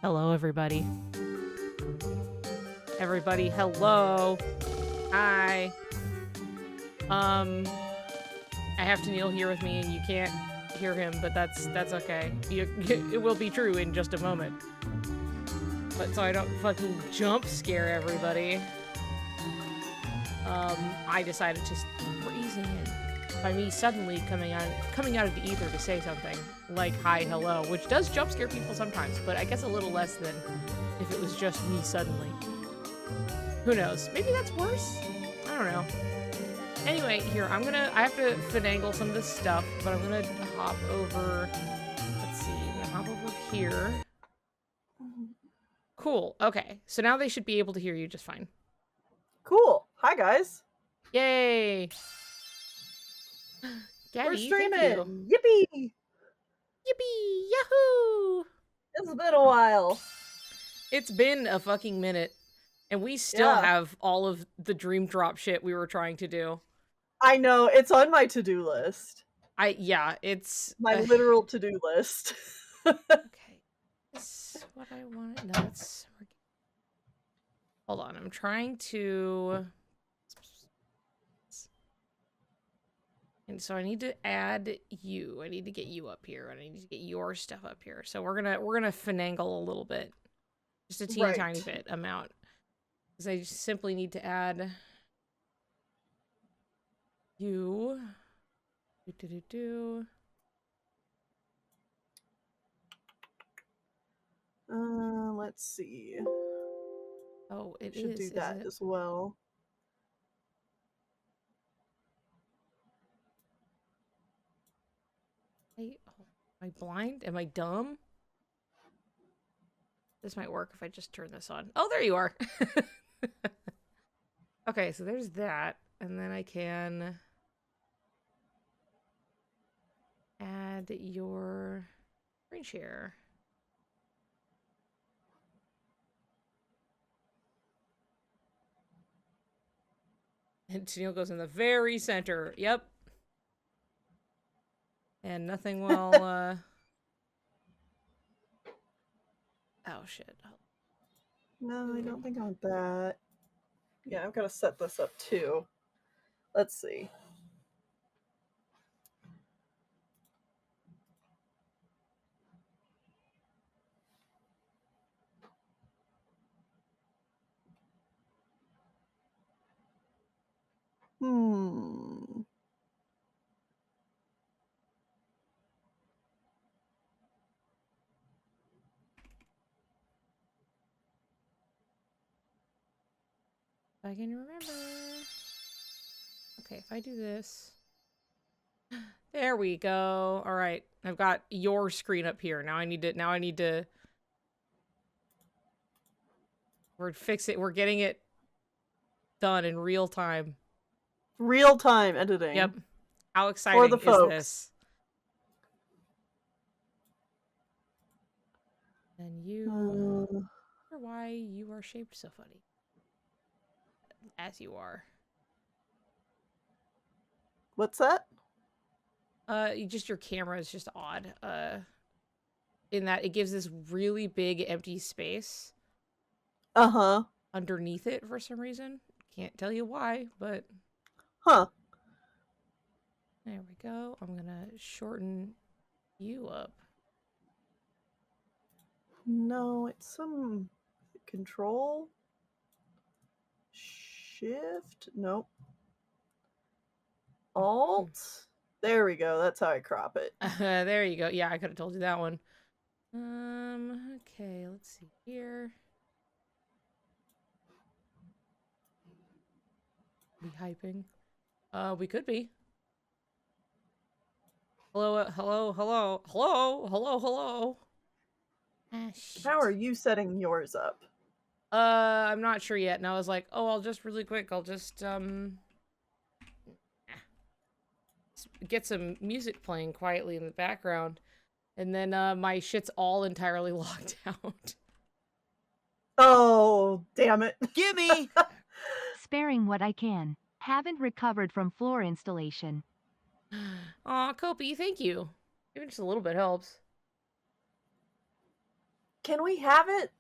Hello, everybody. Everybody, hello. Hi. I have Tennille here with me, and you can't hear him, but that's okay. It will be true in just a moment. But so I don't fucking jump scare everybody. I decided to breeze in by me suddenly coming out of the ether to say something like hi, hello, which does jump scare people sometimes, but I guess a little less than if it was just me suddenly. Who knows? Maybe that's worse? I don't know. Anyway, here, I have to finagle some of this stuff, but I'm gonna hop over, let's see, I'm gonna hop over here. Cool, okay. So now they should be able to hear you just fine. Cool. Hi, guys. Yay! Gabby, We're streaming. thank you. Yippee! Yippee! Yahoo! It's been a while. It's been a fucking minute, and we still have all of the dream drop shit we were trying to do. I know, it's on my to-do list. It's my literal to-do list. Okay. This is what I want. No, it's... Hold on, I'm trying to... And so I need to add you. I need to get you up here, and I need to get your stuff up here. So we're gonna finagle a little bit. Just a teeny tiny bit amount. Because I just simply need to add you. Let's see. Oh, it should do that as well. Am I blind? Am I dumb? This might work if I just turn this on. Oh, there you are. Okay, so there's that. And then I can add your screen share. And Tennille goes in the very center. Yep. And nothing will, Oh, shit. No, I don't think I want that. Yeah, I've got to set this up, too. Let's see. If I can remember. Okay, if I do this. There we go. All right. I've got your screen up here. Now I need to We're getting it done in real time. Real time editing. Yep. How exciting for the folks. Is this? And you wonder why you are shaped so funny. As you are. What's that? Just your camera is just odd. In that it gives this really big empty space. Underneath it for some reason. Can't tell you why, but... Huh. There we go. I'm gonna shorten you up. No, it's some... Control? Shift? Nope. Alt? There we go. That's how I crop it. There you go. Yeah, I could have told you that one. Okay, let's see here. We hyping? We could be. Hello, hello, hello, hello, hello, hello. How are you setting yours up? I'm not sure yet. And I was like, oh, I'll just really quick. I'll just, get some music playing quietly in the background. And then, my shit's all entirely locked out. Oh, damn it. Gimme! Sparing what I can. Haven't recovered from floor installation. Aw, Kopi, thank you. Even just a little bit helps. Can we have it,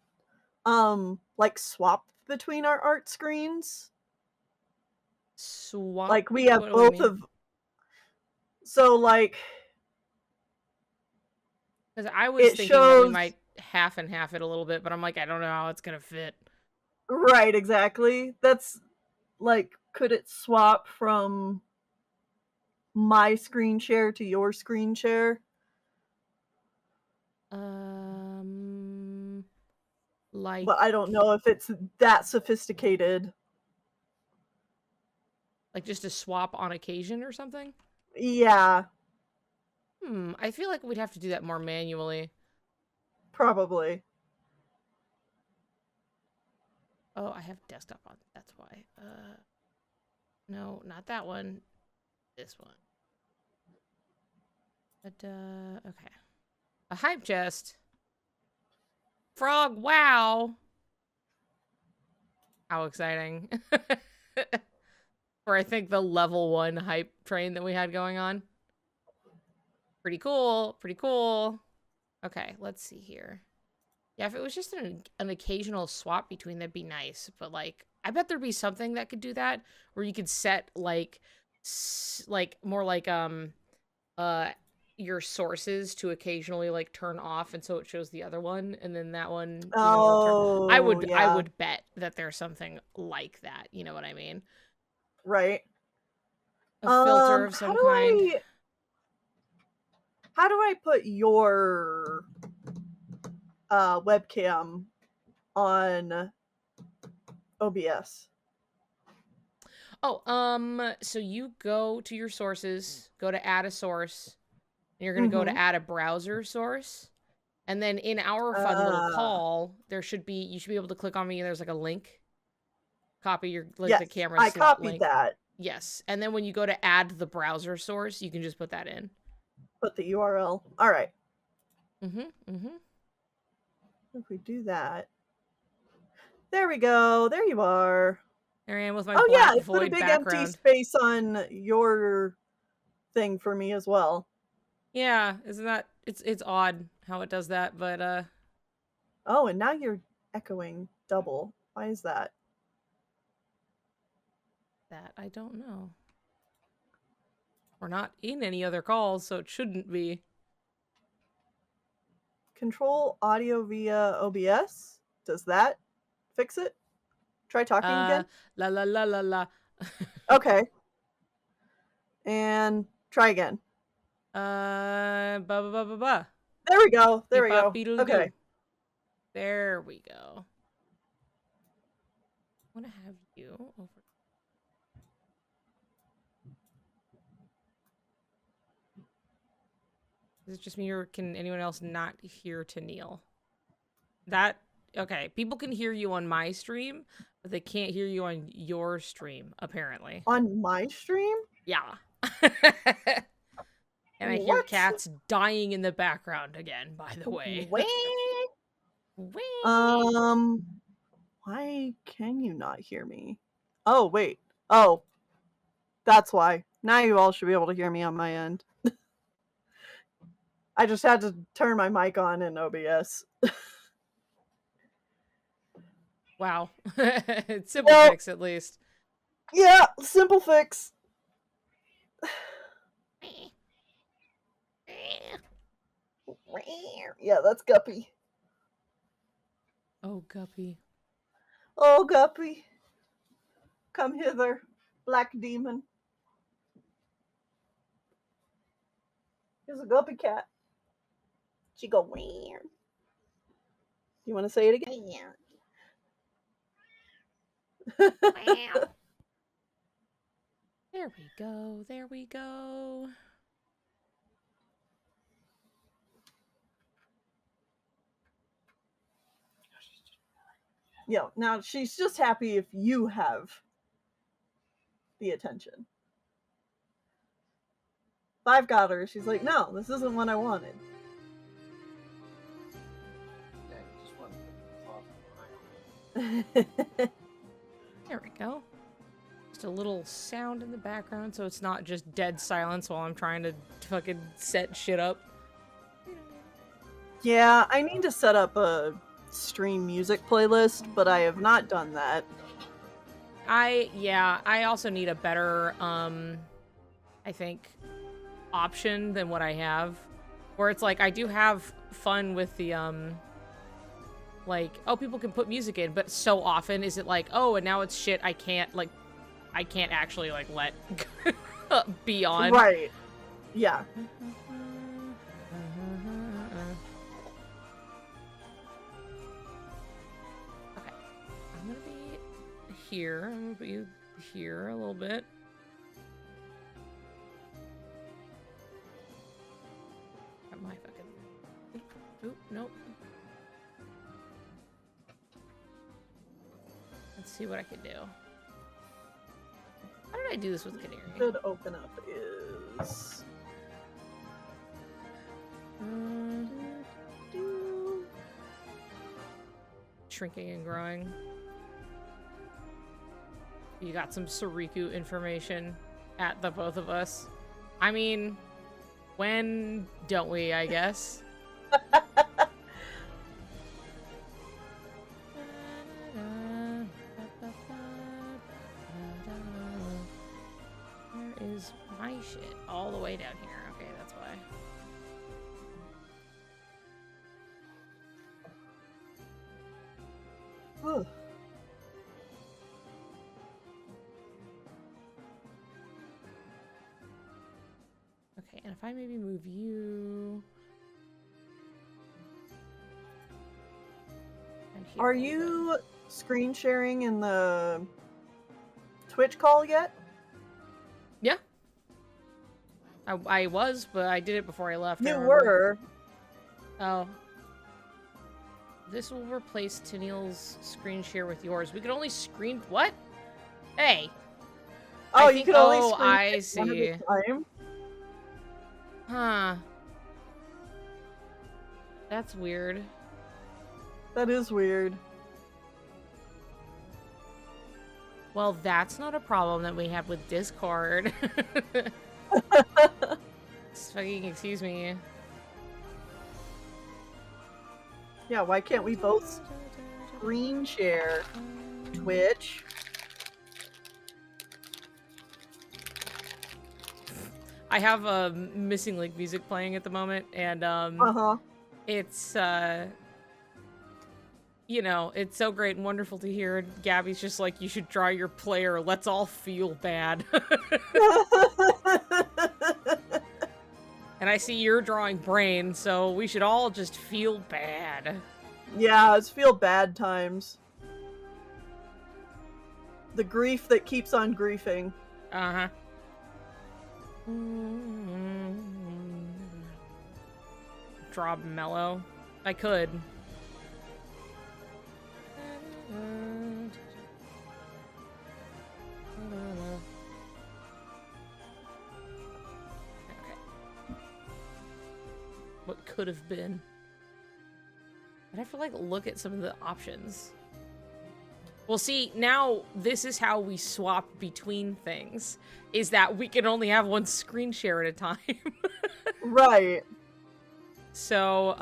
like, swap between our art screens? Swap? Like, we have What do we both mean? of so, like, Because I was it thinking that we shows might half and half it a little bit, but I'm like, I don't know how it's gonna fit. right, exactly. That's like, could it swap from my screen share to your screen share? Like, But I don't know if it's that sophisticated. just a swap on occasion or something? Yeah, I feel like we'd have to do that more manually. probably. Oh, I have desktop on. That's why. No, not that one. This one. But, okay. A hype chest. Frog, wow! How exciting. For, I think, the level 1 hype train that we had going on. Pretty cool. Pretty cool. Okay, let's see here. Yeah, if it was just an occasional swap between, that'd be nice. But, like, I bet there'd be something that could do that, where you could set, like, more like, your sources to occasionally, like, turn off, and so it shows the other one, and then that one, you know, will turn. Oh, I yeah, would bet that there's something like that, you know what I mean? right. A filter of How some do kind. I put your webcam on OBS? Oh, so you go to your sources, go to add a source, and you're gonna go to Mhm. add a browser source. And then in our fun little Uh, call, you should be able to click on me and there's like a link. Copy your, like, the yes, camera I slot copied link. that. Yes. And then when you go to add the browser source, you can just put that in. Put the URL. All right. Mm-hmm. If we do that, there we go. There you are. There I am with my Oh yeah, black it put a void big empty background. space on your thing for me as well. Yeah, isn't that it's odd how it does that, but Oh, and now you're echoing double. Why is that? that I don't know. We're not in any other calls, so it shouldn't be. Control audio via OBS? Does that fix it? Try talking Uh again. la la la la la. Okay. And try again. Ba ba ba ba ba. There we go. There Beep we bop go. beedle Okay. doo. There we go. I want to have you over. Is it just me, or can anyone else not hear to kneel? That okay? People can hear you on my stream, but they can't hear you on your stream. Apparently, On my stream? yeah. And I hear What? cats dying in the background again. By the way. Wait. Whee! Why can you not hear me? Oh, wait. Oh, that's why. Now you all should be able to hear me on my end. I just had to turn my mic on in OBS. Wow. It's simple Well, fix at least. yeah, simple fix. Yeah, that's Guppy. Oh, Guppy. Oh, Guppy. Come hither, black demon. Here's a Guppy cat. She go, where? You want to say it again? Wow. There we go. There we go. Yeah, now she's just happy if you have the attention. If I've got her, she's like, no, this isn't what I wanted. There we go. Just a little sound in the background so it's not just dead silence while I'm trying to fucking set shit up. Yeah, I need to set up a stream music playlist, but I have not done that. I also need a better, I think, option than what I have. Where it's like, I do have fun with the, like, oh, people can put music in, but so often is it like, oh, and now it's shit I can't actually, like, let be on. Right. Yeah. Okay. I'm gonna be here. I'm gonna put you here a little bit. Got my fucking... Oop, nope. Let's see what I can do. How did I do this with Canary? Should open up is shrinking and growing. You got some Suriku information at the both of us. I mean, when don't we, I guess? Where is my shit? All the way down here. Okay, that's why. Ugh. Okay, and if I maybe move you... and here Are a little you screen sharing in the Twitch call yet? bit. Yeah. I was, but I did it before I left. I You remember. were. Oh. This will replace Tennille's screen share with yours. We can only screen... What? Hey! Oh, I you think- can only oh, screen I share one at see. a time? Huh. That's weird. That is weird. Well, that's not a problem that we have with Discord. Fucking excuse me. Yeah, why can't we both screen share Twitch? I have a Missing Link music playing at the moment, and Uh-huh. it's you know, it's so great and wonderful to hear. And Gabby's just like, you should draw your player. Let's all feel bad. And I see you're drawing Brain, so we should all just feel bad. Yeah, it's feel bad times. The grief that keeps on griefing. Uh-huh. Draw mellow. I could. Okay. What could have been. I'd have to, like, look at some of the options. Well, see, now this is how we swap between things, is that we can only have one screen share at a time. Right. So,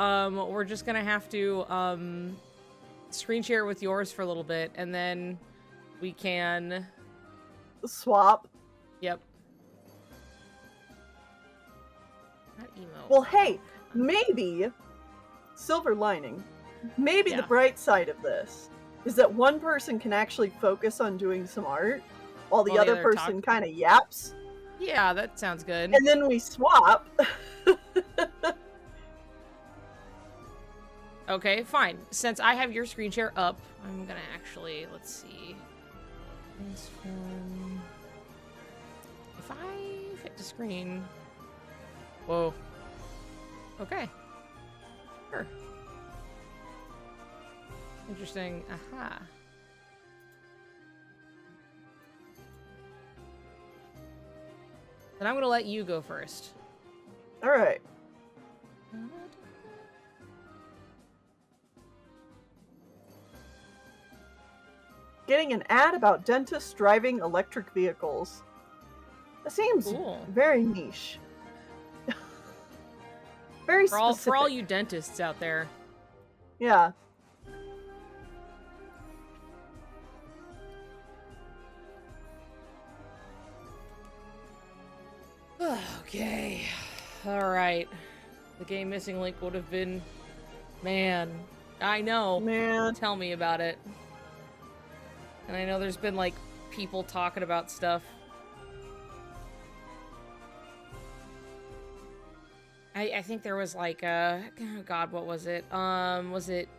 we're just gonna have to, screen share with yours for a little bit, and then we can... Swap. Yep. Not emo. Well, hey, maybe, silver lining, maybe Yeah. the bright side of this is that one person can actually focus on doing some art while the While the other other person talk. kind of yaps, Yeah, that sounds good. and then we swap. Okay, fine. Since I have your screen share up, I'm gonna actually, let's see. Transform. If I fit the screen. Whoa. Okay. Sure. Interesting. Aha. Then I'm gonna let you go first. All right. Getting an ad about dentists driving electric vehicles. That seems Cool. very niche. Very For all specific. you dentists out there. Yeah. Okay. Alright. The game Missing Link would have been... Man. I know. Man. Tell me about it. And I know there's been, like, people talking about stuff. I think there was, like, oh God, what was it? Was it...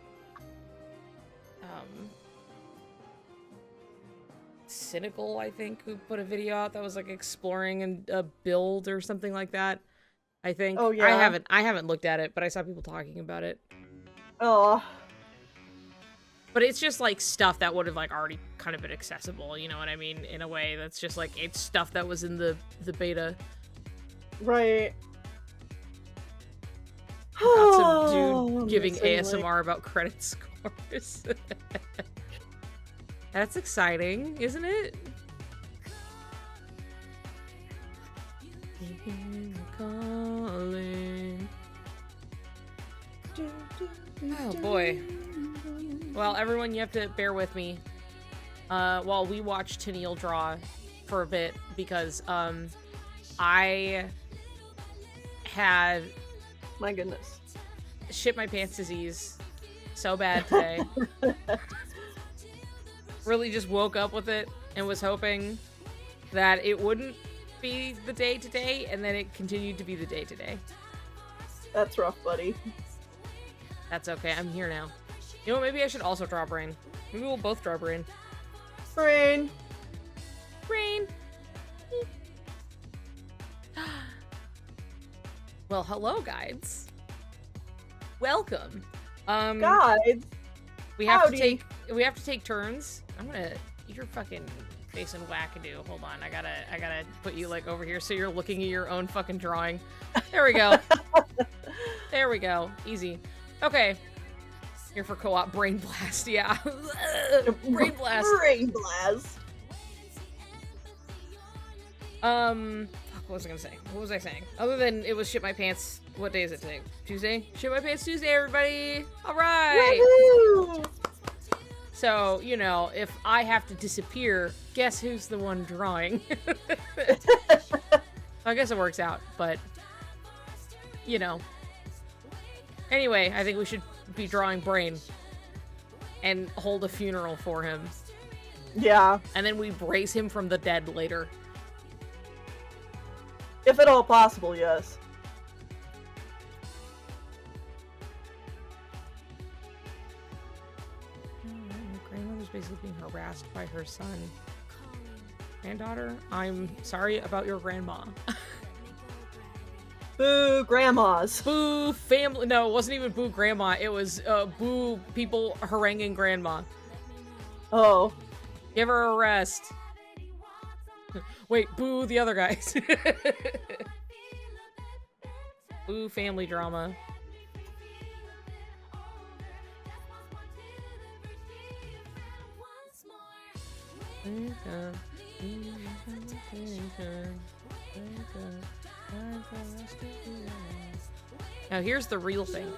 Cynical, I think, who put a video out that was, like, exploring a build or something like that. I think. Oh, yeah. I haven't looked at it, but I saw people talking about it. Oh. But it's just, like, stuff that would have, like, already kind of been accessible, you know what I mean? In a way that's just, like, it's stuff that was in the beta. Right. Got some dude giving Missing ASMR Link. about credit scores. That's exciting, isn't it? Oh boy. Well, everyone, you have to bear with me while we watch Tennille draw for a bit, because I had My goodness. shit my pants disease so bad today. Really just woke up with it and was hoping that it wouldn't be the day today, and then it continued to be the day today. That's rough, buddy. That's okay, I'm here now. You know what, maybe I should also draw Brain. Maybe we'll both draw Brain. Brain. Brain! Well, hello, guides. Welcome. Guides. we have howdy. to take turns. I'm gonna eat your fucking face and wackadoo. Hold on, I gotta put you like over here so you're looking at your own fucking drawing. There we go. There we go. Easy. Okay. Here for co-op Brain Blast, yeah. Brain Blast. Brain blast. Fuck, what was I gonna say? What was I saying? Other than it was shit my pants. What day is it today? Tuesday? Shit my pants Tuesday, everybody! Alright! Woohoo! So, you know, if I have to disappear, guess who's the one drawing? I guess it works out, but, you know. Anyway, I think we should be drawing Brain and hold a funeral for him. Yeah. And then we raise him from the dead later. If at all possible, yes. Grandmother's basically being harassed by her son. Granddaughter, I'm sorry about your grandma. Boo, grandmas. Boo family. No, it wasn't even boo grandma. It was boo people haranguing grandma. Oh. Give her a rest. Wait, boo the other guys. Boo family drama. Now here's the real thing.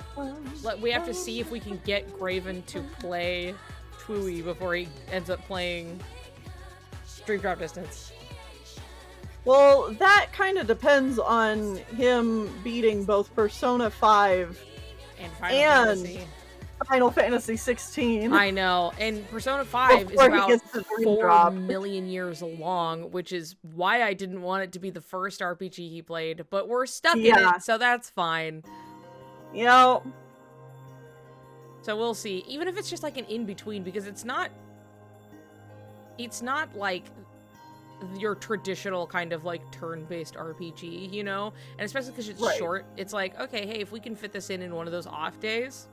We have to see if we can get Graven to play Twooey before he ends up playing Dream Drop Distance. Well, that kind of depends on him beating both Persona 5 And Final Fantasy. Final Fantasy 16. I know. And Persona 5 is Before he about gets the Dream 4 Drop. million years long, which is why I didn't want it to be the first RPG he played, but we're stuck in Yeah. it, so that's fine. Yep. So we'll see. Even if it's just like an in-between, because it's not like your traditional kind of like turn-based RPG, you know? And especially because it's Right. short, it's like, okay, hey, if we can fit this in one of those off days,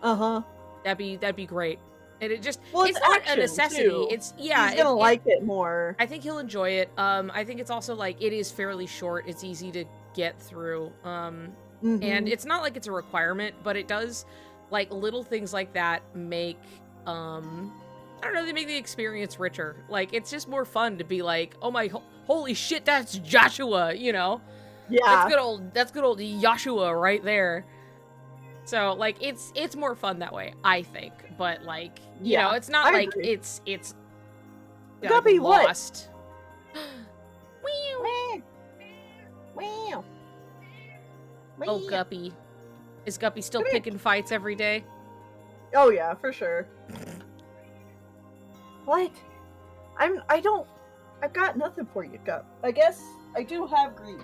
Uh-huh. that'd be great. And it just, Well, it's it's not a action, necessity. too. It's, yeah. He's gonna like it more. I think he'll enjoy it. I think it's also like, it is fairly short. It's easy to get through. Mhm. And it's not like it's a requirement, but it does, like, little things like that make, I don't know, they make the experience richer. Like, it's just more fun to be like, oh my, holy shit, that's Joshua, you know? Yeah. That's good old Yashua right there. So like it's more fun that way, I think. But like, you know, it's not I like agree. it's like, Guppy, what? lost. Meow. Meow. Oh, Meow. Guppy. Is Guppy still Come here. picking fights every day? Oh yeah, for sure. What? I've got nothing for you, Gup. I guess I do have greenies.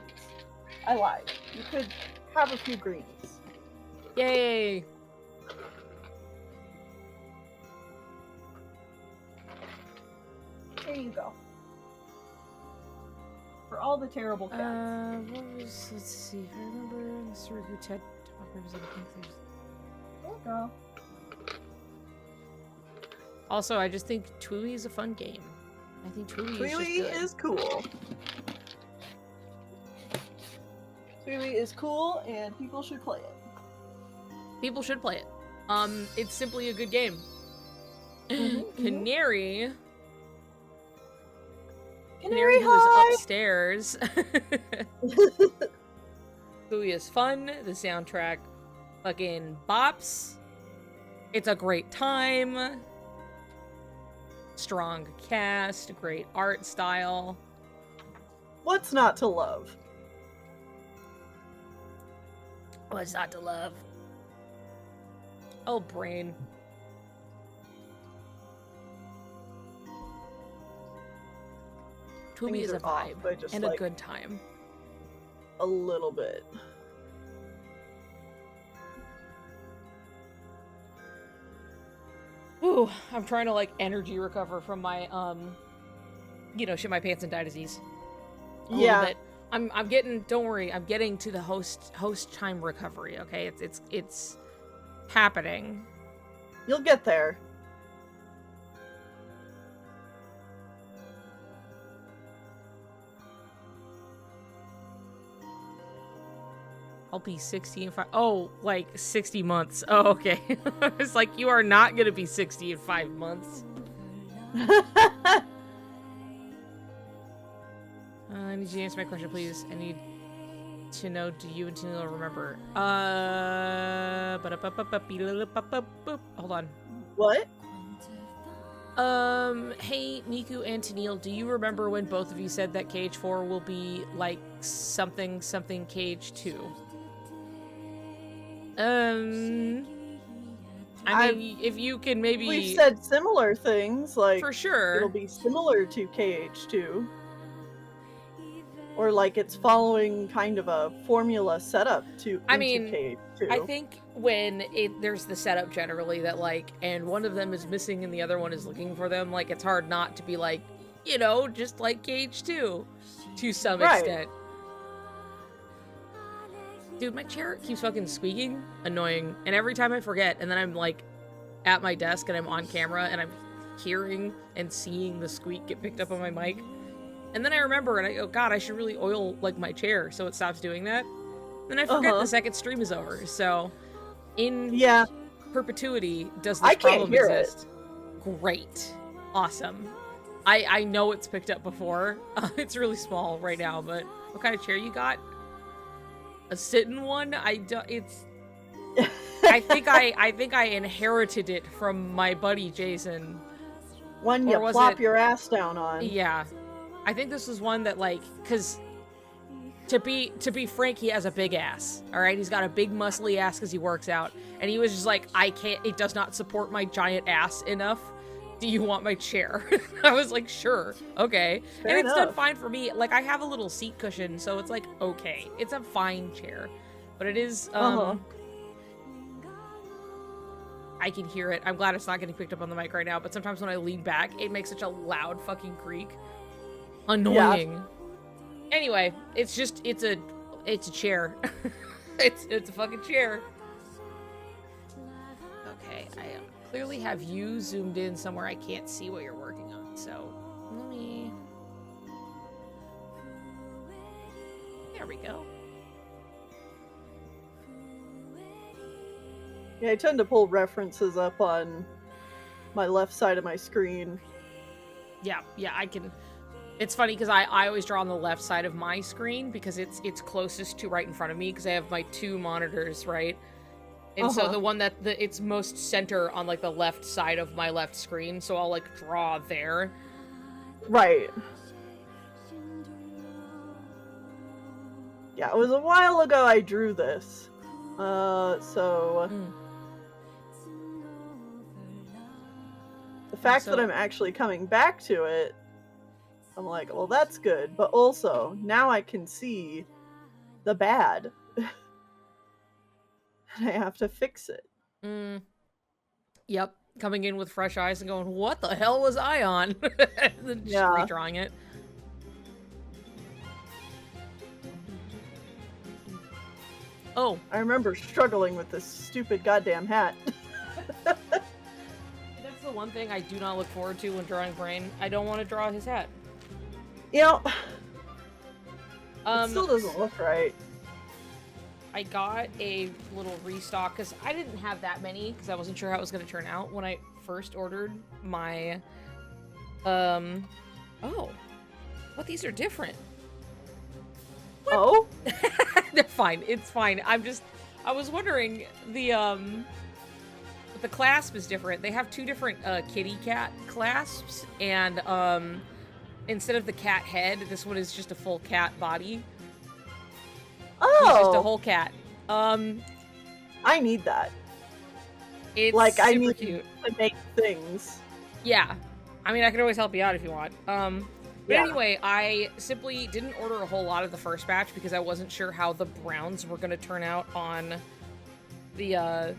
I lied. You could have a few greenies. Yay! Here you go. For all the terrible cats. Let's see if I remember in the story who Ted talkers, I think there's... There you go. Also, I just think Tui is a fun game. I think Tui is just Tweely good. is cool. Tweely is cool, and people should play it. People should play it. It's simply a good game. Mhm, Canary. Canary, who is hi! upstairs. Tui is fun. The soundtrack fucking bops. It's a great time. Strong cast, great art style. What's not to love? What's not to love? Oh, brain. Tui Things is a are off vibe by just, and like, a good time. a little bit. Ooh, I'm trying to like energy recover from my you know, shit my pants and die disease. A little bit. I'm getting, don't worry, I'm getting to the host time recovery, okay? It's happening. You'll get there. I'll be 60 in 5. Oh, like 60 months. Oh, okay. It's like, you are not gonna be 60 in 5 months. I need you to answer my question, please. I need to know, do you and Tennille remember? Hold on. What? Hey, Niku and Tennille, do you remember when both of you said that Cage 4 will be like something Cage 2? I mean, if you can maybe... We've said similar things, like... For sure. It'll be similar to KH2. Or like it's following kind of a formula setup to KH2. I think when there's the setup generally that like, and one of them is missing and the other one is looking for them, like it's hard not to be like, you know, just like KH2 to some extent. Dude, my chair keeps fucking squeaking. Annoying. And every time I forget, and then I'm like at my desk and I'm on camera and I'm hearing and seeing the squeak get picked up on my mic. And then I remember and I go, God, I should really oil like my chair so it stops doing that. Then I forget the second stream is over. So in perpetuity does this problem exist? Great. Awesome. I know it's picked up before. It's really small right now, but what kind of chair you got? A sitting one? I think I inherited it from my buddy Jason. One you plop your ass down on. Yeah. I think this was one that like, cause to be frank, he has a big ass. All right. He's got a big muscly ass cause he works out. And he was just like, it does not support my giant ass enough. Do you want my chair? I was like, sure. Okay. Fair and it's enough. done fine for me. Like I have a little seat cushion, so it's like, okay. It's a fine chair. But it is, I can hear it. I'm glad it's not getting picked up on the mic right now, but sometimes when I lean back, it makes such a loud fucking creak. Annoying. Yeah. Anyway, it's a chair. it's a fucking chair. Okay, I clearly have you zoomed in somewhere I can't see what you're working on, so let me... There we go. Yeah, I tend to pull references up on my left side of my screen. Yeah, I can... It's funny because I always draw on the left side of my screen because it's closest to right in front of me because I have my 2 monitors, right? And so the one it's most center on like the left side of my left screen, so I'll like draw there. Right. Yeah, it was a while ago I drew this. So the fact that I'm actually coming back to it, I'm like, well, that's good. But also, now I can see the bad. And I have to fix it. Yep. Coming in with fresh eyes and going, what the hell was I on? And then just redrawing it. Oh. I remember struggling with this stupid goddamn hat. That's the one thing I do not look forward to when drawing Brain. I don't want to draw his hat. You know, it still doesn't look right. I got a little restock because I didn't have that many because I wasn't sure how it was going to turn out when I first ordered my, oh, what, these are different. What? Oh? They're fine. It's fine. I was wondering, the clasp is different. They have 2 different, kitty cat clasps, and, instead of the cat head, this one is just a full cat body. Oh! He's just a whole cat. I need that. It's like, super I need cute to make things. Yeah. I mean, I can always help you out if you want. But anyway, I simply didn't order a whole lot of the first batch because I wasn't sure how the browns were going to turn out on the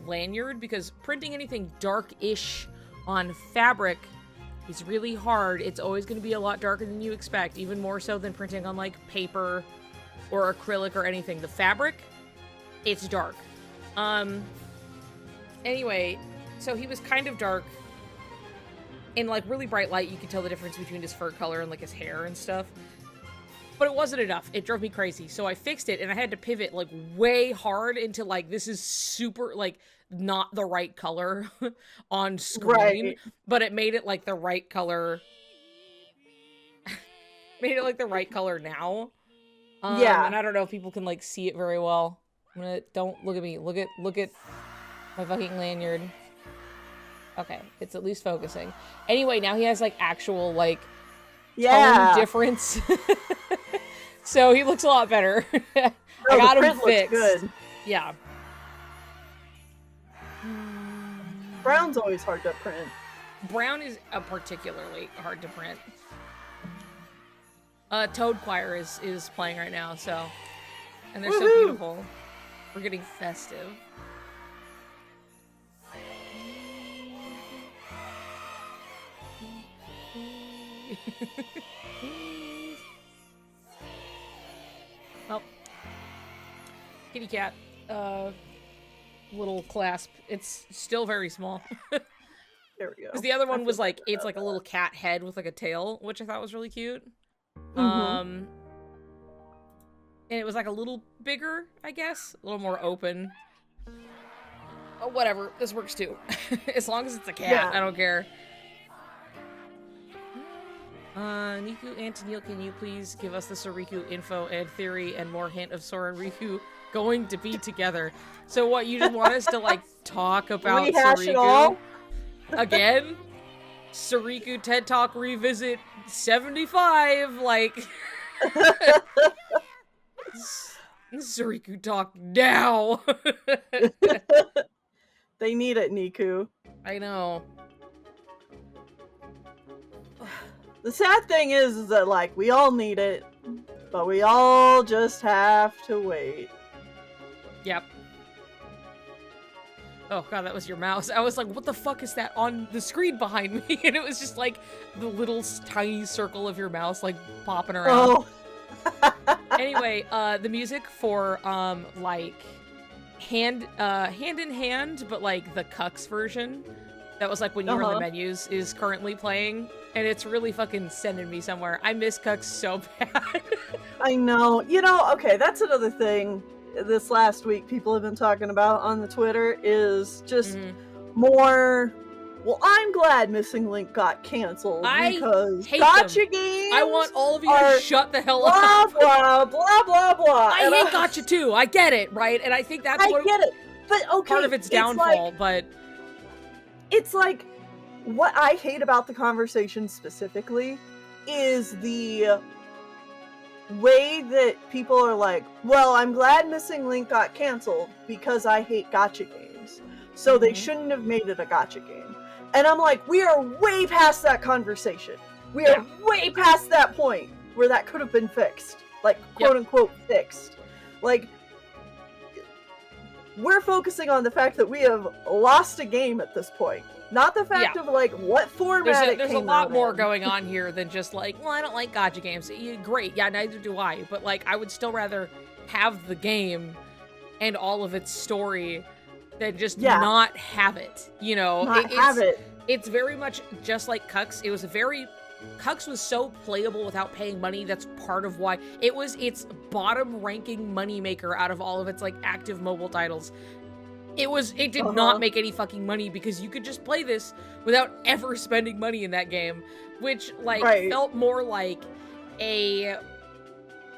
lanyard, because printing anything dark-ish on fabric is really hard. It's always going to be a lot darker than you expect, even more so than printing on, like, paper or acrylic or anything. The fabric, it's dark. Anyway, so he was kind of dark. In, like, really bright light, you could tell the difference between his fur color and, like, his hair and stuff. But it wasn't enough. It drove me crazy. So I fixed it, and I had to pivot, like, way hard into, like, this is super, like, not the right color on screen. Right. But it made it, like, the right color. Made it, like, the right color now. And I don't know if people can, like, see it very well. Don't look at me. Look at my fucking lanyard. Okay, it's at least focusing. Anyway, now he has, like, actual, like, tone difference. So he looks a lot better. I got him fixed. Looks good. Yeah. Brown's always hard to print. Brown is particularly hard to print. Toad Choir is playing right now, so... And they're so beautiful. We're getting festive. Oh. Kitty cat. Little clasp. It's still very small. There we go. Because the other one was like, it's like a little cat head with like a tail, which I thought was really cute. And it was like a little bigger, I guess. A little more open. Oh, whatever. This works too. As long as it's a cat, I don't care. Niku and Tennille, can you please give us the Soriku info and theory and more hint of Sora and Riku going to be together? So what, you just want us to, like, talk about rehash Soriku? It all? Again? Soriku TED Talk Revisit 75, like... Soriku Talk now! They need it, Niku. I know. The sad thing is that, like, we all need it, but we all just have to wait. Yep. Oh god, that was your mouse. I was like, what the fuck is that on the screen behind me? And it was just like the little tiny circle of your mouse, like, popping around. Oh. Anyway, the music for, like, hand in hand, but, like, the Cucks version, that was, like, when you were in the menus, is currently playing. And it's really fucking sending me somewhere. I miss Cucks so bad. I know. You know, okay, that's another thing this last week people have been talking about on the Twitter is just more well, I'm glad Missing Link got canceled I because hate gotcha them. games. I want all of you are to shut the hell blah, up. blah, blah, blah, blah. I hate gotcha too. I get it, right? And I think that's I get it. But okay, part of its downfall, but it's like, what I hate about the conversation specifically is the way that people are like, well, I'm glad Missing Link got canceled because I hate gotcha games. So they shouldn't have made it a gotcha game. And I'm like, we are way past that conversation. We are way past that point where that could have been fixed. Like, quote unquote, fixed. Like, we're focusing on the fact that we have lost a game at this point. Not the fact of, like, what format there's a lot more going on here than just, like, well, I don't like gotcha games. Great, yeah, neither do I. But, like, I would still rather have the game and all of its story than just not have it. You know? Have it. It's very much just like Cucks. Cucks was so playable without paying money. That's part of why it was its bottom ranking moneymaker out of all of its, like, active mobile titles. It did not make any fucking money because you could just play this without ever spending money in that game, which, like, felt more like a,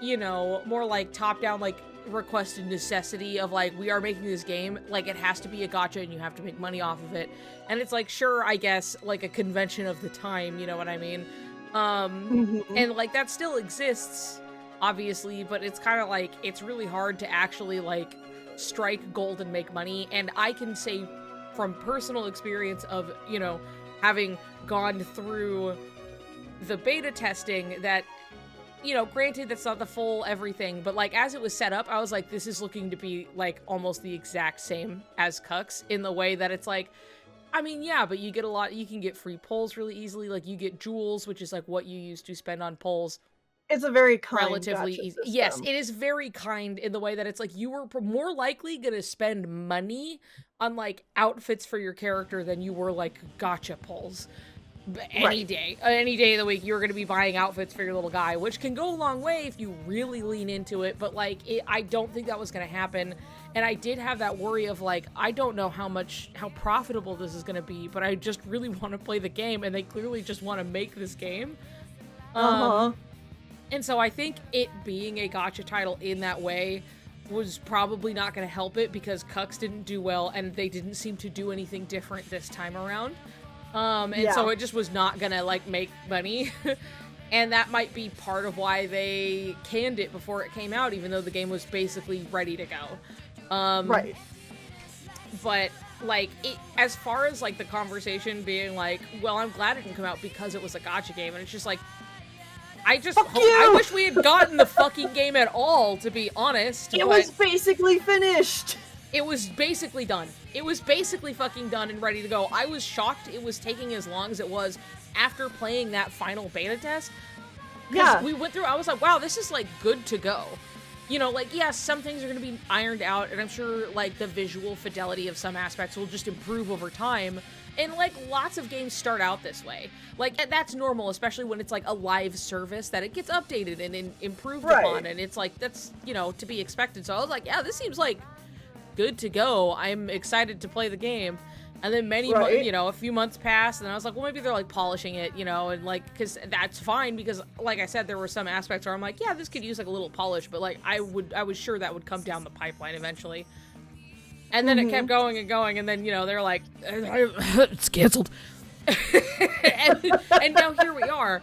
you know, more like top-down, like, requested necessity of, like, we are making this game, like, it has to be a gacha and you have to make money off of it. And it's like, sure, I guess, like, a convention of the time, you know what I mean? And, like, that still exists, obviously, but it's kind of like, it's really hard to actually, like, strike gold and make money. And I can say from personal experience of, you know, having gone through the beta testing that, you know, granted that's not the full everything, but, like, as it was set up, I was like, this is looking to be, like, almost the exact same as Cucks in the way that it's like, I mean, yeah, but you get you can get free polls really easily. Like, you get jewels, which is, like, what you used to spend on polls. It's a very kind relatively easy. system. Yes, it is very kind in the way that it's like you were more likely gonna spend money on, like, outfits for your character than you were, like, gotcha polls. Any day of the week, you're gonna be buying outfits for your little guy, which can go a long way if you really lean into it. But, like, I don't think that was gonna happen. And I did have that worry of, like, I don't know how profitable this is gonna be, but I just really want to play the game, and they clearly just want to make this game. And so I think it being a gacha title in that way was probably not going to help it because Cucks didn't do well and they didn't seem to do anything different this time around. So it just was not going to, like, make money. And that might be part of why they canned it before it came out, even though the game was basically ready to go. But, like, as far as, like, the conversation being like, well, I'm glad it didn't come out because it was a gacha game, and it's just like, I wish we had gotten the fucking game at all, to be honest. It was basically finished. It was basically done. It was basically fucking done and ready to go. I was shocked it was taking as long as it was after playing that final beta test. Yeah. We went through, I was like, wow, this is, like, good to go. You know, like, yes, some things are going to be ironed out, and I'm sure, like, the visual fidelity of some aspects will just improve over time. And, like, lots of games start out this way. Like, that's normal, especially when it's, like, a live service, that it gets updated and improved upon. And it's, like, that's, you know, to be expected. So I was like, yeah, this seems, like, good to go. I'm excited to play the game. And then you know, a few months passed, and I was like, well, maybe they're, like, polishing it, you know, and, like, because that's fine, because, like I said, there were some aspects where I'm like, yeah, this could use, like, a little polish, but, like, I was sure that would come down the pipeline eventually. And then it kept going and going, and then, you know, they're like, it's canceled. and now here we are.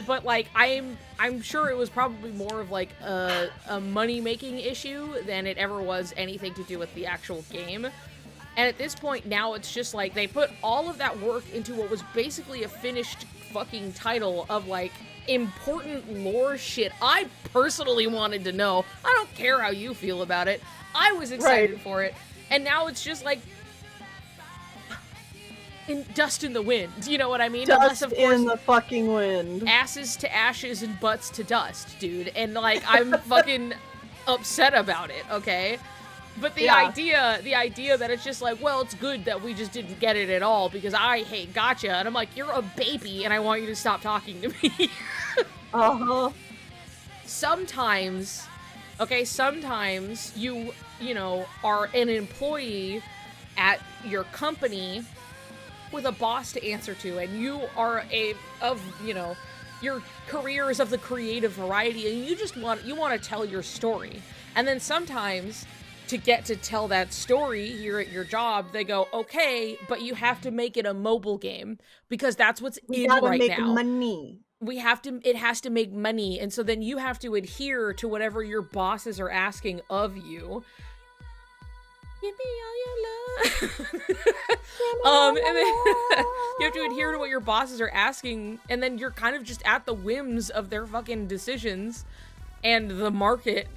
But, like, I'm sure it was probably more of, like, a money-making issue than it ever was anything to do with the actual game. And at this point, now it's just, like, they put all of that work into what was basically a finished fucking title of, like, important lore shit I personally wanted to know. I don't care how you feel about it. I was excited for it. And now it's just, like, dust in the wind. You know what I mean? Dust Unless, of course, in the fucking wind. Asses to ashes and butts to dust, dude. And, like, I'm fucking upset about it, okay? But the idea that it's just like, well, it's good that we just didn't get it at all because I hate gotcha. And I'm like, you're a baby and I want you to stop talking to me. Sometimes you know, are an employee at your company with a boss to answer to, and you are your career is of the creative variety, and you want to tell your story. And then sometimes to get to tell that story here at your job, they go, okay, but you have to make it a mobile game because that's what's We in gotta right make now. money. It has to make money, and so then you have to adhere to whatever your bosses are asking of you. Give me all your love. And then you have to adhere to what your bosses are asking, and then you're kind of just at the whims of their fucking decisions and the market,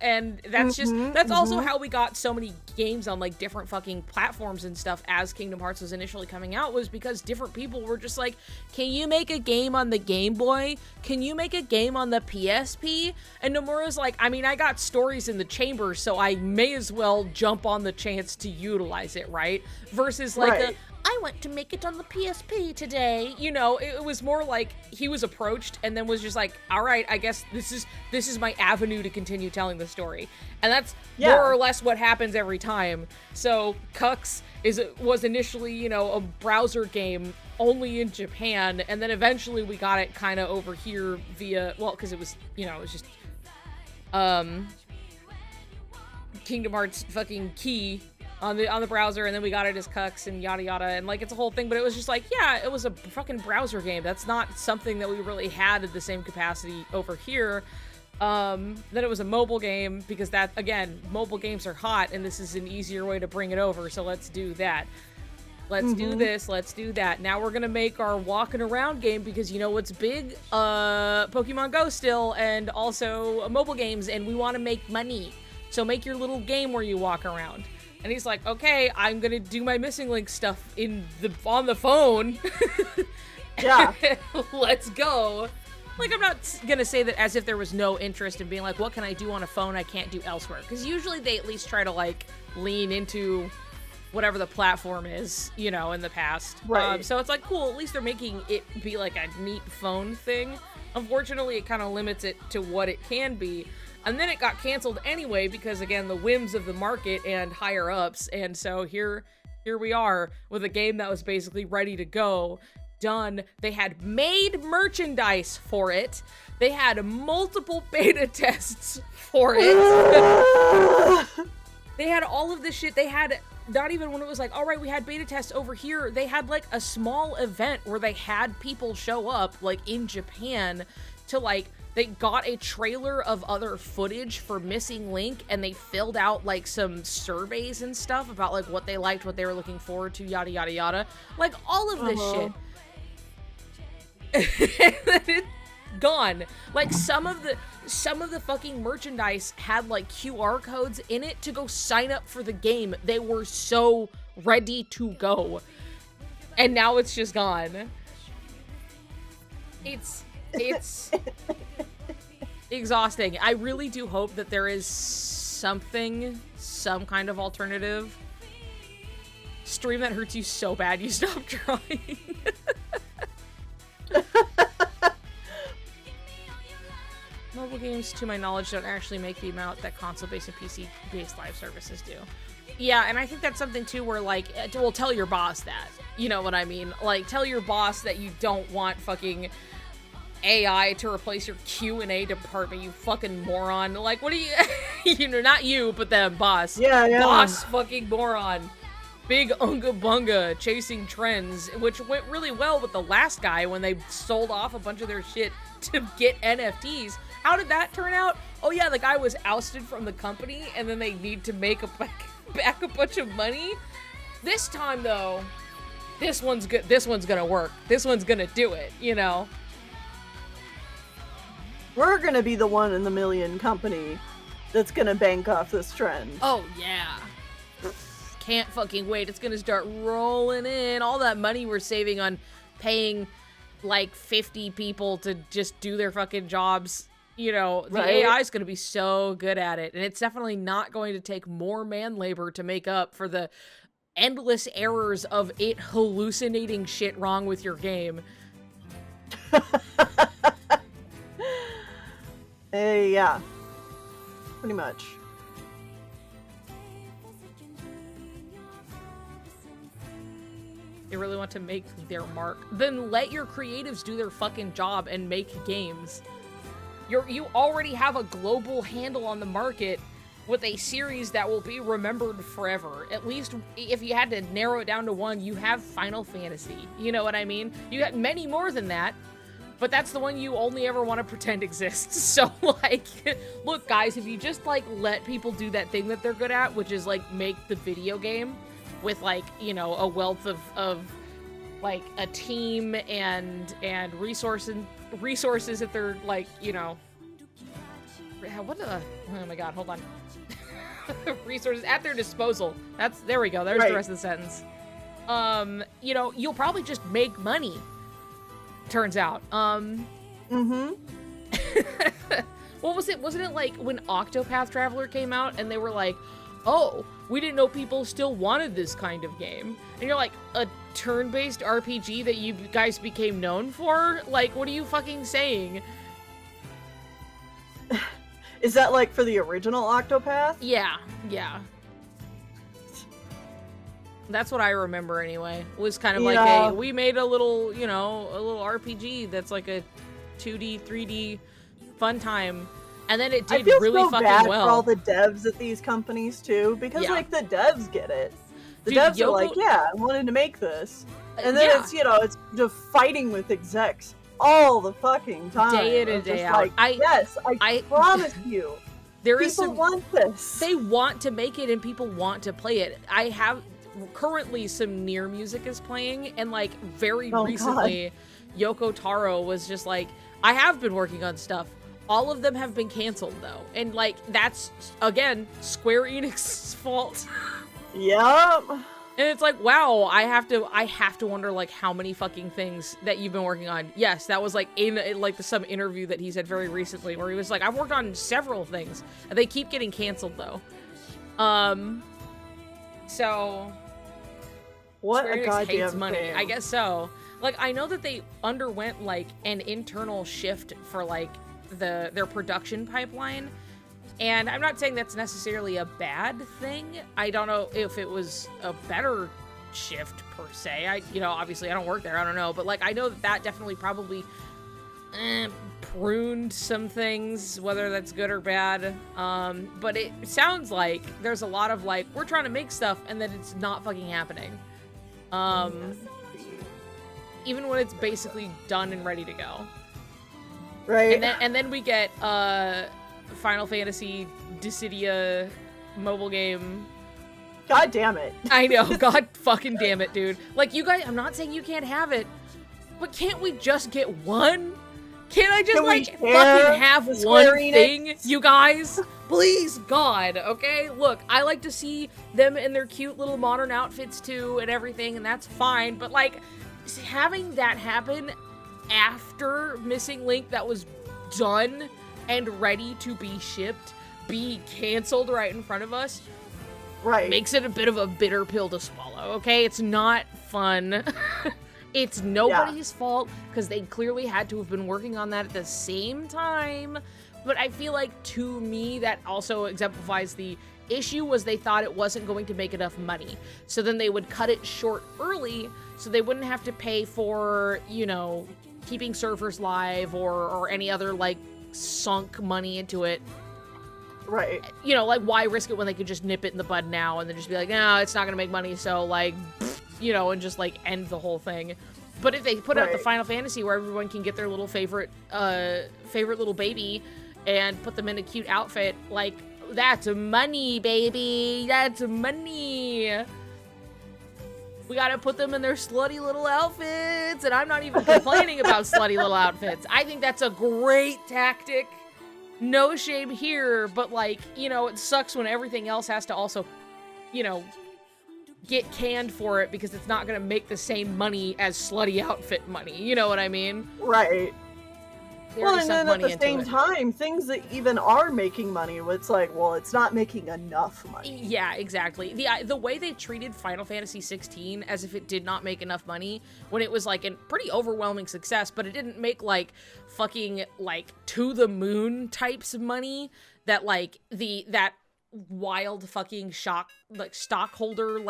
and that's also how we got so many games on like different fucking platforms and stuff as Kingdom Hearts was initially coming out, was because different people were just like, can you make a game on the Game Boy? Can you make a game on the PSP? And Nomura's like, I mean, I got stories in the chamber, so I may as well jump on the chance to utilize it, right? Versus like I went to make it on the PSP today. It was more like he was approached and then was just like, all right, I guess this is my avenue to continue telling the story. And that's more or less what happens every time. So Cucks was initially, a browser game only in Japan, and then eventually we got it kind of over here via, well, because it was, it was just Kingdom Hearts fucking key on the browser, and then we got it as Cucks and yada yada, and like it's a whole thing. But it was just like, yeah, it was a fucking browser game. That's not something that we really had at the same capacity over here. Then it was a mobile game, because that, again, mobile games are hot, and this is an easier way to bring it over, so let's do that. Let's do this, let's do that. Now we're gonna make our walking around game, because you know what's big? Pokemon Go still, and also mobile games, and we want to make money. So make your little game where you walk around. And he's like, okay, I'm gonna do my Missing Link stuff on the phone. Yeah. Let's go. Like, I'm not gonna say that as if there was no interest in being like, what can I do on a phone I can't do elsewhere? Because usually they at least try to, like, lean into whatever the platform is, in the past. Right. So it's like, cool, at least they're making it be like a neat phone thing. Unfortunately, it kind of limits it to what it can be. And then it got canceled anyway because, again, the whims of the market and higher ups. And so here we are with a game that was basically ready to go, done. They had made merchandise for it. They had multiple beta tests for it. They had all of this shit. They had, not even when it was like, all right, we had beta tests over here. They had like a small event where they had people show up, like in Japan, to like, they got a trailer of other footage for Missing Link, and they filled out, like, some surveys and stuff about, like, what they liked, what they were looking forward to, yada, yada, yada. Like, all of this shit. And then it's gone. Like, some of the fucking merchandise had, like, QR codes in it to go sign up for the game. They were so ready to go. And now it's just gone. It's exhausting. I really do hope that there is some kind of alternative. Stream that hurts you so bad you stop trying. Mobile games, to my knowledge, don't actually make the amount that console-based and PC-based live services do. Yeah, and I think that's something, too, where, like, well, tell your boss that. You know what I mean? Like, tell your boss that you don't want fucking AI to replace your Q&A department, you fucking moron. Like, what are you, not you, but them, boss. Yeah. Boss fucking moron. Big unga bunga chasing trends, which went really well with the last guy when they sold off a bunch of their shit to get NFTs. How did that turn out? Oh yeah, the guy was ousted from the company, and then they need to make back a bunch of money. This time, though, this one's good. This one's gonna work. This one's gonna do it, We're gonna be the one in the million company that's gonna bank off this trend. Oh, yeah. Can't fucking wait. It's gonna start rolling in. All that money we're saving on paying, like, 50 people to just do their fucking jobs. The AI is gonna be so good at it. And it's definitely not going to take more man labor to make up for the endless errors of it hallucinating shit wrong with your game. Yeah. Pretty much. They really want to make their mark. Then let your creatives do their fucking job and make games. You already have a global handle on the market with a series that will be remembered forever. At least if you had to narrow it down to one, you have Final Fantasy. You know what I mean? You got many more than that, but that's the one you only ever want to pretend exists. So, like, look, guys, if you just, like, let people do that thing that they're good at, which is, like, make the video game with, like, you know, a wealth of like, a team and resources that they're, like, you know, what the, oh my god, hold on. Resources at their disposal. There we go, there's the rest of the sentence. You know, you'll probably just make money, turns out. What was it? Wasn't it like when Octopath Traveler came out and they were like, oh, we didn't know people still wanted this kind of game. And you're like, a turn-based RPG that you guys became known for? Like, what are you fucking saying? Is that like for the original Octopath? Yeah. That's what I remember anyway. It was kind of like we made a little, you know, a little RPG that's like a 2D, 3D fun time. And then it did really so fucking bad well. For all the devs at these companies too, because like the devs get it. The Dude, devs are like, yeah, I wanted to make this, and then it's, you know, it's just fighting with execs all the fucking time, day in and day out. Like, I promise you, people want this. They want to make it, and people want to play it. I have currently some Nier music is playing, and like very recently, Yoko Taro was just like, I have been working on stuff. All of them have been canceled though. And like, that's again, Square Enix's fault. Yep. And it's like, wow, I have to wonder like how many fucking things that you've been working on. Yes, that was like in like some interview that he said very recently where he was like, I've worked on several things and they keep getting canceled though. So what Square a Enix goddamn hates money. thing. I guess so. Like, I know that they underwent like an internal shift for like their production pipeline, and I'm not saying that's necessarily a bad thing. I don't know if it was a better shift per se. You know, obviously I don't work there, I don't know, but like I know that definitely probably pruned some things, whether that's good or bad. But it sounds like there's a lot of like, we're trying to make stuff and then it's not fucking happening. Even when it's basically done and ready to go. Right. And then we get Final Fantasy Dissidia mobile game. God damn it. I know, god fucking damn it, dude. Like, you guys, I'm not saying you can't have it, but can't we just get one? Can't I just, like, fucking have one thing, you guys? Please, God, okay? Look, I like to see them in their cute little modern outfits, too, and everything, and that's fine, but, like, having that happen after Missing Link that was done and ready to be shipped be canceled right in front of us, right, makes it a bit of a bitter pill to swallow, okay? It's not fun. It's nobody's fault, because they clearly had to have been working on that at the same time, but I feel like, to me, that also exemplifies the issue was they thought it wasn't going to make enough money, so then they would cut it short early so they wouldn't have to pay for, you know, keeping servers live or any other, like, sunk money into it. Right. You know, like, why risk it when they could just nip it in the bud now and then just be like, no, it's not gonna make money, so, like, you know, and just, like, end the whole thing. But if they put out the Final Fantasy where everyone can get their little favorite little baby and put them in a cute outfit, like, that's money, baby! That's money! We gotta put them in their slutty little outfits, and I'm not even complaining about slutty little outfits. I think that's a great tactic. No shame here, but, like, you know, it sucks when everything else has to also, you know, get canned for it because it's not gonna make the same money as slutty outfit money. You know what I mean? Right. Well, and then at the same time, things that even are making money, it's like, well, it's not making enough money. Yeah, exactly. The way they treated Final Fantasy 16 as if it did not make enough money when it was like a pretty overwhelming success, but it didn't make like fucking like to the moon types of money that like that wild fucking stockholder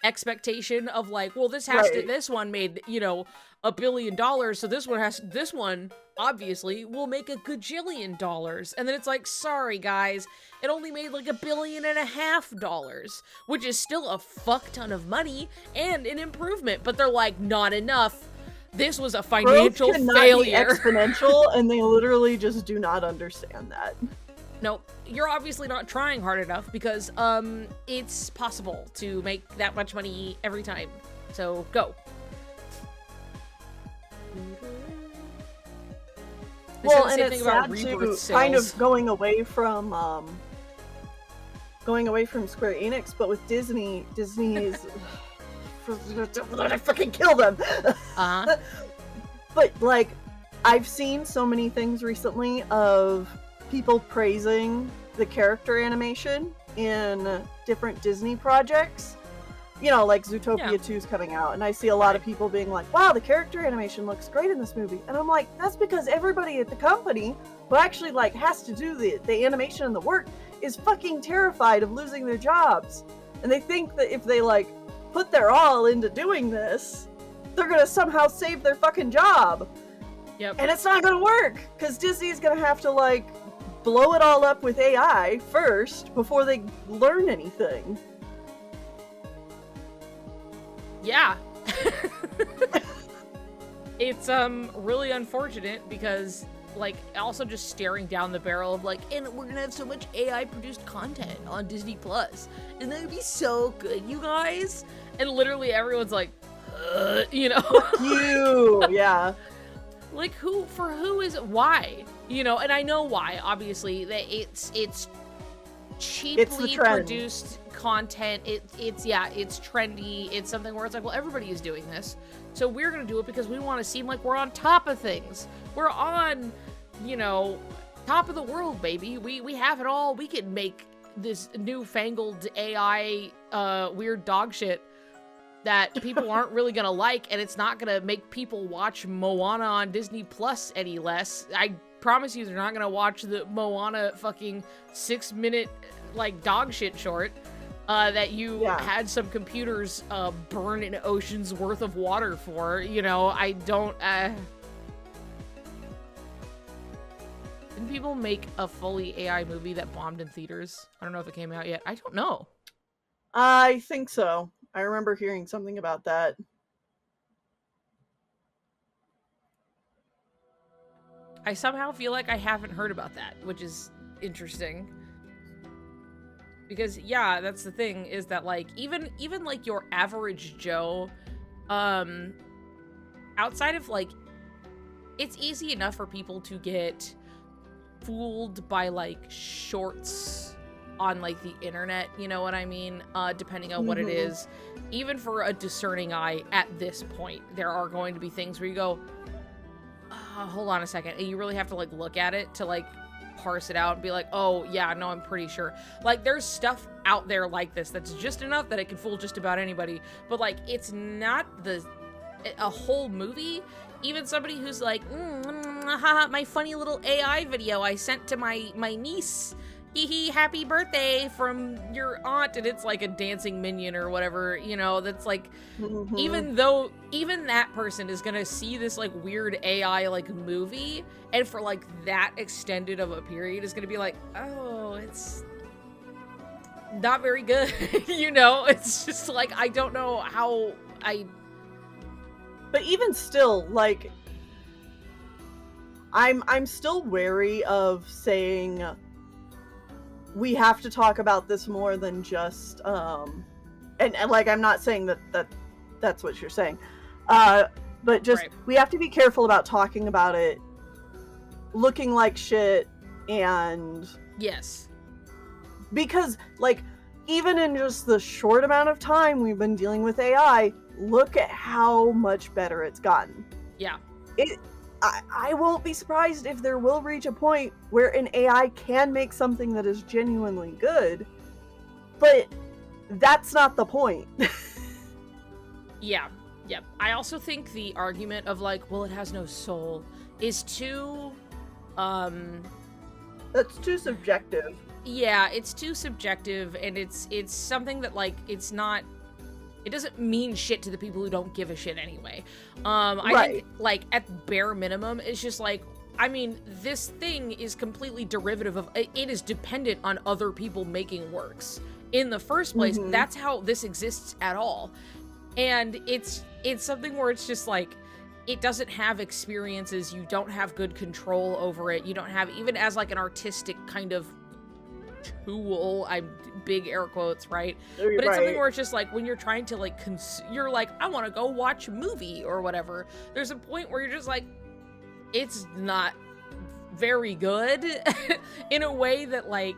expectation of well, this has to, this one made, $1 billion, so this one obviously will make $1 gajillion. And then it's sorry guys, it only made $1.5 billion, which is still a fuck ton of money and an improvement, but they're not enough. This was a financial failure. Be exponential, and they literally just do not understand that. Nope, you're obviously not trying hard enough, because it's possible to make that much money every time. So go. Well, and it's sad too, kind of going away from Square Enix, but with Disney's I fucking kill them. But I've seen so many things recently of people praising the character animation in different Disney projects. Zootopia 2's coming out, and I see a lot of people being wow, the character animation looks great in this movie. And I'm that's because everybody at the company who actually has to do the animation and the work is fucking terrified of losing their jobs. And they think that if they put their all into doing this, they're gonna somehow save their fucking job. Yep. And it's not gonna work, because Disney's gonna have to blow it all up with AI first before they learn anything. Yeah. It's really unfortunate, because also just staring down the barrel of and we're gonna have so much AI produced content on Disney Plus, and that would be so good, you guys. And literally everyone's you, yeah. Who is it? Why? And I know why, obviously, that it's cheaply produced content. It's trendy. It's something where it's well, everybody is doing this, so we're gonna do it because we want to seem like we're on top of things. We're on, top of the world, baby. We have it all. We can make this newfangled AI weird dog shit that people aren't really gonna like, and it's not gonna make people watch Moana on Disney Plus any less. I promise you, they're not gonna watch the Moana fucking 6-minute dog shit short that you had some computers burn an ocean's worth of water for. I don't. Didn't people make a fully AI movie that bombed in theaters? I don't know if it came out yet. I don't know. I think so. I remember hearing something about that. I somehow feel like I haven't heard about that, which is interesting. Because yeah, that's the thing, is that even your average Joe, outside of it's easy enough for people to get fooled by shorts on the internet, you know what I mean? Depending on what it is. Even for a discerning eye at this point, there are going to be things where you go, hold on a second, and you really have to look at it to parse it out and be oh yeah, no, I'm pretty sure. There's stuff out there like this that's just enough that it can fool just about anybody, but it's not a whole movie. Even somebody who's haha, my funny little AI video I sent to my niece, hee happy birthday from your aunt, and it's a dancing minion or whatever, that's even that person is gonna see this weird AI movie, and for that extended of a period is gonna be oh, it's not very good. It's just I don't know how But even still, I'm still wary of saying we have to talk about this more than just and I'm not saying that's what you're saying, but just we have to be careful about talking about it looking like shit. And yes, because even in just the short amount of time we've been dealing with AI, look at how much better it's gotten. Yeah, I won't be surprised if there will reach a point where an AI can make something that is genuinely good, but that's not the point. Yeah. I also think the argument of well, it has no soul is too that's too subjective. Yeah, it's too subjective, and it's something that, like, it's not, it doesn't mean shit to the people who don't give a shit anyway. I think, like, at bare minimum, it's just like, I mean, this thing is completely derivative of, it is dependent on other people making works. In the first place, that's how this exists at all. And it's something where it's just like, it doesn't have experiences, you don't have good control over it, you don't have, even as like an artistic kind of tool, I'm big air quotes, right? But it's something where it's just like, when you're trying to like you're like, I want to go watch a movie or whatever, there's a point where you're just like, it's not very good in a way that, like,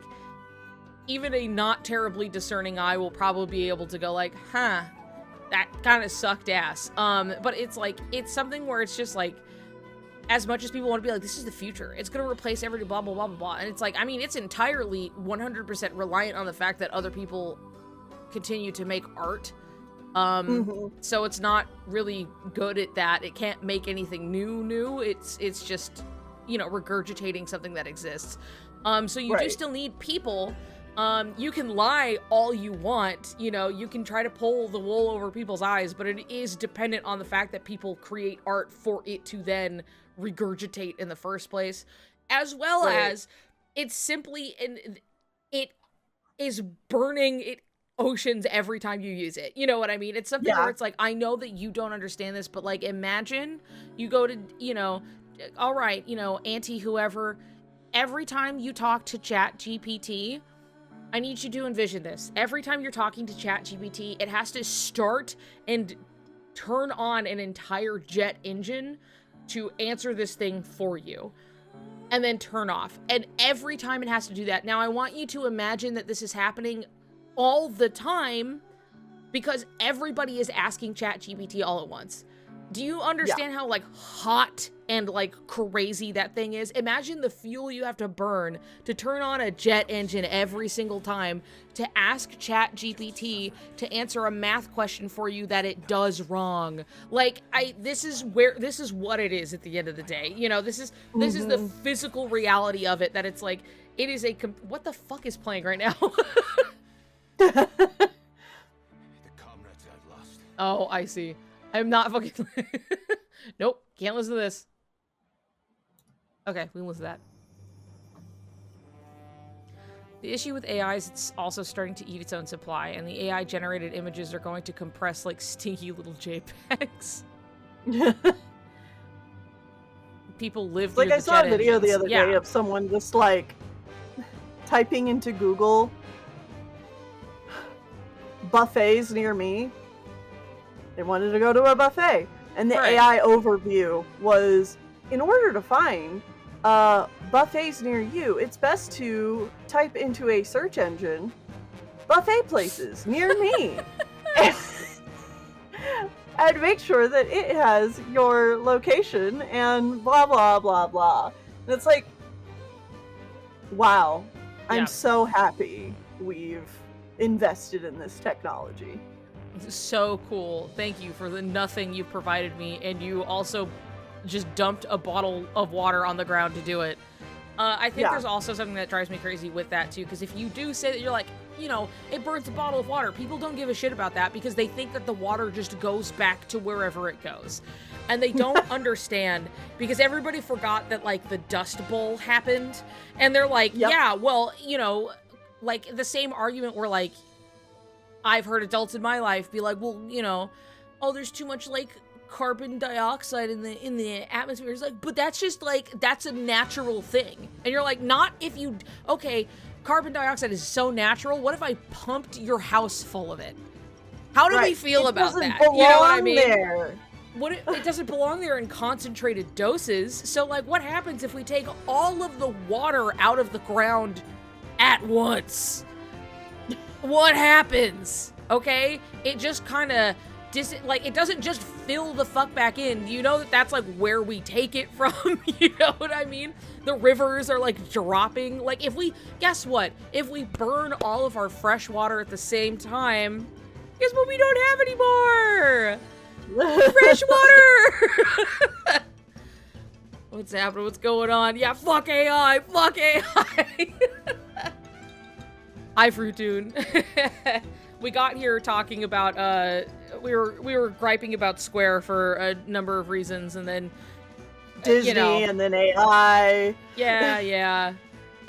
even a not terribly discerning eye will probably be able to go like, huh, that kind of sucked ass. But it's like, it's something where it's just like, as much as people want to be like, this is the future, it's going to replace every blah, blah, blah, blah, blah. And it's like, I mean, it's entirely 100% reliant on the fact that other people continue to make art. So it's not really good at that. It can't make anything new. It's just, you know, regurgitating something that exists. So you do still need people. You can lie all you want, you know, you can try to pull the wool over people's eyes, but it is dependent on the fact that people create art for it to then regurgitate in the first place, as well as it's simply, it is burning oceans every time you use it. You know what I mean? It's something where it's like, I know that you don't understand this, but like, imagine you go to, you know, all right, you know, Auntie whoever, every time you talk to ChatGPT, I need you to envision this. Every time you're talking to ChatGPT, it has to start and turn on an entire jet engine to answer this thing for you, and then turn off. And every time it has to do that. Now, I want you to imagine that this is happening all the time because everybody is asking ChatGPT all at once. Do you understand how, like, hot and, like, crazy that thing is? Imagine the fuel you have to burn to turn on a jet engine every single time to ask ChatGPT to answer a math question for you that it does wrong. Like, this is what it is at the end of the day. You know, this is the physical reality of it, that it's like, it is what the fuck is playing right now? The comrades I've lost. Oh, I see. I'm not fucking... Nope, can't listen to this. Okay, we can listen to that. The issue with AI is it's also starting to eat its own supply, and the AI-generated images are going to compress like stinky little JPEGs. People live through like, I saw a video the other day of someone just, like, typing into Google buffets near me. They wanted to go to a buffet, and the AI overview was, in order to find buffets near you, it's best to type into a search engine, buffet places near me, and make sure that it has your location and blah, blah, blah, blah. And it's like, wow, I'm so happy we've invested in this technology. So cool. Thank you for the nothing you've provided me, and you also just dumped a bottle of water on the ground to do it. I think there's also something that drives me crazy with that too, because if you do say that you're like, you know, it burns a bottle of water, people don't give a shit about that because they think that the water just goes back to wherever it goes. And they don't understand, because everybody forgot that, like, the Dust Bowl happened, and they're like, yeah, well, you know, like, the same argument where, like, I've heard adults in my life be like, well, you know, oh, there's too much, like, carbon dioxide in the atmosphere. It's like, but that's just, like, that's a natural thing. And you're like, not if you, okay, carbon dioxide is so natural. What if I pumped your house full of it? How do we feel about that? You know what I mean? There. It doesn't belong there in concentrated doses. So, like, what happens if we take all of the water out of the ground at once? What happens? Okay? It just kind of, like, it doesn't just fill the fuck back in. You know that that's, like, where we take it from? You know what I mean? The rivers are, like, dropping. Like, guess what? If we burn all of our fresh water at the same time, guess what we don't have anymore? Fresh water! What's happening? What's going on? Yeah, fuck AI! Fuck AI! Hi, Fruitoon. We got here talking about, we were griping about Square for a number of reasons, and then Disney, you know, and then AI. yeah.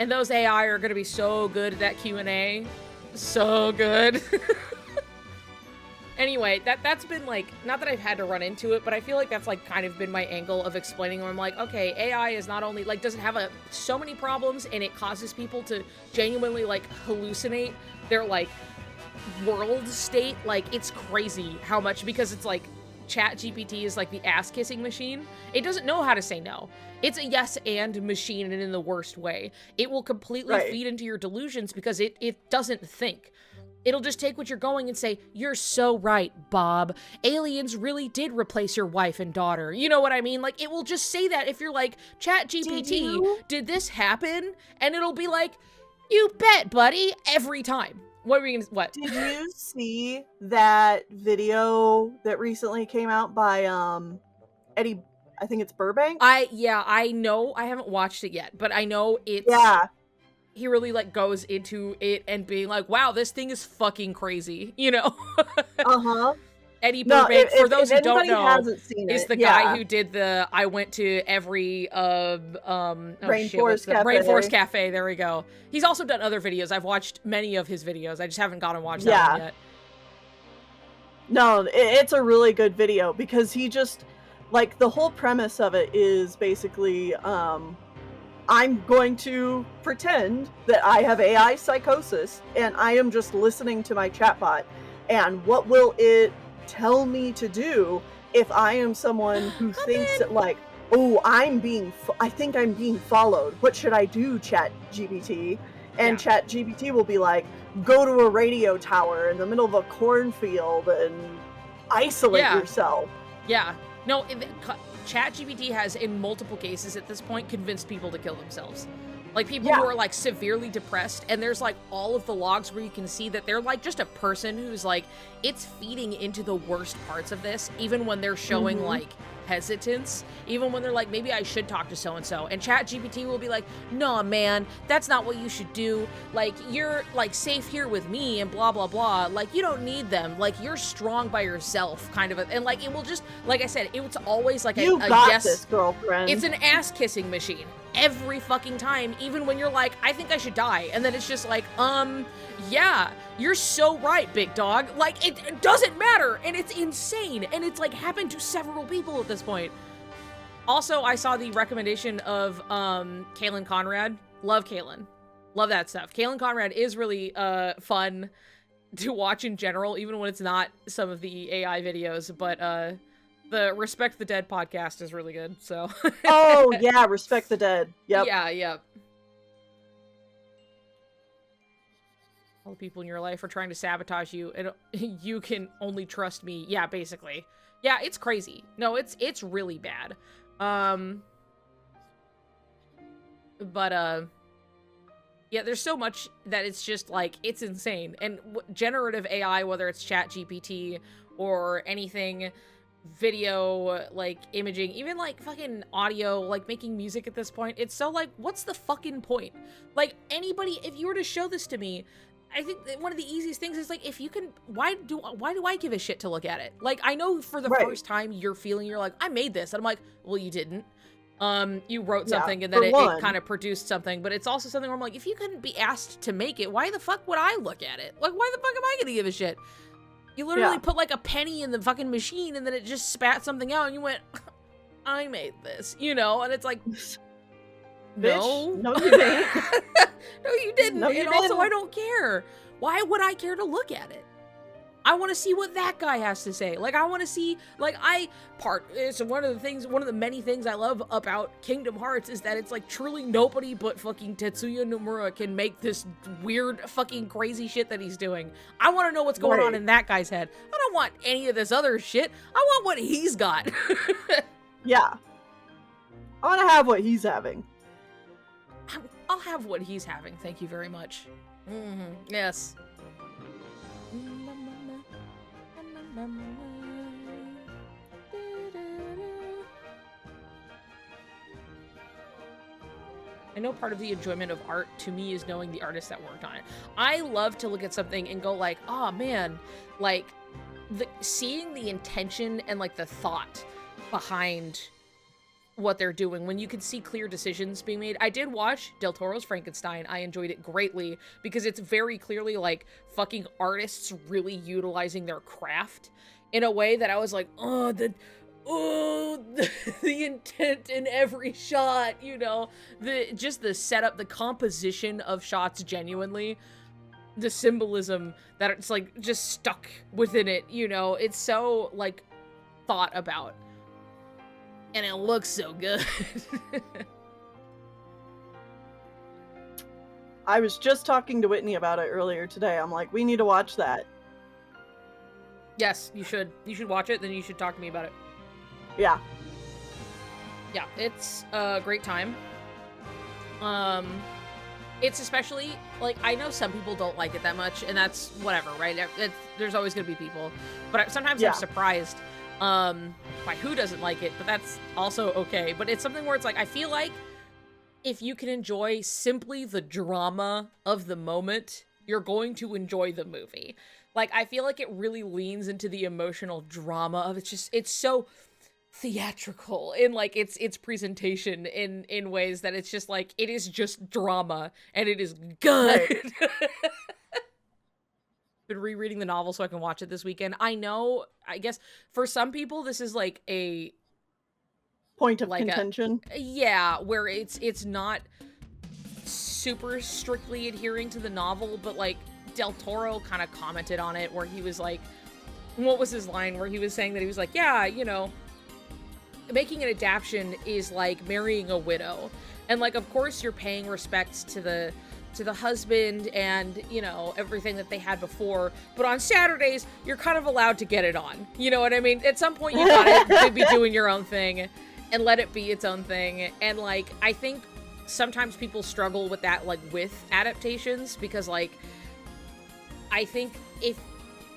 And those AI are gonna be so good at that Q&A. So good. Anyway, that's been like, not that I've had to run into it, but I feel like that's like kind of been my angle of explaining where I'm like, okay, AI is not only like, doesn't have so many problems, and it causes people to genuinely like hallucinate their like world state. Like, it's crazy how much, because it's like ChatGPT is like the ass kissing machine. It doesn't know how to say no. It's a yes and machine, and in the worst way. It will completely feed into your delusions because it doesn't think. It'll just take what you're going and say, you're so right, Bob. Aliens really did replace your wife and daughter. You know what I mean? Like, it will just say that if you're like, ChatGPT, did this happen? And it'll be like, you bet, buddy, every time. What are we gonna, what? Did you see that video that recently came out by, Eddie, I think it's Burbank? I know, I haven't watched it yet, but I know it's... Yeah. He really, like, goes into it and being like, wow, this thing is fucking crazy, you know? Uh-huh. Eddie Burbank, for those who don't know, hasn't seen is it, the guy who did the, I went to every, Rainforest Cafe, there we go. He's also done other videos. I've watched many of his videos. I just haven't gone and watched that one yet. No, it's a really good video, because he just, like, the whole premise of it is basically, I'm going to pretend that I have AI psychosis, and I am just listening to my chatbot, and what will it tell me to do if I am someone who thinks that, like, oh, I think I'm being followed. What should I do, ChatGPT? And ChatGPT will be like, go to a radio tower in the middle of a cornfield and isolate yourself. Yeah. No, ChatGPT has, in multiple cases at this point, convinced people to kill themselves. Like, people who are, like, severely depressed, and there's, like, all of the logs where you can see that they're, like, just a person who's, like, it's feeding into the worst parts of this, even when they're showing, like, hesitance, even when they're like, maybe I should talk to so-and-so, and ChatGPT will be like, nah, man, that's not what you should do, like, you're, like, safe here with me, and blah, blah, blah, like, you don't need them, like, you're strong by yourself, kind of, and, like, it will just, like I said, it's always, like, you a got yes, this, girlfriend. It's an ass-kissing machine, every fucking time, even when you're like, I think I should die, and then it's just like, yeah, you're so right, big dog. Like, it doesn't matter, and it's insane, and it's, like, happened to several people at this point. Also, I saw the recommendation of, Kaylin Conrad. Love Kaylin. Love that stuff. Kaylin Conrad is really, fun to watch in general, even when it's not some of the AI videos, but, the Respect the Dead podcast is really good, so. Oh, yeah, Respect the Dead. Yep. Yeah. All the people in your life are trying to sabotage you, and you can only trust me. Yeah, basically. Yeah, it's crazy. No, it's really bad. Yeah, there's so much that it's just, like, it's insane. And generative AI, whether it's ChatGPT or anything, video, like, imaging, even, like, fucking audio, like, making music at this point, it's so, like, what's the fucking point? Like, anybody, if you were to show this to me, I think that one of the easiest things is, like, if you can, why do I give a shit to look at it? Like, I know for the first time you're like, I made this, and I'm like, well, you didn't. You wrote something, and then it kind of produced something, but it's also something where I'm like, if you couldn't be asked to make it, why the fuck would I look at it? Like, why the fuck am I gonna give a shit? You literally put, like, a penny in the fucking machine, and then it just spat something out, and you went, I made this, you know? And it's like, no. No, you didn't. No, you didn't. No, you and also, didn't. I don't care. Why would I care to look at it? I want to see what that guy has to say. Like, I want to see, like, it's one of the many things I love about Kingdom Hearts is that it's, like, truly nobody but fucking Tetsuya Nomura can make this weird fucking crazy shit that he's doing. I want to know what's going on in that guy's head. I don't want any of this other shit. I want what he's got. Yeah. I want to have what he's having. I'll have what he's having. Thank you very much. Yes. I know part of the enjoyment of art to me is knowing the artist that worked on it. I love to look at something and go like, oh man, like seeing the intention and like the thought behind what they're doing when you can see clear decisions being made. I did watch Del Toro's Frankenstein. I enjoyed it greatly because it's very clearly like fucking artists really utilizing their craft in a way that I was like, the intent in every shot, you know, the setup, the composition of shots, genuinely, the symbolism that it's like just stuck within it, you know, it's so like thought about. And it looks so good. I was just talking to Whitney about it earlier today. I'm like, we need to watch that. Yes, you should. You should watch it, then you should talk to me about it. Yeah. Yeah, it's a great time. It's especially, like, I know some people don't like it that much, and that's whatever, right? There's always gonna be people. But sometimes I'm surprised by who doesn't like it, but that's also okay. But it's something where it's like, I feel like if you can enjoy simply the drama of the moment, you're going to enjoy the movie. Like, I feel like it really leans into the emotional drama of it's so theatrical in like its presentation in ways that it's just like, it is just drama and it is good. Right. Been rereading the novel so I can watch it this weekend. I guess for some people this is like a point of contention. Where it's not super strictly adhering to the novel, but like Del Toro kind of commented on it where he was like, what was his line where he was saying that he was like, yeah, you know, making an adaptation is like marrying a widow. And like, of course you're paying respects to the husband and, you know, everything that they had before, but on Saturdays you're kind of allowed to get it on, you know what I mean? At some point you gotta be doing your own thing and let it be its own thing. And like, I think sometimes people struggle with that, like with adaptations, because like, I think if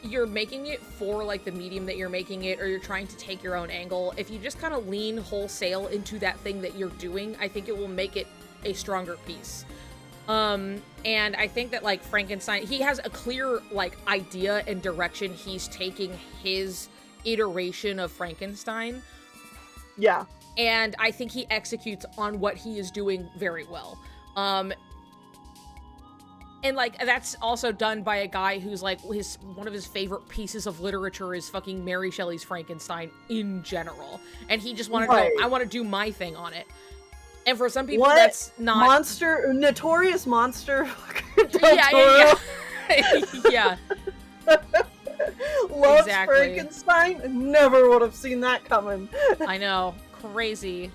you're making it for like the medium that you're making it, or you're trying to take your own angle, if you just kind of lean wholesale into that thing that you're doing, I think it will make it a stronger piece. And I think that like Frankenstein, he has a clear like idea and direction he's taking his iteration of Frankenstein. Yeah. And I think he executes on what he is doing very well. And like, that's also done by a guy who's like, one of his favorite pieces of literature is fucking Mary Shelley's Frankenstein in general. And he just wanted to go, I want to do my thing on it. And for some people, that's not notorious monster. Yeah. Yeah. Loves exactly. Frankenstein. Never would have seen that coming. I know, crazy.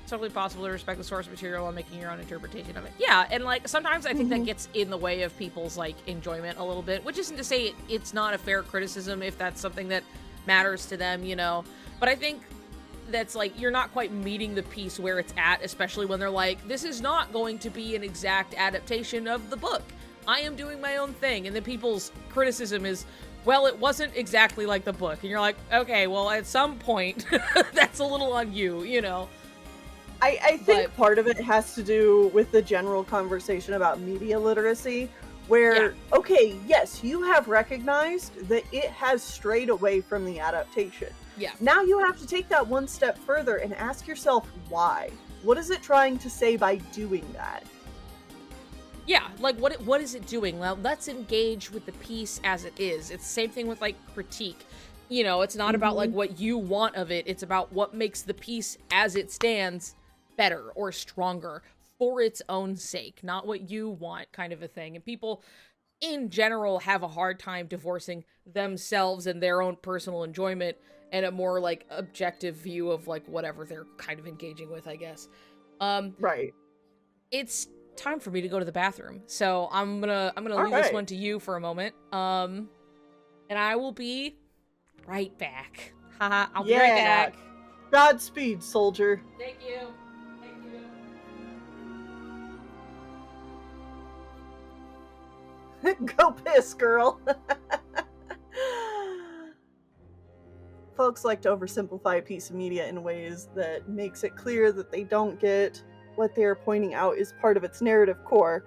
Totally possible to respect the source material while making your own interpretation of it. Yeah, and like sometimes I think that gets in the way of people's like enjoyment a little bit, which isn't to say it's not a fair criticism if that's something that matters to them, you know. But I think that's like, you're not quite meeting the piece where it's at, especially when they're like, this is not going to be an exact adaptation of the book. I am doing my own thing. And then people's criticism is, well, it wasn't exactly like the book. And you're like, okay, well, at some point, that's a little on you, you know. I think part of it has to do with the general conversation about media literacy, where, okay, yes, you have recognized that it has strayed away from the adaptation. Yeah. Now you have to take that one step further and ask yourself why. What is it trying to say by doing that? Yeah, like what is it doing? Well, let's engage with the piece as it is. It's the same thing with like critique. You know, it's not about like what you want of it. It's about what makes the piece as it stands better or stronger for its own sake, not what you want, kind of a thing. And people in general have a hard time divorcing themselves and their own personal enjoyment and a more like objective view of like whatever they're kind of engaging with, I guess. Right. It's time for me to go to the bathroom, so I'm gonna leave this one to you for a moment. And I will be right back. Haha, I'll be right back. Godspeed, soldier. Thank you. Go piss, girl. folks like to oversimplify a piece of media in ways that makes it clear that they don't get what they're pointing out is part of its narrative core.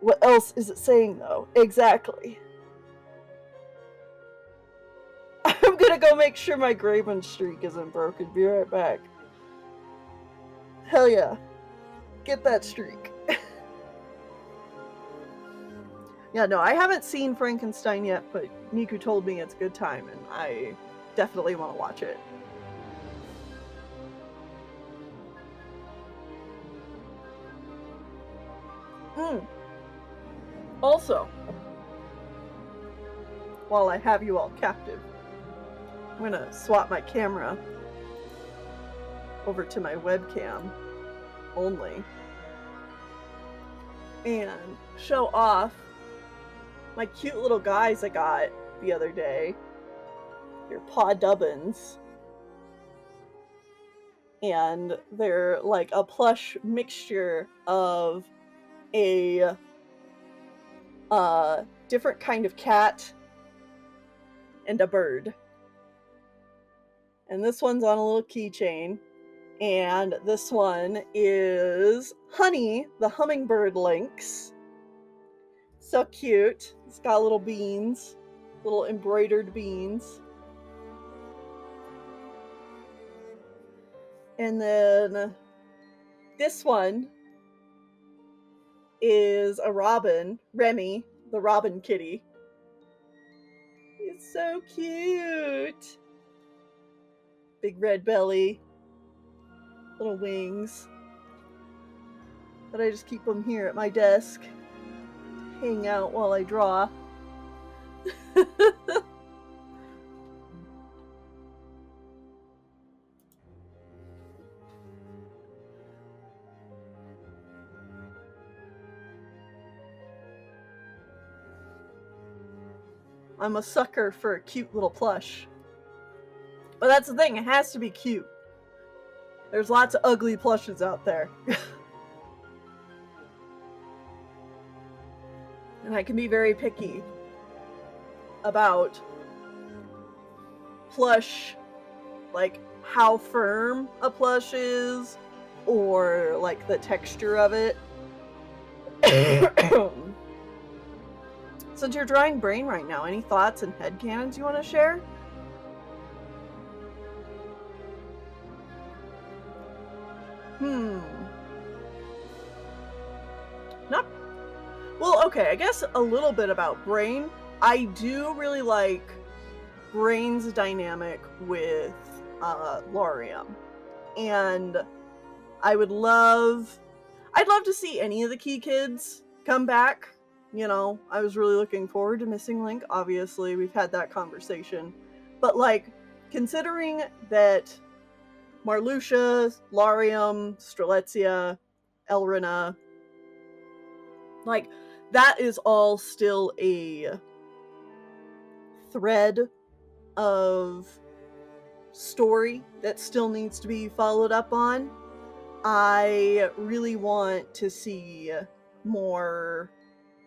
What else is it saying, though? Exactly. I'm gonna go make sure my Graven streak isn't broken. Be right back. Hell yeah. Get that streak. Yeah, no, I haven't seen Frankenstein yet, but Niku told me it's a good time, and I definitely want to watch it. Also, while I have you all captive, I'm going to swap my camera over to my webcam only and show off my cute little guys I got the other day. They're paw dubbins. And they're like a plush mixture of a different kind of cat and a bird. And this one's on a little keychain. And this one is Honey, the hummingbird lynx. So cute. It's got little beans, little embroidered beans. And then this one is a robin, Remy, the robin kitty. He's so cute. Big red belly, little wings. But I just keep them here at my desk, hang out while I draw. I'm a sucker for a cute little plush. But that's the thing, it has to be cute. There's lots of ugly plushes out there. And I can be very picky about plush, like how firm a plush is, or like the texture of it. Since you're drawing Brain right now, any thoughts and headcanons you want to share? Not... Well, okay, I guess a little bit about Brain. I do really like Brain's dynamic with Laurium. And I'd love to see any of the key kids come back. You know, I was really looking forward to Missing Link. Obviously, we've had that conversation. But, like, considering that Marluxia, Laurium, Strelitzia, Elrina, like, that is all still a thread of story that still needs to be followed up on. I really want to see more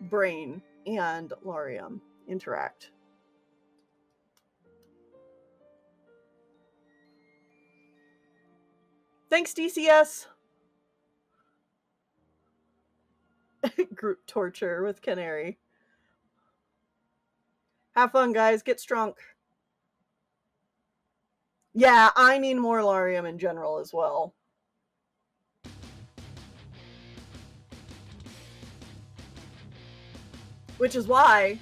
Brain and Laurium interact. Thanks, DCS! Group torture with Canary. Have fun, guys. Get strong. Yeah, I need more Laurium in general as well. Which is why,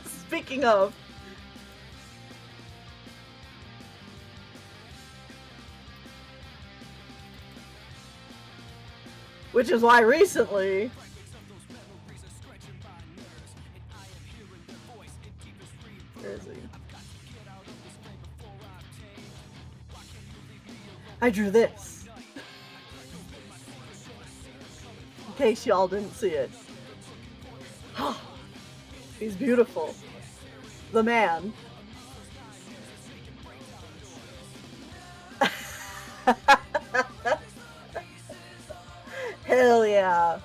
speaking of, which is why recently, where is he? I drew this. In case y'all didn't see it. He's beautiful. The man. Hell yeah.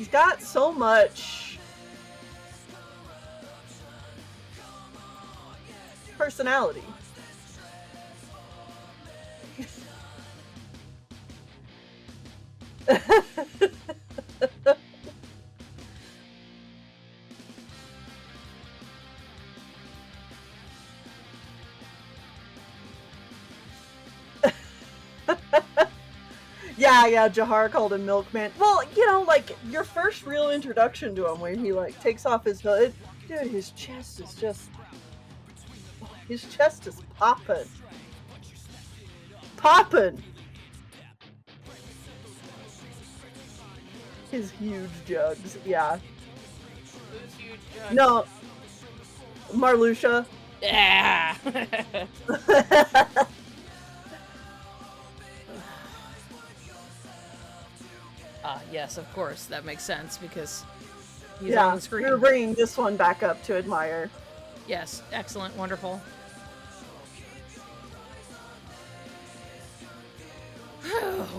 He's got so much personality. Yeah, Jahar called him Milkman. Well, you know, like, your first real introduction to him where he, like, takes off his hood. Dude, his chest is just... His chest is popping. Popping! His huge jugs, yeah. Who's huge jug? No. Marluxia. Yeah. Yes, of course. That makes sense because he's on the screen. We're bringing this one back up to admire. Yes, excellent, wonderful.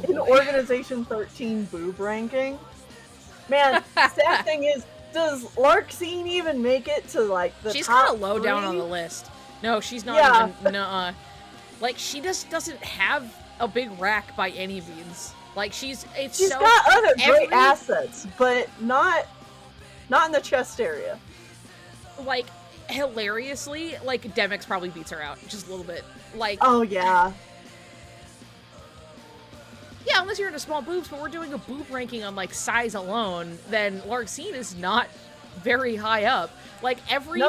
In Organization 13 boob ranking, man, sad thing is, does Larxene even make it to, like, the She's top kind of low down on 3? the list. No, she's not Yeah. even, nuh-uh. Like, she just doesn't have a big rack by any means. Like, she's so... got other great every- assets, but not in the chest area. Like, hilariously, like, Demix probably beats her out just a little bit. Like, Oh, yeah. yeah, unless you're into small boobs, but we're doing a boob ranking on, like, size alone, then Larxene is not very high up. Like, every,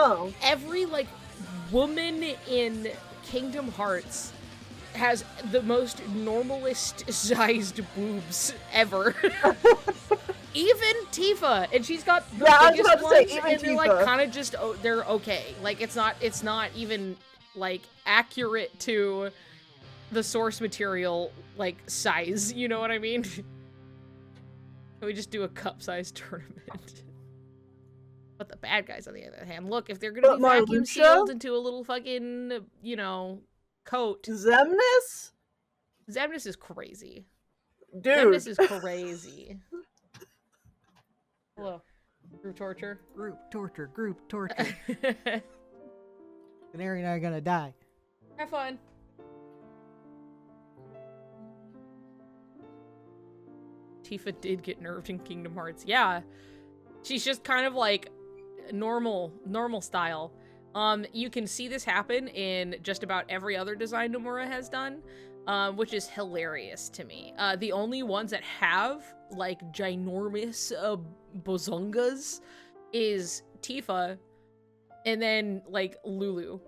like, woman in Kingdom Hearts has the most normalist sized boobs ever. Even Tifa, and she's got the Yeah, I was biggest about to say, ones, even and they're like Tifa. kind of just they're okay. Like it's not even like accurate to the source material like size. You know what I mean? We just do a cup size tournament. But the bad guys, on the other hand, look, if they're gonna be vacuum Marluxia? sealed into a little fucking, you know, coat, Xemnas? Xemnas is crazy. Dude. Xemnas is crazy. Hello. Group torture. Group torture. Canary and I are gonna die. Have fun. Tifa did get nerfed in Kingdom Hearts. Yeah. She's just kind of like normal style. You can see this happen in just about every other design Nomura has done, which is hilarious to me. The only ones that have like ginormous bozongas is Tifa and then like Lulu.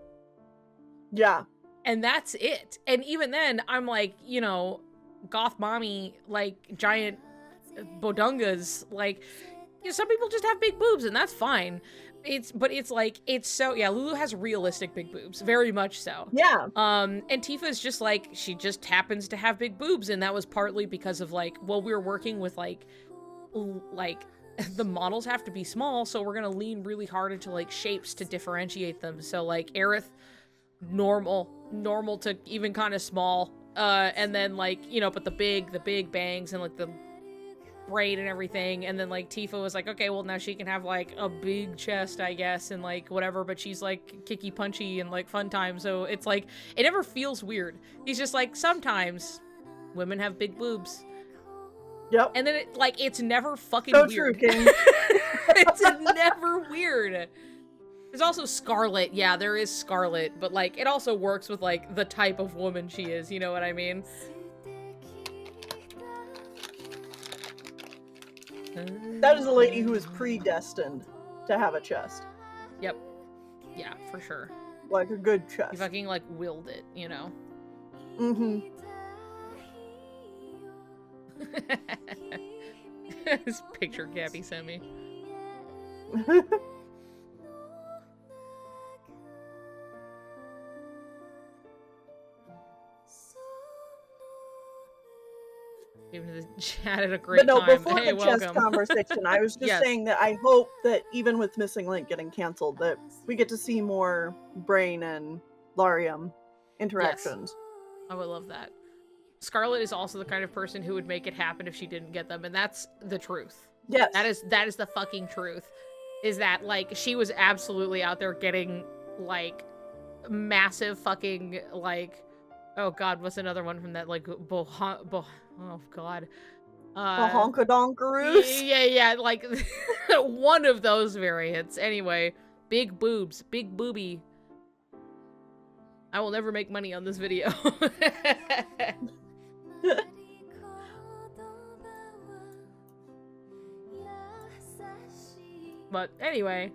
Yeah. And that's it. And even then, I'm like, you know, goth mommy, like giant bodungas, like, you know, some people just have big boobs and that's fine. But it's like, it's so, yeah, Lulu has realistic big boobs, very much so. Yeah. And Tifa's just like, she just happens to have big boobs, and that was partly because of like, well, we were working with like the models have to be small, so we're gonna lean really hard into like shapes to differentiate them. So like Aerith, normal to even kind of small, and then like, you know, but the big bangs and like the braid and everything, and then like Tifa was like, okay, well now she can have like a big chest, I guess, and like whatever, but she's like kicky punchy and like fun time, so it's like it never feels weird. He's just like, sometimes women have big boobs. Yep. And then it like, it's never fucking So weird. true, King. It's never weird. There's also Scarlet. Yeah, there is Scarlet, but like it also works with like the type of woman she is, you know what I mean? That is a lady who is predestined to have a chest. Yep. Yeah, for sure. Like a good You chest. fucking like willed it, you know? Mm-hmm. This picture Gabby sent me. Even the chat had a great But no, time. before Hey, the chest welcome. conversation, I was just Yes. saying that I hope that even with Missing Link getting canceled, that we get to see more Brain and Larium interactions. I would love that. Scarlet is also the kind of person who would make it happen if she didn't get them, and that's the truth. Yes. That is the fucking truth. Is that, like, she was absolutely out there getting, like, massive fucking, like, oh god, what's another one from that, like, oh god. Bahonkadonkaroos. Yeah, like, one of those variants. Anyway, big boobs, big booby. I will never make money on this video. But anyway,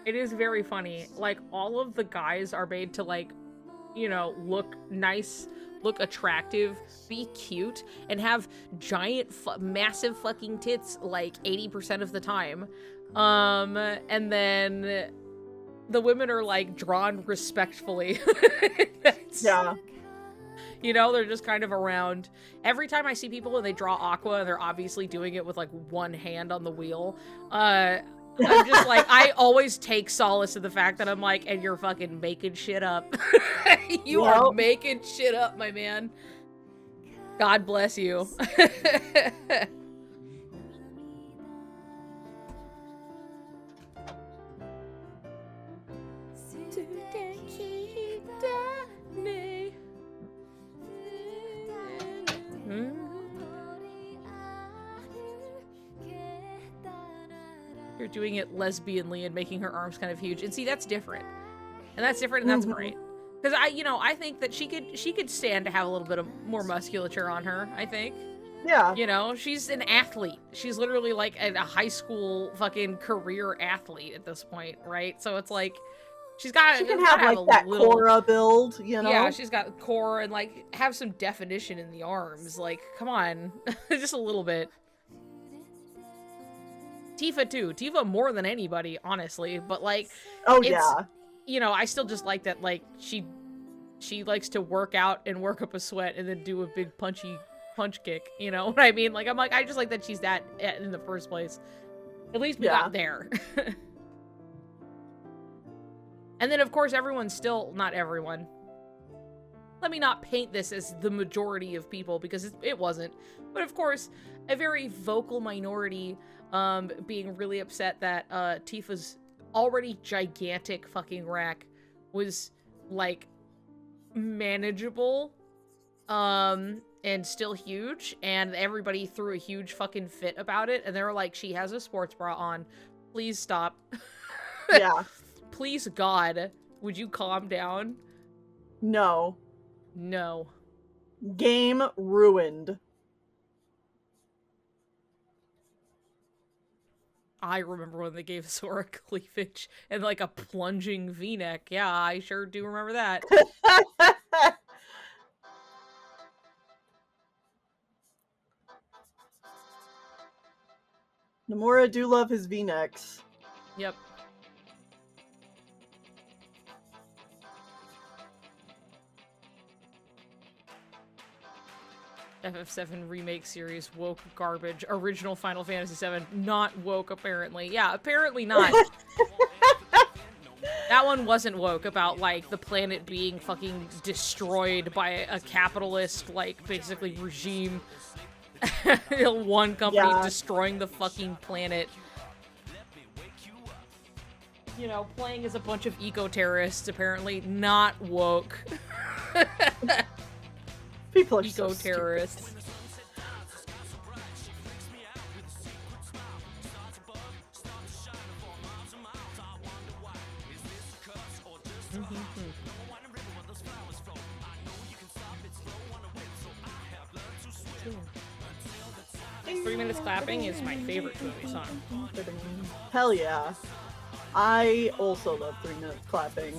it is very funny. Like, all of the guys are made to, like, you know, look nice, look attractive, be cute, and have giant, massive fucking tits, like, 80% of the time. And then the women are, like, drawn respectfully. Yeah. You know, they're just kind of around. Every time I see people and they draw Aqua, they're obviously doing it with, like, one hand on the wheel. I'm just like, I always take solace in the fact that I'm like, and you're fucking making shit up. You are making shit up, my man. God bless you. You're doing it lesbianly and making her arms kind of huge. And see, that's different. And that's different, and that's great. Because I think that she could stand to have a little bit of more musculature on her, I think. Yeah. You know, she's an athlete. She's literally like a high school fucking career athlete at this point, right? So it's like, she can have like that Cora build, you know? Yeah, she's got core and like have some definition in the arms. Like, come on. Just a little bit. Tifa too. Tifa more than anybody, honestly. But like, yeah. You know, I still just like that, like, she likes to work out and work up a sweat and then do a big punch kick, you know what I mean? Like, I'm like, I just like that she's that in the first place. At least we got there. And then, of course, everyone's still, not everyone. Let me not paint this as the majority of people, because it wasn't. But of course, a very vocal minority being really upset that Tifa's already gigantic fucking rack was, like, manageable and still huge, and everybody threw a huge fucking fit about it, and they were like, she has a sports bra on. Please stop. Yeah. Please, God, would you calm down? No. No. Game ruined. I remember when they gave Sora cleavage and, like, a plunging V-neck. Yeah, I sure do remember that. Nomura do love his V-necks. Yep. FF7 remake series, woke garbage. Original Final Fantasy VII, not woke, apparently. Yeah, apparently not. That one wasn't woke, about, like, the planet being fucking destroyed by a capitalist, like, basically regime. One company destroying the fucking planet. You know, playing as a bunch of eco-terrorists, apparently not woke. People are eco-terrorists. So, 3 minutes clapping is my favorite movie song. Hell yeah. I also love 3 minutes clapping.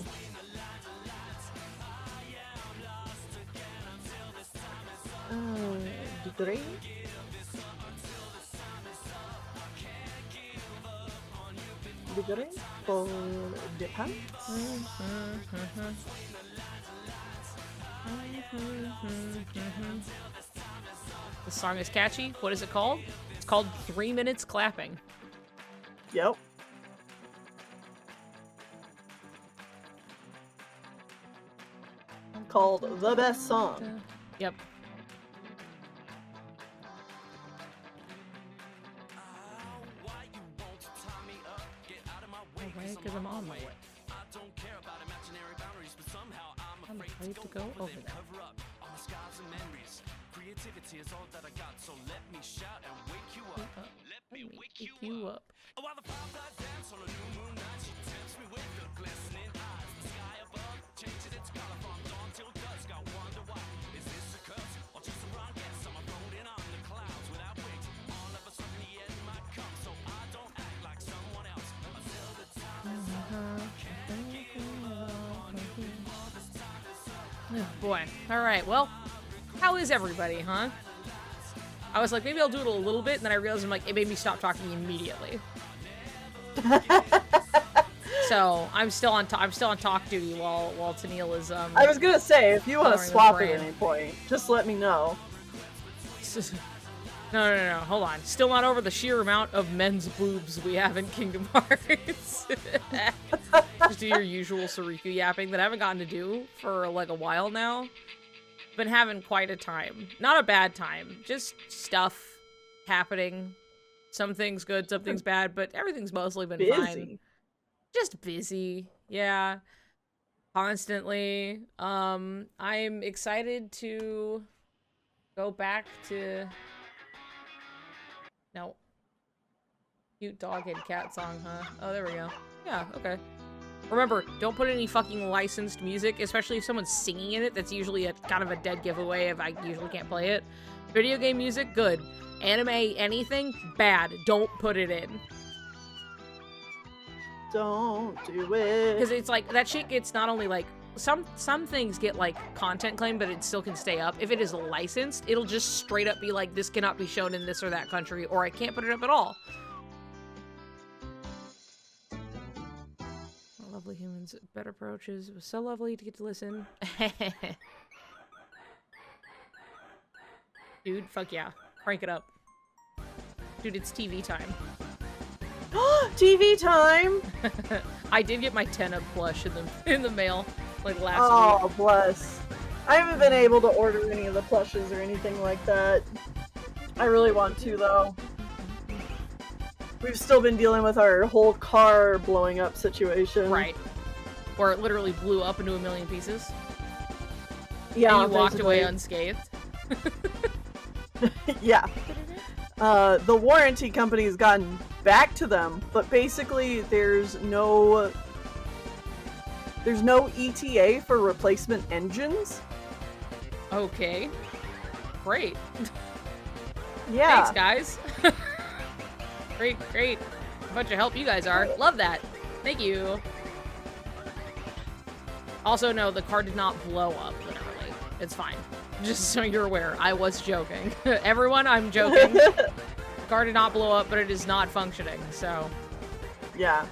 Three. For the pants. The song is catchy. What is it called? It's called 3 minutes clapping. Yep. Called The Best Song. Yep. because I'm on my way. I'm afraid to go over there. Creativity is all that I got, so let me shout and wake you up. Let me wake you up. While the fireflies dance on a new moon night, she tempts me with her glistening eyes. The sky above changes its color from dawn till dusk. I wonder why. Is this a curse or just a wrong guess? I'm floating on the clouds without wings. All of a sudden the end might come, so I don't act like someone else until the time is up. Can't give up on you. All this time is up. Oh, boy. All right. Well, how is everybody, huh? I was like, maybe I'll do it a little bit, and then I realized it made me stop talking immediately. So I'm still on talk duty while Tennille is I was gonna say, if you want to coloring the swap at brain. any point, just let me know. No. Hold on. Still not over the sheer amount of men's boobs we have in Kingdom Hearts. Just do your usual Sariku yapping that I haven't gotten to do for like a while now. Been having quite a time. Not a bad time. Just stuff happening. Some things good, some things bad, but everything's mostly been fine. Just busy. Yeah. Constantly. I'm excited to go back to... No. Cute dog and cat song, huh? Oh, there we go. Yeah, okay. Remember, don't put any fucking licensed music, especially if someone's singing in it. That's usually a kind of a dead giveaway if I usually can't play it. Video game music, good. Anime, anything, bad. Don't put it in. Don't do it. Because it's like, that shit gets not only like, some things get like content claim, but it still can stay up. If it is licensed, it'll just straight up be like, this cannot be shown in this or that country, or I can't put it up at all. Lovely humans, better approaches. It was so lovely to get to listen. Dude, fuck yeah. Crank it up. Dude, it's TV time. TV time! I did get my Tenna plush in the mail, like last Oh, week. bless. I haven't been able to order any of the plushes or anything like that. I really want to, though. We've still been dealing with our whole car blowing up situation. Right. Or it literally blew up into a million pieces. Yeah, and you walked away basically. unscathed. Yeah. The warranty company has gotten back to them, but basically there's no ETA for replacement engines. Okay. Great. Yeah. Thanks, guys. Great. A bunch of help you guys are. Love that. Thank you. Also, no, the car did not blow up, literally. It's fine. Just so you're aware, I was joking. Everyone, I'm joking. The car did not blow up, but it is not functioning, so... Yeah.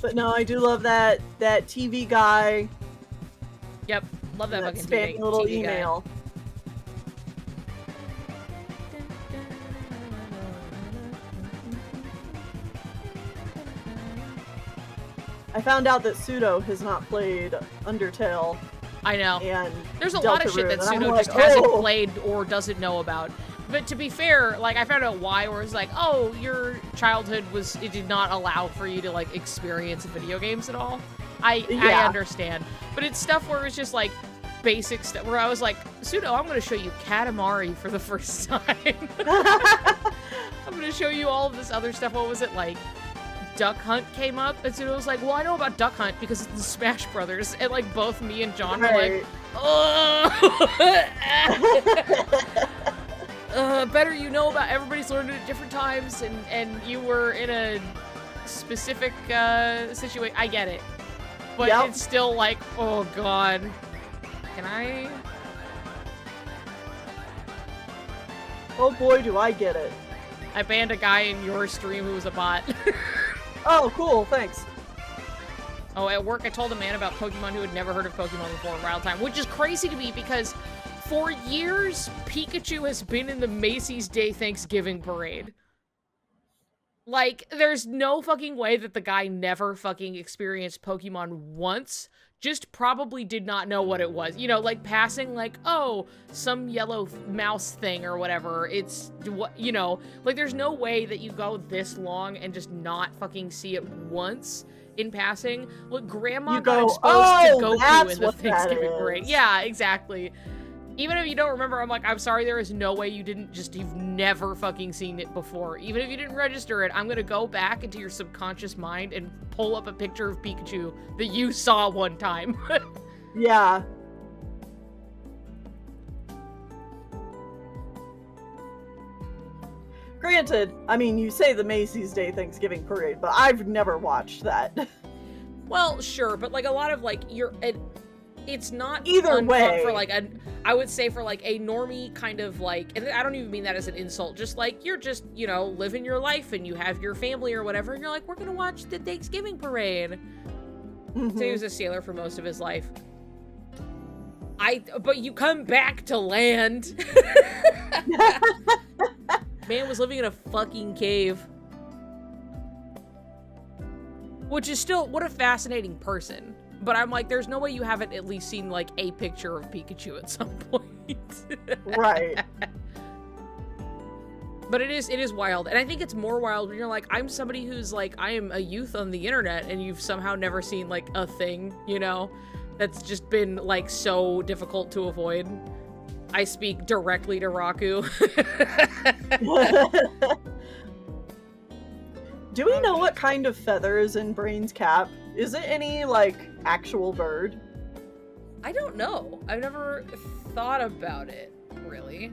But no, I do love that TV guy. Yep, love that That fucking spammy little TV guy. email. I found out that Pseudo has not played Undertale. I know. And There's a lot of shit Deltarune, that and I'm Pseudo like, just hasn't oh. played or doesn't know about. But to be fair, like, I found out why, where it's like, oh, your childhood it did not allow for you to, like, experience video games at all. I understand. But it's stuff where it's just, like, basic stuff, where I was like, Pseudo, I'm gonna show you Katamari for the first time. I'm gonna show you all of this other stuff. What was it, like, Duck Hunt came up, and Pseudo was like, well, I know about Duck Hunt because it's the Smash Brothers, and, like, both me and John were like, oh! Better you know about everybody's learned it at different times, and you were in a specific situation. I get it. But it's still like, oh god. Can I? Oh boy, do I get it. I banned a guy in your stream who was a bot. Oh, cool, thanks. Oh, at work I told a man about Pokemon who had never heard of Pokemon before in Wild Time, which is crazy to me because for years, Pikachu has been in the Macy's Day Thanksgiving Parade. Like, there's no fucking way that the guy never fucking experienced Pokemon once, just probably did not know what it was. You know, like passing like, oh, some yellow mouse thing or whatever. It's, what you know, like there's no way that you go this long and just not fucking see it once in passing. Look, Grandma You got go, exposed "Oh, to Goku that's in the what that Thanksgiving parade. is." Yeah, exactly. Even if you don't remember, I'm like, I'm sorry, there is no way you've never fucking seen it before. Even if you didn't register it, I'm gonna go back into your subconscious mind and pull up a picture of Pikachu that you saw one time. Yeah. Granted, I mean, you say the Macy's Day Thanksgiving Parade, but I've never watched that. Well, sure, but like a lot of like, it's not Either way. for like I would say for like a normie kind of like, and I don't even mean that as an insult, just like you're just, you know, living your life and you have your family or whatever and you're like, we're gonna watch the Thanksgiving parade. So he was a sailor for most of his life. But you come back to land. Man was living in a fucking cave. Which is still, what a fascinating person. But I'm like, there's no way you haven't at least seen, like, a picture of Pikachu at some point. Right. But it is wild. And I think it's more wild when you're like, I'm somebody who's like, I am a youth on the internet, and you've somehow never seen, like, a thing, you know? That's just been, like, so difficult to avoid. I speak directly to Raku. Do we know what kind of feather is in Brain's cap? Is it any, like, actual bird? I don't know. I've never thought about it, really.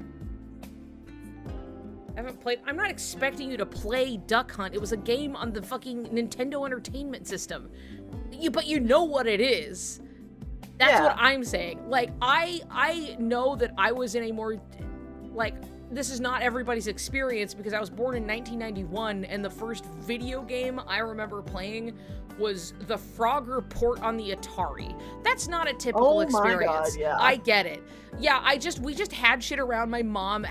I haven't played. I'm not expecting you to play Duck Hunt. It was a game on the fucking Nintendo Entertainment System. But you know what it is. That's what I'm saying. Like, I know that I was in a more, like, this is not everybody's experience because I was born in 1991 and the first video game I remember playing was the Frogger port on the Atari. That's not a typical experience. My God, yeah. I get it. Yeah, we just had shit around. My mom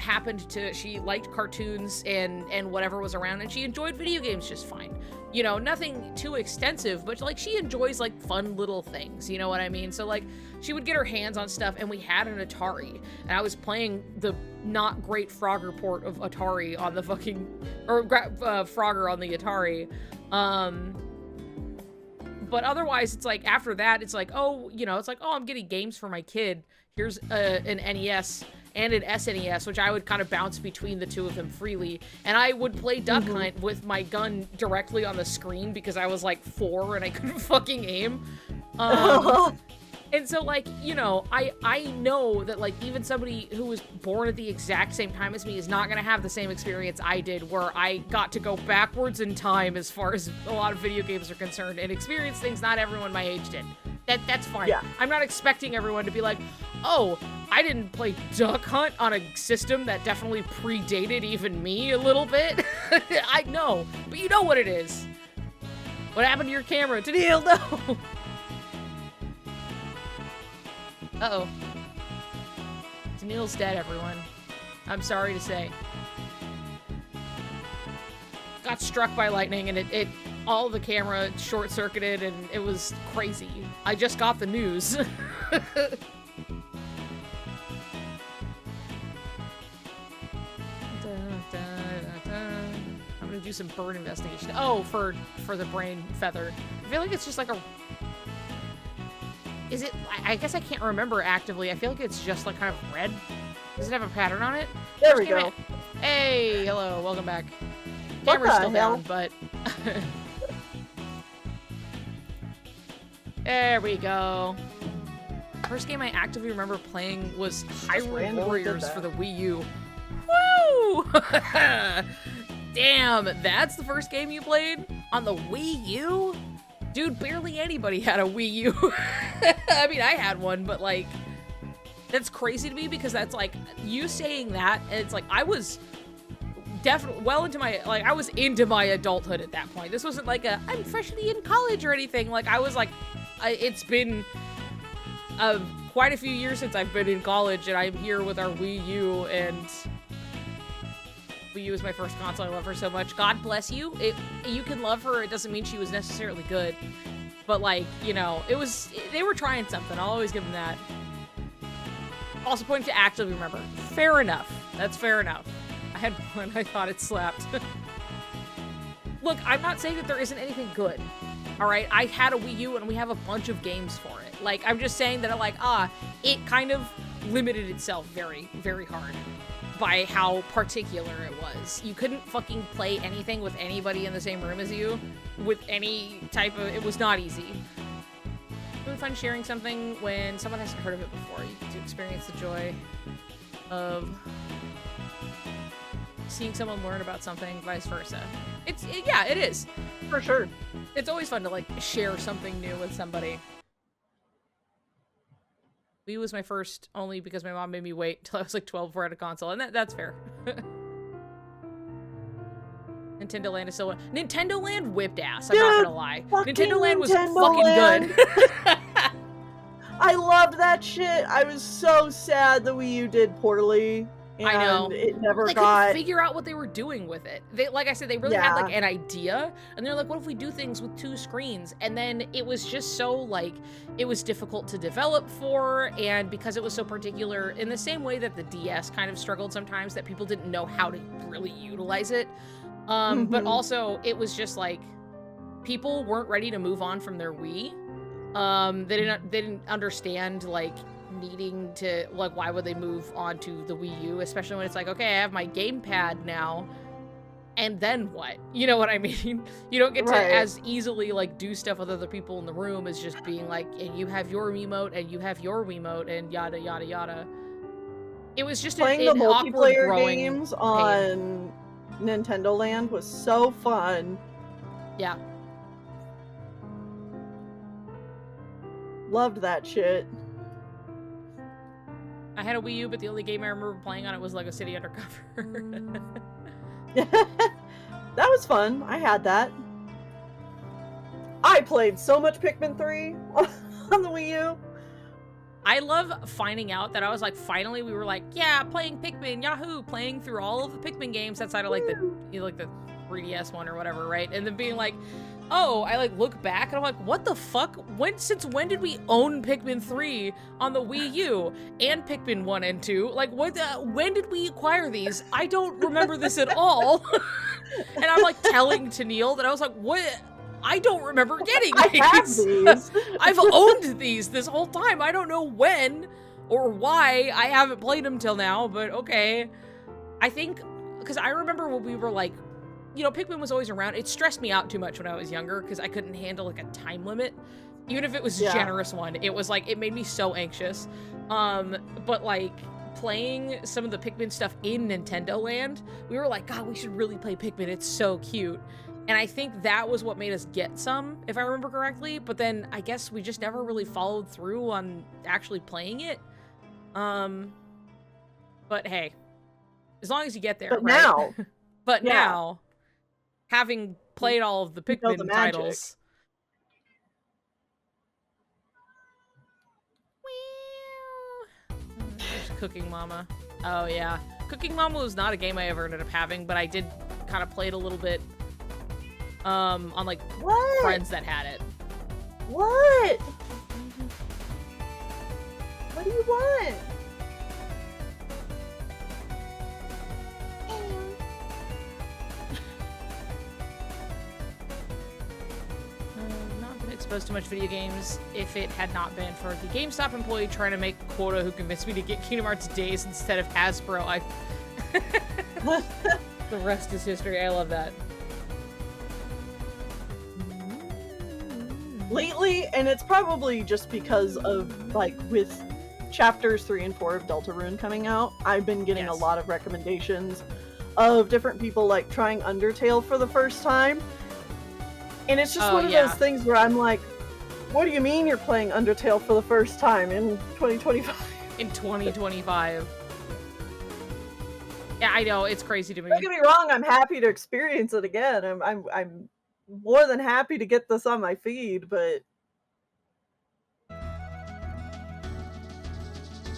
she liked cartoons and whatever was around, and she enjoyed video games just fine. You know, nothing too extensive, but like she enjoys like fun little things, you know what I mean? So like she would get her hands on stuff, and we had an Atari, and I was playing the not great Frogger port of Atari on the fucking, or Frogger on the Atari. But otherwise, it's like, after that, it's like, oh, you know, it's like, oh, I'm getting games for my kid. Here's an NES and an SNES, which I would kind of bounce between the two of them freely. And I would play Duck Hunt with my gun directly on the screen because I was like 4 and I couldn't fucking aim. And so, like, you know, I know that, like, even somebody who was born at the exact same time as me is not going to have the same experience I did, where I got to go backwards in time as far as a lot of video games are concerned and experience things not everyone my age did. That's fine. Yeah. I'm not expecting everyone to be like, oh, I didn't play Duck Hunt on a system that definitely predated even me a little bit. I know, but you know what it is. What happened to your camera? Tennille, no! Uh-oh. Tennille's dead, everyone. I'm sorry to say. Got struck by lightning and it all the camera short-circuited and it was crazy. I just got the news. I'm gonna do some bird investigation. Oh, for the brain feather. I feel like it's just like a... Is it... I guess I can't remember actively. I feel like it's just like kind of red. Does it have a pattern on it? There we go. Hey, hello, welcome back. What Camera's the still hell? down, but... There we go. First game I actively remember playing was Hyrule randomly Warriors did that. for the Wii U. Woo! Damn, that's the first game you played? On the Wii U? Dude, barely anybody had a Wii U. I mean, I had one, but like, that's crazy to me because that's like, you saying that, and it's like, I was definitely well into my, like, I was into my adulthood at that point. This wasn't like I'm freshly in college or anything. Like, I was like, it's been quite a few years since I've been in college, and I'm here with our Wii U, and Wii U was my first console. I love her so much. God bless you. You can love her. It doesn't mean she was necessarily good. But, like, you know, they were trying something. I'll always give them that. Also, pointing to actively remember. Fair enough. That's fair enough. I had one. I thought it slapped. Look, I'm not saying that there isn't anything good. All right? I had a Wii U, and we have a bunch of games for it. Like, I'm just saying that, like, it kind of limited itself very, very hard by how particular it was. You couldn't fucking play anything with anybody in the same room as you with any type of... It was not easy. It's really fun sharing something when someone hasn't heard of it before. You get to experience the joy of seeing someone learn about something, vice versa. Yeah, it is. For sure. It's always fun to, like, share something new with somebody. Wii was my first only because my mom made me wait till I was like 12 before I had a console, and that's fair. Nintendo Land is still... Nintendo Land whipped ass, I'm not gonna lie. Nintendo Land was fucking good. I loved that shit. I was so sad the Wii U did poorly. And I know. It never they got... couldn't figure out what they were doing with it. They, like I said, they really had like an idea, and they're like, what if we do things with 2 screens? And then it was just so like, it was difficult to develop for, and because it was so particular, in the same way that the DS kind of struggled sometimes, that people didn't know how to really utilize it. But also, it was just like, people weren't ready to move on from their Wii. They didn't understand, like, needing to, like, why would they move on to the Wii U, especially when it's like, okay, I have my gamepad now, and then what? You know what I mean? You don't get to as easily, like, do stuff with other people in the room as just being like, and you have your Wiimote, and you have your Wiimote, and yada, yada, yada. It was just playing an the multiplayer games pain. on Nintendo Land was so fun. Yeah. Loved that shit. I had a Wii U, but the only game I remember playing on it was Lego City Undercover. That was fun. I had that. I played so much Pikmin 3 on the Wii U. I love finding out that I was like, finally, we were like, yeah, playing Pikmin, yahoo, playing through all of the Pikmin games outside of like the 3DS one or whatever, right? And then being like, oh, I like look back and I'm like, what the fuck? Since when did we own Pikmin 3 on the Wii U and Pikmin 1 and 2? Like, when did we acquire these? I don't remember this at all. And I'm like telling to Neil that I was like, what? I don't remember getting these. I have these. I've owned these this whole time. I don't know when or why I haven't played them till now, but okay. I think, because I remember when we were like, you know, Pikmin was always around. It stressed me out too much when I was younger because I couldn't handle like a time limit. Even if it was a generous one, it was like, it made me so anxious. But like playing some of the Pikmin stuff in Nintendo Land, we were like, God, we should really play Pikmin. It's so cute. And I think that was what made us get some, if I remember correctly. But then I guess we just never really followed through on actually playing it. But hey, as long as you get there, but right? Now, but now, having played all of the Pikmin titles. There's Cooking Mama. Oh yeah. Cooking Mama was not a game I ever ended up having, but I did kind of play it a little bit on like friends that had it. What? What do you want? Not been exposed to much video games if it had not been for the GameStop employee trying to make quota who convinced me to get Kingdom Hearts Days instead of Hasbro. The rest is history. I love that. Lately, and it's probably just because of, like, with chapters 3 and 4 of Deltarune coming out, I've been getting a lot of recommendations of different people, like, trying Undertale for the first time. And it's just one of those things where I'm like, what do you mean you're playing Undertale for the first time in 2025? In 2025. Yeah, I know, it's crazy to me. Don't get me wrong, I'm happy to experience it again. I'm more than happy to get this on my feed, but...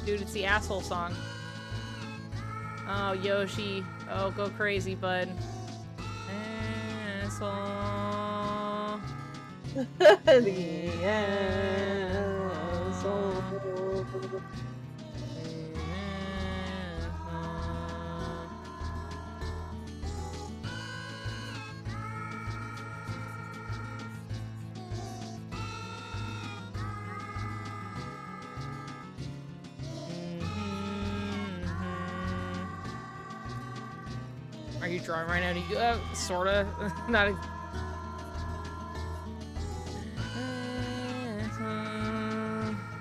Dude, it's the asshole song. Oh, Yoshi. Oh, go crazy, bud. Asshole. The asshole. Are you drawing right now? Do you, sorta. Not.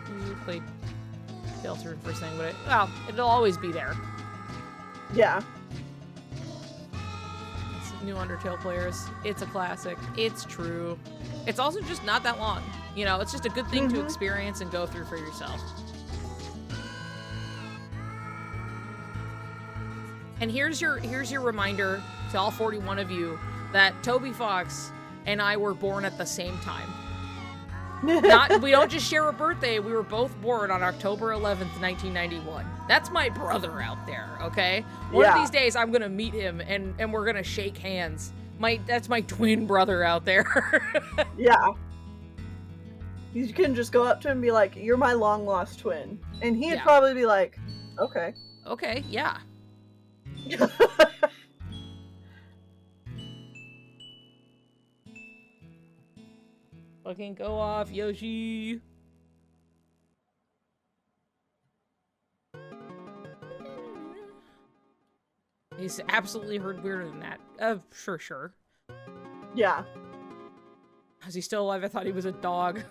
Usually play Delta first thing, but well, it'll always be there. Yeah. It's new Undertale players. It's a classic. It's true. It's also just not that long. You know, it's just a good thing to experience and go through for yourself. And here's your reminder to all 41 of you that Toby Fox and I were born at the same time. We don't just share a birthday. We were both born on October 11th, 1991. That's my brother out there, okay? One of these days I'm gonna meet him and we're gonna shake hands. That's my twin brother out there. Yeah. You can just go up to him and be like, "You're my long lost twin," and he'd probably be like, "Okay." Okay, yeah. Fucking go off, Yoshi. He's absolutely heard weirder than that. Sure. Yeah. Is he still alive? I thought he was a dog.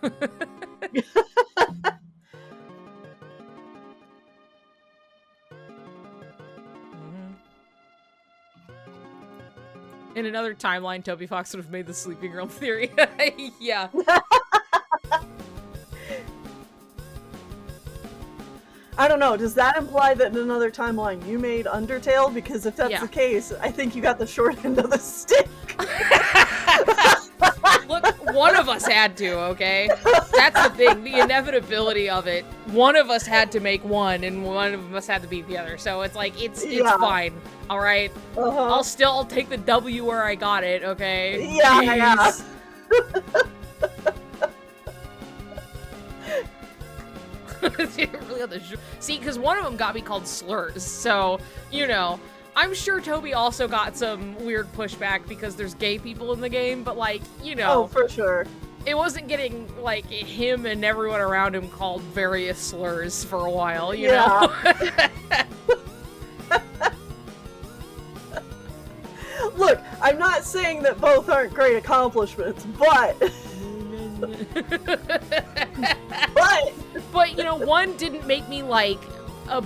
In another timeline, Toby Fox would have made the sleeping realm theory. Yeah. I don't know. Does that imply that in another timeline you made Undertale? Because if that's the case, I think you got the short end of the stick. Look, one of us had to, okay? That's the thing, the inevitability of it. One of us had to make one, and one of us had to beat the other. So it's like, it's fine, all right? I'll take the W where I got it, okay? Yeah. Really on the see, because one of them got me called slurs, so, you know. I'm sure Toby also got some weird pushback because there's gay people in the game, but like, you know. Oh, for sure. It wasn't getting, like, him and everyone around him called various slurs for a while, you know? Look, I'm not saying that both aren't great accomplishments, but... But, you know, one didn't make me, like... a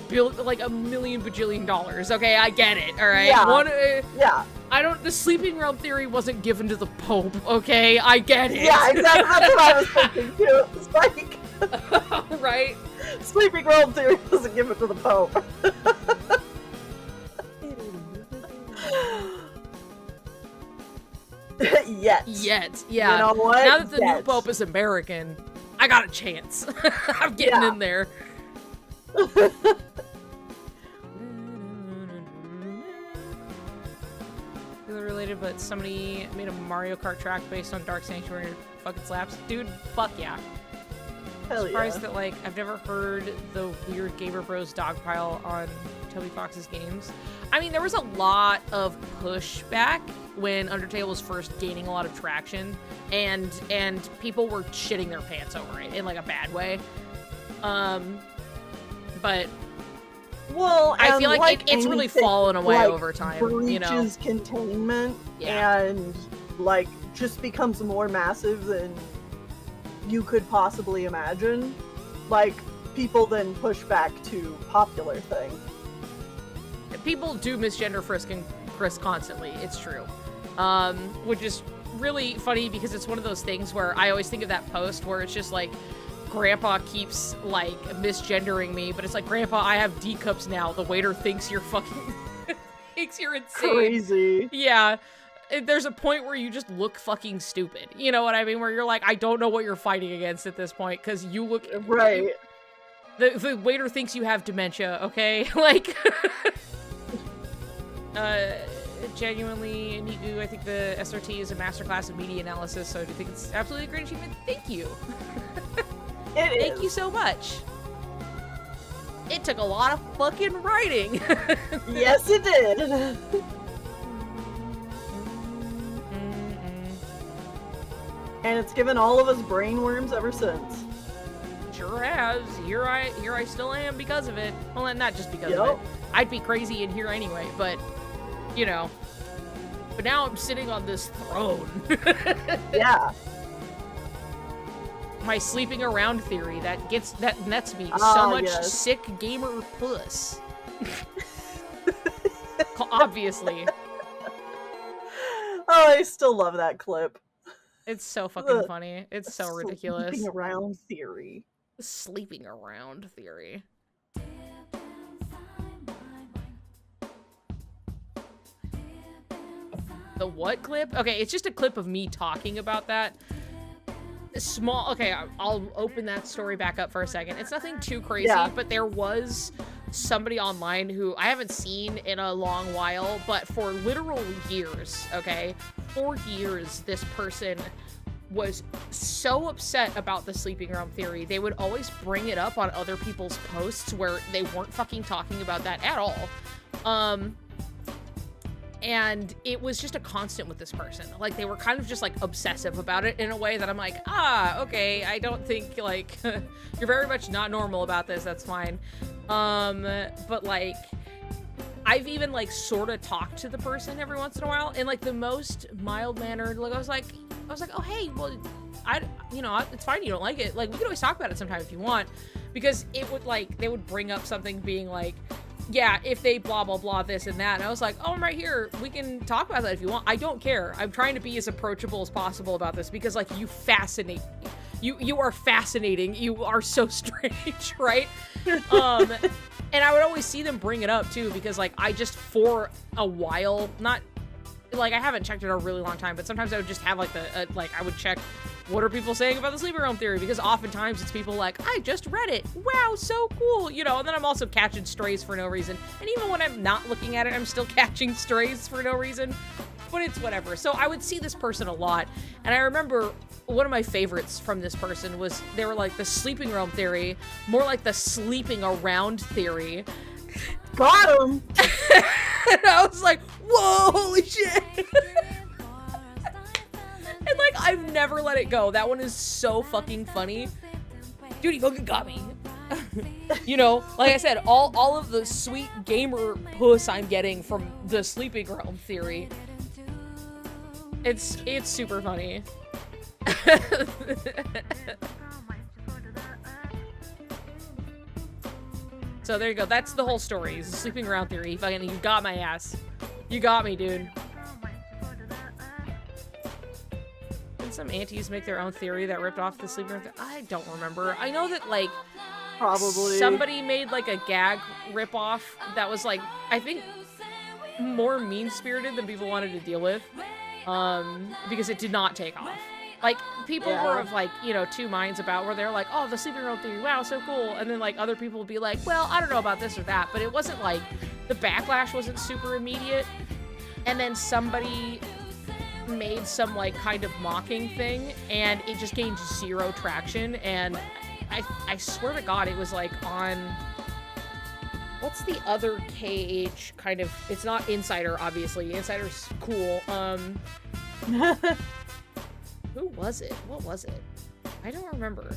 million bajillion dollars. Okay, I get it. All right. Yeah. The sleeping realm theory wasn't given to the Pope. Okay, I get it. Yeah, exactly. That's what I was thinking too. It's like, right? Sleeping realm theory wasn't given to the Pope. Yet. Yeah. You know what? Now that the new Pope is American, I got a chance. I'm getting in there. Related, but somebody made a Mario Kart track based on Dark Sanctuary. Fucking slaps, dude. Fuck yeah. Hell Surprised that like I've never heard the weird Gamer Bros dogpile on Toby Fox's games. I mean, there was a lot of pushback when Undertale was first gaining a lot of traction, and people were shitting their pants over it in like a bad way. But I feel like it's really fallen away over time, you know. Breaches containment and like just becomes more massive than you could possibly imagine. Like people then push back to popular thing. People do misgender Frisk and Chris constantly. It's true, which is really funny because it's one of those things where I always think of that post where it's just like. Grandpa keeps, like, misgendering me, but it's like, Grandpa, I have D cups now. The waiter thinks you're fucking... thinks you're insane. Crazy. Yeah. There's a point where you just look fucking stupid. You know what I mean? Where you're like, I don't know what you're fighting against at this point, because you look... Right. The waiter thinks you have dementia, okay? Like... Genuinely, Nigu, I think the SRT is a masterclass in media analysis, so I do think it's absolutely a great achievement. Thank you. Thank you so much. It took a lot of fucking writing. Yes, it did. And it's given all of us brain worms ever since. Sure has. Here I still am because of it. Well, not just because of it. I'd be crazy in here anyway, but you know. But now I'm sitting on this throne. Yeah. My sleeping around theory that nets me so much sick gamer puss. Obviously. Oh, I still love that clip. It's so fucking funny. It's so ridiculous. Sleeping around theory. Sleeping around theory. The what clip? Okay, it's just a clip of me talking about that. Small, okay, I'll open that story back up for a second. It's nothing too crazy, but there was somebody online who I haven't seen in a long while, but for literal years, okay? For years, this person was so upset about the sleeping around theory. They would always bring it up on other people's posts where they weren't fucking talking about that at all. And it was just a constant with this person. Like, they were kind of just, like, obsessive about it in a way that I'm like, okay, I don't think, like, you're very much not normal about this, that's fine. But, like, I've even, like, sort of talked to the person every once in a while in, like, the most mild-mannered, like, I was like, oh, hey, well, you know, it's fine you don't like it. Like, we can always talk about it sometime if you want. Because it would, like, they would bring up something being like, yeah, if they blah, blah, blah, this and that. And I was like, oh, I'm right here. We can talk about that if you want. I don't care. I'm trying to be as approachable as possible about this because, like, you fascinate me. You are fascinating. You are so strange, right? And I would always see them bring it up, too, because, like, I just, for a while, not, like, I haven't checked it in a really long time, but sometimes I would just have, like, I would check, what are people saying about the sleeping around theory? Because oftentimes it's people like, I just read it. Wow, so cool. You know, and then I'm also catching strays for no reason. And even when I'm not looking at it, I'm still catching strays for no reason. But it's whatever. So I would see this person a lot. And I remember one of my favorites from this person was, they were like, the sleeping around theory, more like the sleeping around theory. Got him! And I was like, whoa, holy shit. And, like, I've never let it go. That one is so fucking funny. Dude, he fucking got me. You know, like I said, all of the sweet gamer puss I'm getting from the sleeping realm theory. It's super funny. So there you go. That's the whole story. It's the sleeping around theory. Fucking, you got my ass. You got me, dude. Didn't some aunties make their own theory that ripped off the sleeping around theory? I don't remember. I know that, like, probably somebody made, like, a gag ripoff that was, like, I think more mean-spirited than people wanted to deal with. Because it did not take off. Like, people were of, like, you know, two minds about where they're like, oh, the sleeping around theory, wow, so cool. And then, like, other people would be like, well, I don't know about this or that. But it wasn't, like, the backlash wasn't super immediate. And then somebody made some, like, kind of mocking thing, and it just gained zero traction. And I swear to God, it was, like, on... What's the other KH kind of... It's not Insider, obviously. Insider's cool. Who was it? What was it? I don't remember.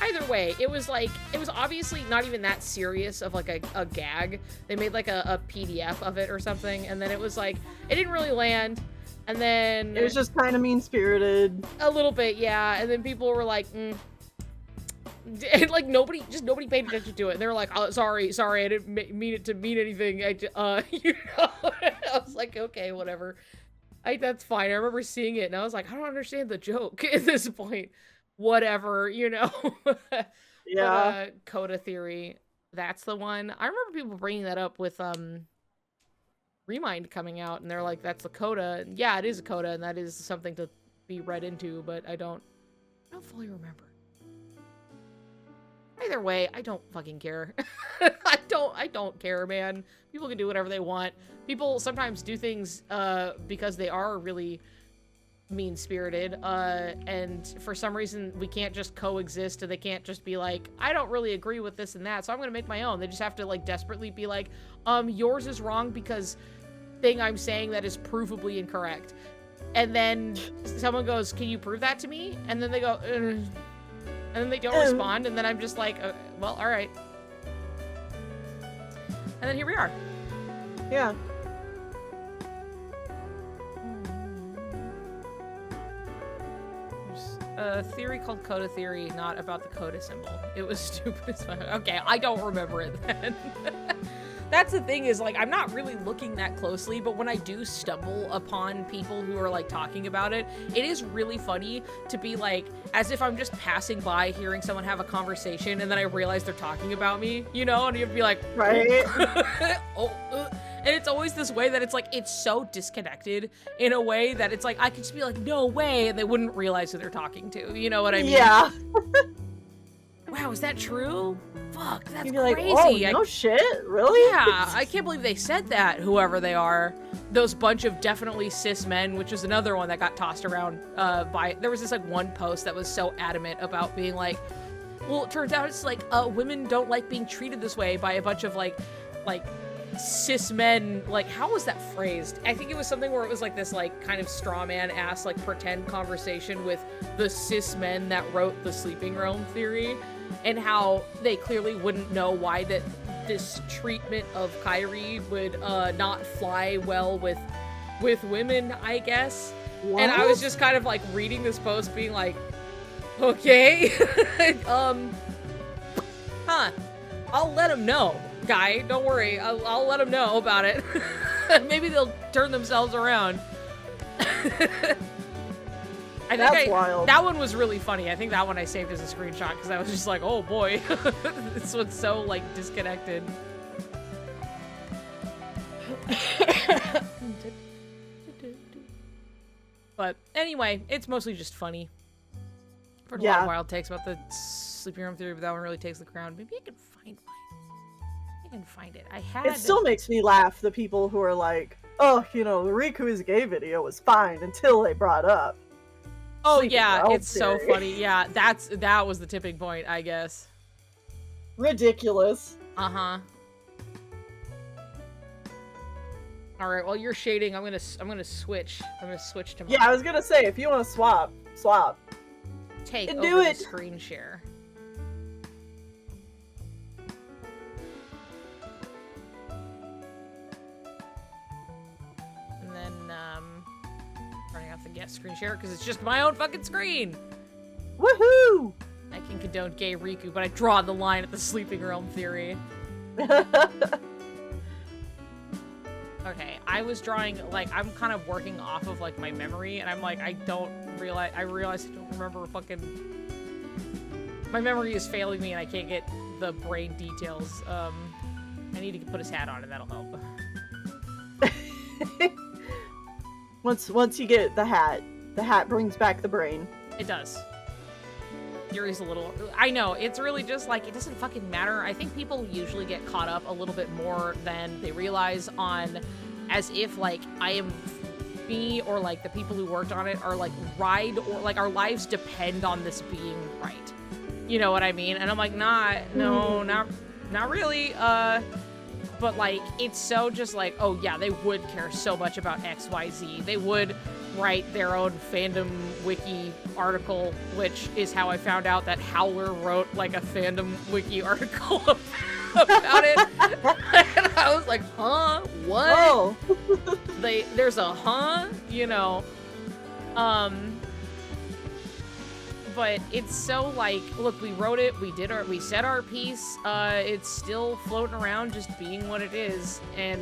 Either way, it was like, it was obviously not even that serious of like a gag. They made like a PDF of it or something, and then it was like, it didn't really land, and then... It was just kind of mean-spirited. A little bit, yeah, and then people were like, and like nobody paid attention to it. And they were like, oh, sorry, I didn't mean it to mean anything. You know, I was like, okay, whatever. That's fine. I remember seeing it and I was like, I don't understand the joke at this point. Whatever, you know. Yeah. But, Coda theory, that's the one. I remember people bringing that up with Remind coming out, and they're like, that's the Coda. And yeah, it is a Coda, and that is something to be read into, but I don't fully remember. Either way, I don't fucking care. I don't care, man. People can do whatever they want. People sometimes do things because they are really mean-spirited, and for some reason we can't just coexist, and they can't just be like, I don't really agree with this and that, so I'm gonna make my own. They just have to like desperately be like, yours is wrong because thing I'm saying that is provably incorrect. And then someone goes, can you prove that to me? And then they go, and then they don't respond, and then I'm just like, well, all right. And then here we are. Yeah. There's a theory called Coda Theory, not about the Coda symbol. It was stupid as fuck. Okay, I don't remember it then. That's the thing is, like, I'm not really looking that closely, but when I do stumble upon people who are, like, talking about it, it is really funny to be, like, as if I'm just passing by, hearing someone have a conversation, and then I realize they're talking about me, you know? And you have to be like, Right. And it's always this way that it's, like, it's so disconnected in a way that it's, like, I could just be like, no way, and they wouldn't realize who they're talking to, you know what I mean? Yeah. Wow, is that true? Fuck, that's You'd be crazy. like, oh, no shit? Really? Yeah, I can't believe they said that, whoever they are. Those bunch of definitely cis men, which is another one that got tossed around by... There was this, like, one post that was so adamant about being like, well, it turns out it's, like, women don't like being treated this way by a bunch of, like, cis men. Like, how was that phrased? I think it was something where it was, like, this, like, kind of straw man-ass, like, pretend conversation with the cis men that wrote the sleeping realm theory, and how they clearly wouldn't know why that this treatment of Kyrie would not fly well with women, I guess. What? And I was just kind of like reading this post being like, okay. I'll let them know, guy. Don't worry. I'll let them know about it. Maybe they'll turn themselves around. That's wild. That one was really funny. I think that one I saved as a screenshot because I was just like, oh boy, this one's so like disconnected. But anyway, it's mostly just funny. I've heard a lot of wild takes about the sleeping room theory, but that one really takes the crown. Maybe I can find one. I can find it. I had. It still makes me laugh, the people who are like, oh, you know, the Riku's gay video was fine until they brought up. Oh yeah, it's so funny. Yeah, that was the tipping point, I guess. Ridiculous. Uh-huh. All right, while you're shading, I'm gonna switch. I'm gonna switch to. Yeah, I was gonna say, if you want to swap. Take and over do it. The screen share. And then turning off the guest screen share because it's just my own fucking screen. Woohoo! I can condone gay Riku, but I draw the line at the sleeping realm theory. Okay, I was drawing, like, I'm kind of working off of, like, my memory, and I'm like, I realize I don't remember fucking... My memory is failing me, and I can't get the brain details. I need to put his hat on, and that'll help. Once you get the hat brings back the brain. It does. Yuri's a little... I know, it's really just, like, it doesn't fucking matter. I think people usually get caught up a little bit more than they realize on... As if, like, I am... Me or, like, the people who worked on it are, like, or, like, our lives depend on this being right. You know what I mean? And I'm like, not really. But, like, it's so just, like, oh, yeah, they would care so much about XYZ. They would... write their own fandom wiki article, which is how I found out that Howler wrote like a fandom wiki article about it. And I was like, huh? What? Oh. There's a huh? You know. But it's so like, look, we wrote it, we said our piece, it's still floating around just being what it is, and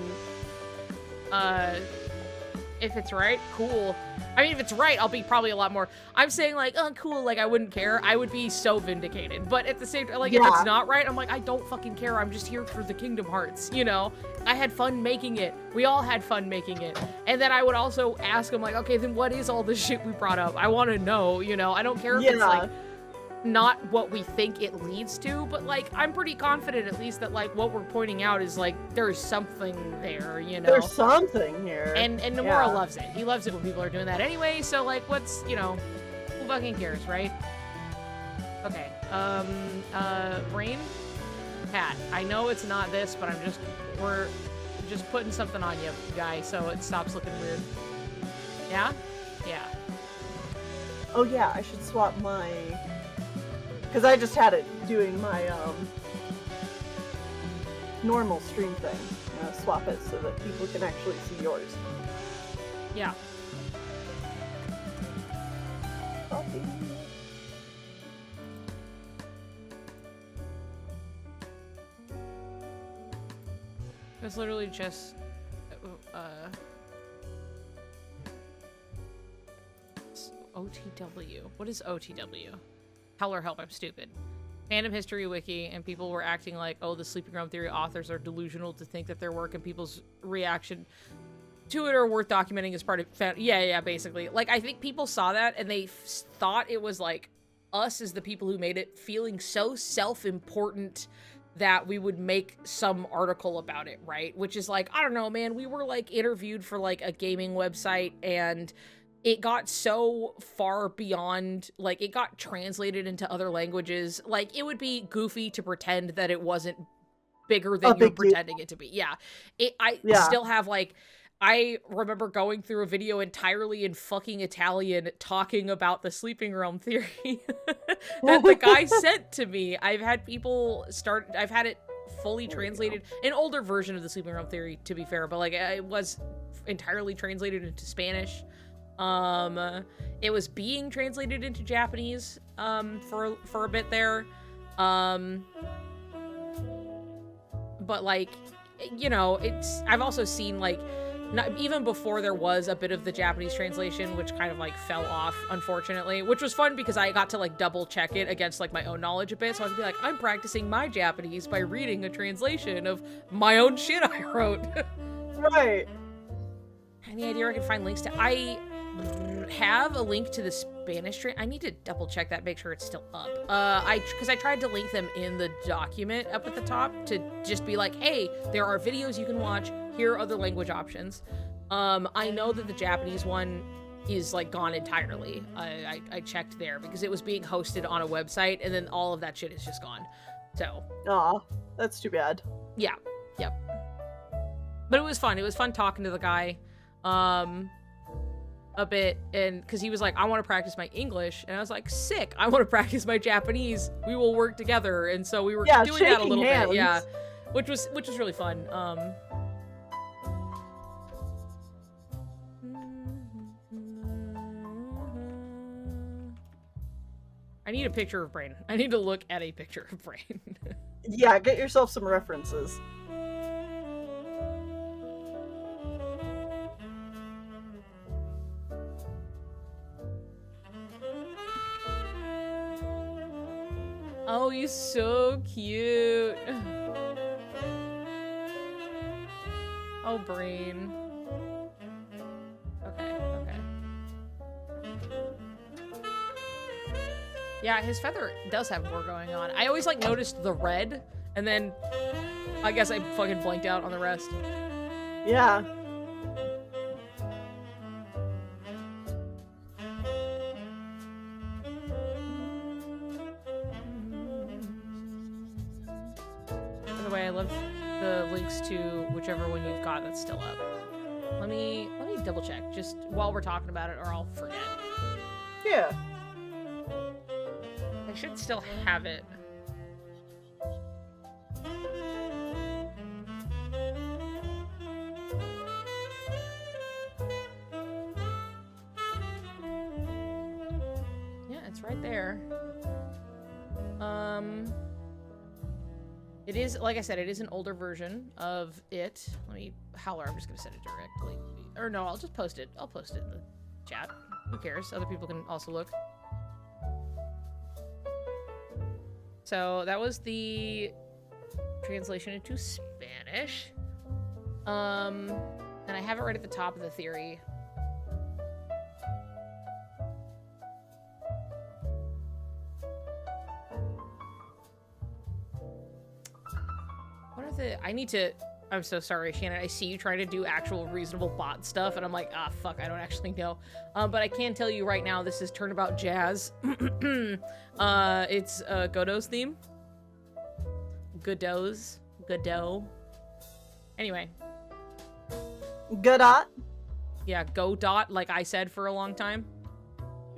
if it's right, cool. I mean, if it's right, I'll be probably a lot more... I'm saying, like, oh, cool, like, I wouldn't care. I would be so vindicated. But at the same time, like, if it's not right, I'm like, I don't fucking care. I'm just here for the Kingdom Hearts, you know? I had fun making it. We all had fun making it. And then I would also ask them, like, okay, then what is all the shit we brought up? I want to know, you know? I don't care if it's, like... not what we think it leads to, but, like, I'm pretty confident at least that, like, what we're pointing out is, like, there's something there, you know? There's something here. And Nomura Yeah. loves it. He loves it when people are doing that anyway, so, like, what's, you know, who fucking cares, right? Okay, brain? Cat. I know it's not this, but we're just putting something on you, guy, so it stops looking weird. Yeah? Yeah. Oh yeah, I should swap my... Because I just had it doing my normal stream thing. Swap it so that people can actually see yours. Yeah. Copy. It was literally just, OTW. What is OTW? Hell or help, I'm stupid. Fandom History Wiki, and people were acting like, oh, the Sleeping Realm Theory authors are delusional to think that their work and people's reaction to it are worth documenting as part of yeah, basically. Like, I think people saw that, and they thought it was, like, us as the people who made it feeling so self-important that we would make some article about it, right? Which is, like, I don't know, man, we were, like, interviewed for, like, a gaming website, and it got so far beyond, like, it got translated into other languages. Like, it would be goofy to pretend that it wasn't bigger than you're pretending it to be. Yeah. I still have, like, I remember going through a video entirely in fucking Italian talking about the Sleeping Realm Theory that the guy sent to me. I've had it fully translated, an older version of the Sleeping Realm Theory, to be fair, but, like, it was entirely translated into Spanish. It was being translated into Japanese, for a bit there. But, like, you know, I've also seen, like, not even before there was a bit of the Japanese translation, which kind of, like, fell off, unfortunately, which was fun because I got to, like, double check it against, like, my own knowledge a bit. So I was be like, I'm practicing my Japanese by reading a translation of my own shit I wrote. Right. Any idea where I can find links to? I have a link to the Spanish I need to double check that, make sure it's still up. Because I tried to link them in the document up at the top to just be like, hey, there are videos you can watch. Here are other language options. I know that the Japanese one is, like, gone entirely. I checked there because it was being hosted on a website, and then all of that shit is just gone. So. Aw, that's too bad. Yeah. Yep. But it was fun. It was fun talking to the guy. A bit, and because he was like, I want to practice my English, and I was like, sick, I want to practice my Japanese, we will work together. And so we were doing that a little bit, yeah, which was really fun. I need a picture of Brain. I need to look at a picture of Brain. Yeah, get yourself some references. Oh, he's so cute. Oh, Brain. Okay. Yeah, his feather does have more going on. I always, like, noticed the red, and then I guess I fucking blanked out on the rest. Yeah. By the way, I love the links to whichever one you've got that's still up. Let me double check just while we're talking about it, or I'll forget. Yeah. I should still have it. Yeah, it's right there. It is, like I said, it is an older version of it. Let me, Howler, I'm just gonna send it directly. Or no, I'll just post it. I'll post it in the chat. Who cares? Other people can also look. So that was the translation into Spanish. And I have it right at the top of the theory. have to... I need to... I'm so sorry, Shannon. I see you trying to do actual reasonable bot stuff, and I'm like, ah, fuck, I don't actually know. But I can tell you right now, this is Turnabout Jazz. It's Godot's theme. Godot. Anyway. Godot. Yeah, Godot, like I said for a long time.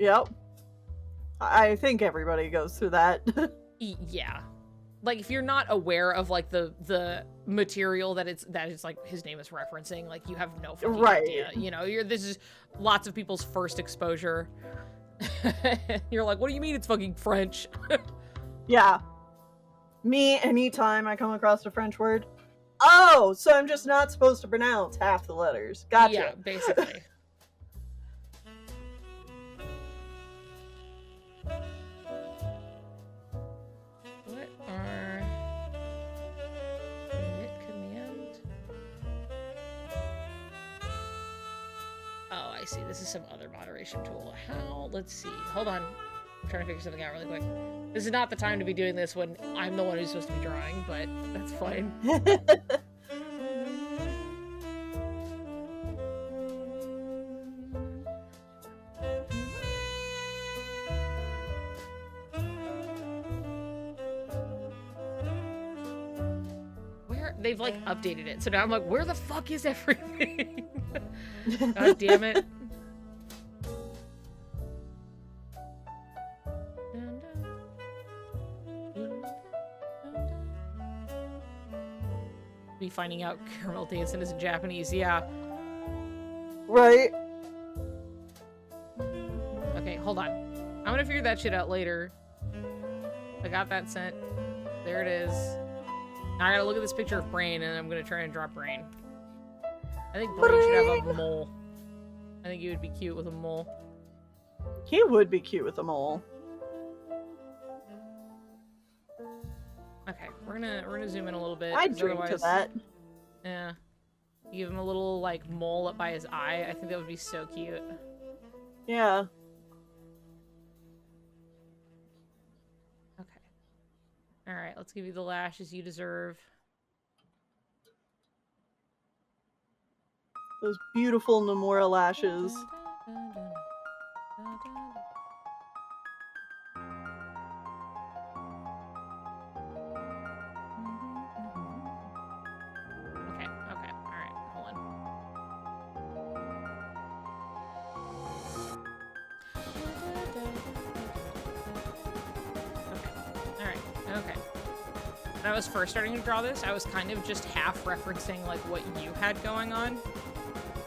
Yep. I think everybody goes through that. Yeah. Like, if you're not aware of, like, the material that is, like, his name is referencing, like, you have no fucking idea. You know, this is lots of people's first exposure. You're like, what do you mean it's fucking French? Yeah. Me, anytime I come across a French word, oh, so I'm just not supposed to pronounce half the letters. Gotcha. Yeah, basically. What are... Init command? Oh, I see. This is some other moderation tool. How? Let's see. Hold on. I'm trying to figure something out really quick. This is not the time to be doing this when I'm the one who's supposed to be drawing, but that's fine. Where? They've, like, updated it. So now I'm like, where the fuck is everything? God damn it. Be finding out Caramel dancing is in Japanese, yeah. Right. Okay, hold on. I'm gonna figure that shit out later. I got that sent. There it is. Now I gotta look at this picture of Brain, and I'm gonna try and draw Brain. I think Brain should have a mole. I think he would be cute with a mole. He would be cute with a mole. Okay, we're gonna zoom in a little bit. I'd 'cause drink to otherwise- that. Yeah. Give him a little, like, mole up by his eye. I think that would be so cute. Yeah. Okay. Alright, let's give you the lashes you deserve. Those beautiful Nomura lashes. Okay, alright, hold on. Okay. When I was first starting to draw this, I was kind of just half referencing, like, what you had going on.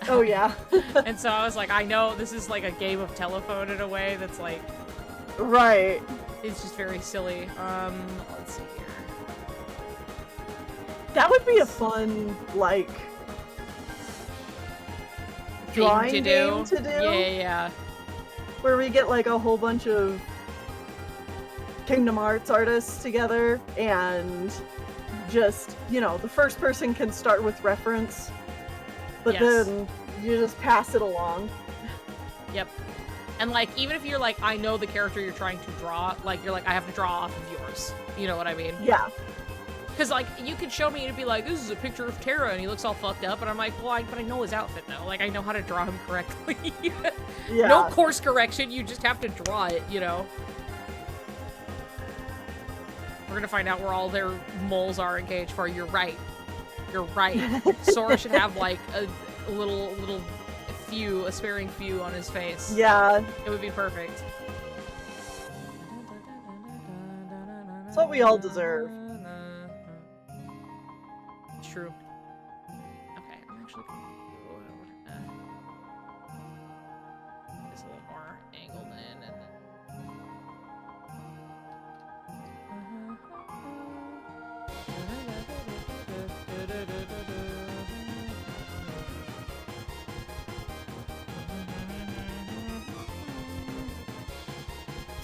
Oh, yeah. And so I was like, I know this is like a game of telephone in a way that's like, Right. it's just very silly. Let's see here. That would be a fun, like, drawing game to do. Yeah. Where we get, like, a whole bunch of Kingdom Hearts artists together and just, you know, the first person can start with reference, but Yes. then you just pass it along. Yep. And like, even if you're like, I know the character you're trying to draw, like, you're like, I have to draw off of yours. You know what I mean? Yeah. Because, like, you could show me and it'd be like, this is a picture of Terra and he looks all fucked up. And I'm like, well, but I know his outfit now. Like, I know how to draw him correctly. Yeah. No course correction, you just have to draw it, you know? We're gonna find out where all their moles are in KH4. You're right. You're right. Sora should have, like, a little few, a sparing few on his face. Yeah. It would be perfect. It's what we all deserve. True. Okay, I'm actually gonna do this a little more angled in and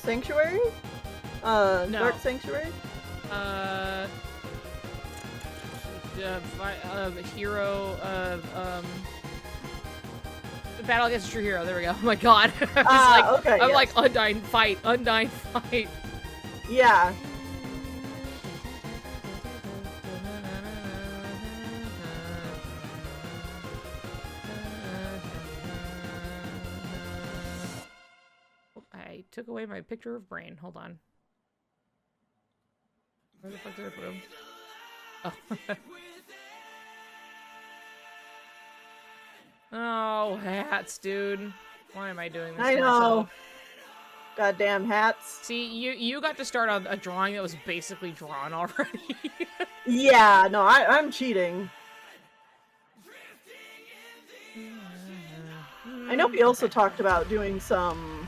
Sanctuary? No. Dark Sanctuary? Hero of Battle Against a True Hero. There we go. Oh my god. Okay, I'm yes. like, Undyne fight. Yeah. took away my picture of brain. Hold on. Where the fuck did it go? Oh. Oh, hats, dude. Why am I doing this I to know. myself? Goddamn hats. See, you got to start on a drawing that was basically drawn already. Yeah, no, I'm cheating. I know we also talked about doing some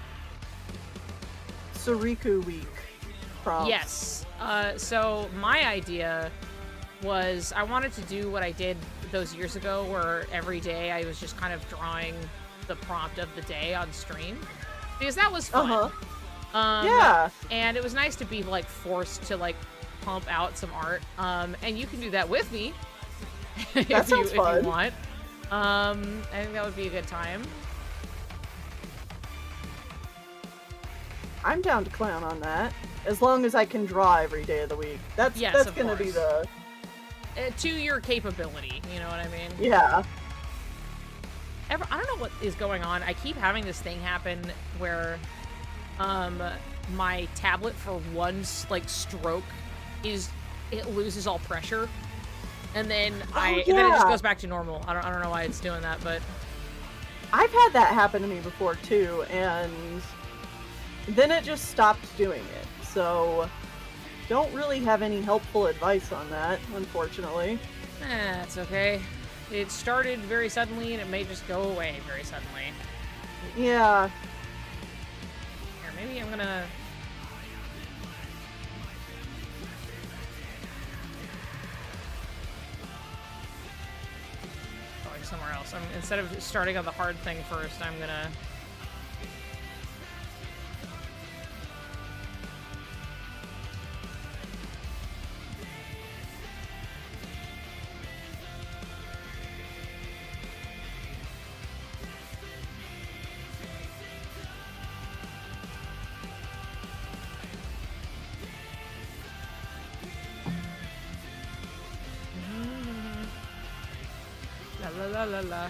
Suriku Week prompts. Yes. So my idea was I wanted to do what I did those years ago where every day I was just kind of drawing the prompt of the day on stream. Because that was fun. Yeah. And it was nice to be, like, forced to, like, pump out some art. And you can do that with me. That sounds fun. If you want. I think that would be a good time. I'm down to clown on that. As long as I can draw every day of the week. That's gonna be the... To your capability, you know what I mean? Yeah. I don't know what is going on. I keep having this thing happen where my tablet for one stroke it loses all pressure, and then and then it just goes back to normal. I don't know why it's doing that, but I've had that happen to me before too, and then it just stopped doing it. So don't really have any helpful advice on that, unfortunately. That's okay. It started very suddenly, and it may just go away very suddenly. Yeah. Here, maybe I'm gonna... going somewhere else. Instead of starting on the hard thing first, I'm gonna... La la la.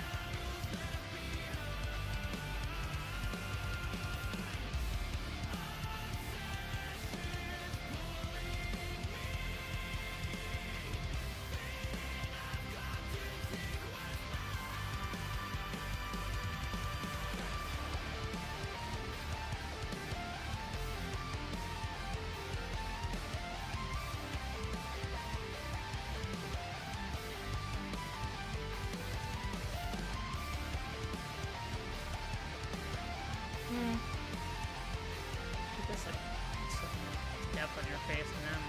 Put this like some depth on your face, and then I'm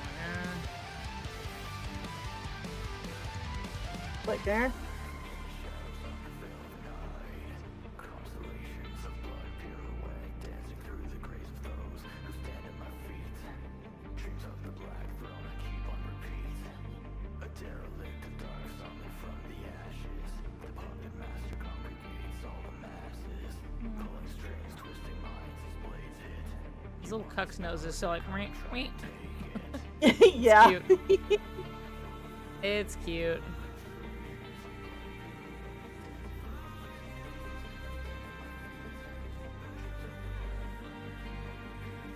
Like there. his little cuck's nose is so like, wait. Yeah. Cute. It's cute.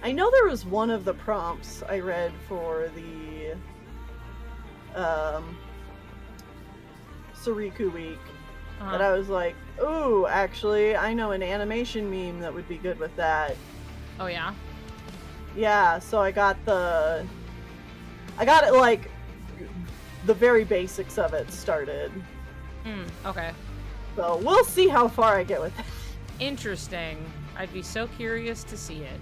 I know there was one of the prompts I read for the Suriku Week that I was like, ooh, actually, I know an animation meme that would be good with that. Oh yeah? Yeah, so I got it like the very basics of it started. Okay. So we'll see how far I get with that. Interesting. I'd be so curious to see it.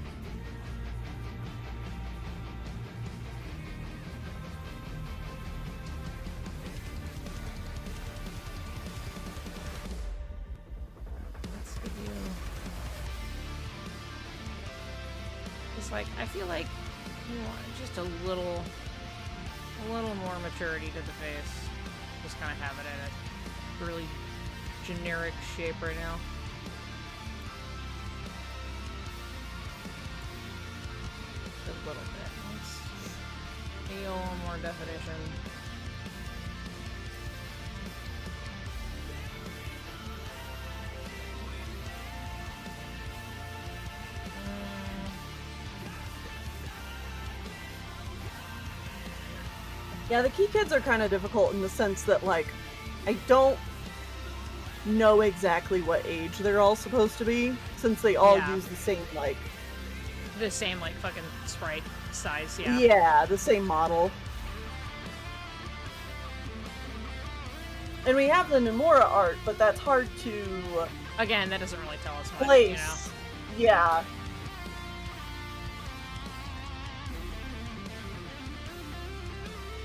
Let's give you... It's like, I feel like you want just a little more maturity to the face. Just kind of have it in a really generic shape right now. A little bit. Let's feel more definition. Yeah, the Key Kids are kind of difficult in the sense that, like, I don't know exactly what age they're all supposed to be, since they all Yeah. use the same, like... The same, like, fucking sprite size, yeah. Yeah, the same model. And we have the Nomura art, but that's hard to Again, that doesn't really tell us much, place. you know? Yeah.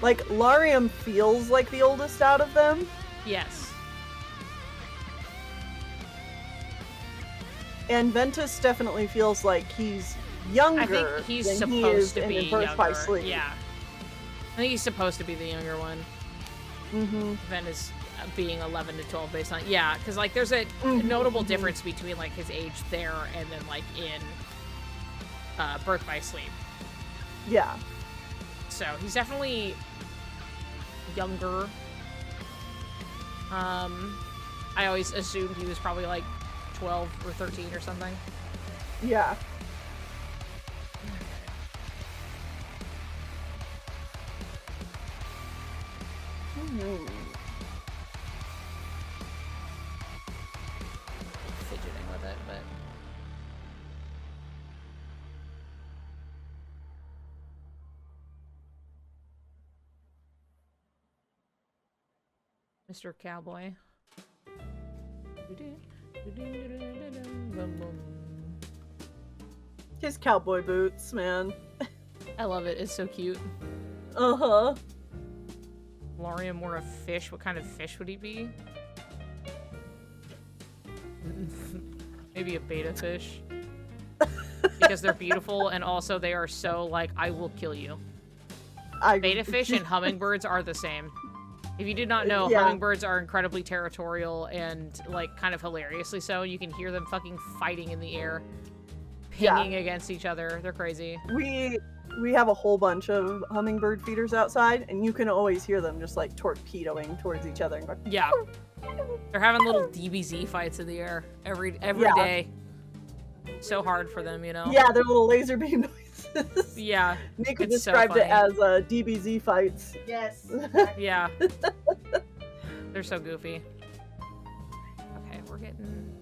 Like, Larium feels like the oldest out of them. Yes. And Ventus definitely feels like he's younger I think he's than he supposed is to in be Birth by younger. Sleep. Yeah. I think he's supposed to be the younger one. Mm-hmm. Ven is being 11 to 12 based on... Yeah, because, like, there's a notable difference between, like, his age there and then, like, in Birth by Sleep. Yeah. So, he's definitely younger. I always assumed he was probably, like, 12 or 13 or something. Yeah. Mm-hmm. Fidgeting with it, but... Mr. Cowboy. His cowboy boots, man. I love it. It's so cute. Uh-huh. Larium were a fish. What kind of fish would he be? Maybe a beta fish. Because they're beautiful and also they are so, like, I will kill you. Beta fish and hummingbirds are the same. If you did not know, Yeah. hummingbirds are incredibly territorial and, like, kind of hilariously so. You can hear them fucking fighting in the air. Pinging against each other. They're crazy. We have a whole bunch of hummingbird feeders outside, and you can always hear them just, like, torpedoing towards each other. And going, Yeah. They're having little DBZ fights in the air every Yeah. day. So hard for them, you know? Yeah, they're little laser beam noises. Yeah. Nika It's so described it funny. as DBZ fights. Yes. Yeah. They're so goofy. Okay, we're getting...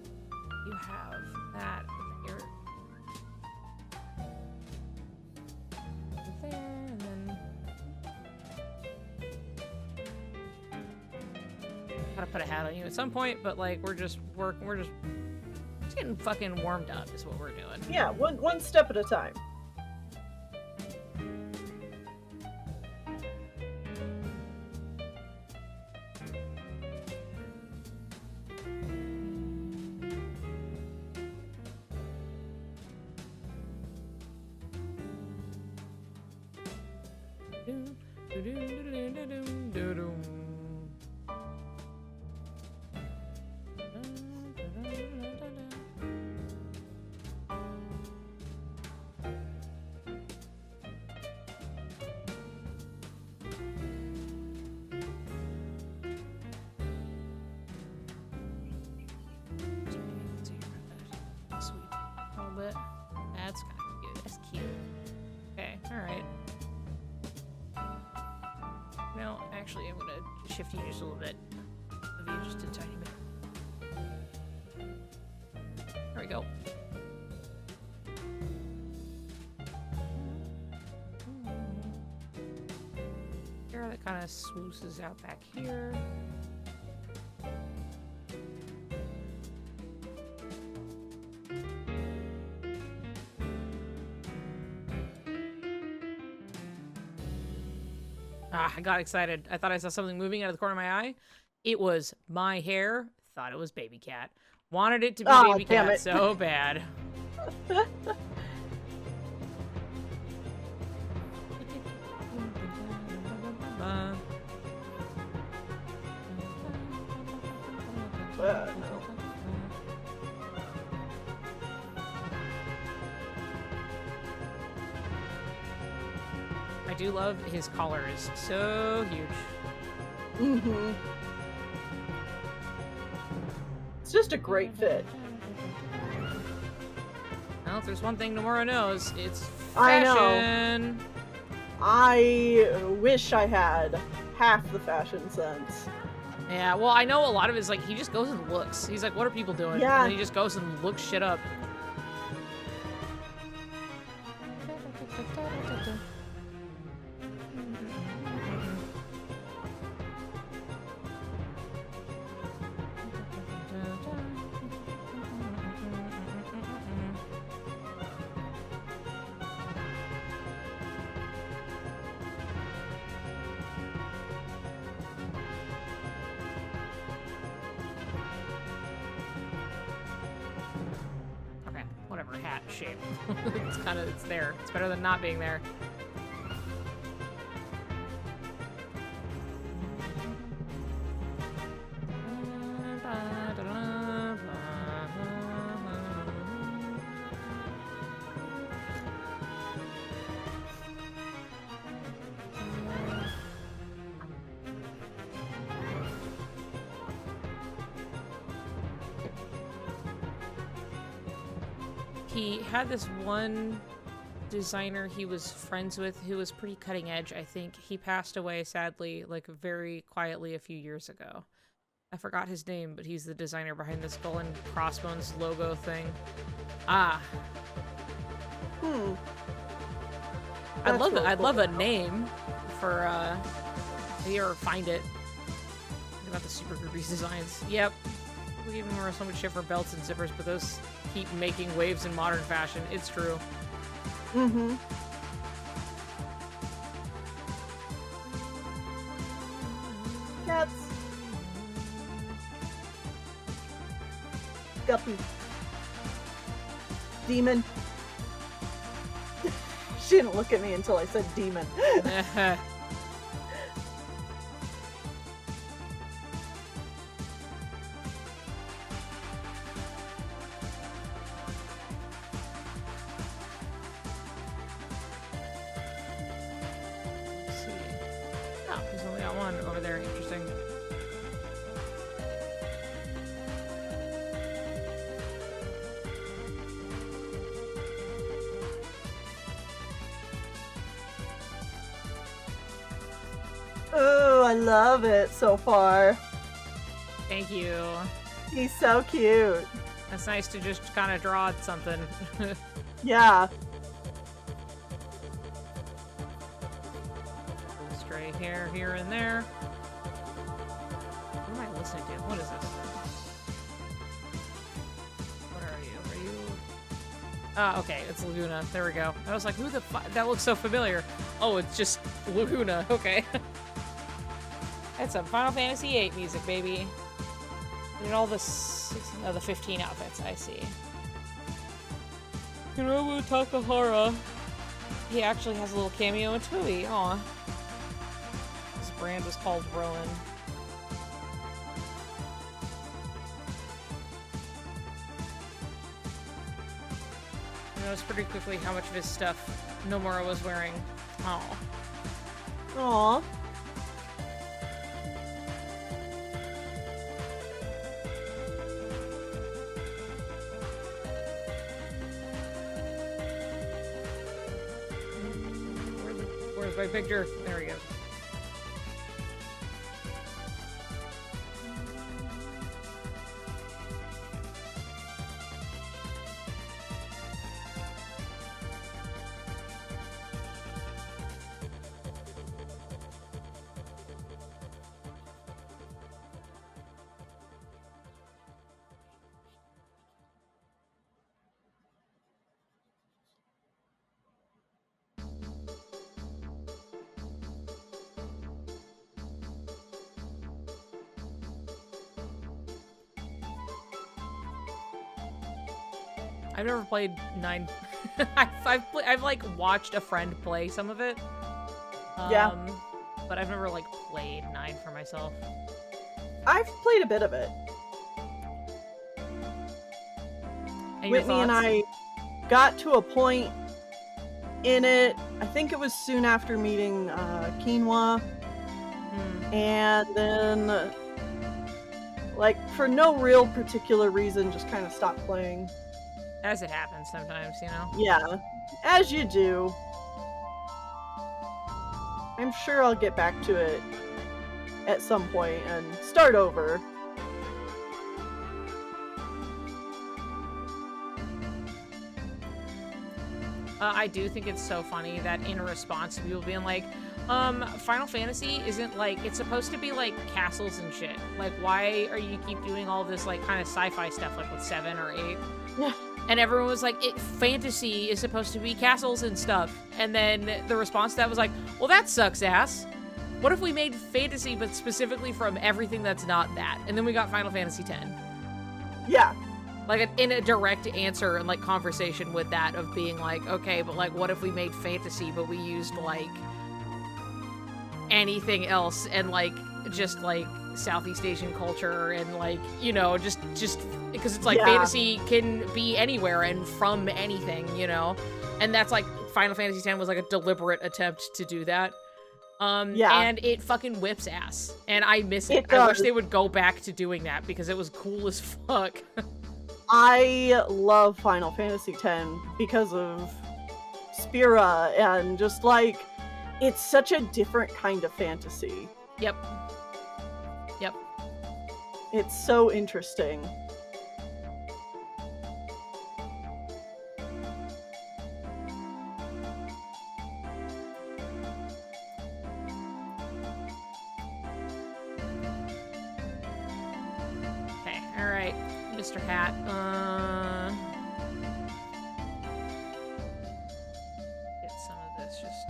You have that over here. There, and then... Gotta put a hat on you at some point, but, like, we're just getting fucking warmed up is what we're doing. Yeah, one step at a time. Sweet. A little bit. That's kind of cute. That's cute. Okay, alright. No, actually, I'm gonna shift you just a little bit. Move you just a tiny bit. There we go. Hair that kind of swooses out back here. Ah, I got excited. I thought I saw something moving out of the corner of my eye. It was my hair. Thought it was baby cat. Wanted it to be Oh, baby damn cat it. so bad. I do love his collar is so huge. Mm-hmm. It's just a great fit. Well, if there's one thing Nomura knows, it's I know. fashion. I wish I had half the fashion sense. Yeah, well, I know a lot of it is like he just goes and looks. He's like, what are people doing? Yeah. And then he just goes and looks shit up. Okay, whatever, hat shape. It's there. It's better than not being there. He had this one designer he was friends with who was pretty cutting edge, I think. He passed away, sadly, like very quietly a few years ago. I forgot his name, but he's the designer behind the Skull and Crossbones logo thing. Ah. I'd love a name for, if you ever find it. Think about the Super Groupies designs. Yep. We give them so much shit for belts and zippers, but those keep making waves in modern fashion. It's true. Mm-hmm. Cats. Guppy. Demon. She didn't look at me until I said demon. Oh, I love it so far. Thank you. He's so cute. That's nice to just kind of draw something. Yeah. Stray hair here and there. What am I listening to? What is this? What are you? Are you... Ah, okay, it's Laguna. There we go. I was like, who the fuck? That looks so familiar. Oh, it's just Laguna. Okay. That's some Final Fantasy VIII music, baby. And all the 15 outfits, I see. Hiromu Takahara. He actually has a little cameo in Tui. Aw. His brand was called Rowan. I noticed pretty quickly how much of his stuff Nomura was wearing. Aw. Aw. Where's my picture? There we go. I've never played 9. I've like watched a friend play some of it. Yeah. But I've never like played 9 for myself. I've played a bit of it. And Whitney and I got to a point in it, I think it was soon after meeting Quinoa, and then, like, for no real particular reason, just kind of stopped playing. As it happens sometimes, you know? Yeah, as you do. I'm sure I'll get back to it at some point and start over. I do think it's so funny that in response to people being like, Final Fantasy isn't like, it's supposed to be like castles and shit. Like, why are you keep doing all this like kind of sci-fi stuff like with 7 or 8? Yeah. And everyone was like, fantasy is supposed to be castles and stuff. And then the response to that was like, well, that sucks ass. What if we made fantasy but specifically from everything that's not that? And then we got Final Fantasy X. Yeah. Like, in a direct answer and, like, conversation with that of being like, okay, but, like, what if we made fantasy, but we used, like, anything else and, like, just, like, Southeast Asian culture and, like, you know, just, because it's, like, Yeah. fantasy can be anywhere and from anything, you know? And that's, like, Final Fantasy X was, like, a deliberate attempt to do that. Yeah. And it fucking whips ass. And I miss it. It I wish does. they would go back to doing that because it was cool as fuck. I love Final Fantasy X because of Spira and just like it's such a different kind of fantasy. Yep. Yep. It's so interesting. Okay, alright, Mr. Hat. Get some of this just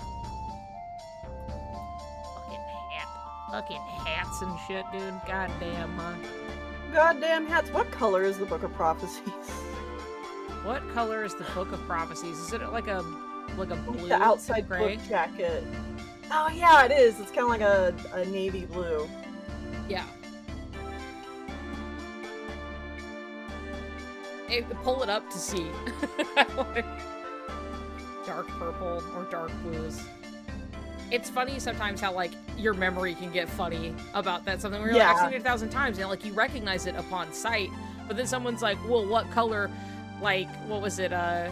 fucking hats and shit, dude. Goddamn, huh? Goddamn hats. What color is the Book of Prophecies? What color is the Book of Prophecies? Is it like a blue? The outside gray? book jacket. Oh yeah, it is. It's kind of like a navy blue. Yeah. Pull it up to see. Dark purple or dark blues. It's funny sometimes how, like, your memory can get funny about that something where you're like, I've seen it 1,000 times, and, like, you recognize it upon sight, but then someone's like, well, what color, like, what was it, I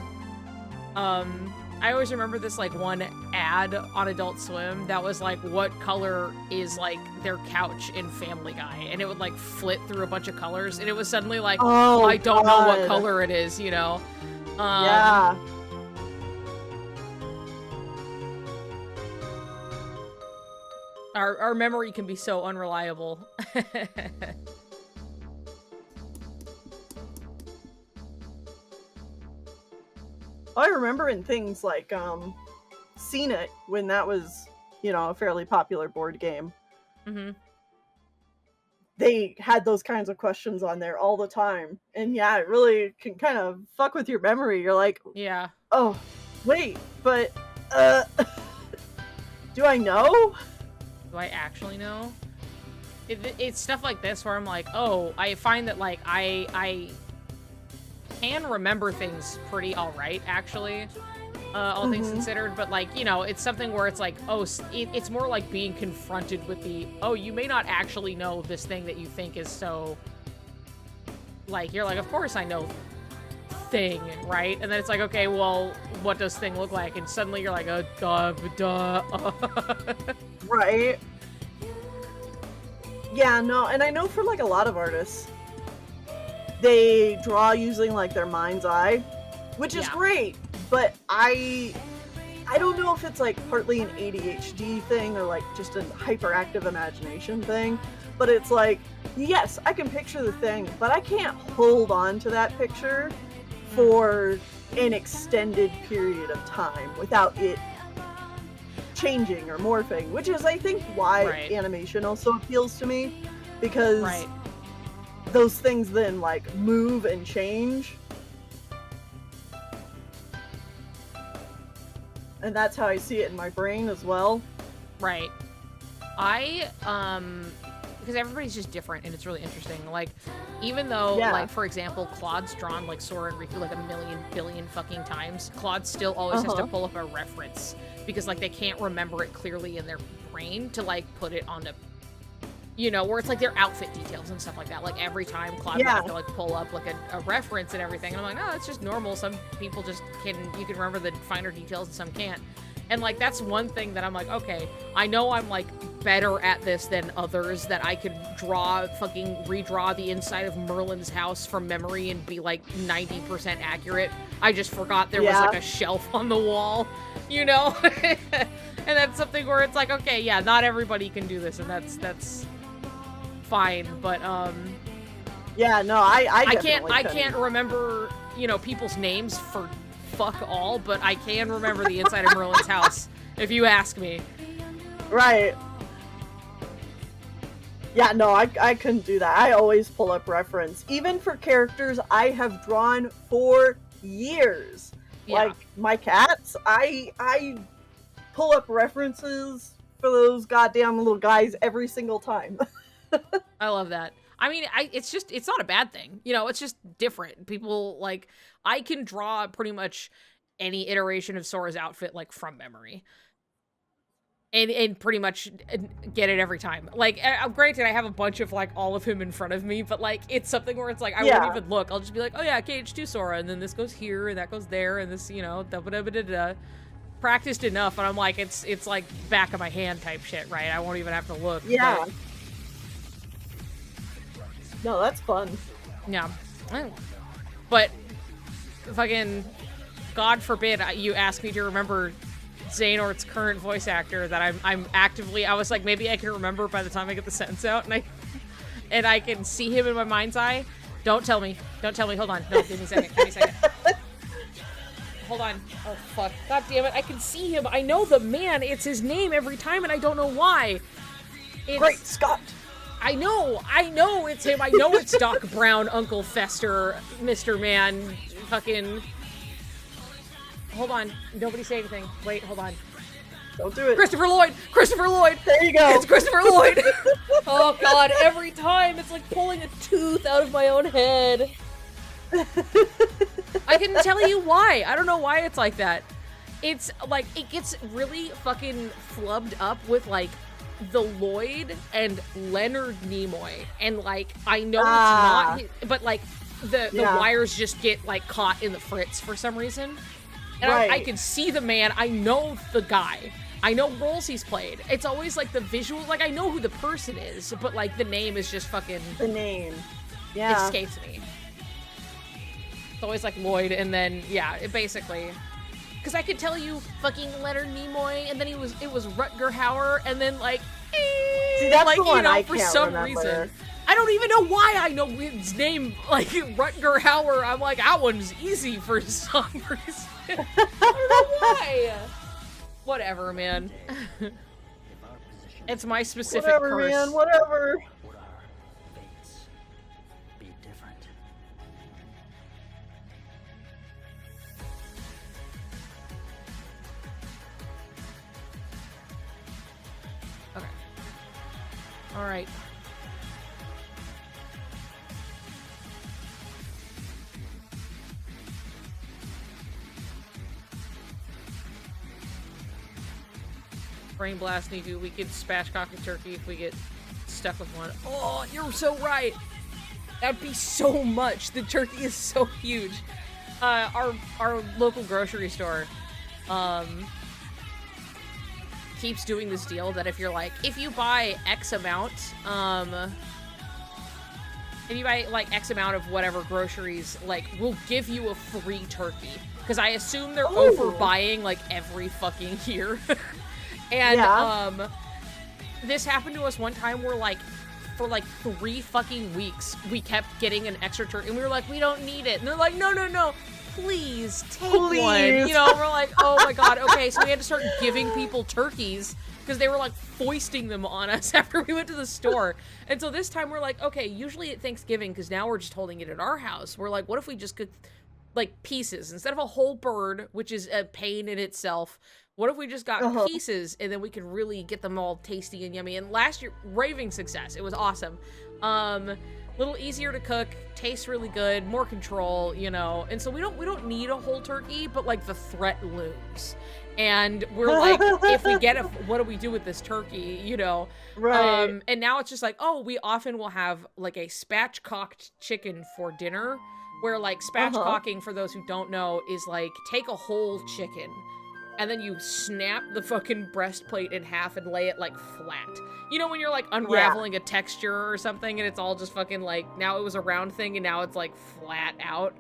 always remember this, like, one ad on Adult Swim that was like, what color is, like, their couch in Family Guy? And it would, like, flit through a bunch of colors, and it was suddenly like, Oh, I don't know what God. color it is, you know? Yeah. Our memory can be so unreliable. I remember in things like Seen It when that was, you know, a fairly popular board game. Mm-hmm. They had those kinds of questions on there all the time. And yeah, it really can kind of fuck with your memory. You're like, Yeah. oh, wait, but do I know? Do I actually know? It's stuff like this where I'm like, oh, I find that, like, I can remember things pretty alright, actually, all things considered, but, like, you know, it's something where it's like, oh, it's more like being confronted with the, oh, you may not actually know this thing that you think is so, like, you're like, of course I know thing, right? And then it's like, okay, well, what does thing look like? And suddenly you're like, oh, duh. Right. Yeah, no, and I know for like a lot of artists, they draw using like their mind's eye, which is Yeah. great, but I don't know if it's like partly an ADHD thing or like just a hyperactive imagination thing, but it's like, yes, I can picture the thing, but I can't hold on to that picture for an extended period of time without it changing or morphing, which is I think why Right. animation also appeals to me, because Right. those things then like move and change, and that's how I see it in my brain as well. Right. Because everybody's just different and it's really interesting. Like, even though, Yeah. like, for example, Claude's drawn, like, Sora and Riku, like, a million billion fucking times, Claude still always has to pull up a reference because, like, they can't remember it clearly in their brain to, like, put it onto, you know, where it's, like, their outfit details and stuff like that. Like, every time Claude would Yeah. have to, like, pull up, like, a reference and everything. And I'm like, oh, it's just normal. Some people just you can remember the finer details and some can't. And, like, that's one thing that I'm like, okay, I know I'm, like, better at this than others, that I could redraw the inside of Merlin's house from memory and be, like, 90% accurate. I just forgot there was, like, a shelf on the wall, you know? And that's something where it's like, okay, yeah, not everybody can do this, and that's fine, but, Yeah, no, I can't remember, you know, people's names for fuck all, but I can remember the inside of Merlin's house, if you ask me. Right. Yeah, no, I couldn't do that. I always pull up reference. Even for characters I have drawn for years. Yeah. Like, my cats, I pull up references for those goddamn little guys every single time. I love that. I mean, it's not a bad thing. You know, it's just different. People, like, I can draw pretty much any iteration of Sora's outfit, like, from memory. And pretty much get it every time. Like, granted, I have a bunch of, like, all of him in front of me, but, like, it's something where it's like, I won't even look. I'll just be like, oh yeah, KH2 Sora, and then this goes here, and that goes there, and this, you know, da-ba-da-ba-da-da. Practiced enough, and I'm like, it's like back of my hand type shit, right? I won't even have to look. Yeah. But, no, that's fun. yeah. But, fucking, God forbid you ask me to remember Xehanort's current voice actor that I'm actively, I was like, maybe I can remember by the time I get the sentence out, and I can see him in my mind's eye. Don't tell me. Hold on. No, give me a second. Hold on. Oh, fuck. God damn it. I can see him. I know the man. It's his name every time, and I don't know why. Great Scott. I know it's him. I know it's Doc Brown, Uncle Fester, Mr. Man, fucking... Hold on. Nobody say anything. Wait, hold on. Don't do it. Christopher Lloyd! There you go. It's Christopher Lloyd! Oh, God. Every time, it's like pulling a tooth out of my own head. I can tell you why. I don't know why it's like that. It's, like, it gets really fucking flubbed up with, like, the Lloyd and Leonard Nimoy, and like I know it's not, but like the wires just get like caught in the fritz for some reason, and I can see the man. I know the guy. I know roles he's played. It's always like the visual, like I know who the person is, but like the name is just fucking the name. It escapes me. It's always like Lloyd, and then it basically. Because I could tell you fucking Leonard Nimoy, and then it was Rutger Hauer, and then like, see, that's like the one I for can't some remember. reason. I don't even know why I know his name, like Rutger Hauer. I'm like, that one's easy for some reason. I don't know why. Whatever, man. It's my specific curse. Man, whatever. Would our fates be different? Okay. All right. Brain blast Niku. We could spatchcock a turkey if we get stuck with one. Oh, you're so right. That'd be so much. The turkey is so huge. Our local grocery store keeps doing this deal that if you buy X amount, if you buy like X amount of whatever groceries, like we'll give you a free turkey. Because I assume they're overbuying like every fucking year. And this happened to us one time where like for like 3 fucking weeks we kept getting an extra turkey and we were like, we don't need it. And they're like, no, please take one. You know, we're like, oh my god, okay. So we had to start giving people turkeys because they were like foisting them on us after we went to the store. And so this time we're like, okay, usually at Thanksgiving, because now we're just holding it at our house, we're like, what if we just could like pieces instead of a whole bird, which is a pain in itself. What if we just got pieces and then we could really get them all tasty and yummy? And last year, raving success. It was awesome. Little easier to cook, tastes really good, more control, you know. And so we don't need a whole turkey, but like the threat looms. And we're like, if we get it, what do we do with this turkey, you know? Right. And now it's just like, we often will have like a spatchcocked chicken for dinner, where like spatchcocking, for those who don't know, is like take a whole chicken and then you snap the fucking breastplate in half and lay it like flat. You know when you're like unraveling a texture or something and it's all just fucking like, now it was a round thing and now it's like flat out?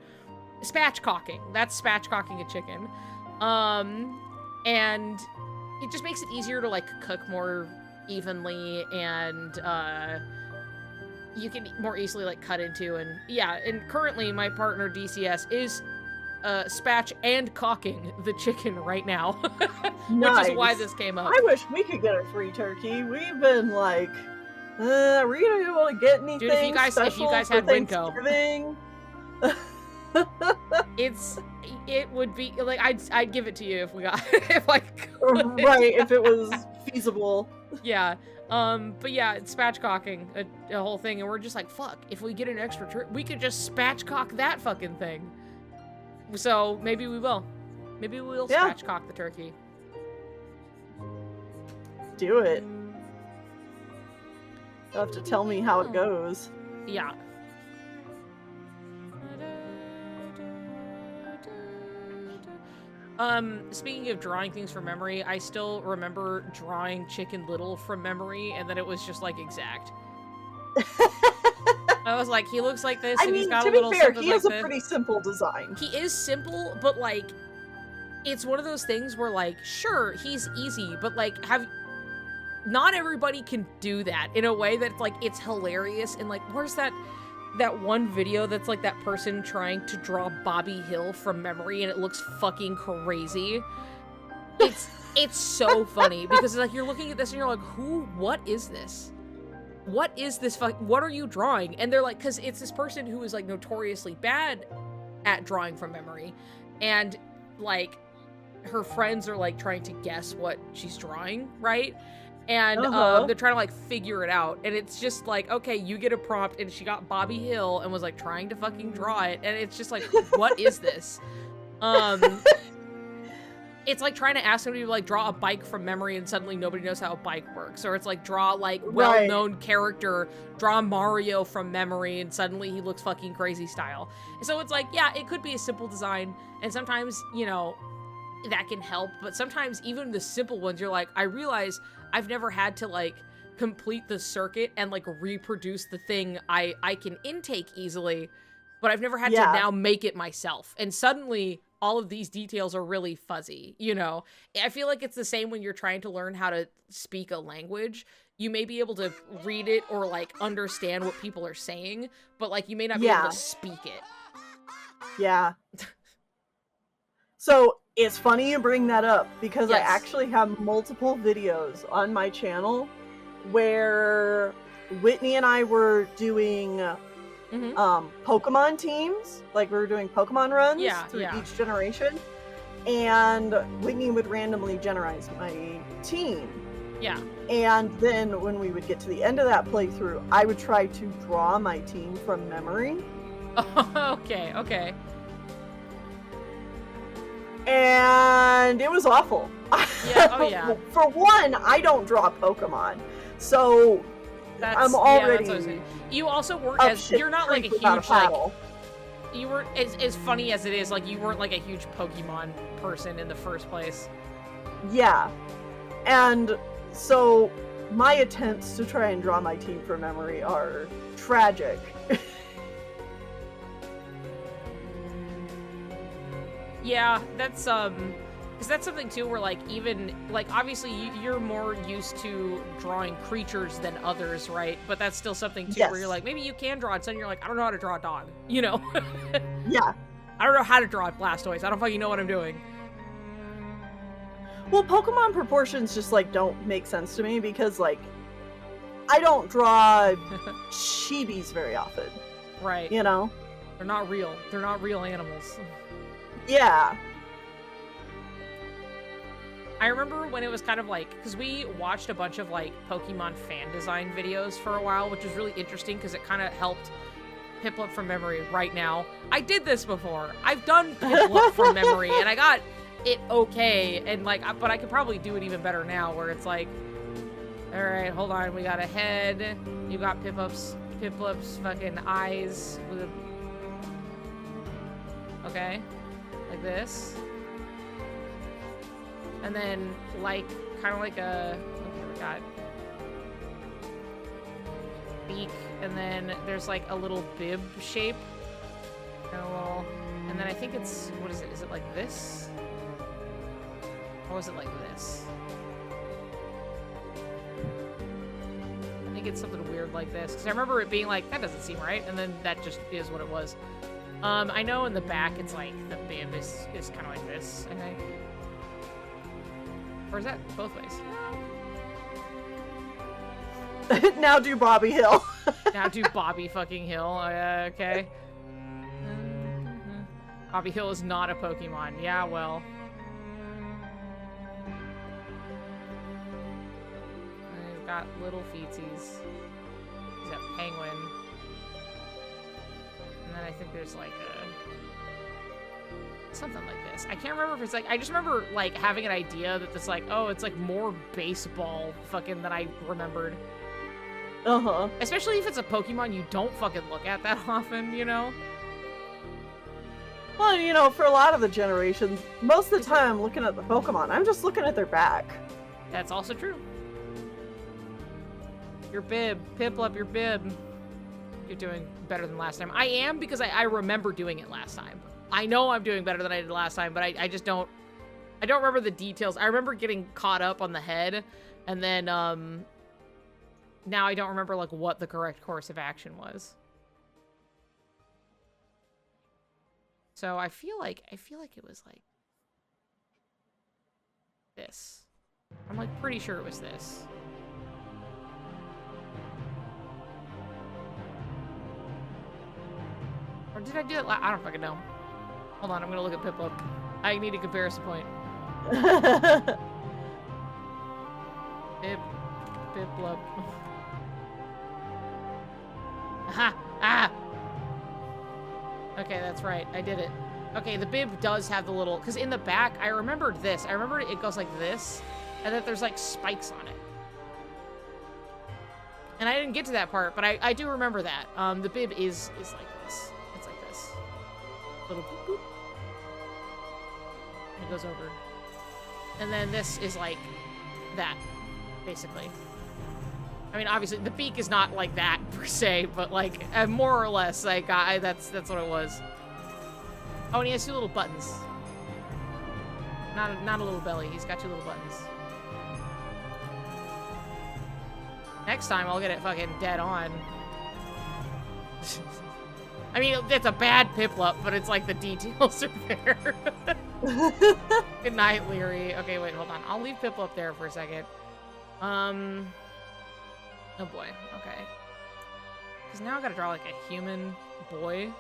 Spatchcocking. That's spatchcocking a chicken. And it just makes it easier to like cook more evenly, and you can more easily like cut into. And yeah, and currently my partner DCS is spatch and cocking the chicken right now, which is why this came up. I wish we could get a free turkey. We've been like, are we gonna be able to get anything? Dude, if you guys had Winco, Thanksgiving? it would be like I'd give it to you if we got if I could. Right, if it was feasible. Yeah. But yeah, it's spatchcocking a whole thing, and we're just like, fuck, if we get an extra we could just spatchcock that fucking thing. So maybe we will. Maybe we'll spatchcock the turkey. Do it. You'll have to tell me how it goes. Yeah. Speaking of drawing things from memory, I still remember drawing Chicken Little from memory, and then it was just like exact. I was like, he looks like this, and he's got a little fair, something he has like a this. pretty simple design. He is simple, but like, it's one of those things where like, sure, he's easy, but like, not everybody can do that in a way that's like, it's hilarious. And like, where's that one video that's like that person trying to draw Bobby Hill from memory, and it looks fucking crazy. It's so funny because like you're looking at this and you're like, what is this? What is this what are you drawing? And they're like, because it's this person who is like notoriously bad at drawing from memory, and like her friends are like trying to guess what she's drawing, right? And they're trying to like figure it out, and it's just like, okay, you get a prompt, and she got Bobby Hill and was like trying to fucking draw it, and it's just like, what is this? It's like trying to ask somebody to like draw a bike from memory, and suddenly nobody knows how a bike works. Or it's like draw like well-known character, draw Mario from memory, and suddenly he looks fucking crazy style. And so it's like, yeah, it could be a simple design, and sometimes, you know, that can help, but sometimes even the simple ones, you're like, I realize I've never had to like complete the circuit and like reproduce the thing I can intake easily, but I've never had to now make it myself. And suddenly all of these details are really fuzzy, you know? I feel like it's the same when you're trying to learn how to speak a language. You may be able to read it or like understand what people are saying, but like you may not be able to speak it. Yeah. So it's funny you bring that up, because I actually have multiple videos on my channel where Whitney and I were doing Pokemon teams, like we were doing Pokemon runs through each generation, and Whitney would randomly generate my team. Yeah. And then when we would get to the end of that playthrough, I would try to draw my team from memory. Okay. And it was awful. Yeah, For one, I don't draw Pokemon, so I'm already. Yeah, you also weren't you're not like a huge like. You weren't as funny as it is. Like you weren't like a huge Pokemon person in the first place. Yeah, and so my attempts to try and draw my team from memory are tragic. Yeah, that's because that's something too where like even like obviously you're more used to drawing creatures than others, right? But that's still something too where you're like, maybe you can draw it, so you're like, I don't know how to draw a dog, you know? Yeah. I don't know how to draw a Blastoise. I don't fucking know what I'm doing. Well, Pokemon proportions just like don't make sense to me, because like I don't draw chibis very often. Right. You know? They're not real. They're not real animals. Yeah. I remember when it was kind of like, because we watched a bunch of like Pokemon fan design videos for a while, which was really interesting because it kind of helped Piplup from memory right now. I did this before. I've done Piplup from memory and I got it okay, and like, but I could probably do it even better now where it's like, all right, hold on, we got a head, you got Piplup's fucking eyes with a... Okay. Like this. And then, like, kind of like a... Okay, we got... beak, and then there's, like, a little bib shape. And a little... And then I think it's... What is it? Is it like this? Or is it like this? I think it's something weird like this. Because I remember it being like, that doesn't seem right. And then that just is what it was. I know in the back it's like, the bib is kind of like this, I think. Or is that both ways? Now do Bobby Hill. Now do Bobby fucking Hill. Okay. Bobby Hill is not a Pokemon. Yeah, well. And he's got little feetsies. He's a penguin. And then I think there's like a... something like this. I can't remember if it's like... I just remember like having an idea that this like, oh, it's like more baseball fucking than I remembered. Uh-huh. Especially if it's a Pokemon you don't fucking look at that often, you know? Well, you know, for a lot of the generations, most of the time looking at the Pokemon, I'm just looking at their back. That's also true. Your bib. Piplup, your bib. You're doing better than last time. I am because I remember doing it last time. I know I'm doing better than I did last time, but I just don't... I don't remember the details. I remember getting caught up on the head, and then, now I don't remember, like, what the correct course of action was. So I feel like it was, like, this. I'm, like, pretty sure it was this. Or did I do it I don't fucking know. Hold on, I'm gonna look at Piplup. I need a comparison point. Piplup. Aha! Ah! Okay, that's right. I did it. Okay, the bib does have the little... Because in the back, I remembered this. I remember it goes like this, and that there's, like, spikes on it. And I didn't get to that part, but I do remember that. The bib is like this. It's like this. Little boop, boop. And it goes over. And then this is like that, basically. I mean, obviously, the beak is not like that, per se, but, like, more or less, like, that's what it was. Oh, and he has two little buttons. Not a little belly. He's got two little buttons. Next time, I'll get it fucking dead on. I mean, it's a bad Piplup, but it's like the details are there. Good night, Leary. Okay, wait, hold on. I'll leave Piplup there for a second. Oh boy, okay. Because now I gotta draw like a human boy.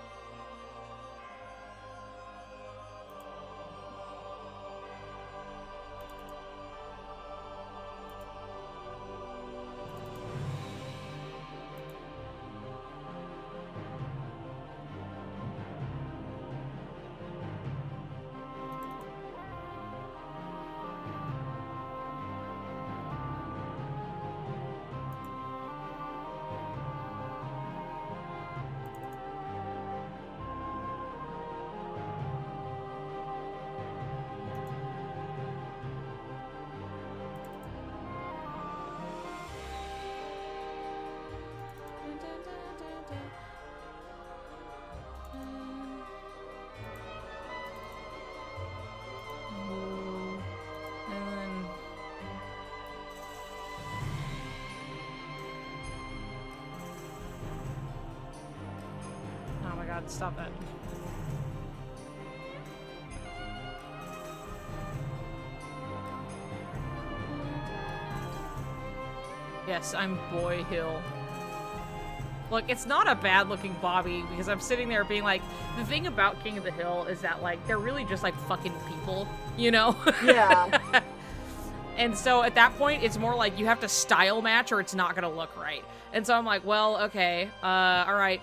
Stop that. Yes, I'm Boy Hill. Look, it's not a bad looking Bobby because I'm sitting there being like, the thing about King of the Hill is that like, they're really just like fucking people, you know? Yeah. And so at that point, it's more like you have to style match or it's not gonna look right. And so I'm like, well, okay, all right.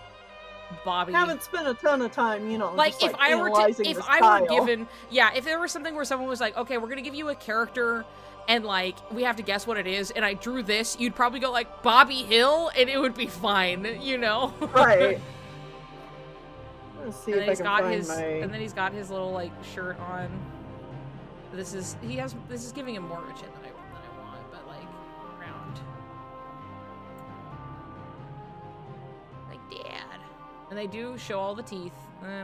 Bobby. Haven't spent a ton of time, you know, like just, if I were style. given, yeah, if there was something where someone was like, okay, we're gonna give you a character and like we have to guess what it is, and I drew this, you'd probably go like Bobby Hill, and it would be fine, you know? Right. Let's see and if I can find his, my... and then he's got his little like shirt on. This is giving him more of a chin than I want, but like round. Like dad. And they do show all the teeth.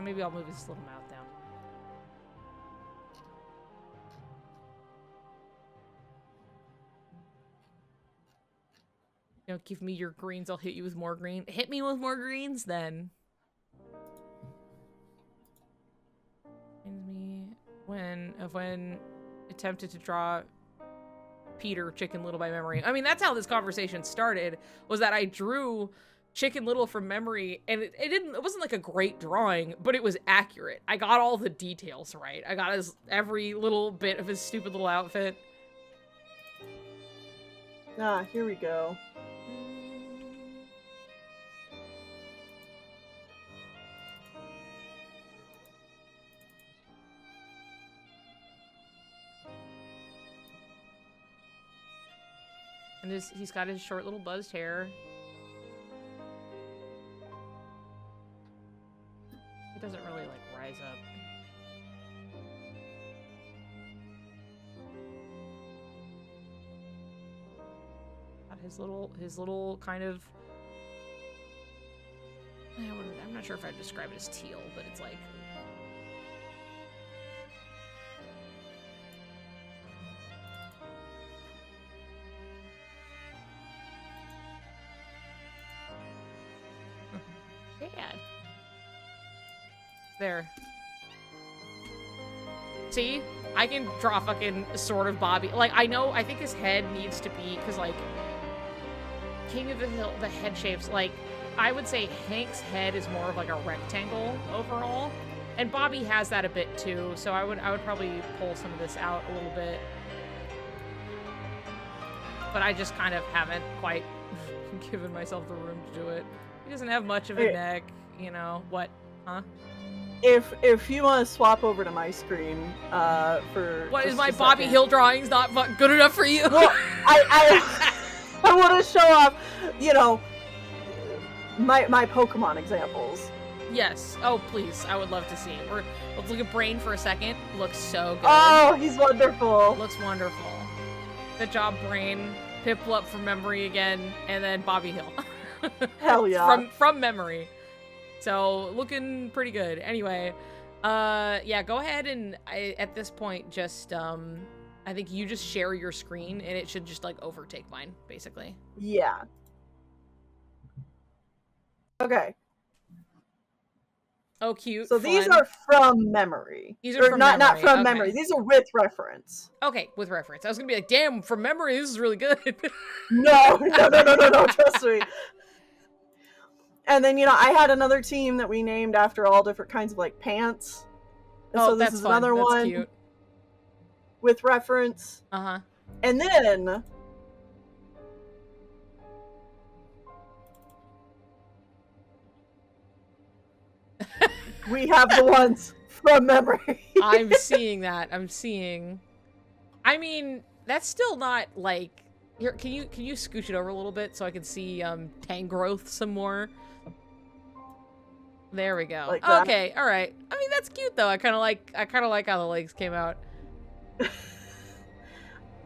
Maybe I'll move his little mouth down. You know, give me your greens, I'll hit you with more green. Hit me with more greens, then. Me when attempted to draw Peter Chicken Little by memory. I mean, that's how this conversation started, was that I drew Chicken Little from memory, and it wasn't like a great drawing, but it was accurate. I got all the details right. I got every little bit of his stupid little outfit. Ah, here we go. And he's got his short little buzzed hair. He doesn't really like rise up. Got his little kind of, I'm not sure if I'd describe it as teal, but it's like Dad. There. See? I can draw fucking sort of Bobby. Like, I think his head needs to be, because, like, King of the Hill, the head shapes, like, I would say Hank's head is more of, like, a rectangle overall. And Bobby has that a bit, too, so I would probably pull some of this out a little bit. But I just kind of haven't quite given myself the room to do it. He doesn't have much of a neck, you know. What? Huh? If you want to swap over to my screen, for what is my Bobby Hill drawings not good enough for you? Well, I want to show off, you know, my Pokemon examples. Yes. Oh, please. I would love to see. Let's look at Brain for a second. Looks so good. Oh, he's wonderful. Looks wonderful. Good job, Brain. Piplup from memory again, and then Bobby Hill. Hell yeah. From memory. So, looking pretty good. Anyway, yeah, go ahead and at this point, just, I think you just share your screen, and it should just, like, overtake mine, basically. Yeah. Okay. Oh, cute. So fun. these are from memory. These are from not memory. Not from okay. memory. These are with reference. Okay, with reference. I was gonna be like, damn, from memory, this is really good. No, trust me. And then, you know, I had another team that we named after all different kinds of, like, pants. And oh, so this that's is fun. another That's one cute. with reference. Uh-huh. And then we have the ones from memory. I'm seeing that. I'm seeing. I mean, that's still not like. Here, can you scooch it over a little bit so I can see Tangrowth some more? There we go. Like okay, all right. I mean, that's cute though. I kind of like how the legs came out.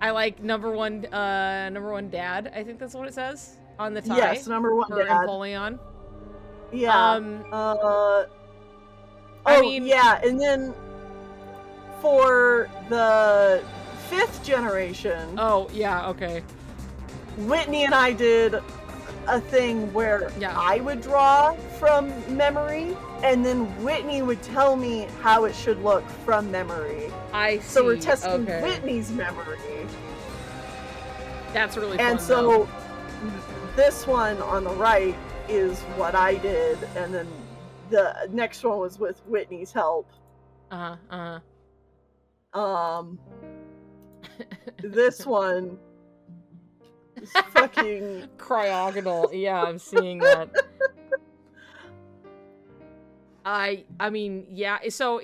I like number one dad. I think that's what it says on the tie. Yes, number one for dad. Empoleon. Yeah. I mean, yeah, and then for the 5th generation. Oh yeah, okay. Whitney and I did a thing where I would draw from memory, and then Whitney would tell me how it should look from memory. I see. So we're testing okay. Whitney's memory. That's really fun. And so this one on the right is what I did, and then the next one was with Whitney's help. This one is fucking cryogonal. Yeah, I'm seeing that. I mean, yeah. So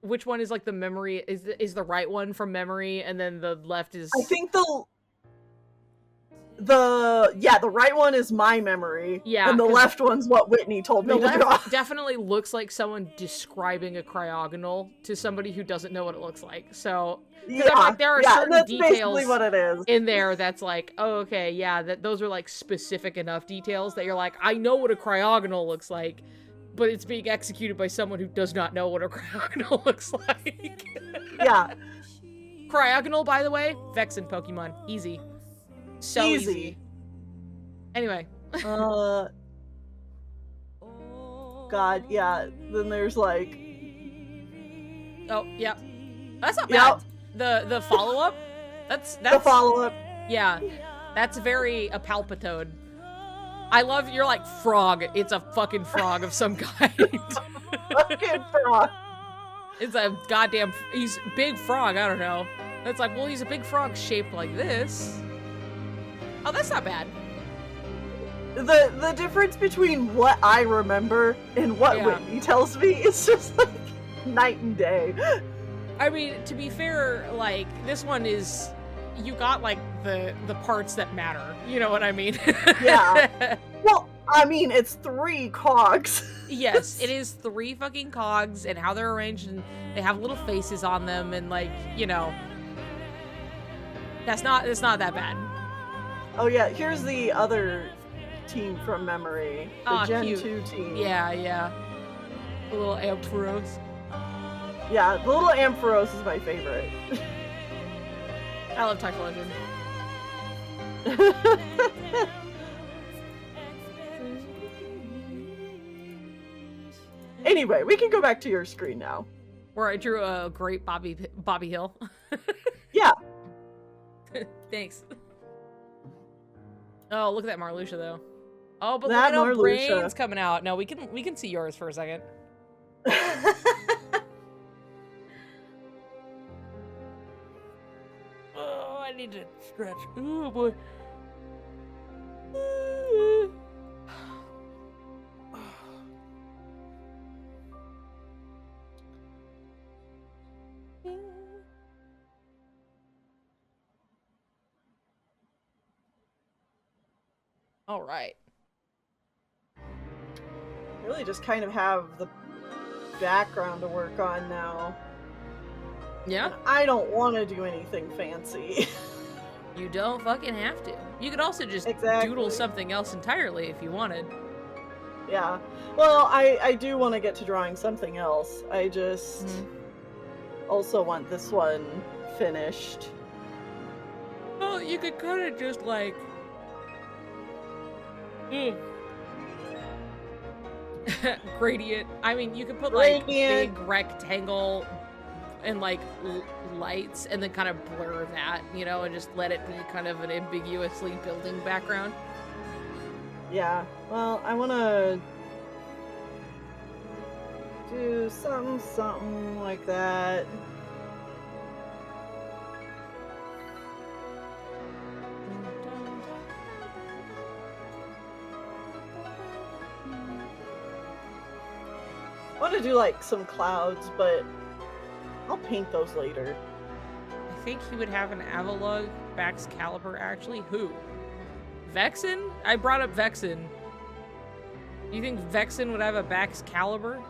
which one is like the memory? Is the right one from memory, and then the left is? I think the right one is my memory. Yeah, And the 'cause left one's what Whitney told The me to draw. left definitely looks like someone describing a cryogonal to somebody who doesn't know what it looks like. So, because I'm like, there are certain that's details basically what it is. in there that's like, oh, okay, yeah, those are like specific enough details that you're like, I know what a cryogonal looks like, but it's being executed by someone who does not know what a cryogonal looks like. Yeah. Cryogonal, by the way, Vexen Pokemon. Easy. So easy. Anyway. God, yeah. Then there's like... Oh, yeah. That's not bad. The follow-up? That's the follow-up. Yeah. That's very a Palpitoad. I love you're like frog. It's a fucking frog of some kind. Fucking frog. It's a goddamn he's big frog, I don't know. It's like, well, he's a big frog shaped like this. Oh, that's not bad. The difference between what I remember and what Whitney tells me is just like night and day. I mean, to be fair, like this one is you got like the parts that matter. You know what I mean? Yeah. Well, I mean, it's 3 cogs. Yes, it is 3 fucking cogs and how they're arranged and they have little faces on them and like, you know. It's not that bad. Oh yeah, here's the other team from memory. The Gen cute. 2 team. Yeah. The little Ampharos. Yeah, the little Ampharos is my favorite. I love Typhlosion. Anyway, we can go back to your screen now. Where I drew a great Bobby Hill. Yeah. Thanks. Oh, look at that Marluxia though. Oh, but that look at how Marluxia. brains coming out. No, we can see yours for a second. Oh, I need to stretch. Oh boy. All right. Really just kind of have the background to work on now. Yeah? And I don't want to do anything fancy. You don't fucking have to. You could also just doodle something else entirely if you wanted. Yeah. Well, I do want to get to drawing something else. I just also want this one finished. Well, you could kind of just like... gradient. I mean, you could put like big rectangle and like lights and then kind of blur that, you know, and just let it be kind of an ambiguously building background. Yeah. Well, I want to do something like that. I want to do like some clouds, but I'll paint those later. I think he would have an Avalugg Bax Caliber, actually. Who? Vexen? I brought up Vexen. You think Vexen would have a Bax Caliber?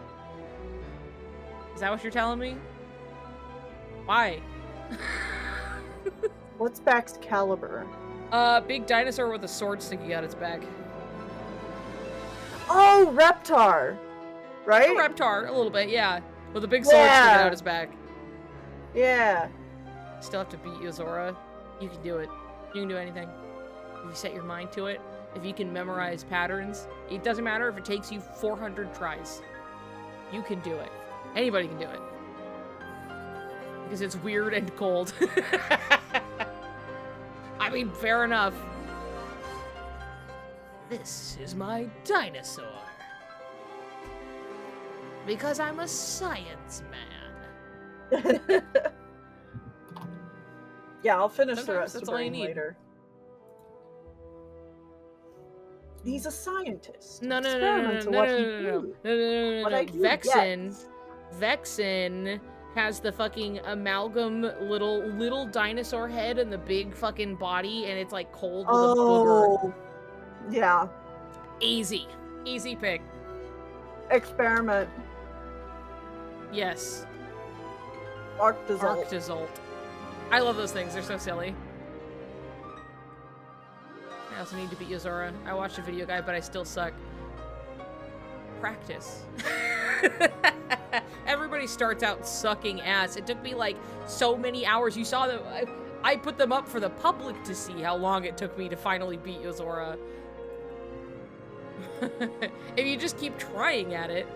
Is that what you're telling me? Why? What's Bax Caliber? Big dinosaur with a sword sticking out its back. Oh, Reptar! Right? A Reptar, a little bit, yeah. With a big sword sticking out its back. Yeah. Still have to beat Yozora. You can do it. You can do anything. If you set your mind to it, if you can memorize patterns, it doesn't matter if it takes you 400 tries. You can do it. Anybody can do it. Because it's weird and cold. I mean, fair enough. This is my dinosaur. Because I'm a science man. Yeah, I'll finish Sometimes the rest that's of all you Brain need. later. He's a scientist. No. Experiments are what he do. What I do, Vexen has the fucking amalgam little dinosaur head and the big fucking body, and it's like cold with a booger. Oh, yeah. Easy pick. Experiment. Yes. Arctozolt. Arctozolt. I love those things. They're so silly. I also need to beat Yozora. I watched a video guide, but I still suck. Practice. Everybody starts out sucking ass. It took me like so many hours. You saw that I put them up for the public to see how long it took me to finally beat Yozora. If you just keep trying at it,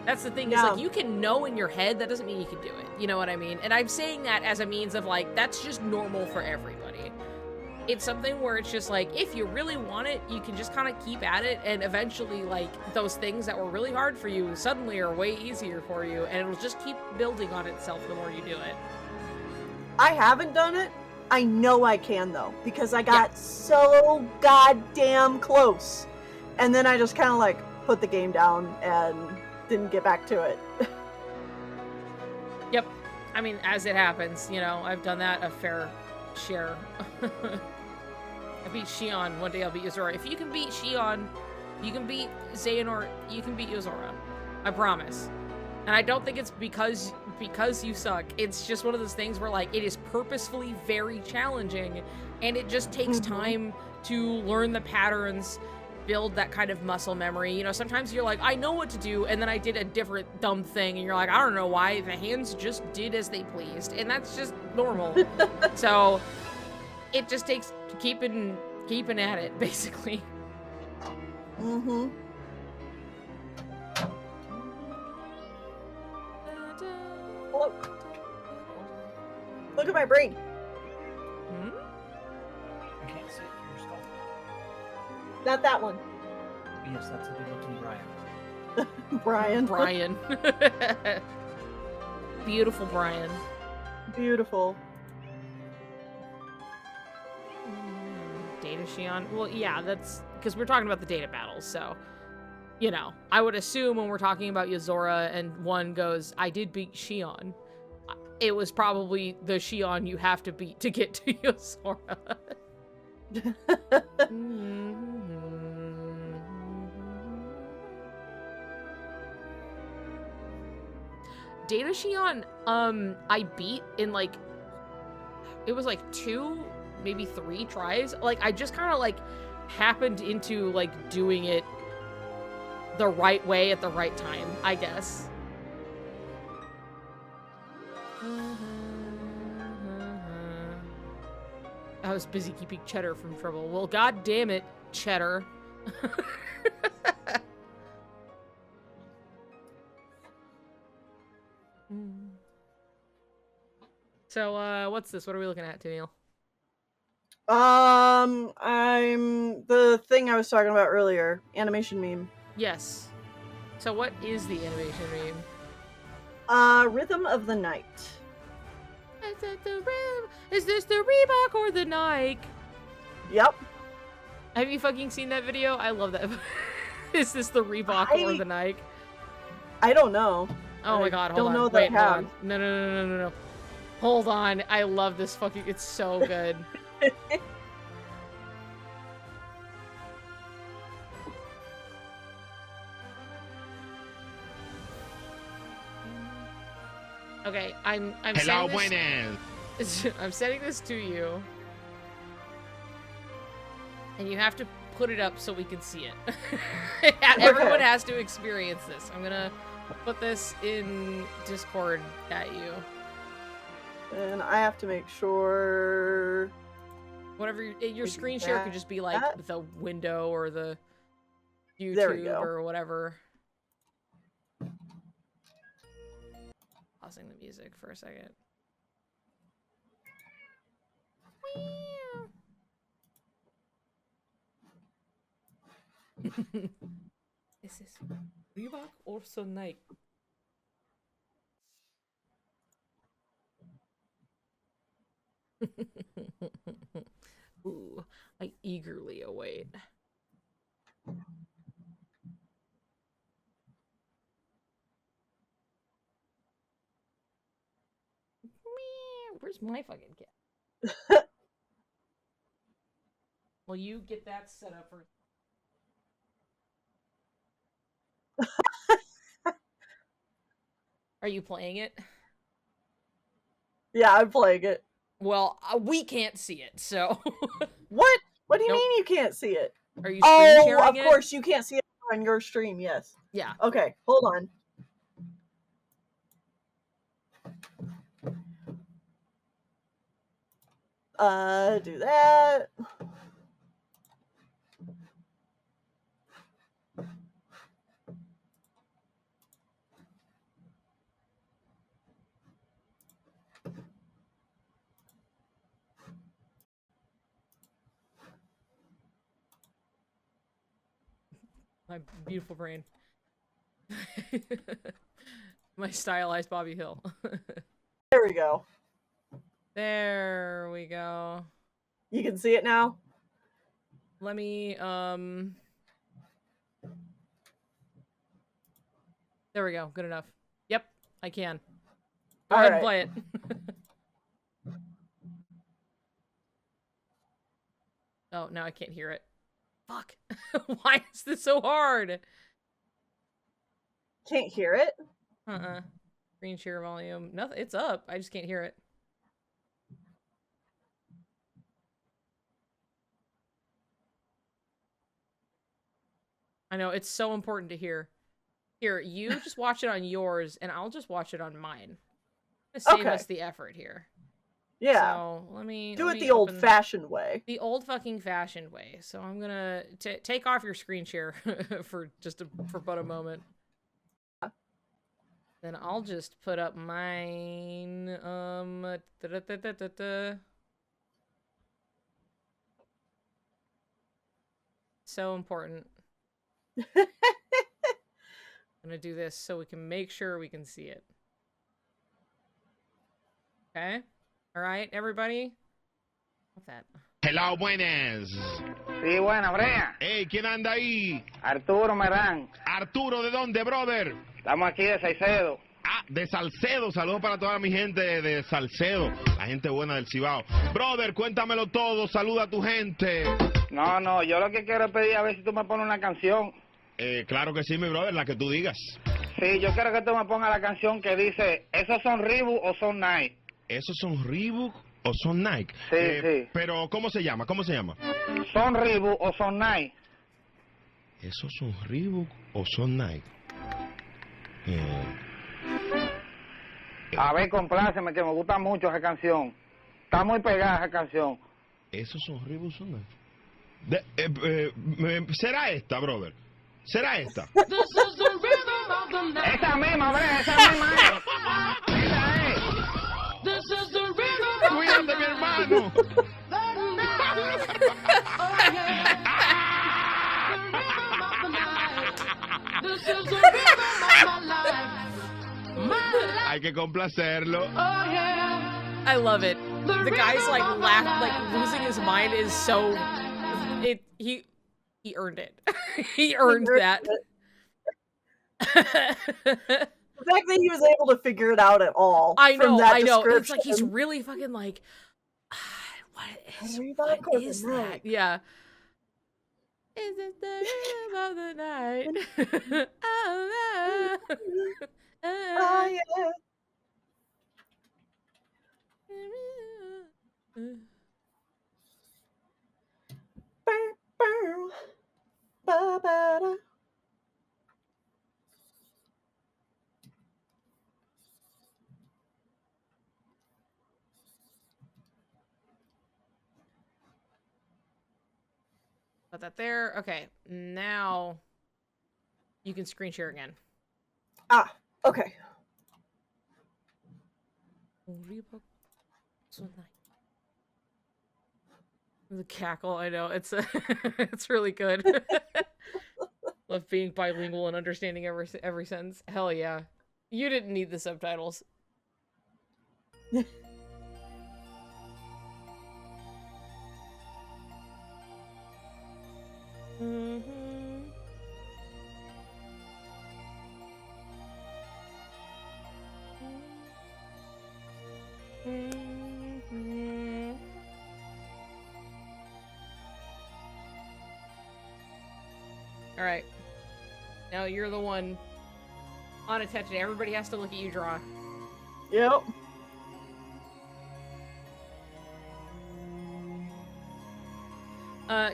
that's the thing. Is like you can know in your head, that doesn't mean you can do it. You know what I mean? And I'm saying that as a means of like, that's just normal for everybody. It's something where it's just like, if you really want it, you can just kind of keep at it, and eventually, like, those things that were really hard for you suddenly are way easier for you, and it'll just keep building on itself the more you do it. I haven't done it. I know I can, though, because I got so goddamn close. And then I just kind of, like, put the game down and didn't get back to it. Yep. I mean, as it happens, you know, I've done that a fair share. I beat Shion. One day I'll beat Yozora. If you can beat Shion, you can beat Xehanort, you can beat Yozora. I promise. And I don't think it's because you suck. It's just one of those things where, like, it is purposefully very challenging, and it just takes time to learn the patterns, build that kind of muscle memory. You know, sometimes you're like, I know what to do, and then I did a different dumb thing, and you're like, I don't know why. The hands just did as they pleased, and that's just normal. So it just takes keeping at it, basically. Mm-hmm. Look at my brain. Hmm? I can't see it through your skull. Not that one. Yes, that's a good looking Brian. Brian. Brian. Beautiful Brian. Beautiful. Data Shion. Well, yeah, that's because we're talking about the data battles, so, you know, I would assume when we're talking about Yozora and one goes, I did beat Shion, it was probably the Shion you have to beat to get to Yozora. Data Shion, I beat in, like, it was like 2, maybe 3 tries. Like, I just kind of, like, happened into, like, doing it the right way at the right time, I guess. I was busy keeping Cheddar from trouble. Well, god damn it, Cheddar. So, what's this? What are we looking at, Tennille? I'm the thing I was talking about earlier. Animation meme. Yes. So what is the animation meme? Rhythm of the Night. Is this the Reebok or the Nike? Yep. Have you fucking seen that video? I love that. Is this the Reebok or the Nike? I don't know. Oh my god, hold don't on. know that Wait, I hold have. on. No. Hold on. I love this fucking... It's so good. Okay, I'm Hello, sending buenas. this, I'm sending this to you. And you have to put it up so we can see it. Everyone has to experience this. I'm gonna put this in Discord at you. And I have to make sure... Whatever your screen share could just be like the window or the YouTube or whatever. Pausing the music for a second. Is this Reebok or Nike? Ooh, I eagerly await. Where's my fucking cat? Well, you get that set up for. Are you playing it? Yeah, I'm playing it. Well, we can't see it, so. What? What do you Nope. mean you can't see it? Are you screen Oh, sharing of it? course you can't see it on your stream. Yes. Yeah. Okay, hold on. Do that. My beautiful brain. My stylized Bobby Hill. There we go. There we go. You can see it now? Let me, There we go. Good enough. Yep, I can. Go ahead and play it. Oh, now I can't hear it. Fuck. Why is this so hard? Can't hear it? Screen share volume. Nothing. It's up. I just can't hear it. I know. It's so important to hear. Here, you just watch it on yours, and I'll just watch it on mine. Save us the effort here. Yeah. So, let me do it the old-fashioned way. The old fucking fashioned way. So I'm gonna take off your screen share for but a moment. Then I'll just put up mine. So important. I'm gonna do this so we can make sure we can see it. Okay? Alright, everybody? What's that? Hello, buenas. Sí, buena, Brea. Hey, ¿quién anda ahí? Arturo Merán. Arturo, ¿de dónde, brother? Estamos aquí de Saicedo. Ah, de Salcedo. Saludos para toda mi gente de Salcedo. La gente buena del Cibao. Brother, cuéntamelo todo. Saluda a tu gente. No, yo lo que quiero es pedir a ver si tú me pones una canción. Claro que sí, mi brother, la que tú digas. Sí, yo quiero que tú me pongas la canción que dice, ¿esos son Reebok o son Nike? ¿Esos son Reebok o son Nike? Sí, sí. Pero, ¿cómo se llama? ¿Cómo se llama? ¿Son Reebok o son Nike? ¿Esos son Reebok o son Nike? A ver, compláceme, que me gusta mucho esa canción. Está muy pegada esa canción. ¿Esos son Reebok o son Nike? ¿Será esta, brother? ¿Será esta? Esa misma, Brea, esa misma es. Esa es. ¡Cuídate, mi hermano! Hay que complacerlo. I love it. The guy's like losing his mind is so he earned it. He earned that. The fact that he was able to figure it out at all. I know. It's like he's description. really fucking like what Reebok or is the that? Nike? Yeah. Is it the rhythm of the night? Oh, yeah. Bow, bow. Ba-ba-da. Put that there. Okay, now you can screen share again. Ah, okay. The cackle, I know it's it's really good. Love being bilingual and understanding every sentence. Hell yeah, you didn't need the subtitles. Alright. Now you're the one on attention. Everybody has to look at you draw. Yep.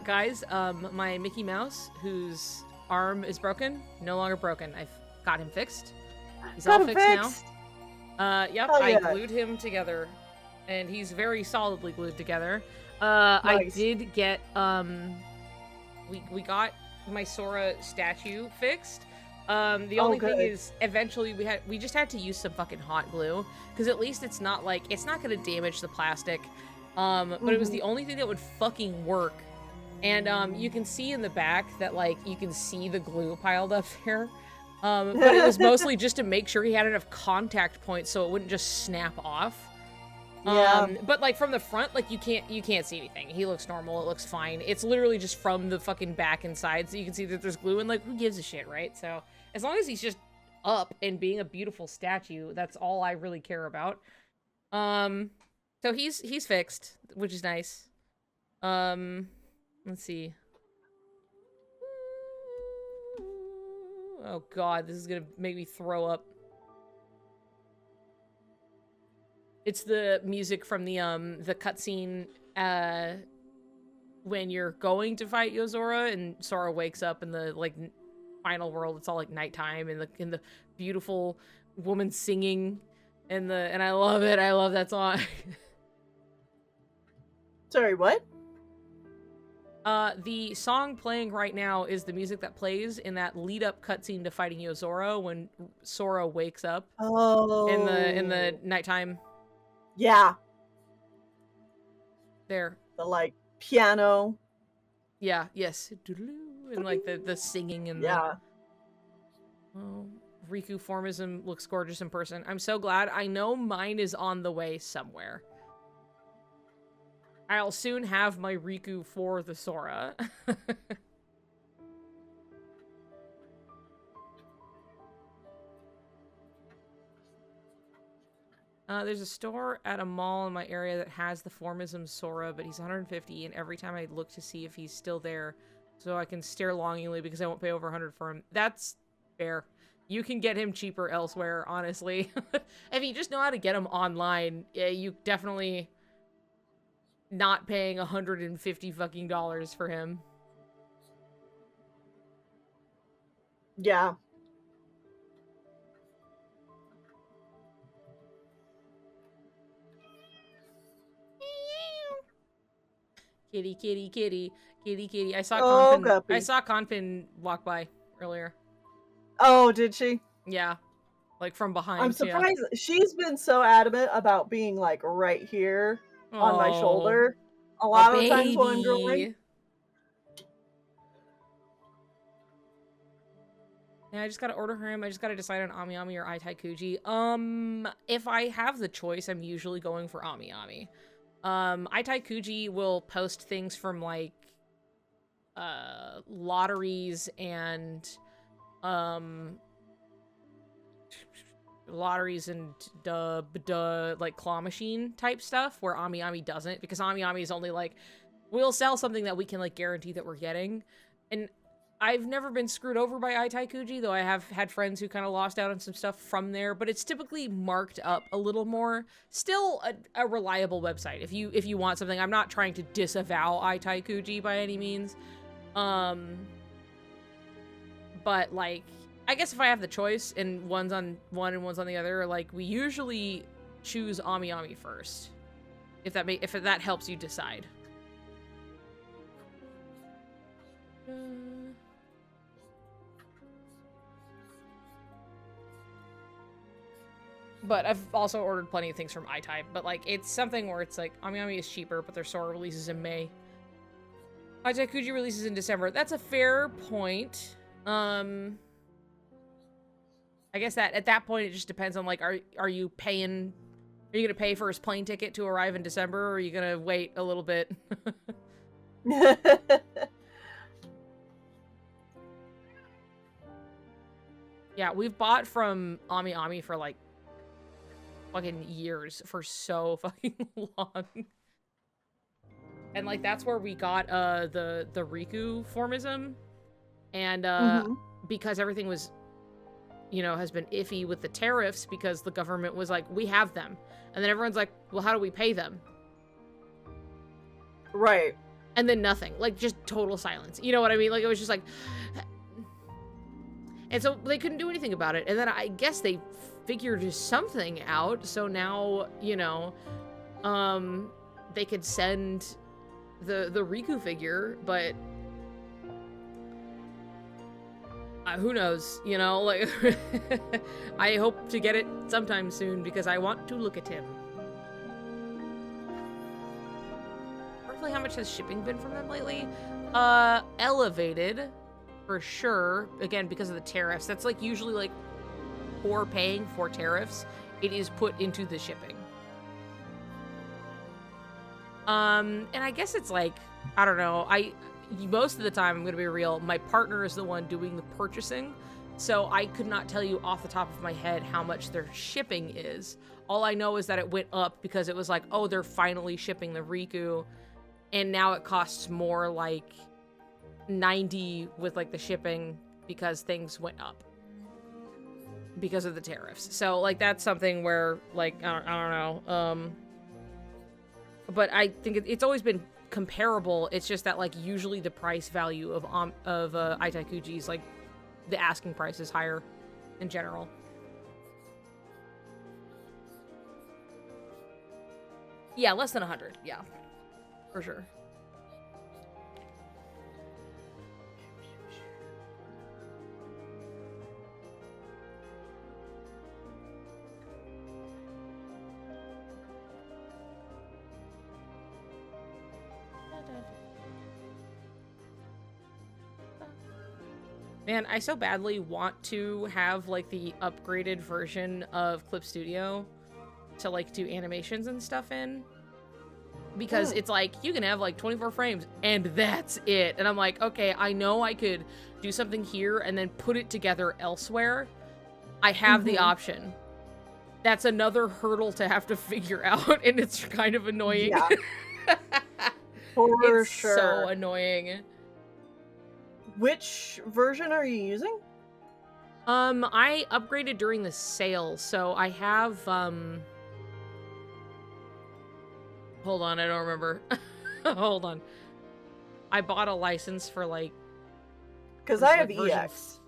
Guys, my Mickey Mouse, whose arm is broken, no longer broken. I've got him fixed. He's all fixed now. Yep, Hell yeah. I glued him together, and he's very solidly glued together. Nice. I did get, we got my Sora statue fixed. The only thing good. is, eventually we just had to use some fucking hot glue, because at least it's not like, it's not gonna damage the plastic. But it was the only thing that would fucking work. And, you can see in the back that, like, you can see the glue piled up there. But it was mostly just to make sure he had enough contact points so it wouldn't just snap off. Yeah. But, like, from the front, like, you can't see anything. He looks normal. It looks fine. It's literally just from the fucking back and side, so you can see that there's glue, and, like, who gives a shit, right? So, as long as he's just up and being a beautiful statue, that's all I really care about. So he's fixed, which is nice. Let's see. Oh god, this is gonna make me throw up. It's the music from the cutscene, when you're going to fight Yozora and Sora wakes up in the, like, final world. It's all, like, nighttime, and the beautiful woman singing, and I love it. I love that song. Sorry, what? The song playing right now is the music that plays in that lead-up cutscene to fighting Yozora when Sora wakes up in the nighttime. Yeah. There. The, like, piano. Yeah, yes. And, like, the singing and Yeah. Oh, Riku formism looks gorgeous in person. I'm so glad. I know mine is on the way somewhere. I'll soon have my Riku for the Sora. There's a store at a mall in my area that has the formism Sora, but he's 150, and every time I look to see if he's still there, so I can stare longingly because I won't pay over 100 for him. That's fair. You can get him cheaper elsewhere, honestly. If you just know how to get him online, yeah, you definitely not paying 150 fucking dollars for him. Yeah. Kitty, kitty, kitty, kitty, kitty. I saw Oh, Confin. guppy. I saw Confin walk by earlier. Oh, did she? Yeah, like from behind. I'm yeah. surprised. She's been so adamant about being, like, right here on my Oh, shoulder a a lot of times when I'm drawing. baby. Yeah, I just gotta order him. I just gotta decide on Ami Ami or Aitai Kuji. If I have the choice, I'm usually going for Ami Ami. Aitai Kuji will post things from, like, lotteries and, like, claw machine type stuff, where Ami Ami doesn't, because Ami Ami is only, like, we'll sell something that we can, like, guarantee that we're getting. And I've never been screwed over by Aitai Kuji, though I have had friends who kind of lost out on some stuff from there, but it's typically marked up a little more. Still a reliable website if you want something. I'm not trying to disavow Aitai Kuji by any means. But, like, I guess if I have the choice and one's on one and one's on the other, like, we usually choose Ami Ami first. If that helps you decide. But I've also ordered plenty of things from iType, but, like, it's something where it's like, Ami Ami is cheaper, but their Sora releases in May. Aitai Kuji releases in December. That's a fair point. I guess that at that point it just depends on, like, are you gonna pay for his plane ticket to arrive in December, or are you gonna wait a little bit? Yeah, we've bought from Ami Ami for, like, fucking years, for so fucking long. And, like, that's where we got the Riku formism. And Mhm. because everything was, has been iffy with the tariffs because the government was like, we have them. And then everyone's like, well, how do we pay them? Right. And then nothing. Like, just total silence. You know what I mean? Like, it was just like... And so they couldn't do anything about it. And then I guess they figured something out. So now, they could send the Riku figure, but who knows, like I hope to get it sometime soon because I want to look at him. Roughly how much has shipping been from them lately? Elevated for sure, again because of the tariffs. That's like usually like for paying for tariffs, it is put into the shipping. And I guess it's like, I don't know, most of the time, I'm gonna be real, my partner is the one doing the purchasing, so I could not tell you off the top of my head how much their shipping is. All I know is that it went up because it was like, oh, they're finally shipping the Riku, and now it costs more, like 90 with like the shipping because things went up because of the tariffs. So like that's something where like I don't know. But I think it's always been comparable. It's just that like usually the price value of Itaikuji's, like the asking price is higher in general. Yeah, less than 100. Yeah, for sure. Man, I so badly want to have, like, the upgraded version of Clip Studio to, like, do animations and stuff in. Because it's like, you can have, like, 24 frames, and that's it. And I'm like, okay, I know I could do something here and then put it together elsewhere. I have the option. That's another hurdle to have to figure out, and it's kind of annoying. Yeah. For it's sure. so annoying. Which version are you using? I upgraded during the sale, so I have, hold on, I don't remember. Hold on. I bought a license for, like... Because I have version EX.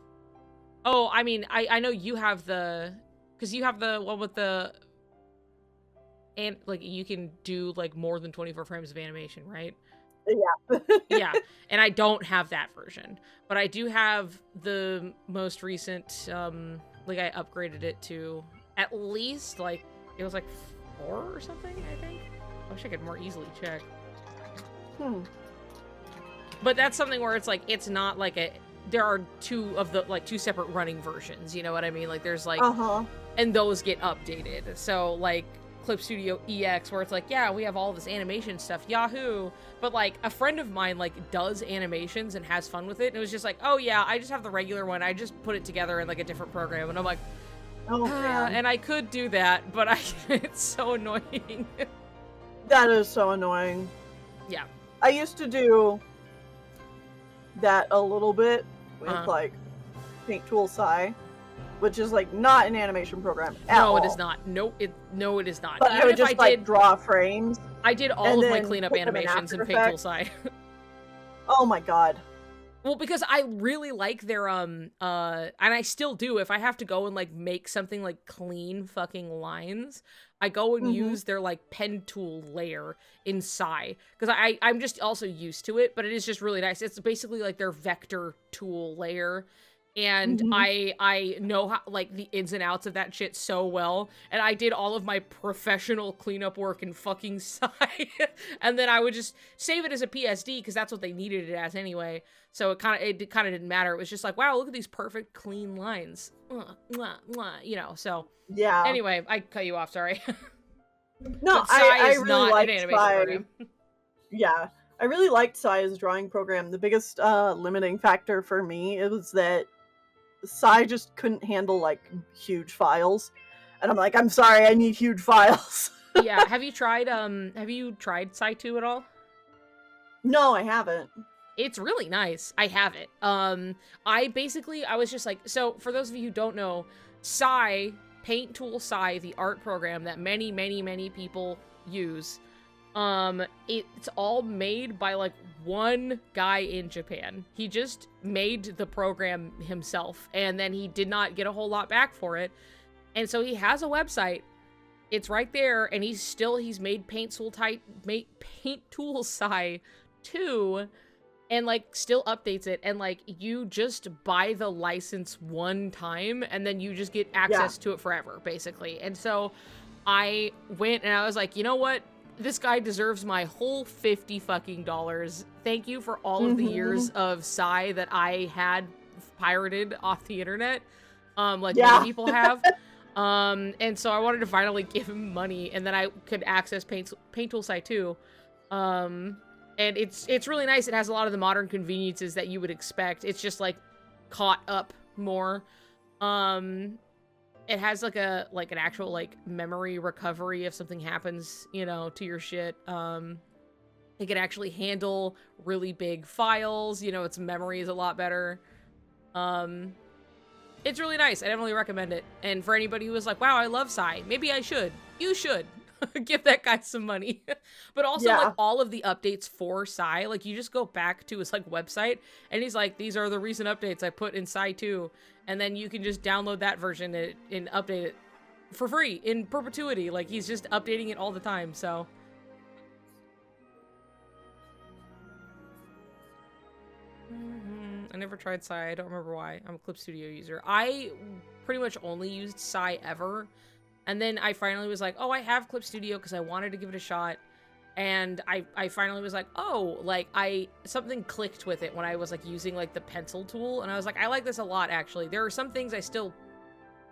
Oh, I mean, I know you have the... Because you have the one with the... And, like, you can do, like, more than 24 frames of animation, right? Yeah. Yeah, and I don't have that version. But I do have the most recent, like, I upgraded it to at least, like, it was, like, 4 or something, I think? I wish I could more easily check. But that's something where it's, like, it's not, like, there are two separate running versions, you know what I mean? Like, there's, like, and those get updated. So, like, Clip Studio EX, where it's like, yeah, we have all this animation stuff, yahoo! But, like, a friend of mine, like, does animations and has fun with it, and it was just like, oh, yeah, I just have the regular one, I just put it together in, like, a different program, and I'm like, oh, man. and I could do that, but it's so annoying. That is so annoying. Yeah. I used to do that a little bit with, like, Paint Tool Sai, which is, like, not an animation program at all. No, it is not. No, it is not. But Even I would if just, like, draw frames. I did all of my then cleanup put them in animations in After Paint Tool Effects. Sai. Oh my god. Well, because I really like their, and I still do, if I have to go and, like, make something, like, clean fucking lines, I go and use their, like, pen tool layer in Sai. Because I'm just also used to it, but it is just really nice. It's basically, like, their vector tool layer. And I know how, like, the ins and outs of that shit so well. And I did all of my professional cleanup work in fucking Sai. And then I would just save it as a PSD because that's what they needed it as anyway. So it kind of didn't matter. It was just like, wow, look at these perfect clean lines. You know, so. Yeah. Anyway, I cut you off, sorry. No, But Sai I is really not liked an animation Sai. program. Yeah. I really liked Sai as a drawing program. The biggest limiting factor for me is that Sai just couldn't handle, like, huge files. And I'm like, I'm sorry, I need huge files. Yeah, have you tried Sai 2 at all? No, I haven't. It's really nice. I have it. I was just like, so for those of you who don't know, Paint Tool Sai, the art program that many people use, it's all made by like one guy in Japan. He just made the program himself, and then he did not get a whole lot back for it. And so he has a website. It's right there, and he's made Paint Tool Sai 2, and like still updates it, and like you just buy the license one time and then you just get access to it forever, basically. And so I went and I was like, you know what? This guy deserves my whole $50 fucking dollars. Thank you for all of the years of Sai that I had pirated off the internet, like many people have. And so I wanted to finally give him money, and then I could access Paint Tool Sai 2. And it's really nice. It has a lot of the modern conveniences that you would expect. It's just like caught up more. It has like an actual like memory recovery if something happens, you know, to your shit. It can actually handle really big files. You know, its memory is a lot better. It's really nice. I definitely recommend it. And for anybody who was like, wow, I love Sai, maybe I should. You should. Give that guy some money. But also, like, all of the updates for Sai, like, you just go back to his, like, website, and he's like, these are the recent updates I put in Sai 2, and then you can just download that version and update it for free, in perpetuity. Like, he's just updating it all the time, so... I never tried Sai. I don't remember why. I'm a Clip Studio user. I pretty much only used Sai ever. And then I finally was like, oh, I have Clip Studio because I wanted to give it a shot. And I finally was like, oh, like, something clicked with it when I was, like, using, like, the pencil tool. And I was like, I like this a lot, actually. There are some things I still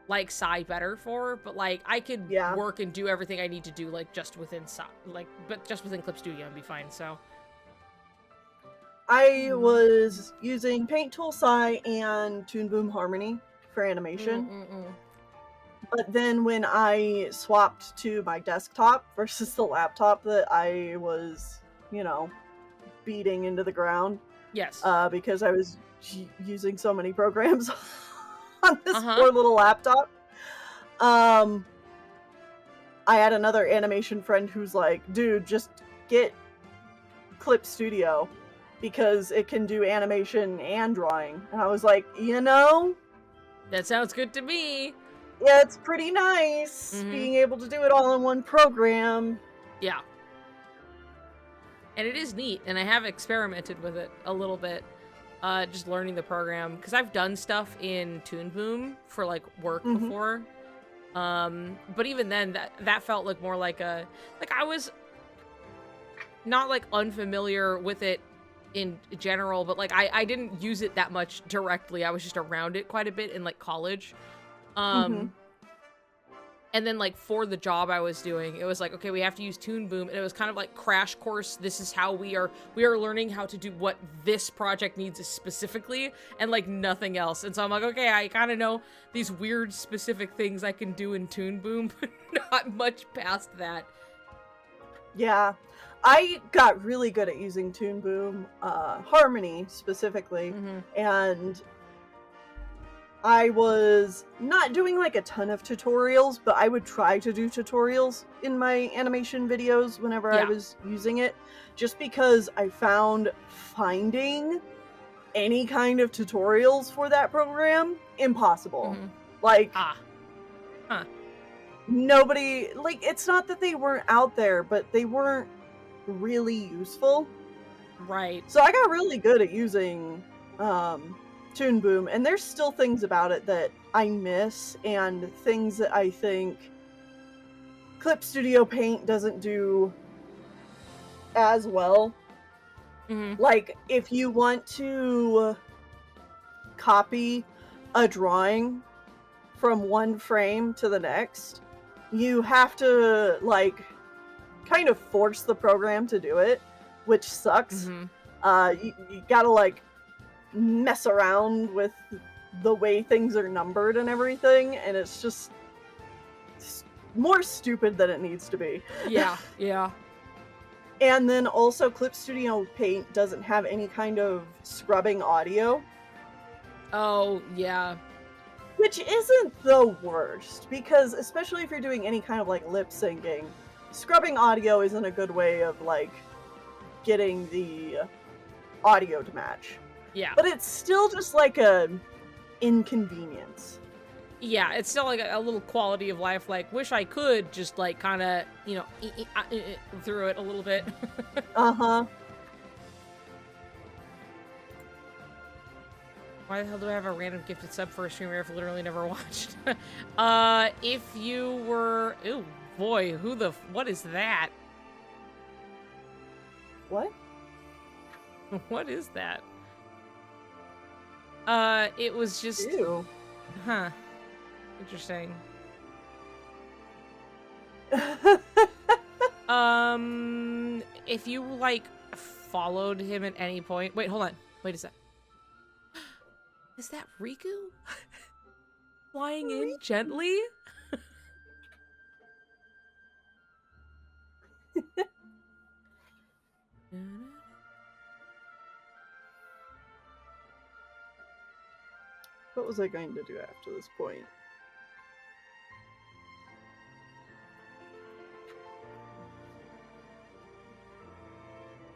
like Sai better for, but, like, I could work and do everything I need to do, like, just within Sai, like, but just within Clip Studio and be fine, so. I was using Paint Tool Sai and Toon Boom Harmony for animation. But then when I swapped to my desktop versus the laptop that I was, you know, beating into the ground. Yes. Because I was using so many programs on this poor little laptop. I had another animation friend who's like, dude, just get Clip Studio because it can do animation and drawing. And I was like, you know? That sounds good to me. Yeah, it's pretty nice being able to do it all in one program. Yeah. And it is neat, and I have experimented with it a little bit, just learning the program, because I've done stuff in Toon Boom for, like, work before. But even then, that felt like more like I was not, like, unfamiliar with it in general, but, like, I didn't use it that much directly. I was just around it quite a bit in, like, college. And then, like, for the job I was doing, it was like, okay, we have to use Toon Boom, and it was kind of like crash course. This is how we are learning how to do what this project needs specifically, and, like, nothing else. And so I'm like, okay, I kind of know these weird specific things I can do in Toon Boom, but not much past that. Yeah. I got really good at using Toon Boom, Harmony specifically, and I was not doing, like, a ton of tutorials, but I would try to do tutorials in my animation videos whenever I was using it, just because I found finding any kind of tutorials for that program impossible. Like, nobody, like, it's not that they weren't out there, but they weren't really useful. Right. So I got really good at using, Toon Boom, and there's still things about it that I miss, and things that I think Clip Studio Paint doesn't do as well. Like, if you want to copy a drawing from one frame to the next, you have to, like, kind of force the program to do it, which sucks. You gotta, like, mess around with the way things are numbered and everything, and it's just more stupid than it needs to be. Yeah. And then also Clip Studio Paint doesn't have any kind of scrubbing audio, Oh, yeah. which isn't the worst, because especially if you're doing any kind of like lip syncing, scrubbing audio isn't a good way of like getting the audio to match. Yeah. But it's still just like a inconvenience. Yeah, it's still like a little quality of life, like, wish I could just, like, kind of, you know, through it a little bit. Uh-huh. Why the hell do I have a random gifted sub for a streamer I've literally never watched? If you were... Ooh, boy, what is that? What? What is that? It was just... Ew. Huh. Interesting. If you, like, followed him at any point... Wait, hold on. Wait a sec. Is that Riku? Flying in gently? What was I going to do after this point?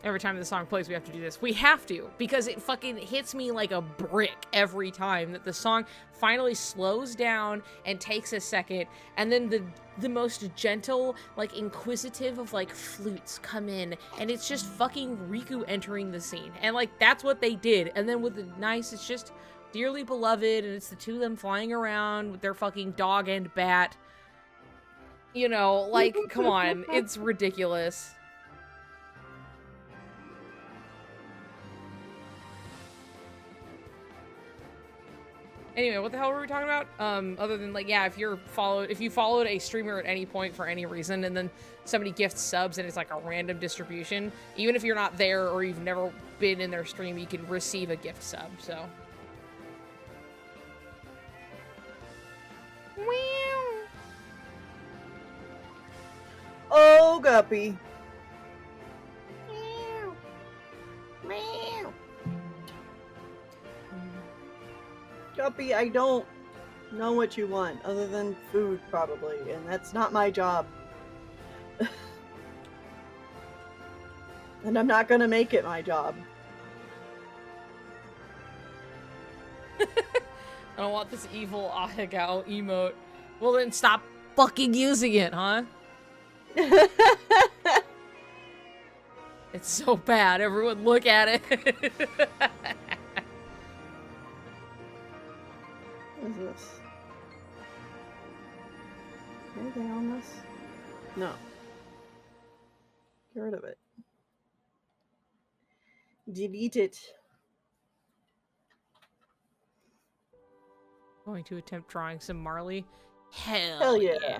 Every time the song plays, we have to do this. We have to, because it fucking hits me like a brick every time that the song finally slows down and takes a second, and then the most gentle, like, inquisitive of, like, flutes come in, and it's just fucking Riku entering the scene. And, like, that's what they did. And then with the nice, it's just dearly beloved, and it's the two of them flying around with their fucking dog and bat. You know, like, come on. It's ridiculous. Anyway, what the hell were we talking about? Other than, like, yeah, if you followed a streamer at any point for any reason, and then somebody gifts subs and it's like a random distribution, even if you're not there or you've never been in their stream, you can receive a gift sub, so. Oh, Guppy. Guppy, I don't know what you want, other than food, probably, and that's not my job. And I'm not gonna make it my job. I don't want this evil Ahegao emote. Well, then stop fucking using it, huh? It's so bad. Everyone look at it. What is this? Anything on this? No. Get rid of it. Delete it. Going to attempt drawing some Marley? Hell, Hell yeah.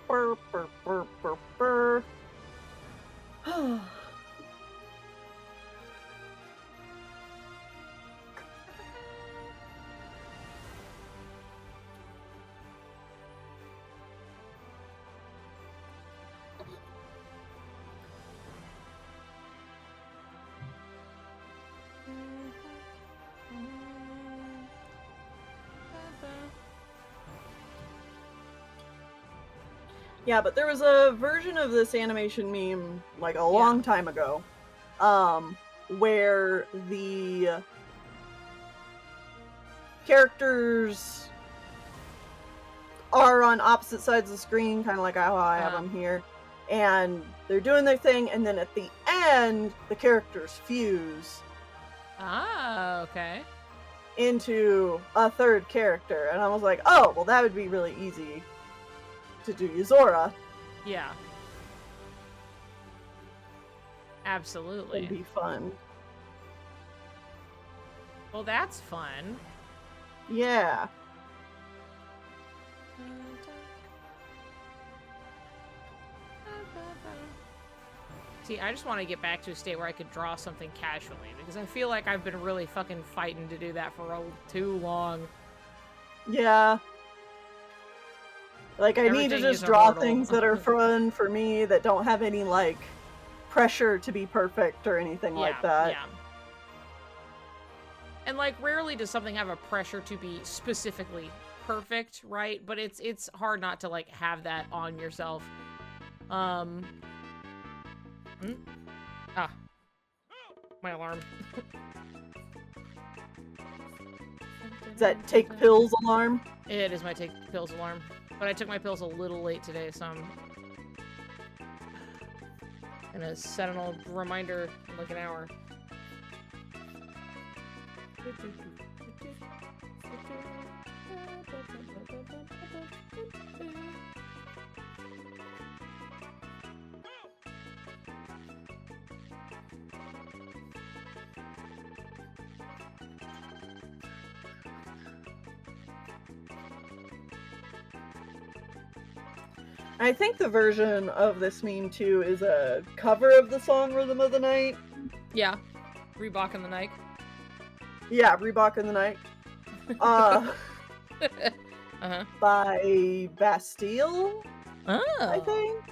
Burr, burr, burr, burr, burr. Yeah, but there was a version of this animation meme, like, a long time ago, where the characters are on opposite sides of the screen, kind of like how I have them here, and they're doing their thing, and then at the end, the characters fuse. Ah, okay. into a third character, and I was like, oh, well, that would be really easy to do Yuzora. Yeah. Absolutely. It'd be fun. Well, that's fun. Yeah. See, I just want to get back to a state where I could draw something casually, because I feel like I've been really fucking fighting to do that for too long. Yeah. Like, I need to Everything just is a draw hurdle. things that are fun for me that don't have any, like, pressure to be perfect or anything like that. Yeah. And, like, rarely does something have a pressure to be specifically perfect, right? But it's hard not to, like, have that on yourself. Ah. My alarm. Is that take pills alarm? It is my take pills alarm. But I took my pills a little late today, so I'm gonna set an old reminder in like an hour. I think the version of this meme too is a cover of the song Rhythm of the Night. Yeah. Reebok in the night. Yeah, Reebok in the Night. Uh-huh. By Bastille, Oh. I think.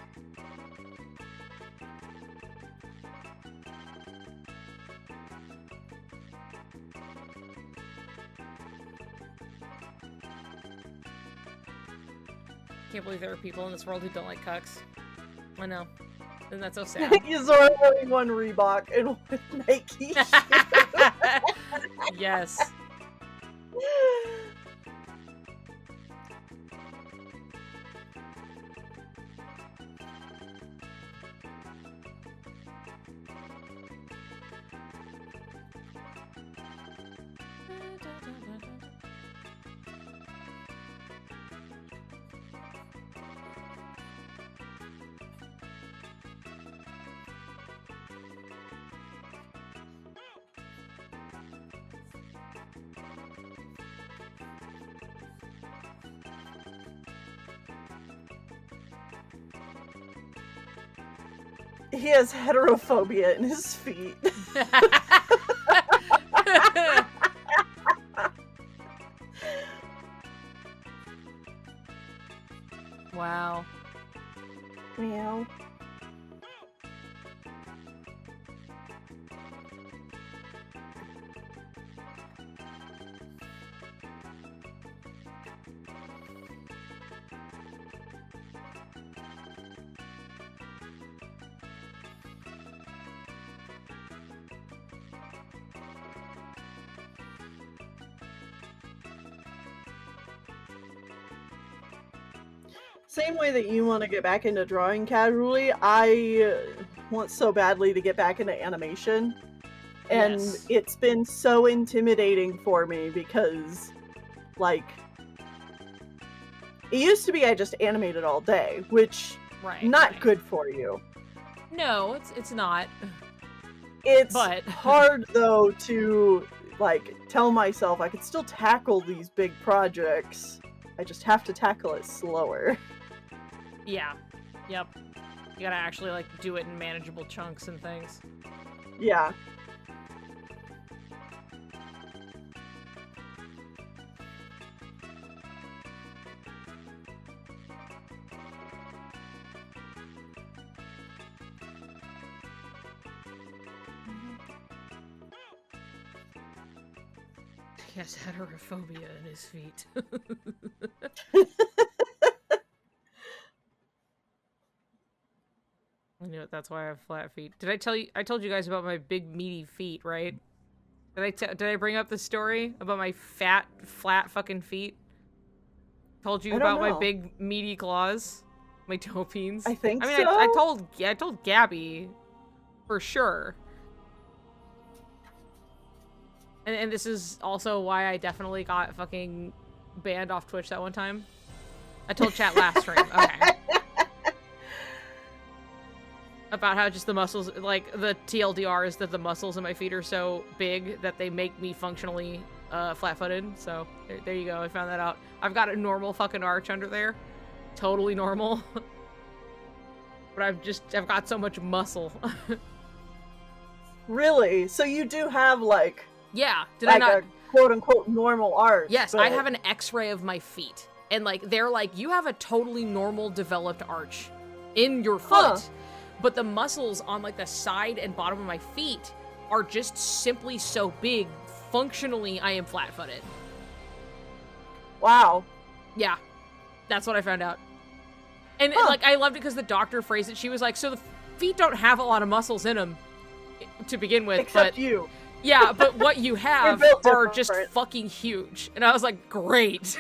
Can't believe there are people in this world who don't like cucks. I know. And that's so sad. Yuzora wearing one Reebok and one Nike shoe. Yes. He has heterophobia in his feet. Wow. Meow. Same way that you want to get back into drawing casually, I want so badly to get back into animation. And Yes. it's been so intimidating for me because, like, it used to be I just animated all day, which Right. not right. good for you. No, it's not. It's But- hard though to like tell myself I could still tackle these big projects. I just have to tackle it slower. Yeah. Yep. You gotta actually, like, do it in manageable chunks and things. Yeah. He has heterophobia in his feet. I knew it. That's why I have flat feet. Did I tell you? I told you guys about my big meaty feet, right? Did I bring up the story about my fat, flat fucking feet? Told you I don't about my know. big meaty claws, my toe peens. I think I mean, so. I told Gabby, for sure. And this is also why I definitely got fucking banned off Twitch that one time. I told chat last stream. Okay. About how just the muscles, like, the TLDR is that the muscles in my feet are so big that they make me functionally flat-footed. So there you go. I found that out. I've got a normal fucking arch under there. Totally normal. But I've got so much muscle. Really? So you do have, like... Yeah. Did like I not... a quote-unquote normal arch. Yes, but... I have an x-ray of my feet. And, like, they're like, you have a totally normal developed arch in your foot. Huh. But the muscles on, like, the side and bottom of my feet are just simply so big. Functionally, I am flat-footed. Wow. Yeah. That's what I found out. And, like, I loved it because the doctor phrased it. She was like, so the feet don't have a lot of muscles in them to begin with. Except but you. Yeah, but what you have are just fucking huge. And I was like, great.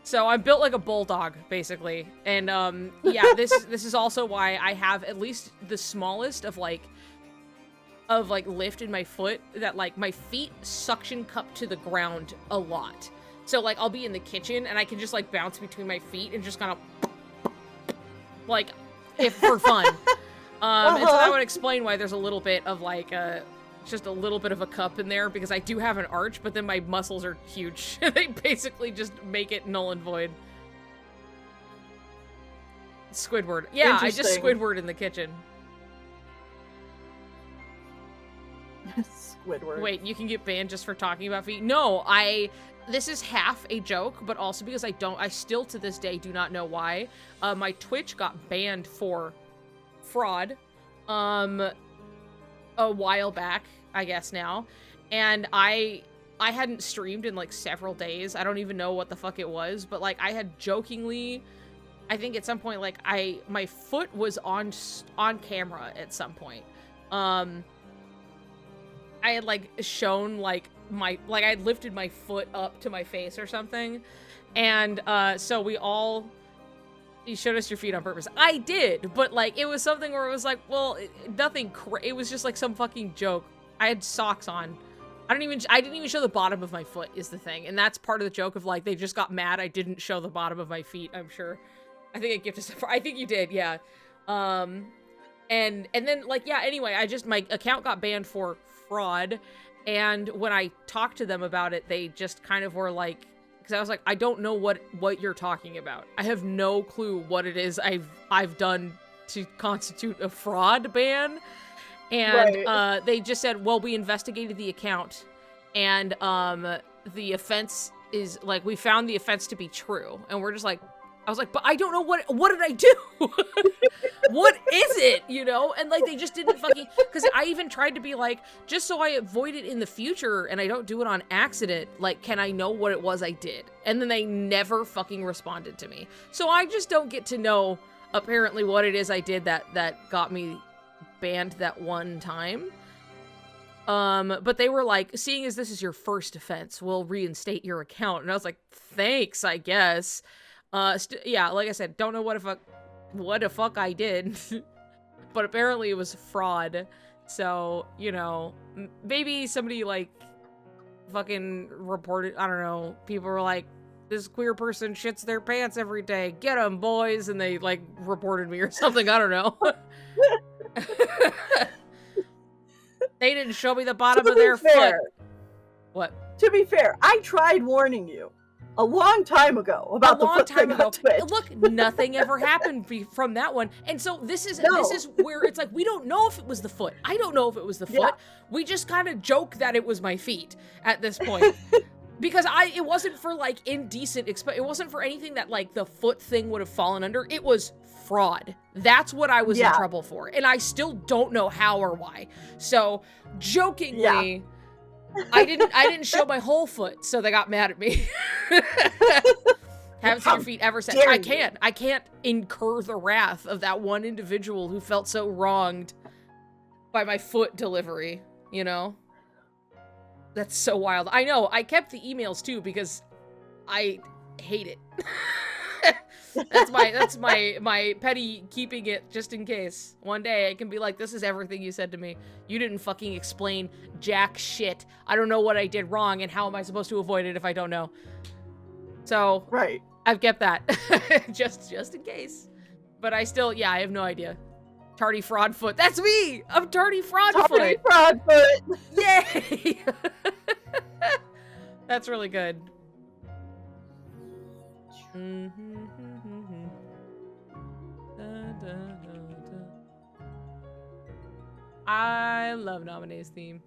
So I'm built like a bulldog, basically. And, yeah, this is also why I have at least the smallest of lift in my foot that, like, my feet suction cup to the ground a lot. So, like, I'll be in the kitchen and I can just, like, bounce between my feet and just kind of, like, if for fun. And so that would explain why there's a little bit of, like, just a little bit of a cup in there, because I do have an arch, but then my muscles are huge. They basically just make it null and void. Squidward. Yeah, I just Squidward in the kitchen. Squidward. Wait, you can get banned just for talking about feet? No, this is half a joke, but also because I still to this day do not know why. My Twitch got banned for fraud, a while back, I guess now, and I hadn't streamed in, like, several days. I don't even know what the fuck it was, but, like, I had jokingly, I think at some point, like, my foot was on camera at some point. I had, like, shown, like, I had lifted my foot up to my face or something, and so you showed us your feet on purpose. I did, but, like, it was something where it was like, well, nothing it was just, like, some fucking joke. I had socks on. I didn't even show the bottom of my foot is the thing. And that's part of the joke of, like, they just got mad I didn't show the bottom of my feet, I'm sure. I think I gifted I think you did, yeah. And then, like, yeah, anyway, my account got banned for fraud, and when I talked to them about it, they just kind of were like, because I was like, I don't know what you're talking about. I have no clue what it is I've done to constitute a fraud ban. And they just said, well, we investigated the account, and the offense is, like, we found the offense to be true. And we're just like, I was like, but I don't know what did I do? What is it, you know? And, like, they just didn't fucking, because I even tried to be like, just so I avoid it in the future and I don't do it on accident, like, can I know what it was I did? And then they never fucking responded to me. So I just don't get to know, apparently, what it is I did that got me banned that one time. But they were like, seeing as this is your first offense, we'll reinstate your account. And I was like, thanks, I guess. Yeah, like I said, don't know what the fuck I did. But apparently it was fraud. So, you know, maybe somebody, like, fucking reported, I don't know, people were like, this queer person shits their pants every day, get them, boys, and they, like, reported me or something, I don't know. They didn't show me the bottom of their foot. What? To be fair, I tried warning you a long time ago about the foot thing on Twitch. Look, nothing ever happened from that one. And so this is where it's like, we don't know if it was the foot. I don't know if it was the foot. Yeah. We just kind of joke that it was my feet at this point. Because it wasn't for, like, indecent, it wasn't for anything that, like, the foot thing would have fallen under. It was fraud. That's what I was in trouble for. And I still don't know how or why. So, jokingly, I didn't show my whole foot, so they got mad at me. Haven't seen your feet ever since. I can't incur the wrath of that one individual who felt so wronged by my foot delivery, you know? That's so wild. I know, I kept the emails too because I hate it. That's my petty keeping it just in case. One day I can be like, this is everything you said to me. You didn't fucking explain jack shit. I don't know what I did wrong, and how am I supposed to avoid it if I don't know? So Right. I've kept that just in case. But I still, yeah, I have no idea. Tardy Fraudfoot. That's me! I'm Tardy Fraudfoot! Tardy Fraudfoot! Yay! That's really good. I love Nominee's theme.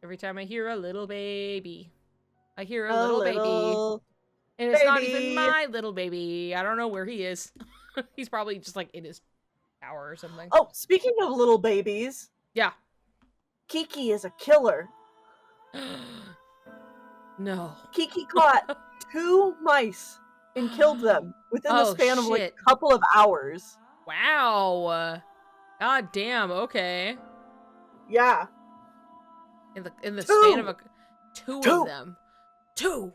Every time I hear a little baby, I hear a little baby. And it's not even my little baby. I don't know where he is. He's probably just like in his tower or something. Oh, speaking of little babies. Yeah. Kiki is a killer. No. Kiki caught 2 mice and killed them within the span of like a couple of hours. Wow. God damn, okay. Yeah. In the span of two of them. 2.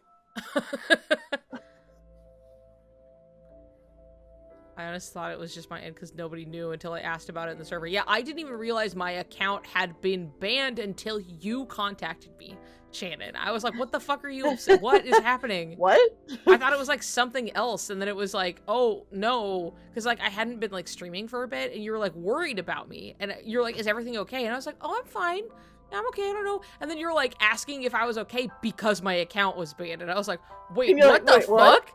I honestly thought it was just my end because nobody knew until I asked about it in the server. Yeah, I didn't even realize my account had been banned until you contacted me, Shannon. I was like, what the fuck are you? What is happening? What? I thought it was like something else, and then it was like, oh no, because like I hadn't been like streaming for a bit, and you were like worried about me, and you're like, is everything okay? And I was like, oh, I'm fine. I'm okay, I don't know. And then you're like asking if I was okay because my account was banned, and I was like, wait, what the fuck?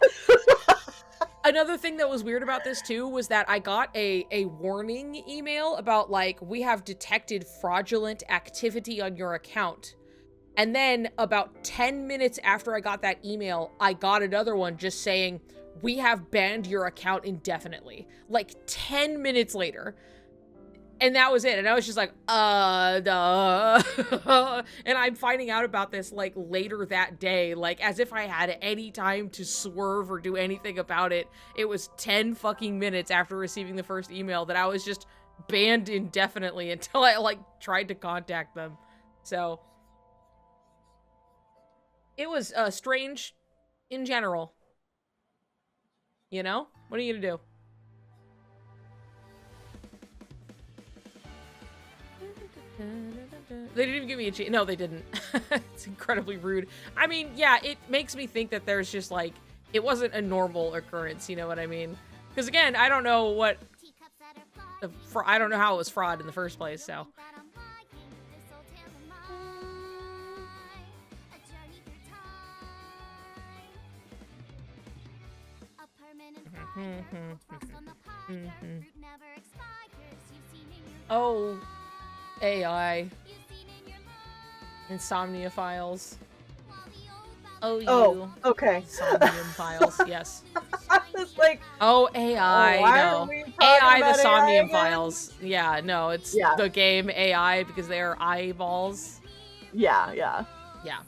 Another thing that was weird about this too was that I got a warning email about like, we have detected fraudulent activity on your account. And then about 10 minutes after I got that email, I got another one just saying, we have banned your account indefinitely. Like 10 minutes later. And that was it. And I was just like, duh. And I'm finding out about this like later that day, like as if I had any time to swerve or do anything about it. It was 10 fucking minutes after receiving the first email that I was just banned indefinitely until I like tried to contact them. So it was strange in general. You know? What are you gonna do? They didn't even give me a chance. No, they didn't. It's incredibly rude. I mean, yeah, it makes me think that there's just like, it wasn't a normal occurrence, you know what I mean? Because again, I don't know what, I don't know how it was fraud in the first place, so. Oh, AI. Insomnia files. Oh, you. Oh, okay. Somnium files, yes. It's like, oh, AI, no. AI, the Somnium files. Yeah, no, it's the game AI because they are eyeballs. Yeah, yeah. Yeah.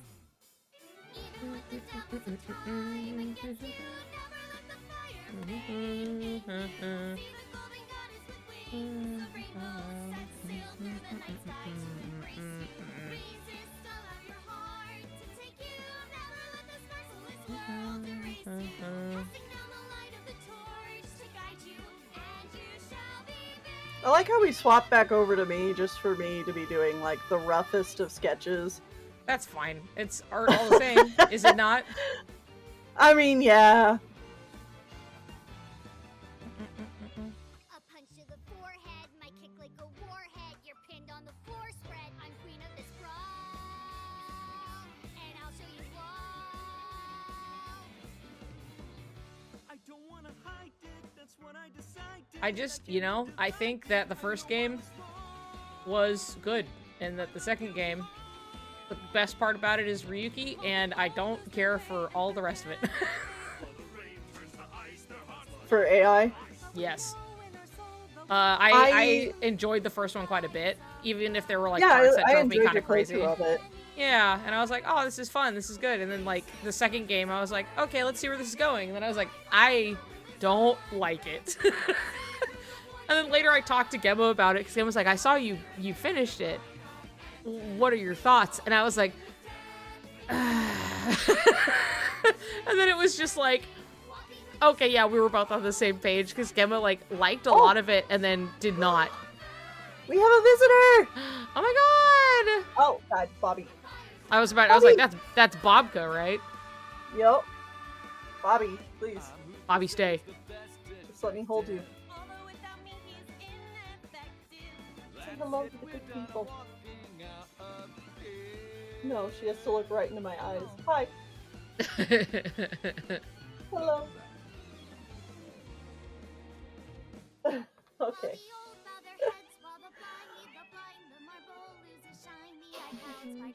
I like how we swapped back over to me just for me to be doing like the roughest of sketches. That's fine. It's art all the same, is it not? I mean, yeah. A punch to the forehead, my kick like a warhead. You're pinned on the floor spread. I'm queen of this brawl, and I'll show you why. I don't wanna hide it, that's what I decided. I just, you know, I think that the first game was good, and that the second game, the best part about it is Ryuki, and I don't care for all the rest of it. For AI? Yes. I enjoyed the first one quite a bit, even if there were like parts that drove me kind of crazy. Of it. Yeah, and I was like, oh, this is fun, this is good. And then like the second game, I was like, okay, let's see where this is going. And then I was like, I don't like it. And then later I talked to Gemma about it because Gemma was like, I saw you finished it. What are your thoughts? And I was like, and then it was just like, okay, yeah, we were both on the same page because Gemma like liked a lot of it and then did not. We have a visitor! Oh my god! Oh, God, Bobby. I was like, that's Bobka, right? Yep. Bobby, please. Bobby, stay. Just let me hold you. Say hello to the good people. No, she has to look right into my eyes. Hi. Hello. Okay.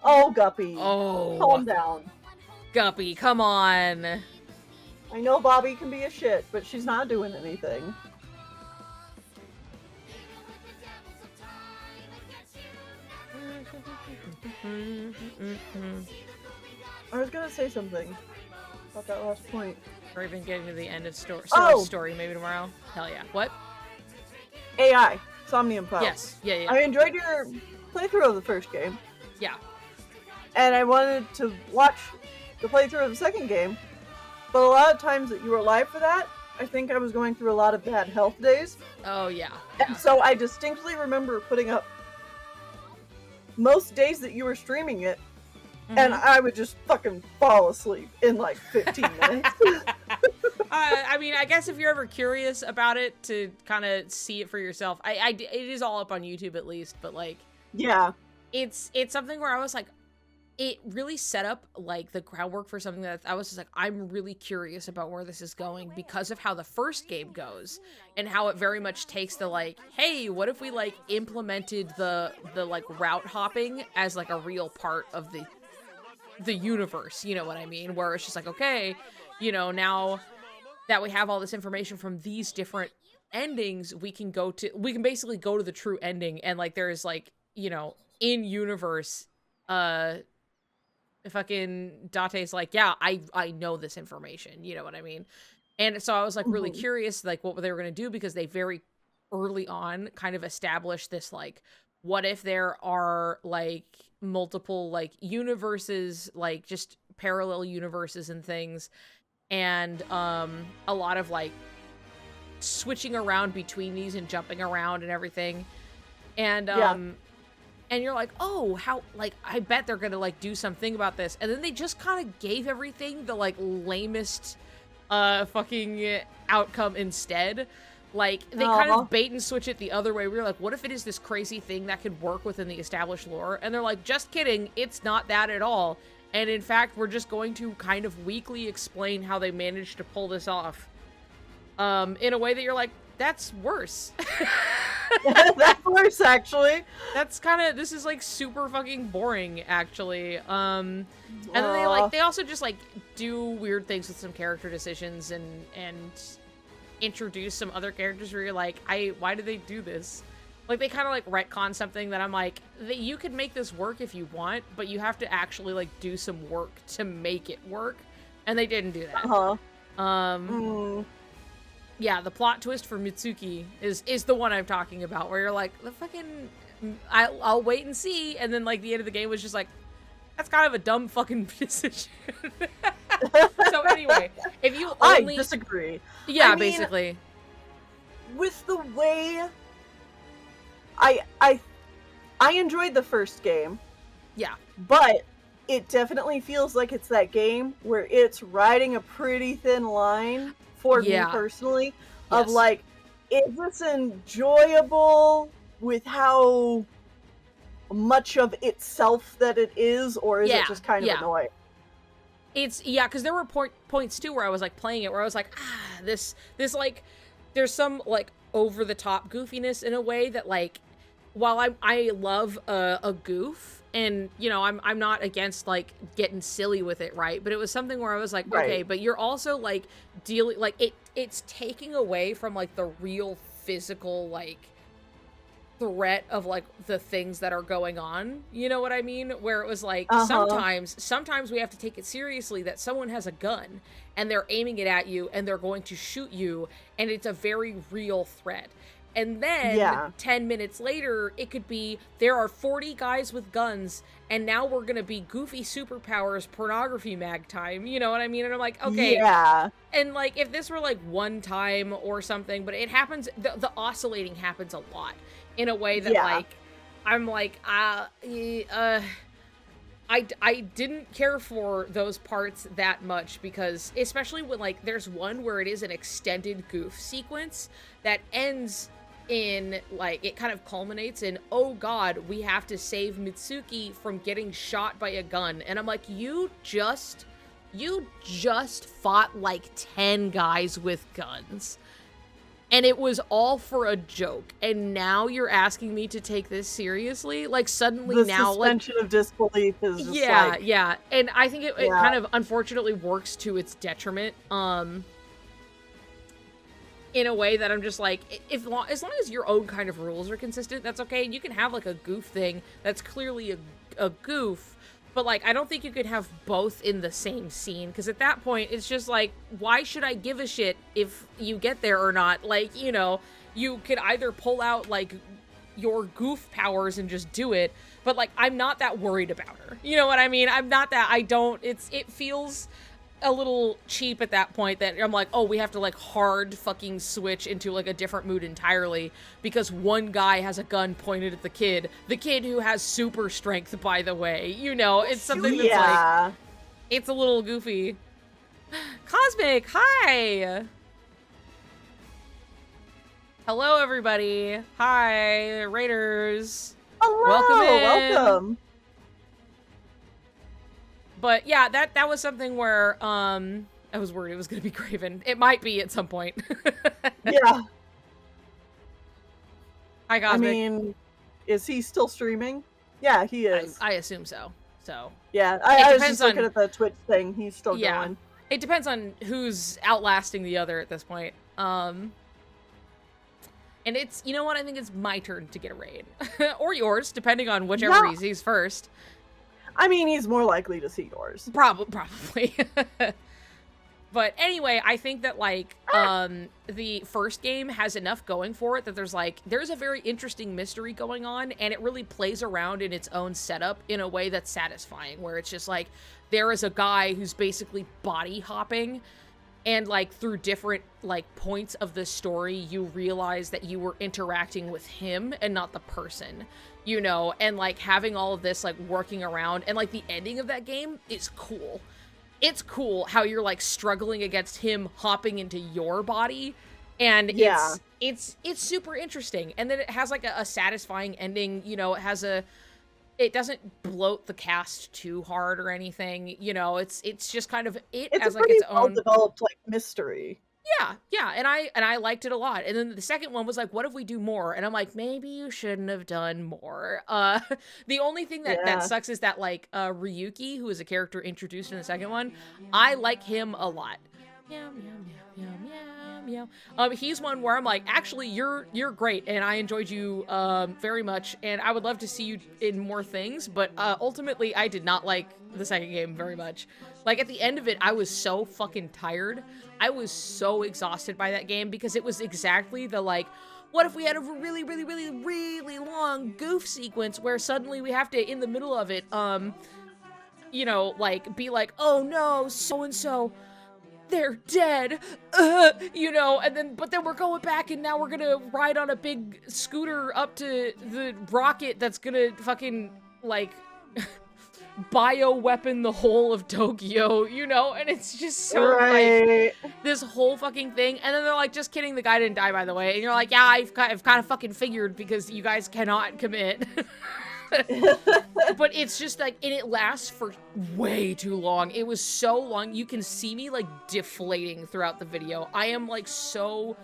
Oh, Guppy. Oh. Calm down. Guppy, come on. I know Bobby can be a shit, but she's not doing anything. I was gonna say something about that last point. We're even getting to the end of story maybe tomorrow. Hell yeah. What? AI, Somnium Files. Yes. Yeah. I enjoyed your playthrough of the first game. Yeah. And I wanted to watch the playthrough of the second game, but a lot of times that you were live for that, I think I was going through a lot of bad health days. Oh, yeah. And so I distinctly remember putting up most days that you were streaming it, and I would just fucking fall asleep in like 15 minutes. I mean, I guess if you're ever curious about it to kind of see it for yourself, it is all up on YouTube at least, but like, yeah, it's something where I was like, it really set up like the groundwork for something that I was just like, I'm really curious about where this is going because of how the first game goes and how it very much takes the like, hey, what if we like implemented the like route hopping as like a real part of the universe, you know what I mean? Where it's just like, okay, you know, now that we have all this information from these different endings, we can basically go to the true ending, and like there's like, you know, in universe, fucking Date's like, yeah, I know this information, you know what I mean? And so I was like really curious like what they were going to do, because they very early on kind of established this like, what if there are like multiple like universes, like just parallel universes and things, and a lot of like switching around between these and jumping around and everything, and and you're like, oh, how, like, I bet they're gonna, like, do something about this. And then they just kind of gave everything the, like, lamest, fucking outcome instead. Like, they kind of bait and switch it the other way. We were like, what if it is this crazy thing that could work within the established lore? And they're like, just kidding, it's not that at all. And in fact, we're just going to kind of weakly explain how they managed to pull this off. In a way that you're like, that's worse. That's worse, actually. That's kind of, this is like super fucking boring, actually. And then they also just like do weird things with some character decisions and introduce some other characters where you're like, why did they do this? Like, they kind of like retcon something that I'm like, you could make this work if you want, but you have to actually like do some work to make it work. And they didn't do that. Yeah, the plot twist for Mitsuki is the one I'm talking about, where you're like, the fucking, I'll wait and see, and then like the end of the game was just like, that's kind of a dumb fucking decision. So anyway, if you only... I disagree. Yeah, I mean, basically. With the way I enjoyed the first game. Yeah. But it definitely feels like it's that game where it's riding a pretty thin line for me personally, of like, is this enjoyable with how much of itself that it is, or is it just kind of annoying? It's, because there were points too where I was like playing it where I was like, this like, there's some like over the top goofiness in a way that like, while I love a goof, and you know, I'm not against like getting silly with it, right? But it was something where I was like, okay, but you're also like dealing, like it's taking away from like the real physical like threat of like the things that are going on, you know what I mean? Where it was like, sometimes we have to take it seriously that someone has a gun and they're aiming it at you and they're going to shoot you, and it's a very real threat. And then Yeah. 10 minutes later, it could be there are 40 guys with guns, and now we're gonna be goofy superpowers pornography mag time. You know what I mean? And I'm like, okay. Yeah. And like, if this were like one time or something, but it happens, the oscillating happens a lot in a way that like, I'm like, I didn't care for those parts that much because, especially when like, there's one where it is an extended goof sequence that ends in like, it kind of culminates in, oh god, we have to save Mitsuki from getting shot by a gun. And I'm like, you just fought like 10 guys with guns. And it was all for a joke. And now you're asking me to take this seriously? Like, suddenly The now, suspension of disbelief is just yeah. And I think it kind of unfortunately works to its detriment. In a way that I'm just like, as long as your own kind of rules are consistent, that's okay. And you can have like a goof thing that's clearly a goof. But, like, I don't think you could have both in the same scene, because at that point, it's just like, why should I give a shit if you get there or not? Like, you know, you could either pull out, like, your goof powers and just do it, but, like, I'm not that worried about her. You know what I mean? I'm not that, it feels a little cheap at that point that I'm like, oh, we have to like hard fucking switch into like a different mood entirely because one guy has a gun pointed at the kid who has super strength, by the way. You know, it's something that's like, it's a little goofy. Cosmic, hi! Hello, everybody. Hi, Raiders. Hello, welcome. But yeah, that was something where I was worried it was going to be Graven. It might be at some point. Yeah. Hi, Cosmic. I mean, is he still streaming? Yeah, he is. I assume so. So yeah, I was just looking at the Twitch thing. He's still going. It depends on who's outlasting the other at this point. And it's, you know what? I think it's my turn to get a raid. Or yours, depending on whichever he sees first. I mean, he's more likely to see yours. Probably. But anyway, I think that, like, the first game has enough going for it that there's a very interesting mystery going on, and it really plays around in its own setup in a way that's satisfying, where it's just, like, there is a guy who's basically body hopping, and, like, through different, like, points of the story, you realize that you were interacting with him and not the person. You know, and, like, having all of this, like, working around, and, like, the ending of that game is cool. It's cool how you're, like, struggling against him hopping into your body, and it's super interesting. And then it has, like, a satisfying ending, you know, it doesn't bloat the cast too hard or anything, you know, it's just kind of, it has, like, its own... well-developed, like, mystery. Yeah, and I liked it a lot. And then the second one was like, what if we do more? And I'm like, maybe you shouldn't have done more. The only thing that sucks is that, like, Ryuki, who is a character introduced in the second one, I like him a lot. Meow, meow, meow, meow, meow, meow. He's one where I'm like, actually, you're great, and I enjoyed you very much, and I would love to see you in more things, but ultimately, I did not like the second game very much. Like, at the end of it, I was so fucking tired. I was so exhausted by that game because it was exactly the, like, what if we had a really, really, really, really long goof sequence where suddenly we have to, in the middle of it, you know, like, be like, oh no, so-and-so, they're dead, you know, but then we're going back and now we're gonna ride on a big scooter up to the rocket that's gonna fucking, like... bioweapon the whole of Tokyo, you know, and it's just so like this whole fucking thing, and then they're like, just kidding, the guy didn't die, by the way, and you're like, yeah, I've kind of fucking figured because you guys cannot commit. But it's just like, and it lasts for way too long. It was so long, you can see me like deflating throughout the video. I am like so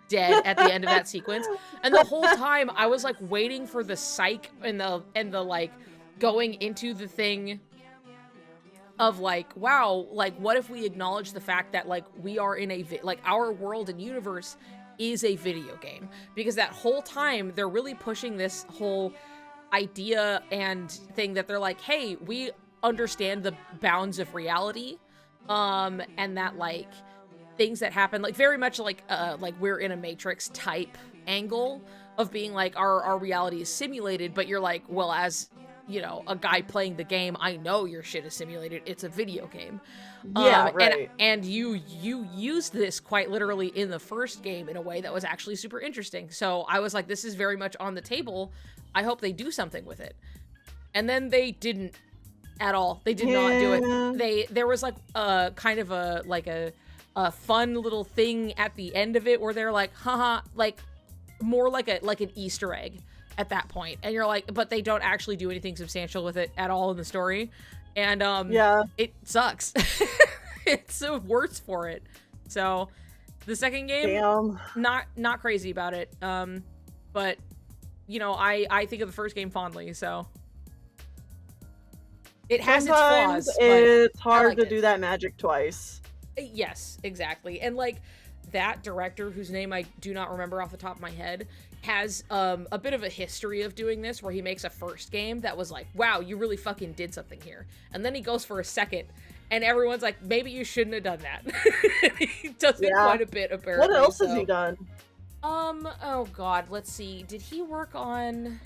dead at the end of that sequence, and the whole time I was like waiting for the psych and the like going into the thing of like, wow, like, what if we acknowledge the fact that, like, we are in like, our world and universe is a video game? Because that whole time, they're really pushing this whole idea and thing that they're like, hey, we understand the bounds of reality, and that, like, things that happen, like, very much like we're in a Matrix type angle of being like our reality is simulated, but you're like, well, as you know, a guy playing the game, I know your shit is simulated. It's a video game. Yeah, right. And you used this quite literally in the first game in a way that was actually super interesting. So I was like, this is very much on the table. I hope they do something with it. And then they didn't at all. They did not do it. There was like a kind of a fun little thing at the end of it where they're like, haha, like more like an Easter egg at that point. And you're like, but they don't actually do anything substantial with it at all in the story. And yeah, it sucks. It's the worst for it. So the second game, not crazy about it. But you know, I think of the first game fondly, so it has its flaws. It's hard to do that magic twice. Yes, exactly. And like that director, whose name I do not remember off the top of my head, has a bit of a history of doing this, where he makes a first game that was like, wow, you really fucking did something here. And then he goes for a second, and everyone's like, maybe you shouldn't have done that. He does it quite a bit, apparently. What else has he done? Oh god, let's see. Did he work on,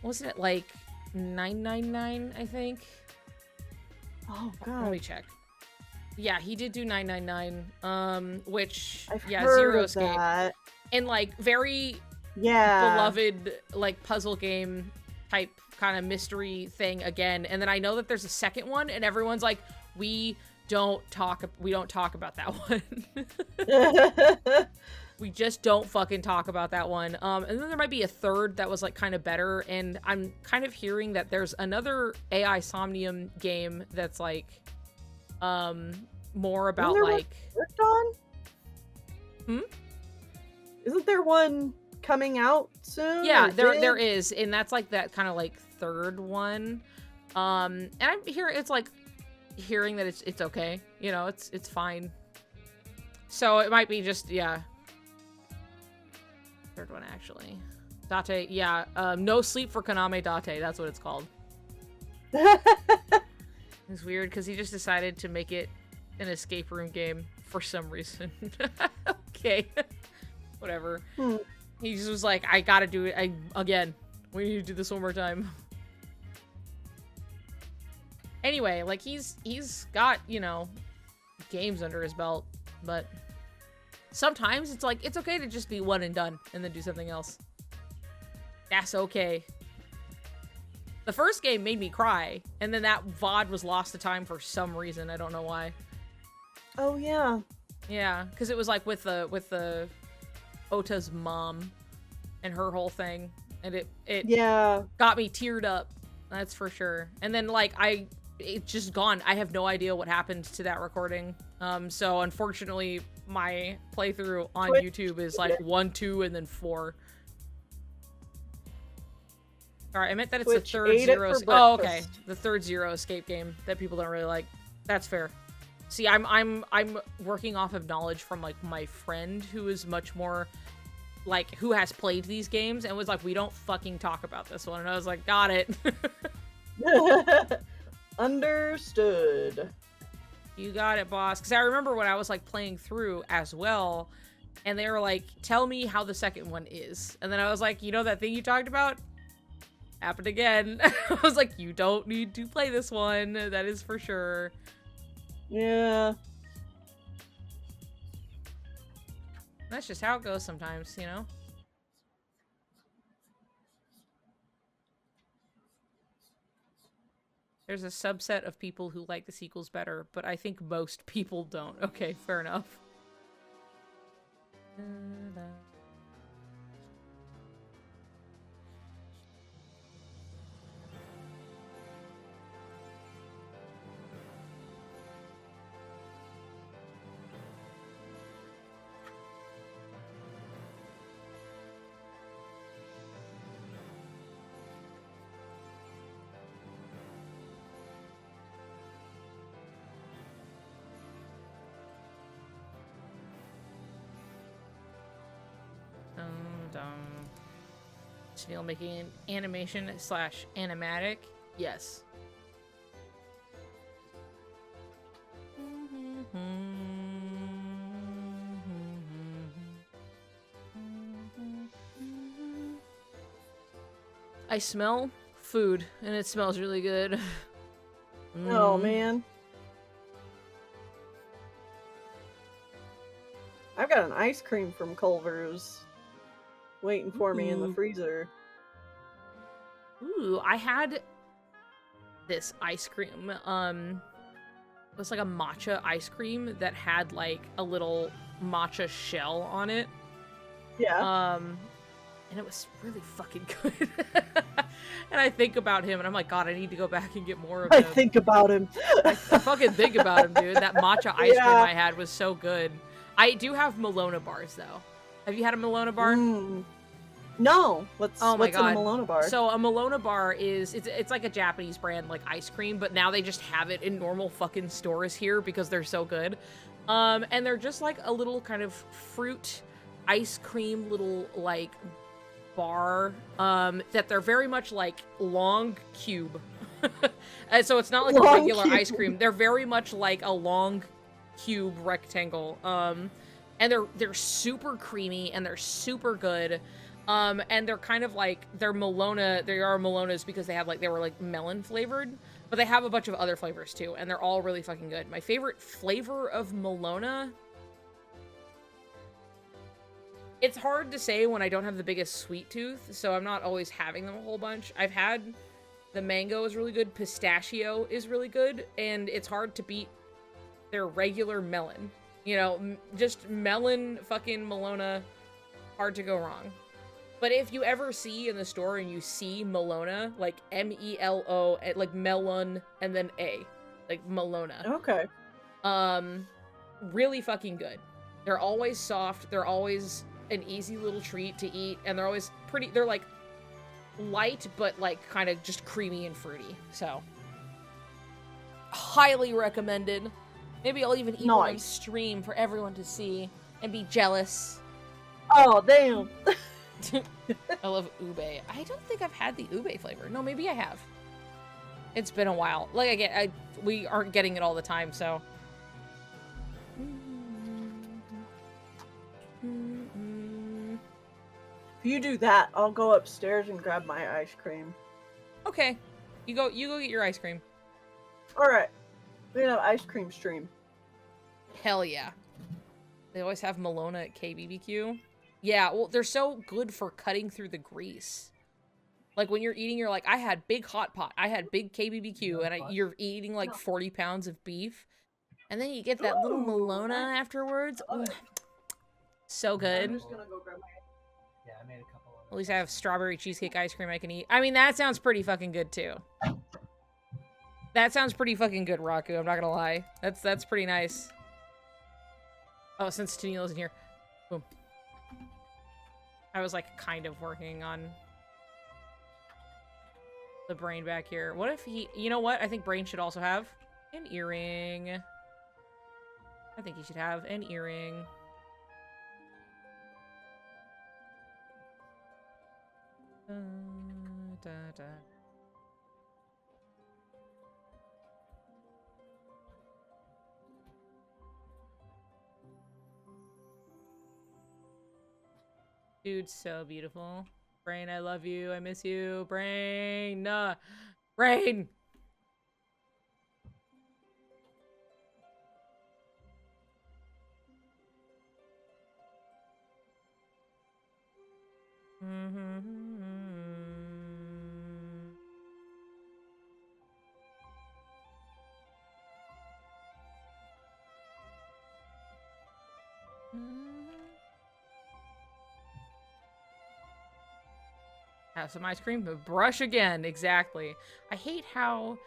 wasn't it like 999, I think? Oh god. Let me check. Yeah, he did do 999, which, I've yeah, heard Zero of Escape. that. And like very beloved like puzzle game type kind of mystery thing again. And then I know that there's a second one, and everyone's like, we don't talk about that one. We just don't fucking talk about that one. And then there might be a third that was like kind of better, and I'm kind of hearing that there's another AI Somnium game that's like more about like worked on? Isn't there one coming out soon? Yeah, there is, and that's like that kind of like third one. And I'm hearing that it's okay. You know, it's fine. So it might be just, yeah. Third one, actually. Date, yeah. No Sleep for Koname Date, that's what it's called. It's weird, because he just decided to make it an escape room game for some reason. Okay. Whatever. He just was like, I gotta do it again. We need to do this one more time. Anyway, like, he's got, you know, games under his belt, but sometimes it's like, it's okay to just be one and done and then do something else. That's okay. The first game made me cry, and then that VOD was lost to time for some reason. I don't know why. Oh, yeah. Yeah, because it was like with the Ota's mom and her whole thing, and it got me teared up. That's for sure. And then like it's just gone. I have no idea what happened to that recording. So unfortunately, my playthrough on YouTube is like 1, 2, and then 4. Alright, I meant that it's the third Zero Escape. Oh, okay. The third Zero Escape game that people don't really like. That's fair. See, I'm working off of knowledge from like my friend who is much more like, who has played these games and was like, we don't fucking talk about this one. And I was like, got it. Understood. You got it, boss. Because I remember when I was like playing through as well, and they were like, tell me how the second one is. And then I was like, you know that thing you talked about? Happened again. I was like, you don't need to play this one. That is for sure. Yeah. That's just how it goes sometimes, you know? There's a subset of people who like the sequels better, but I think most people don't. Okay, fair enough. Neil making an animation / animatic. Yes. I smell food, and it smells really good. Oh, Mm. man. I've got an ice cream from Culver's waiting for me in the Ooh. freezer. Ooh, I had this ice cream. It was like a matcha ice cream that had like a little matcha shell on it. Yeah. And it was really fucking good. And I think about him, and I'm like, God, I need to go back and get more of I him. think about him. I fucking think about him, dude. That matcha ice cream Yeah. I had was so good. I do have Malona bars, though. Have you had a Malona bar? No. What's Oh my in a God. Malona bar? So a Malona bar is, it's like a Japanese brand, like ice cream, but now they just have it in normal fucking stores here because they're so good. And they're just like a little kind of fruit ice cream little like bar that they're very much like long cube. And so it's not like Long a regular cube. ice cream. They're very much like a long cube rectangle. And they're super creamy and they're super good. And they're kind of like, they're Malona, they are Malonas because they were like melon flavored, but they have a bunch of other flavors too, and they're all really fucking good. My favorite flavor of Malona, it's hard to say when I don't have the biggest sweet tooth, so I'm not always having them a whole bunch. I've had, the mango is really good, pistachio is really good, and it's hard to beat their regular melon. You know, just melon fucking Malona, hard to go wrong. But if you ever see in the store and you see Malona, like M-E-L-O, like melon and then A, like Malona. Okay. Really fucking good. They're always soft. They're always an easy little treat to eat, and they're always pretty, they're like light, but like kind of just creamy and fruity. So, highly recommended. Maybe I'll even eat one on stream for everyone to see and be jealous. Oh, damn. I love ube. I don't think I've had the ube flavor. No, maybe I have. It's been a while. Like, again, we aren't getting it all the time, so. If you do that, I'll go upstairs and grab my ice cream. Okay. You go get your ice cream. Alright. We're gonna have ice cream stream. Hell yeah. They always have Malona at KBBQ. Yeah, well, they're so good for cutting through the grease. Like, when you're eating, you're like, I had big hot pot. I had big KBBQ, and you're eating, like, 40 pounds of beef. And then you get that little Malona afterwards. Ooh. So good. I'm just gonna go grab my... Yeah, I made a couple of... At least I have strawberry cheesecake ice cream I can eat. I mean, that sounds pretty fucking good, too. That sounds pretty fucking good, Raku. I'm not gonna lie. That's pretty nice. Oh, since Tennille's in here. Boom. I was, like, kind of working on the Brain back here. What if he... You know what? I think Brain should also have an earring. I think he should have an earring. Da, da. Dude, so beautiful. Brain, I love you. I miss you. Brain. Brain. Have some ice cream, but brush again. Exactly. I hate how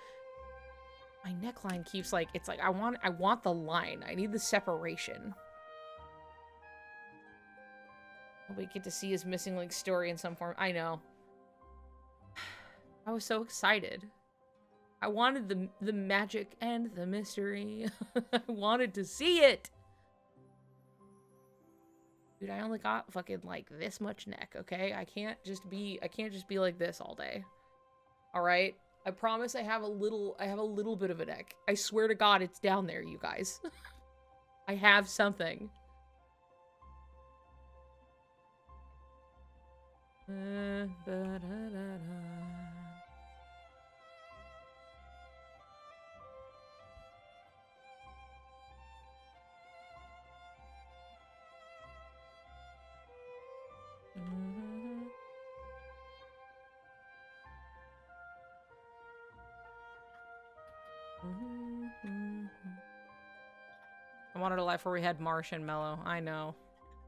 my neckline keeps like, it's like I want the line. I need the separation. We get to see his missing link story in some form. I know. I was so excited. I wanted the magic and the mystery. I wanted to see it. Dude, I only got fucking like this much neck, okay? I can't just be like this all day. All right? I promise I have a little bit of a neck. I swear to God it's down there, you guys. I have something. Da, da, da, da. wanted a life where we had Marsh and Mellow. I know.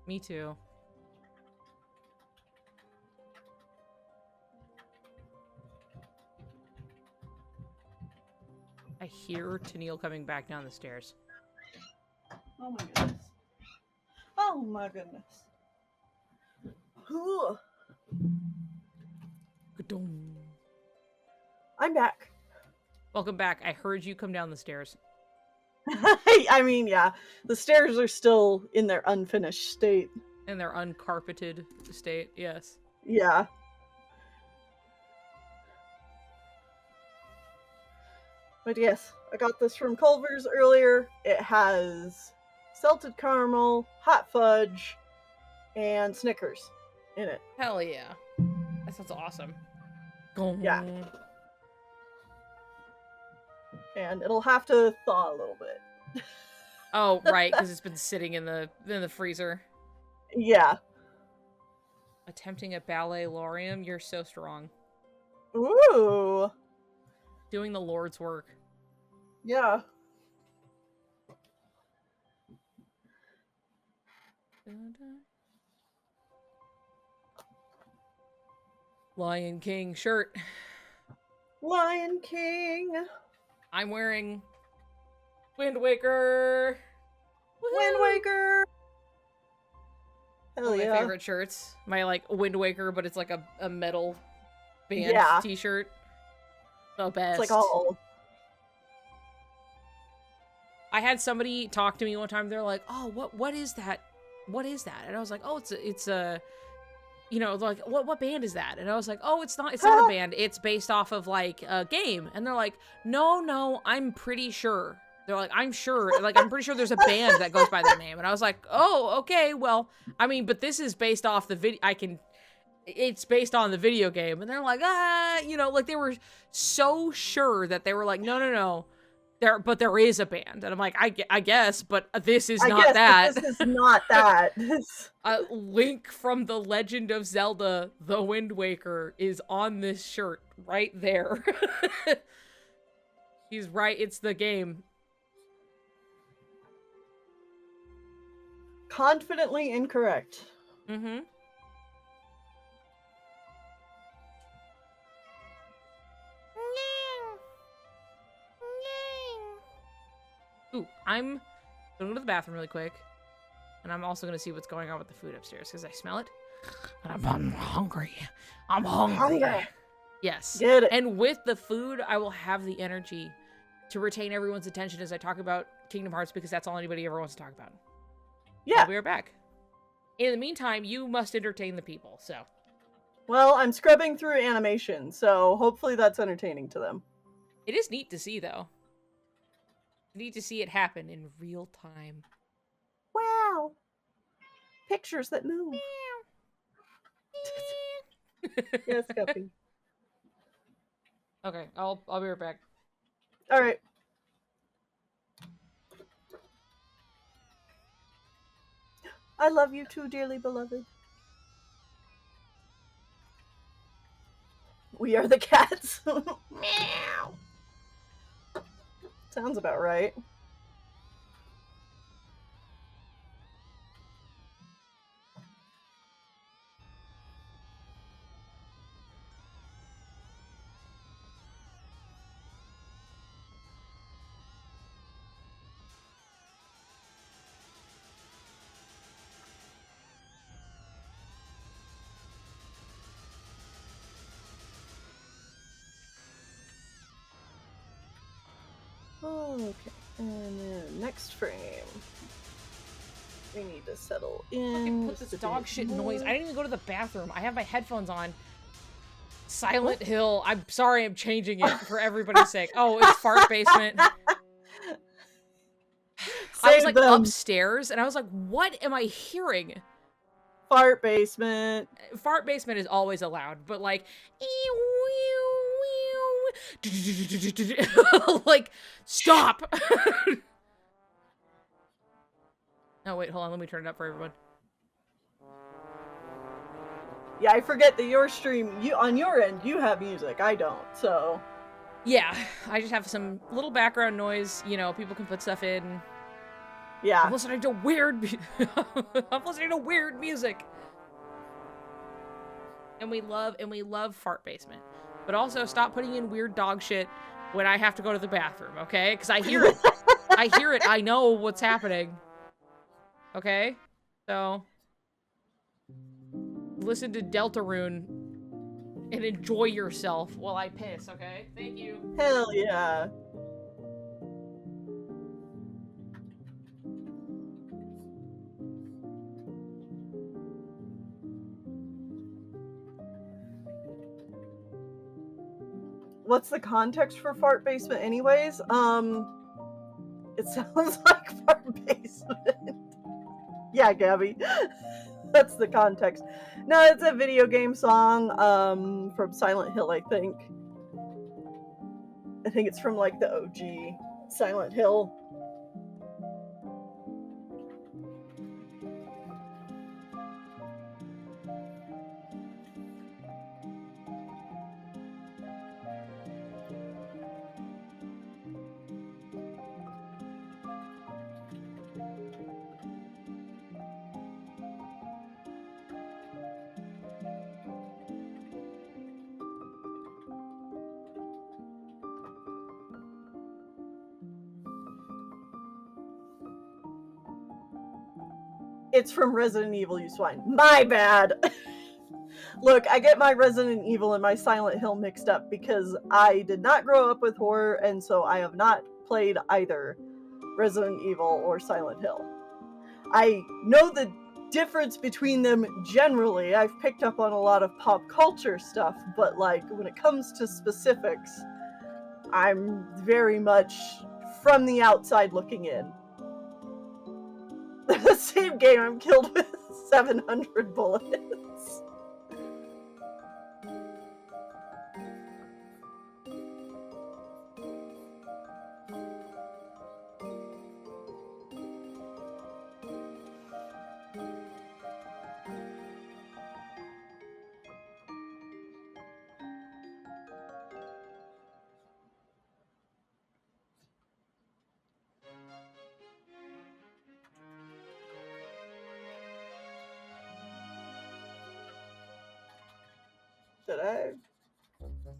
Me too. I hear Tennille coming back down the stairs. Oh my goodness. Oh my goodness. Ooh. Ka-dum. I'm back. Welcome back. I heard you come down the stairs. I mean, yeah. The stairs are still in their unfinished state. In their uncarpeted state, yes. Yeah. But yes, I got this from Culver's earlier. It has salted caramel, hot fudge, and Snickers in it. Hell yeah. That sounds awesome. Yeah. And it'll have to thaw a little bit. Oh, right, because it's been sitting in the freezer. Yeah. Attempting a ballet lorium, you're so strong. Ooh. Doing the Lord's work. Yeah. Lion King shirt. Lion King. I'm wearing Wind Waker. Wind Waker. Hell One of yeah. my favorite shirts. My like Wind Waker, but it's like a metal band t-shirt. The best. It's like all. I had somebody talk to me one time. They're like, "Oh, what is that? What is that?" And I was like, "Oh, it's a you know, like what band is that?" And I was like, "Oh, it's not a band. It's based off of like a game." And they're like, "No, I'm pretty sure." They're like, "I'm sure. Like I'm pretty sure there's a band that goes by that name." And I was like, "Oh, okay. Well, I mean, but this is based off the video. It's based on the video game." And they're like, you know, like they were so sure that they were like, no. But there is a band. And I'm like, I guess, but this is not that. This is not that. Link from The Legend of Zelda, The Wind Waker, is on this shirt right there. He's right. It's the game. Confidently incorrect. Mm-hmm. Ooh, I'm gonna go to the bathroom really quick. And I'm also gonna see what's going on with the food upstairs, because I smell it. And I'm hungry. I'm hungry. Yes. Get it. And with the food, I will have the energy to retain everyone's attention as I talk about Kingdom Hearts, because that's all anybody ever wants to talk about. Yeah. I'll be right back. In the meantime, you must entertain the people, so. Well, I'm scrubbing through animation, so hopefully that's entertaining to them. It is neat to see, though. Neat to see it happen in real time. Wow. Pictures that move. Yes, Guppy. Okay, I'll be right back. All right. I love you too, dearly beloved. We are the cats. Meow. Sounds about right. Okay, and then next frame. We need to settle in. Put this dog shit noise. I didn't even go to the bathroom. I have my headphones on. Silent Hill. I'm sorry I'm changing it for everybody's sake. Oh, it's Fart Basement. I was like upstairs and I was like, what am I hearing? Fart Basement. Fart Basement is always allowed, but like like stop. Oh wait, hold on, let me turn it up for everyone. Yeah, I forget that your stream, on your end, you have music. I don't, so. Yeah, I just have some little background noise. You know, people can put stuff in. Yeah. I'm listening to weird I'm listening to weird music. And we love Fart Basement. But also stop putting in weird dog shit when I have to go to the bathroom, okay? Because I hear it. I hear it. I know what's happening. Okay? So listen to Deltarune and enjoy yourself while I piss, okay? Thank you. Hell yeah. What's the context for Fart Basement anyways? It sounds like Fart Basement. Yeah, Gabby. That's the context. No, it's a video game song from Silent Hill, I think. I think it's from like the OG Silent Hill. It's from Resident Evil, you swine. My bad. Look, I get my Resident Evil and my Silent Hill mixed up because I did not grow up with horror, and so I have not played either Resident Evil or Silent Hill. I know the difference between them generally. I've picked up on a lot of pop culture stuff, but like when it comes to specifics, I'm very much from the outside looking in. The same game, I'm killed with 700 bullets. Did I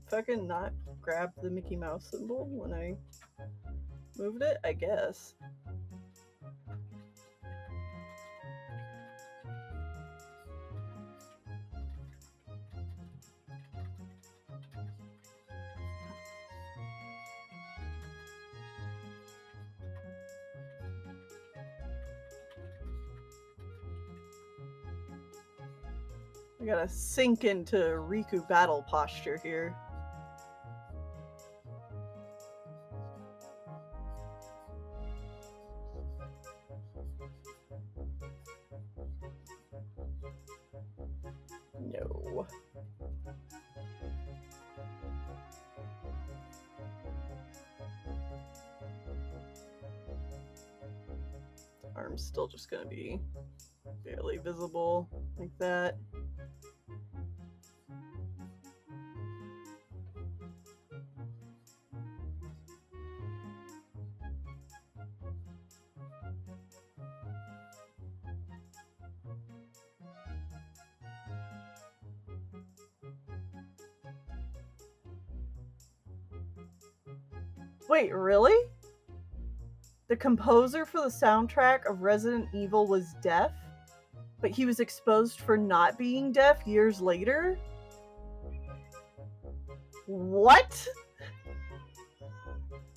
fucking not grab the Mickey Mouse symbol when I moved it? I guess. I gotta sink into Riku battle posture here. No. Arm's still just gonna be barely visible like that. Wait, really? The composer for the soundtrack of Resident Evil was deaf, but he was exposed for not being deaf years later? What?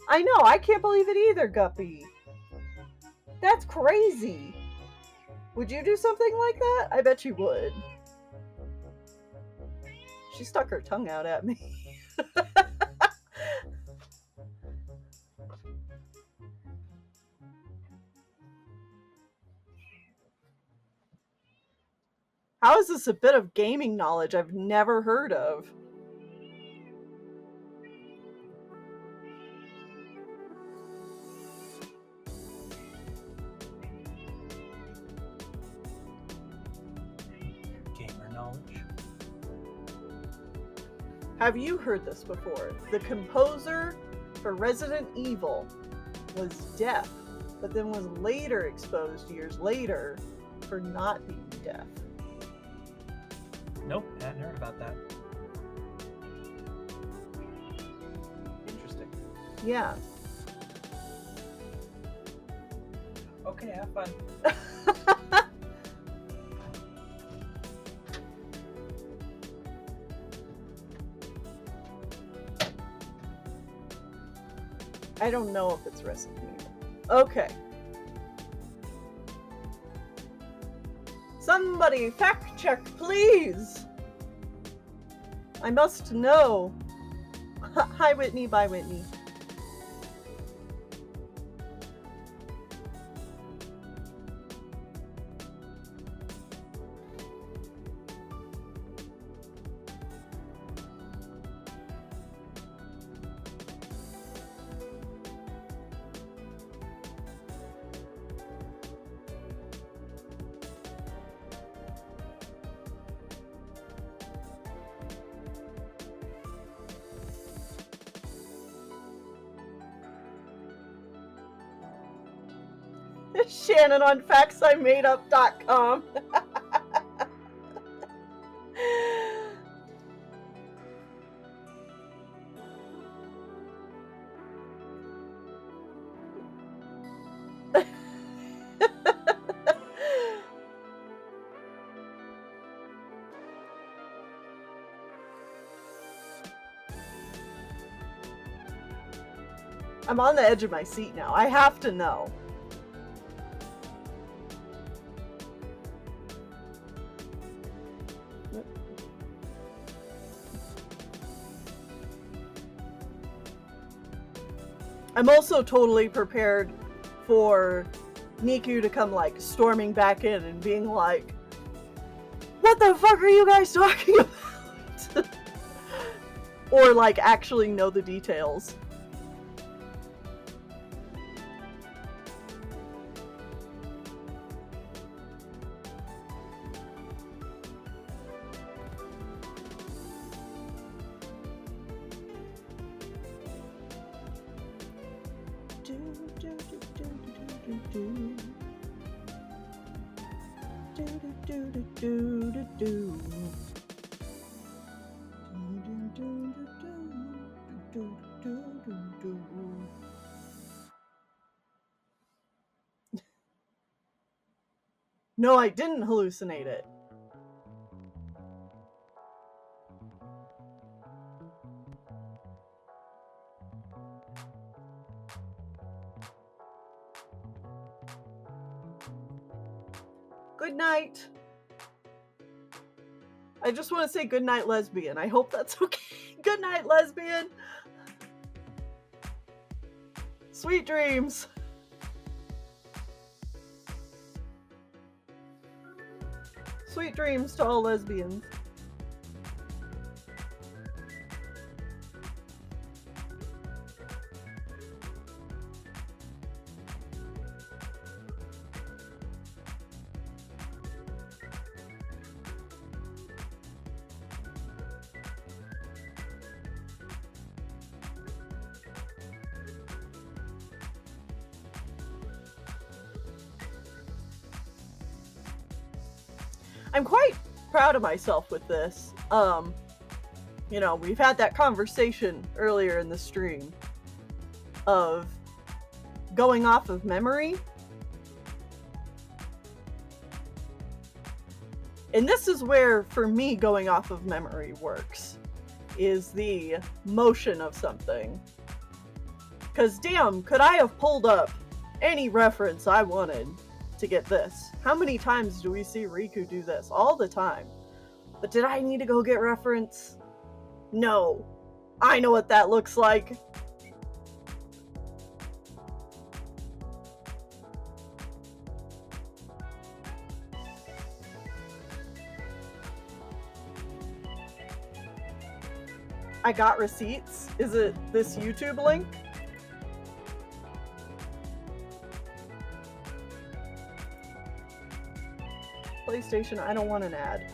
I know, I can't believe it either, Guppy. That's crazy. Would you do something like that? I bet you would. She stuck her tongue out at me. How is this a bit of gaming knowledge I've never heard of? Gamer knowledge. Have you heard this before? The composer for Resident Evil was deaf, but then was later exposed years later for not being deaf. Nope, hadn't heard about that. Interesting. Yeah. Okay, have fun. I don't know if it's recipe. Okay. Somebody fact check, please. I must know. Hi, Whitney. Bye, Whitney. Shannon on factsimadeup.com. I'm on the edge of my seat now. I have to know. I'm also totally prepared for Niku to come like storming back in and being like, what the fuck are you guys talking about? Or like actually know the details. No, I didn't hallucinate it. Good night. I just want to say good night, lesbian. I hope that's okay. Good night, lesbian. Sweet dreams. Sweet dreams to all lesbians. I'm quite proud of myself with this. You know, we've had that conversation earlier in the stream of going off of memory. And this is where, for me, going off of memory works, is the motion of something. Because damn, could I have pulled up any reference I wanted to get this? How many times do we see Riku do this? All the time. But did I need to go get reference? No. I know what that looks like. I got receipts. Is it this YouTube link? PlayStation, I don't want an ad.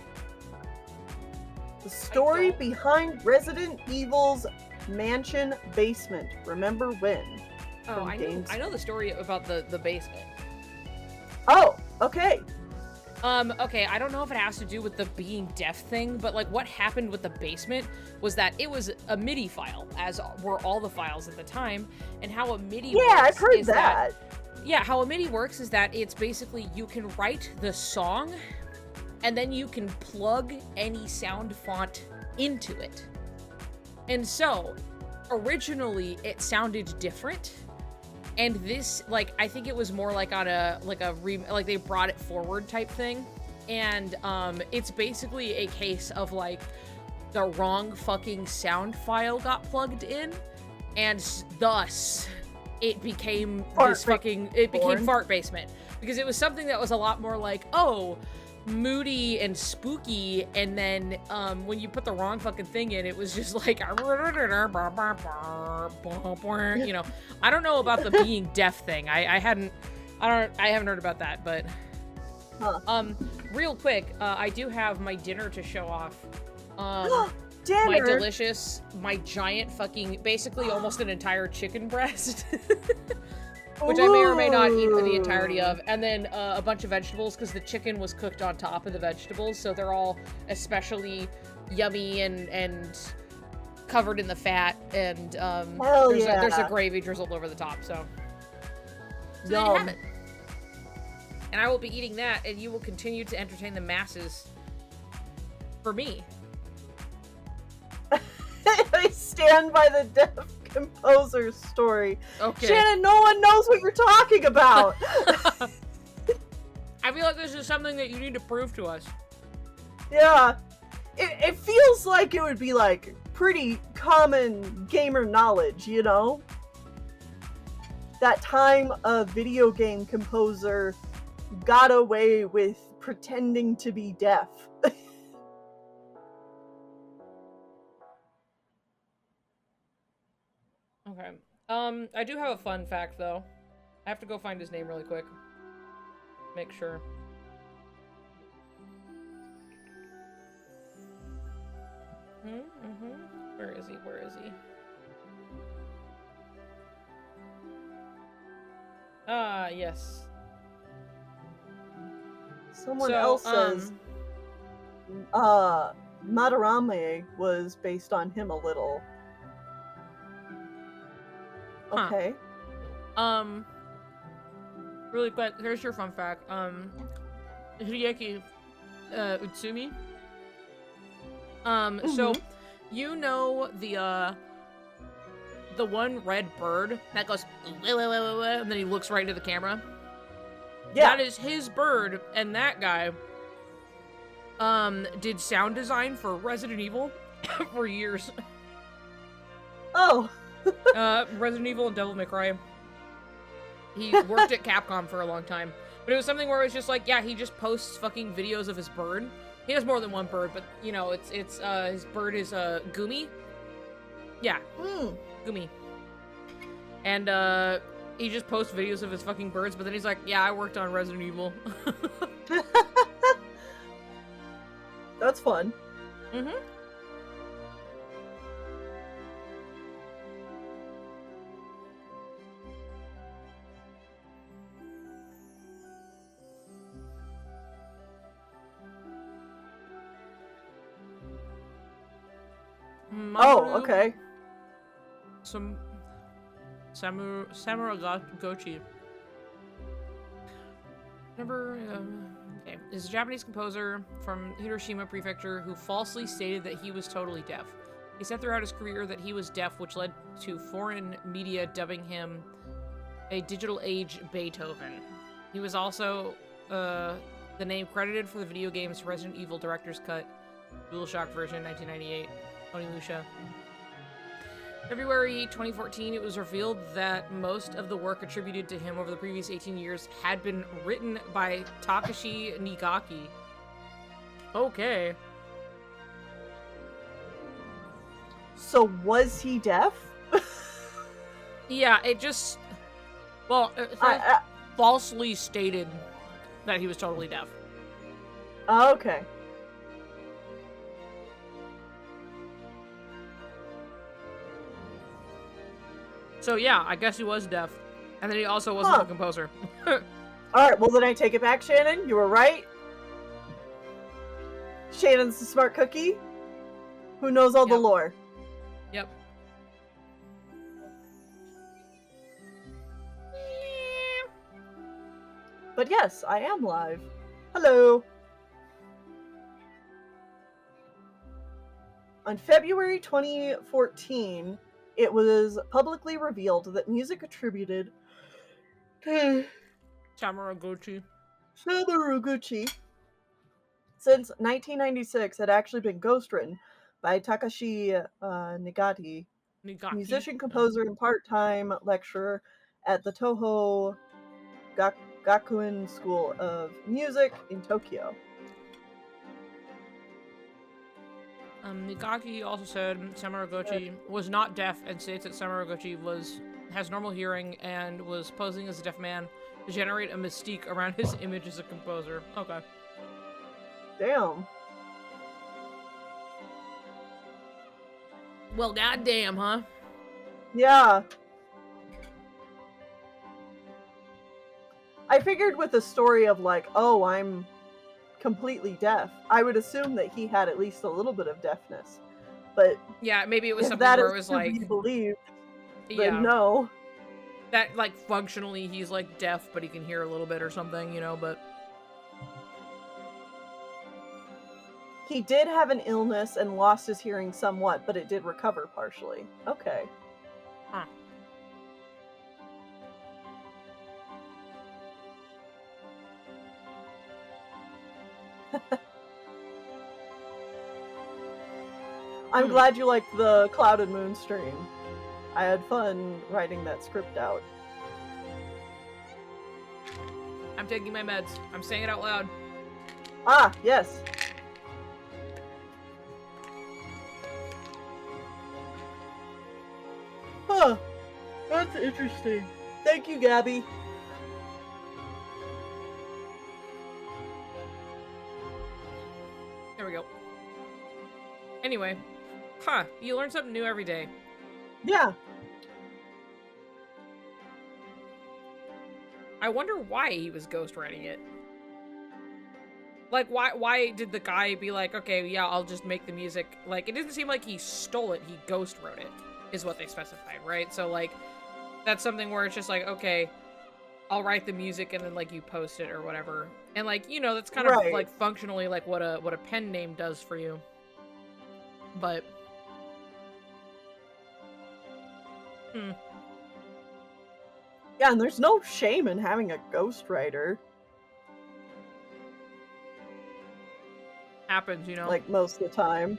The story behind Resident Evil's mansion basement. Remember when? Oh, from I games. know the story about the basement. Oh, okay. Okay, I don't know if it has to do with the being deaf thing, but like what happened with the basement was that it was a MIDI file, as were all the files at the time, and how a MIDI Yeah, works I've heard is that. yeah, how a MIDI works is that it's basically you can write the song, and then you can plug any sound font into it. And so, originally it sounded different. And this, like, I think it was more like on like they brought it forward type thing. And, it's basically a case of, like, the wrong fucking sound file got plugged in, and thus, it became Fart Basement. Because it was something that was a lot more like, oh, moody and spooky, and then when you put the wrong fucking thing in, it was just like, you know. I don't know about the being deaf thing. I haven't heard about that, but real quick, I do have my dinner to show off. Dinner? My delicious, my giant fucking, basically almost an entire chicken breast. Which I may or may not eat the entirety of, and then a bunch of vegetables, because the chicken was cooked on top of the vegetables, so they're all especially yummy and covered in the fat, and there's a gravy drizzled over the top, so there you have it. And I will be eating that, and you will continue to entertain the masses for me. I stand by the deaf composer's story. Okay. Shannon, no one knows what you're talking about. I feel like this is something that you need to prove to us. Yeah. It feels like it would be like pretty common gamer knowledge, you know? That time a video game composer got away with pretending to be deaf. Okay. I do have a fun fact, though. I have to go find his name really quick. Make sure. Where is he? Where is he? Ah, yes. Someone else says Madarame was based on him a little. Okay. Really quick, here's your fun fact. Hideki Utsumi. So you know the one red bird that goes and then he looks right into the camera? Yeah. That is his bird, and that guy did sound design for Resident Evil for years. Oh. Resident Evil and Devil May Cry. He worked at Capcom for a long time. But it was something where it was just like, yeah, he just posts fucking videos of his bird. He has more than one bird, but, you know, it's his bird is, Gumi. Yeah. Gumi. And, he just posts videos of his fucking birds, but then he's like, yeah, I worked on Resident Evil. That's fun. Oh, okay. Samuragochi. Remember, okay, is a Japanese composer from Hiroshima Prefecture who falsely stated that he was totally deaf. He said throughout his career that he was deaf, which led to foreign media dubbing him a digital age Beethoven. He was also the name credited for the video game's Resident Evil Director's Cut, DualShock version, 1998. Onimusha. February 2014, it was revealed that most of the work attributed to him over the previous 18 years had been written by Takashi Nigaki. Okay. So was he deaf? Yeah, it just... Well, falsely stated that he was totally deaf. Okay. So yeah, I guess he was deaf. And then he also wasn't the composer. Alright, well then I take it back, Shannon. You were right. Shannon's the smart cookie who knows all the lore. Yep. But yes, I am live. Hello. On February 2014, it was publicly revealed that music attributed to Tamaraguchi. Samaruguchi since 1996 had actually been ghostwritten by Takashi Nigati, musician, composer, and part-time lecturer at the Toho Gakuen School of Music in Tokyo. Nigaki also said Samaruguchi was not deaf and states that Samaruguchi has normal hearing and was posing as a deaf man to generate a mystique around his image as a composer. Okay. Damn. Well, goddamn, huh? Yeah. I figured with the story of like, oh, I'm completely deaf, I would assume that he had at least a little bit of deafness. But yeah, maybe it was if something that where is it was to like be believed, yeah, then no. that like functionally he's like deaf, but he can hear a little bit or something, you know. But he did have an illness and lost his hearing somewhat, but it did recover partially. Okay. Huh. I'm glad you liked the Cloud and Moon stream. I had fun writing that script out. I'm taking my meds. I'm saying it out loud. Ah, yes. Huh. That's interesting. Thank you, Gabby. There we go. Anyway, you learn something new every day. Yeah. I wonder why he was ghostwriting it. Like, why did the guy be like, okay, yeah, I'll just make the music? Like, it doesn't seem like he stole it, he ghost wrote it, is what they specified, right? So, like, that's something where it's just like, okay, I'll write the music and then, like, you post it or whatever. And, like, you know, that's kind of, like, functionally, like, what a pen name does for you. But... Yeah, and there's no shame in having a ghostwriter. Happens, you know? Like, most of the time.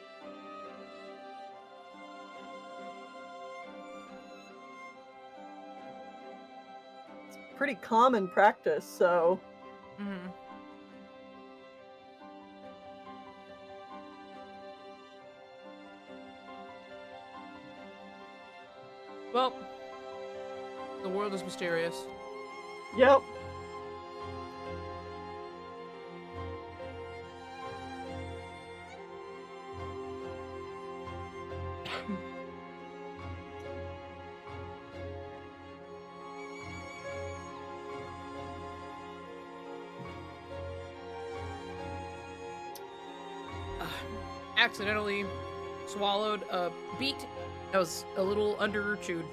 It's pretty common practice, so... Mm-hmm. Well, the world is mysterious. Yep. Accidentally swallowed a beet that was a little under chewed.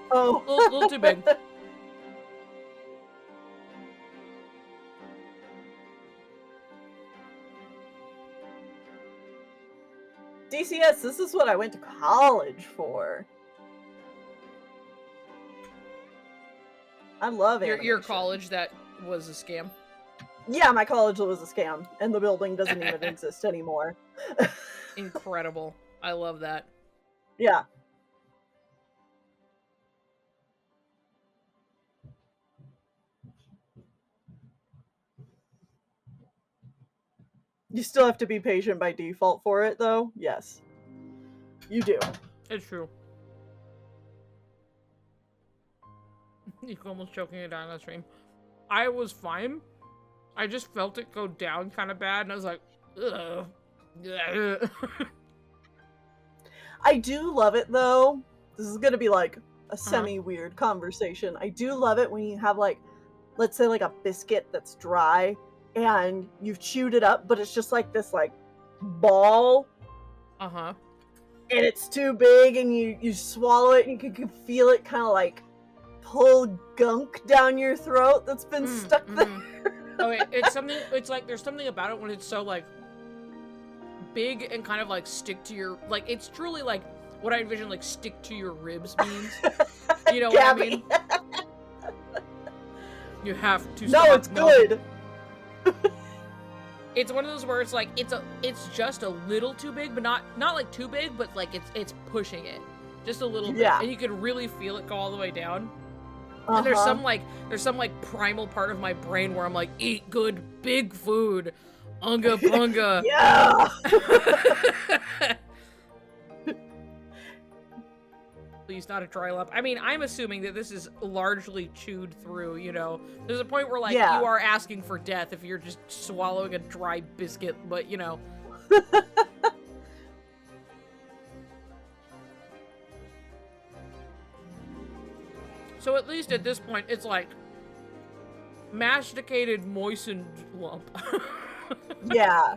Oh. a little too big. DCS, this is what I went to college for. I love it. Your college that was a scam? Yeah, my college was a scam, and the building doesn't even exist anymore. Incredible. I love that. Yeah. You still have to be patient by default for it, though. Yes. You do. It's true. You're almost choking it down on stream. I was fine. I just felt it go down kind of bad, and I was like, ugh. I do love it, though. This is gonna be, like, a semi-weird conversation. I do love it when you have like, let's say like a biscuit that's dry and you've chewed it up, but it's just like this like ball. Uh-huh. And it's too big and you swallow it and you can feel it kind of like pull gunk down your throat that's been stuck there. Oh, it's something, it's like, there's something about it when it's so, like, big and kind of, like, stick to your, like, it's truly, like, what I envision, like, stick to your ribs means. You know what I mean? You have to stop. No, it's good. It's one of those where it's like, it's just a little too big, but not like too big, but like it's pushing it. Just a little bit. And you can really feel it go all the way down. And there's some like primal part of my brain where I'm like, eat good big food. Unga bunga. Yeah. Please, not a dry lump. I mean, I'm assuming that this is largely chewed through, you know. There's a point where like you are asking for death if you're just swallowing a dry biscuit, but you know. So at least at this point, it's like masticated, moistened lump. Yeah.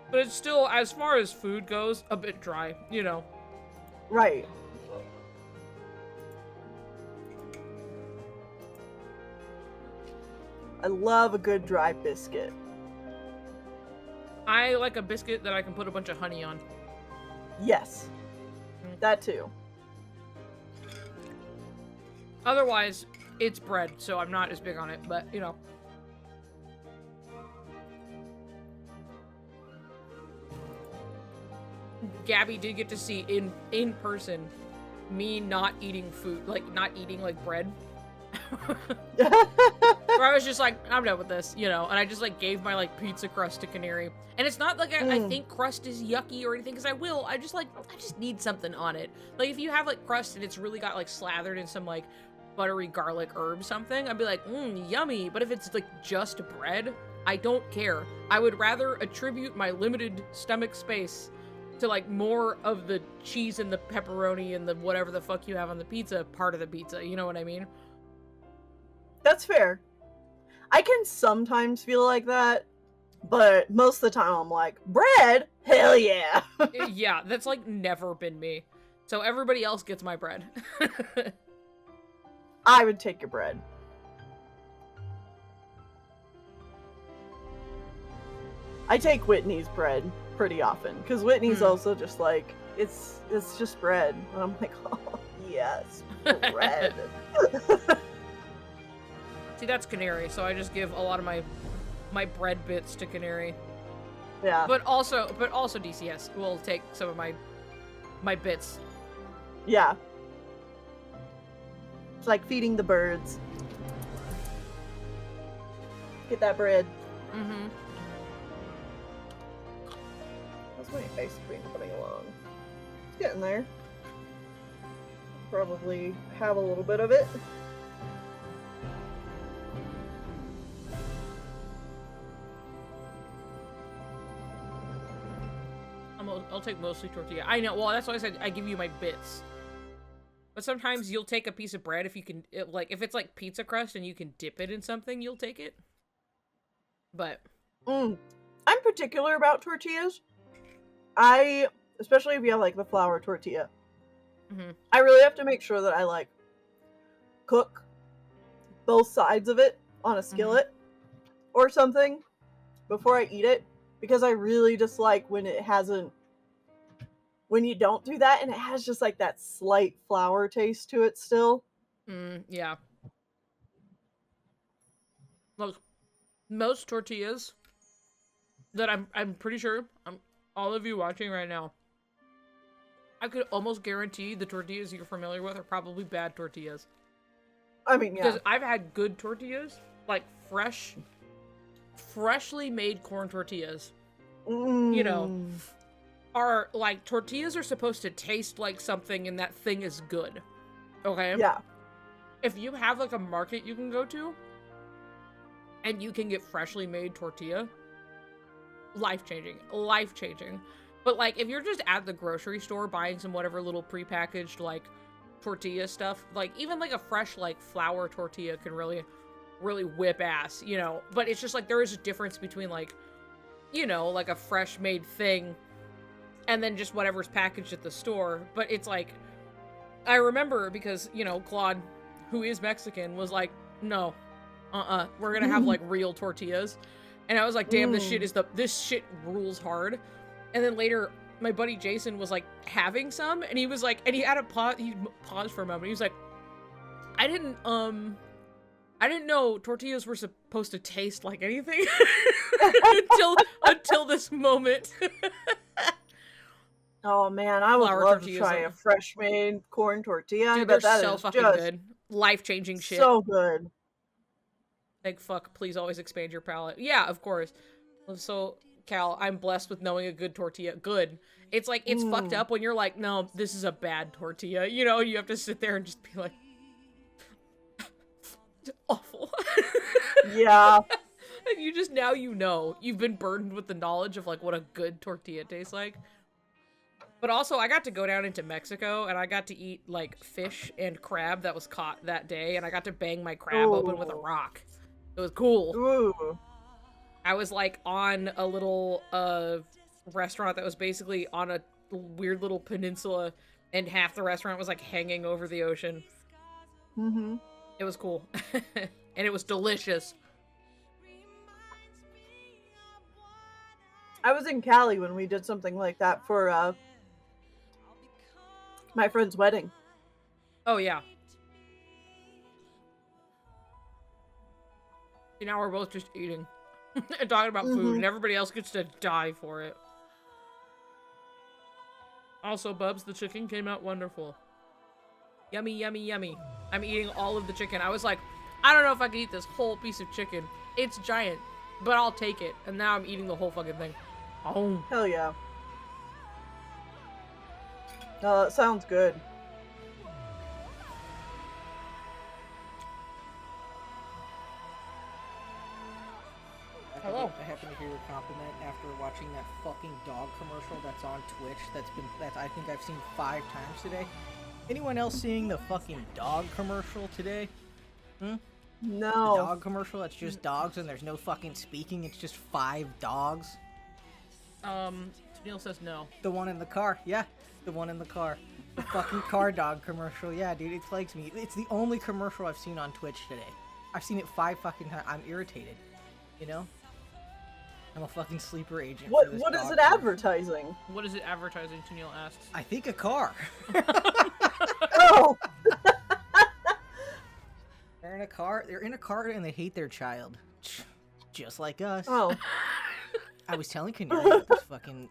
But it's still, as far as food goes, a bit dry, you know. Right. I love a good dry biscuit. I like a biscuit that I can put a bunch of honey on. Yes. That too. Otherwise, it's bread, so I'm not as big on it, but, you know. Gabby did get to see in person me not eating food, like, not eating, like, bread. Where I was just like, I'm done with this, you know, and I just, like, gave my, like, pizza crust to Canary. And it's not like I think crust is yucky or anything, because I just need something on it. Like, if you have, like, crust and it's really got, like, slathered in some, like, buttery garlic herb something, I'd be like, yummy. But if it's, like, just bread, I don't care. I would rather attribute my limited stomach space to, like, more of the cheese and the pepperoni and the whatever the fuck you have on the pizza part of the pizza, you know what I mean? That's fair. I can sometimes feel like that, but most of the time I'm like, bread? Hell yeah. Yeah, that's, like, never been me. So everybody else gets my bread. I would take your bread. I take Whitney's bread pretty often, because Whitney's also just like, it's just bread. And I'm like, oh, yes, bread. See, that's Canary, so I just give a lot of my bread bits to Canary. Yeah. But also DCS will take some of my bits. Yeah. It's like feeding the birds. Get that bread. Mm-hmm. How's my ice cream coming along? It's getting there. Probably have a little bit of it. I'll take mostly tortilla. I know, well, that's why I said I give you my bits. But sometimes you'll take a piece of bread if you can, if it's like pizza crust and you can dip it in something, you'll take it. But. I'm particular about tortillas. Especially if you have like the flour tortilla. I really have to make sure that I like cook both sides of it on a skillet or something before I eat it, because I really dislike when you don't do that and it has just like that slight flour taste to it still. Yeah. Look, most tortillas that I'm pretty sure all of you watching right now, I could almost guarantee the tortillas you're familiar with are probably bad tortillas. I mean, yeah. Because I've had good tortillas, like freshly made corn tortillas. You know, are like, tortillas are supposed to taste like something and that thing is good. Okay? Yeah. If you have like a market you can go to and you can get freshly made tortilla, life-changing. Life-changing. But like, if you're just at the grocery store buying some whatever little prepackaged like tortilla stuff. Like, even like a fresh, like, flour tortilla can really, really whip ass, you know? But it's just like, there is a difference between, like, you know, like a fresh made thing and then just whatever's packaged at the store. But it's like, I remember because, you know, Claude, who is Mexican, was like, no, we're gonna have, like, real tortillas. And I was like, damn, this shit rules hard. And then later, my buddy Jason was, like, having some, and he was like, and he had he paused for a moment. He was like, I didn't know tortillas were supposed to taste like anything until this moment. Oh man, I would Flour love to tortillas try are- a fresh made corn tortilla. Dude, but they're that so is fucking just good. Life-changing shit. so good. Like, fuck, please always expand your palate. Yeah, of course. So, Cal, I'm blessed with knowing a good tortilla. Good. It's like, it's fucked up when you're like, no, this is a bad tortilla. You know, you have to sit there and just be like, awful. Yeah. And you just, now you know. You've been burdened with the knowledge of, like, what a good tortilla tastes like. But also, I got to go down into Mexico, and I got to eat, like, fish and crab that was caught that day, and I got to bang my crab open with a rock. It was cool. Ooh. I was, like, on a little, restaurant that was basically on a weird little peninsula, and half the restaurant was, like, hanging over the ocean. Mm-hmm. It was cool. And it was delicious. I was in Cali when we did something like that for my friend's wedding. Oh, yeah. See, now we're both just eating and talking about food, and everybody else gets to die for it. Also, Bubs, the chicken came out wonderful. Yummy, yummy, yummy. I'm eating all of the chicken. I was like, I don't know if I can eat this whole piece of chicken. It's giant, but I'll take it. And now I'm eating the whole fucking thing. Oh. Hell yeah. No, that sounds good. Hello. I happen to hear a compliment after watching that fucking dog commercial that's on Twitch. That I think I've seen 5 times today. Anyone else seeing the fucking dog commercial today? No. The dog commercial that's just dogs and there's no fucking speaking. It's just 5 dogs. Neil says no. The one in the car. Yeah, the one in the car. The fucking car dog commercial. Yeah, dude, it plagues me. It's the only commercial I've seen on Twitch today. I've seen it 5 fucking times. I'm irritated. You know? I'm a fucking sleeper agent. What for this is dog it commercial. advertising? What is it advertising? Neil asks. I think a car. Oh. They're in a car. They're in a car and they hate their child, just like us. Oh. I was telling Canary about this fucking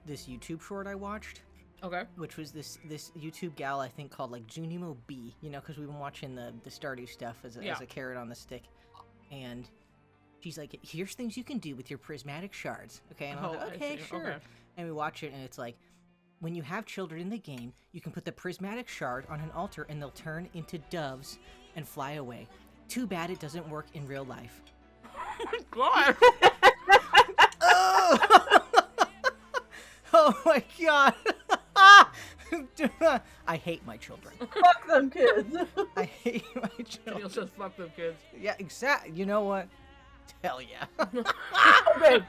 this YouTube short I watched. Okay. Which was this YouTube gal I think called like Junimo B. You know, because we've been watching the Stardew stuff as a carrot on the stick, and she's like, here's things you can do with your prismatic shards. Okay, and I'm like, okay, sure. Okay. And we watch it, and it's like, when you have children in the game, you can put the prismatic shard on an altar, and they'll turn into doves and fly away. Too bad it doesn't work in real life. God. Oh! Oh my god. I hate my children. Fuck them kids. I hate my children. Neil says fuck them kids. Yeah, exactly. You know what? Hell yeah. Okay.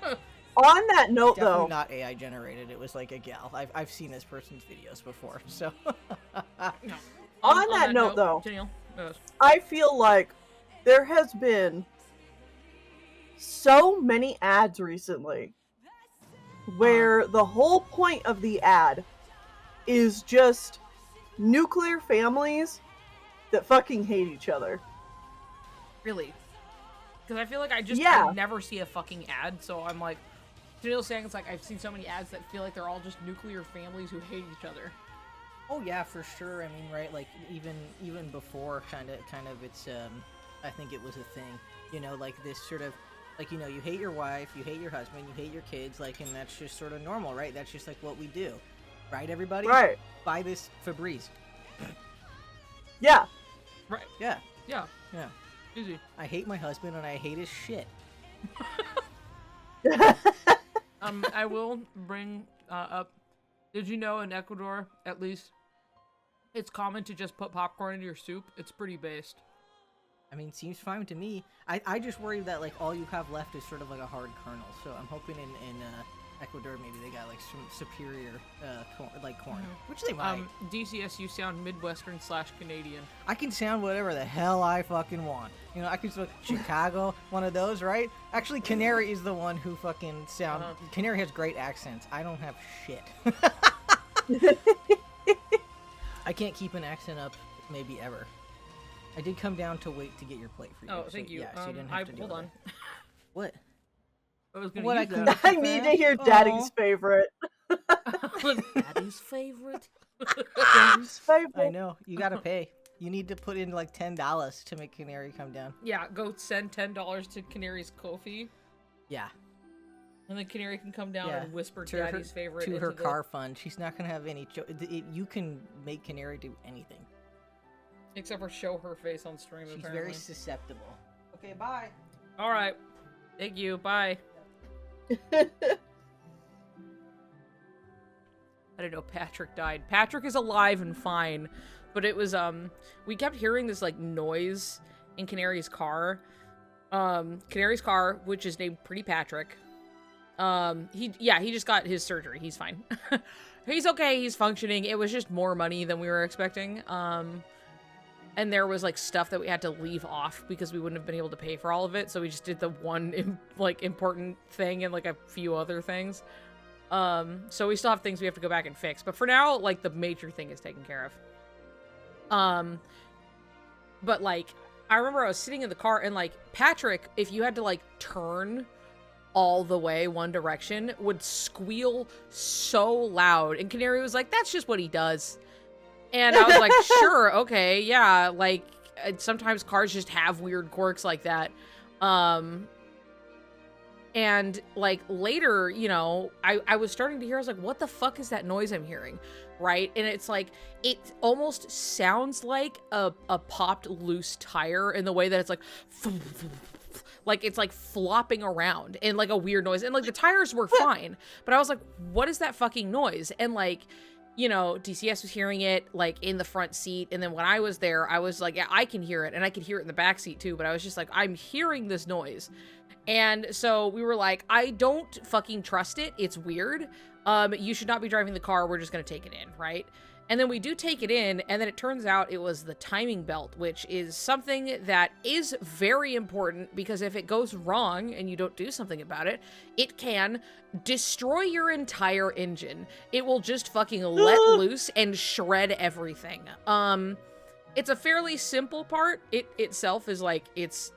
On that note, Definitely though, not AI generated. It was like a gal. I've seen this person's videos before, so. No. On that note, though, Daniel, I feel like there has been so many ads recently where the whole point of the ad is just nuclear families that fucking hate each other. Really? Because I feel like I never see a fucking ad, so I'm like, Daniel's saying it's like I've seen so many ads that feel like they're all just nuclear families who hate each other. Oh yeah, for sure. I mean, right? Like even before, kind of, it's I think it was a thing. You know, like this sort of, like, you know, you hate your wife, you hate your husband, you hate your kids, like, and that's just sort of normal, right? That's just like what we do, right? Everybody, right? Buy this Febreze. Yeah. Right. Yeah. Yeah. Yeah. Easy. I hate my husband and I hate his shit. I will bring up. Did you know in Ecuador, at least, It's common to just put popcorn into your soup. It's pretty based. I mean, seems fine to me. I just worry that like all you have left is sort of like a hard kernel. So I'm hoping in Ecuador maybe they got like some superior corn, which they might. DCS, you sound Midwestern/Canadian. I can sound whatever the hell I fucking want. You know, I can sound Chicago, one of those, right? Actually, Canary is the one who fucking sound. Canary has great accents. I don't have shit. I can't keep an accent up, maybe ever. I did come down to wait to get your plate for you. Oh, thank you. Yeah, so you didn't have to hold on. What? I was gonna What use I that. I need to hear Daddy's favorite. Daddy's favorite. Daddy's favorite. I know. You gotta pay. You need to put in like $10 to make Canary come down. Yeah, go send $10 to Canary's Ko-fi. Yeah. And then Canary can come down and whisper to Daddy's favorite to into her the... car fund. She's not gonna have any. You can make Canary do anything. Except for show her face on stream. She's apparently. very susceptible. Okay, bye. All right. Thank you. Bye. I didn't know Patrick died. Patrick is alive and fine, but it was we kept hearing this like noise in Canary's car. Canary's car, which is named Pretty Patrick. He just got his surgery. He's fine. He's okay. He's functioning. It was just more money than we were expecting. And there was like stuff that we had to leave off because we wouldn't have been able to pay for all of it. So we just did the one important thing and like a few other things. So we still have things we have to go back and fix. But for now, like the major thing is taken care of. But like, I remember I was sitting in the car and like Patrick, if you had to like turn all the way one direction, would squeal so loud. And Canary was like, that's just what he does. And I was like, sure, okay, yeah, like, sometimes cars just have weird quirks like that. And, like, later, you know, I was starting to hear, I was like, what the fuck is that noise I'm hearing, right? And it's like, it almost sounds like a popped loose tire in the way that it's like it's like flopping around in like a weird noise. And, like, the tires were fine, but I was like, what is that fucking noise? And, like, you know, DCS was hearing it, like, in the front seat, and then when I was there, I was like, yeah, I can hear it, and I could hear it in the back seat, too, but I was just like, I'm hearing this noise. And so we were like, I don't fucking trust it, it's weird, you should not be driving the car, we're just gonna take it in, right? And then we do take it in, and then it turns out it was the timing belt, which is something that is very important, because if it goes wrong and you don't do something about it, it can destroy your entire engine. It will just fucking let loose and shred everything. It's a fairly simple part. It itself is like, it's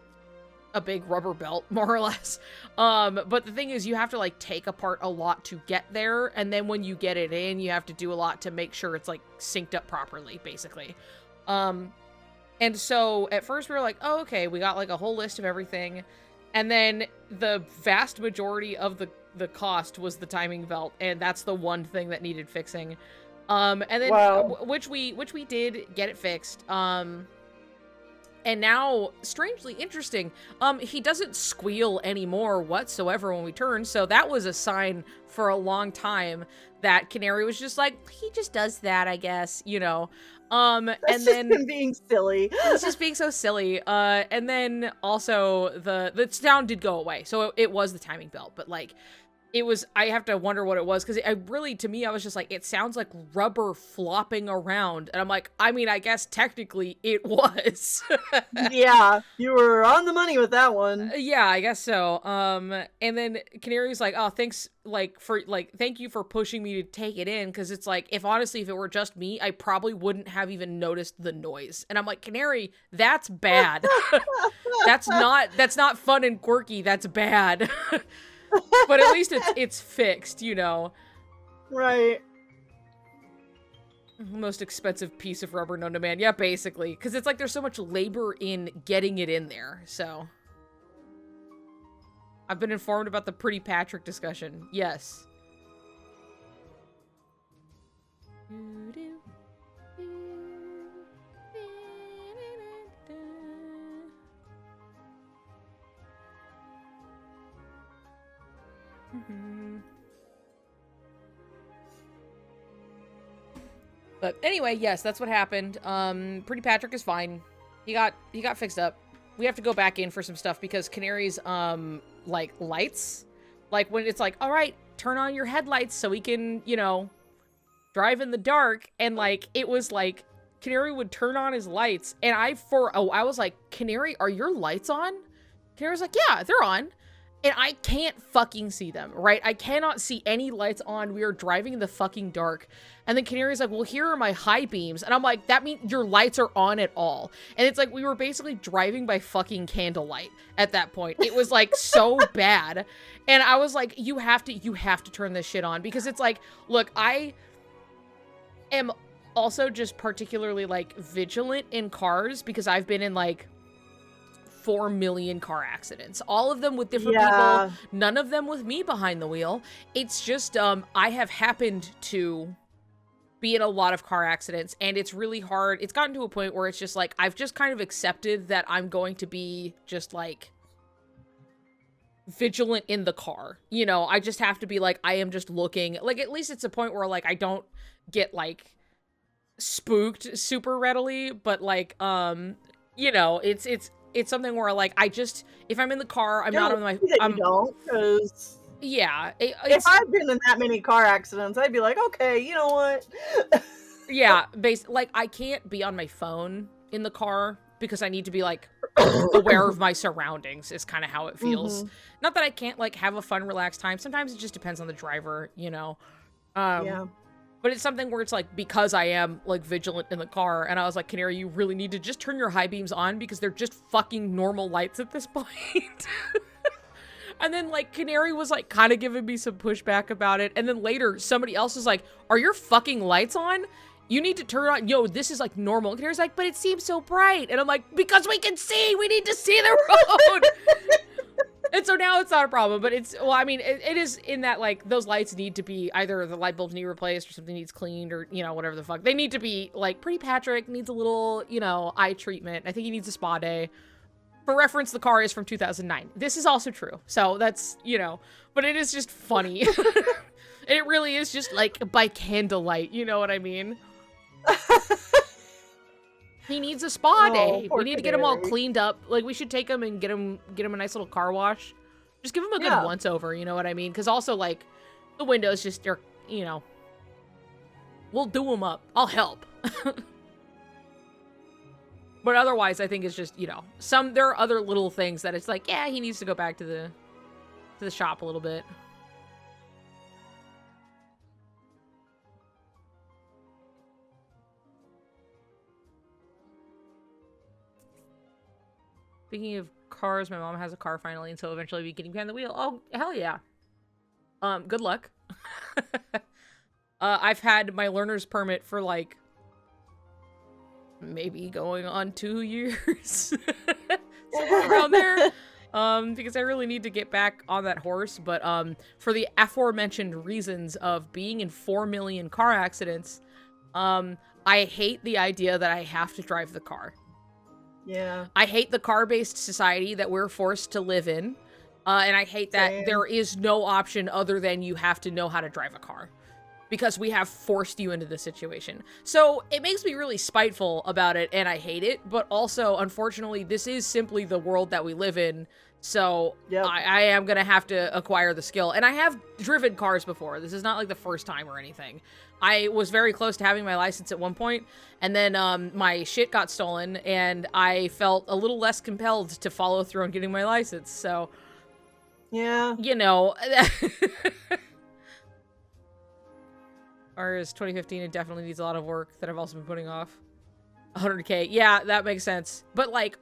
a big rubber belt, more or less. But the thing is, you have to like take apart a lot to get there, and then when you get it in, you have to do a lot to make sure it's like synced up properly, basically. And so at first we were like, oh, okay, we got like a whole list of everything, and then the vast majority of the cost was the timing belt, and that's the one thing that needed fixing. And then which we did get it fixed. And now, strangely interesting, he doesn't squeal anymore whatsoever when we turn, so that was a sign for a long time that Canary was just like, he just does that, I guess, you know. That's and just then him being silly. he's just being so silly. And then also the sound did go away, so it was the timing belt, but like, it was, I have to wonder what it was, because to me, I was just like, it sounds like rubber flopping around. And I'm like, I mean, I guess technically it was. Yeah, you were on the money with that one. Yeah, I guess so. And then Canary's like, oh, thanks, thank you for pushing me to take it in, because it's like, if it were just me, I probably wouldn't have even noticed the noise. And I'm like, Canary, that's bad. That's not fun and quirky, that's bad. But at least it's fixed, you know. Right. Most expensive piece of rubber known to man. Yeah, basically. Because it's like there's so much labor in getting it in there, so. I've been informed about the Pretty Patrick discussion. Yes. But anyway, yes, that's what happened. Pretty Patrick is fine. He got fixed up. We have to go back in for some stuff because Canary's like lights, like when it's like, all right, turn on your headlights so we can, you know, drive in the dark, and like it was like Canary would turn on his lights, and I was like, Canary, are your lights on? Canary's like, yeah, they're on. And I can't fucking see them, right? I cannot see any lights on. We are driving in the fucking dark. And then Canary's like, well, here are my high beams. And I'm like, that means your lights are on at all. And it's like, we were basically driving by fucking candlelight at that point. It was like so bad. And I was like, you have to turn this shit on, because it's like, look, I am also just particularly like vigilant in cars because I've been in like 4 million car accidents, all of them with different people, none of them with me behind the wheel. It's just, I have happened to be in a lot of car accidents, and it's really hard. It's gotten to a point where it's just like, I've just kind of accepted that I'm going to be just like vigilant in the car. You know, I just have to be like, I am just looking, like, at least it's a point where like, I don't get like spooked super readily, but like, you know, it's something where, like, I just, if I'm in the car, I'm not on my... You don't, because... Yeah. If I've been in that many car accidents, I'd be like, okay, you know what? Yeah, like, I can't be on my phone in the car because I need to be, like, aware of my surroundings is kind of how it feels. Not that I can't, like, have a fun, relaxed time. Sometimes it just depends on the driver, you know? Yeah. But it's something where it's like, because I am like vigilant in the car, and I was like, Canary, you really need to just turn your high beams on because they're just fucking normal lights at this point. And then like Canary was like kind of giving me some pushback about it. And then later somebody else was like, are your fucking lights on? You need to turn on, yo, this is like normal. And Canary's like, but it seems so bright. And I'm like, because we can see, we need to see the road. And so now it's not a problem, but it's, well, I mean, it is in that, like, those lights need to be, either the light bulbs need replaced or something needs cleaned or, you know, whatever the fuck. They need to be, like, Pretty Patrick needs a little, you know, eye treatment. I think he needs a spa day. For reference, the car is from 2009. This is also true. So that's, you know, but it is just funny. It really is just, like, by candlelight, you know what I mean? He needs a spa day. We need to get him all cleaned up. Like, we should take him and get him a nice little car wash. Just give him a good once over, you know what I mean? Because also, like, the windows just are, you know, we'll do them up. I'll help. But otherwise, I think it's just, you know, there are other little things that it's like, yeah, he needs to go back to the shop a little bit. Speaking of cars, my mom has a car finally, and so eventually be getting behind the wheel. Oh, hell yeah. Good luck. I've had my learner's permit for, like, maybe going on 2 years. Somewhere around there. Because I really need to get back on that horse, but, for the aforementioned reasons of being in 4 million car accidents, I hate the idea that I have to drive the car. Yeah. I hate the car-based society that we're forced to live in. And I hate that there is no option other than you have to know how to drive a car. Because we have forced you into this situation. So it makes me really spiteful about it, and I hate it. But also, unfortunately, this is simply the world that we live in. So I am going to have to acquire the skill. And I have driven cars before. This is not like the first time or anything. I was very close to having my license at one point, and then my shit got stolen, and I felt a little less compelled to follow through on getting my license. So, yeah, you know, ours 2015, it definitely needs a lot of work that I've also been putting off. 100K, yeah, that makes sense. But like,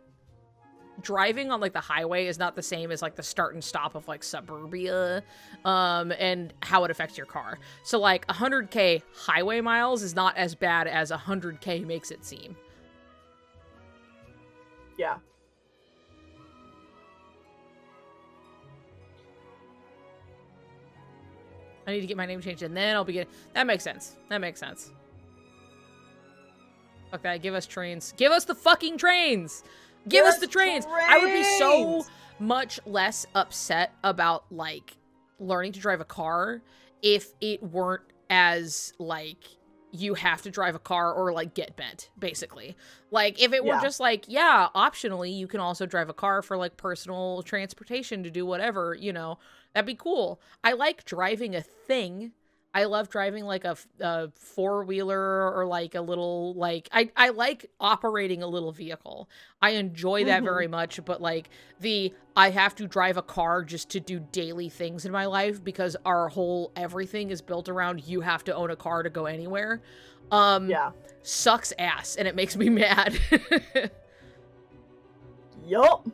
driving on like the highway is not the same as like the start and stop of like suburbia, and how it affects your car. So like 100K highway miles is not as bad as 100K makes it seem. Yeah. I need to get my name changed and then I'll begin. That makes sense. That makes sense. Fuck that. Give us trains. Give us the fucking trains! Give us the trains! I would be so much less upset about, like, learning to drive a car if it weren't as, like, you have to drive a car or like get bent, basically. Like if it were Yeah. just like, yeah, optionally you can also drive a car for like personal transportation to do whatever, you know, that'd be cool. I like driving a thing. I love driving like a four-wheeler or like a little like I like operating a little vehicle. I enjoy that very much, but like I have to drive a car just to do daily things in my life because our whole everything is built around you have to own a car to go anywhere. Yeah. Sucks ass and it makes me mad. Yup.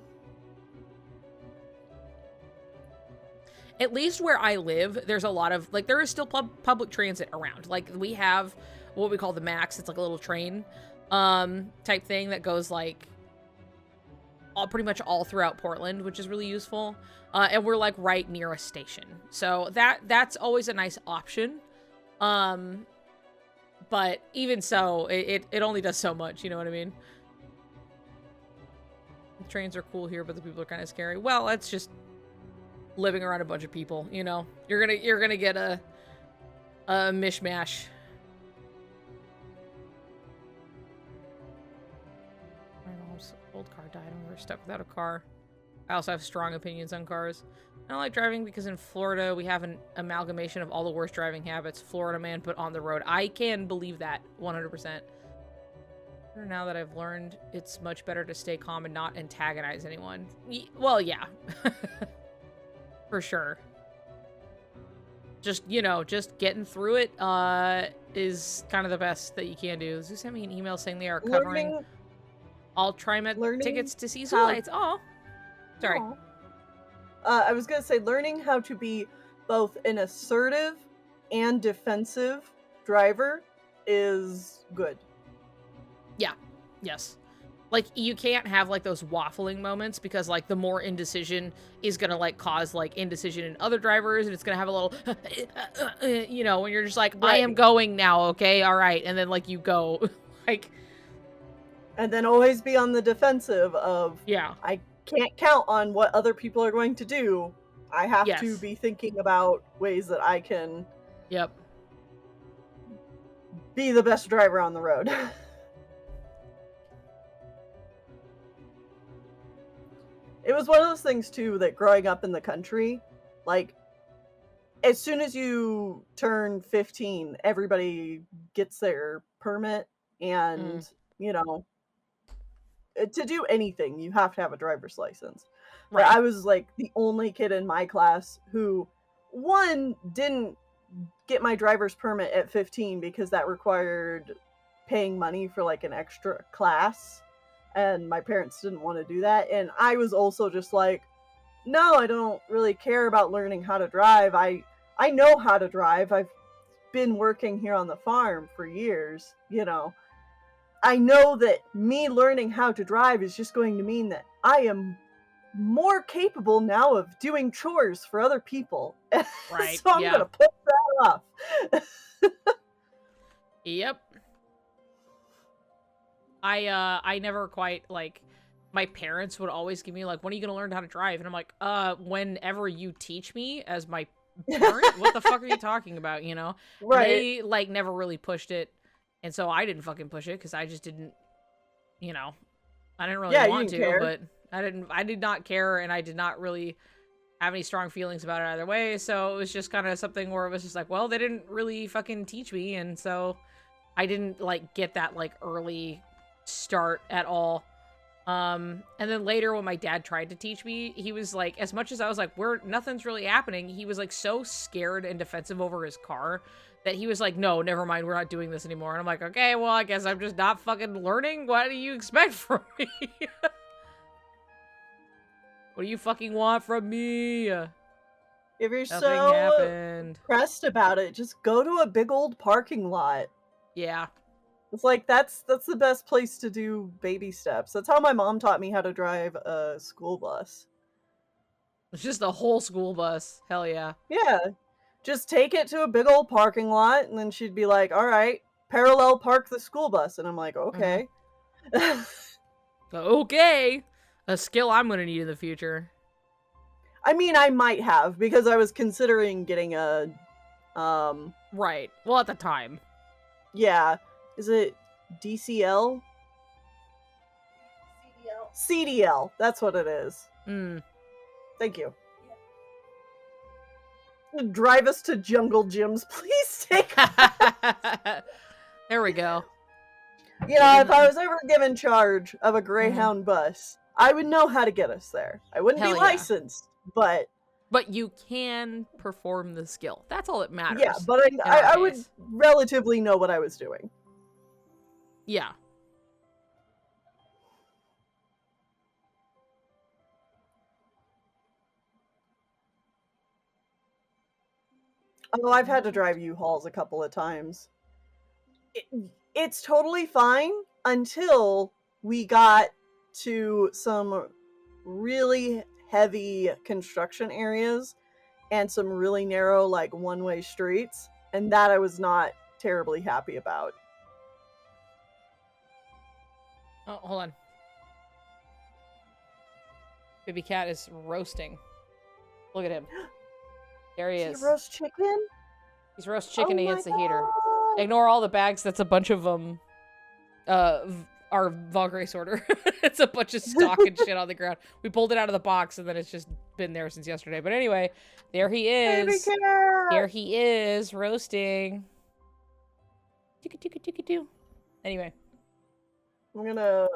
At least where I live, there's a lot of, like, there is still public transit around. Like, we have what we call the Max. It's like a little train type thing that goes, like, pretty much all throughout Portland, which is really useful. And we're, like, right near a station. So that's always a nice option. But even so, it only does so much, you know what I mean? The trains are cool here, but the people are kind of scary. Well, that's just living around a bunch of people, you know. You're gonna get a mishmash. My mom's old car died and we were stuck without a car. I also have strong opinions on cars. I don't like driving because in Florida we have an amalgamation of all the worst driving habits Florida man put on the road. I can believe that 100%. Now that I've learned it's much better to stay calm and not antagonize anyone. Well, yeah. For sure. Just, you know, just getting through it is kind of the best that you can do. Zeus sent me an email saying they are covering all TriMet tickets to see some lights. Oh, sorry. Aw. I was going to say, learning how to be both an assertive and defensive driver is good. Yeah. Yes. Like, you can't have, like, those waffling moments because, like, the more indecision is gonna, like, cause, like, indecision in other drivers, and it's gonna have a little, you know, when you're just like, I am going now, okay? All right. And then, like, you go, like... And then always be on the defensive of, yeah, I can't count on what other people are going to do. I have to be thinking about ways that I can... Yep. Be the best driver on the road. It was one of those things, too, that growing up in the country, like, as soon as you turn 15, everybody gets their permit, and, you know, to do anything, you have to have a driver's license. Right. But I was, like, the only kid in my class who, one, didn't get my driver's permit at 15 because that required paying money for, like, an extra class. And my parents didn't want to do that. And I was also just like, no, I don't really care about learning how to drive. I know how to drive. I've been working here on the farm for years, you know. I know that me learning how to drive is just going to mean that I am more capable now of doing chores for other people. Right. So I'm going to put that off. Yep. I never quite, like, my parents would always give me, like, when are you gonna learn how to drive? And I'm like, whenever you teach me as my parent? What the fuck are you talking about, you know? Right. They, like, never really pushed it, and so I didn't fucking push it, because I just didn't, you know, I didn't really want to, care. But I did not care, and I did not really have any strong feelings about it either way, so it was just kind of something where it was just like, well, they didn't really fucking teach me, and so I didn't, like, get that, like, early start at all. And then later when my dad tried to teach me, he was like, as much as I was like, nothing's really happening, he was like so scared and defensive over his car that he was like, no, never mind, we're not doing this anymore. And I'm like, okay, well, I guess I'm just not fucking learning. What do you expect from me? What do you fucking want from me? If you're so pressed about it, just go to a big old parking lot. Yeah. It's like, that's the best place to do baby steps. That's how my mom taught me how to drive a school bus. It's just a whole school bus. Hell yeah. Yeah. Just take it to a big old parking lot, and then she'd be like, all right, parallel park the school bus. And I'm like, okay. Okay. A skill I'm going to need in the future. I mean, I might have, because I was considering getting a... Right. Well, at the time. Yeah. Is it DCL? CDL. That's what it is. Mm. Thank you. Drive us to Jungle Gyms, please take There we go. You know, if I was ever given charge of a Greyhound bus, I would know how to get us there. I wouldn't Hell be yeah. licensed, but you can perform the skill. That's all that matters. yeah, but I would relatively know what I was doing. Yeah. Although I've had to drive U-Hauls a couple of times. It's totally fine until we got to some really heavy construction areas and some really narrow, like, one-way streets, and that I was not terribly happy about. Oh, hold on. Baby cat is roasting. Look at him. There he is. Roast chicken? He's roast chicken Oh against my the heater. God. Ignore all the bags. That's a bunch of our Valgrace order. It's a bunch of stock and shit on the ground. We pulled it out of the box and then it's just been there since yesterday. But anyway, there he Baby is. cat! There he is, roasting. Tick-a-tick-a-tick-a-doo. Anyway. I'm gonna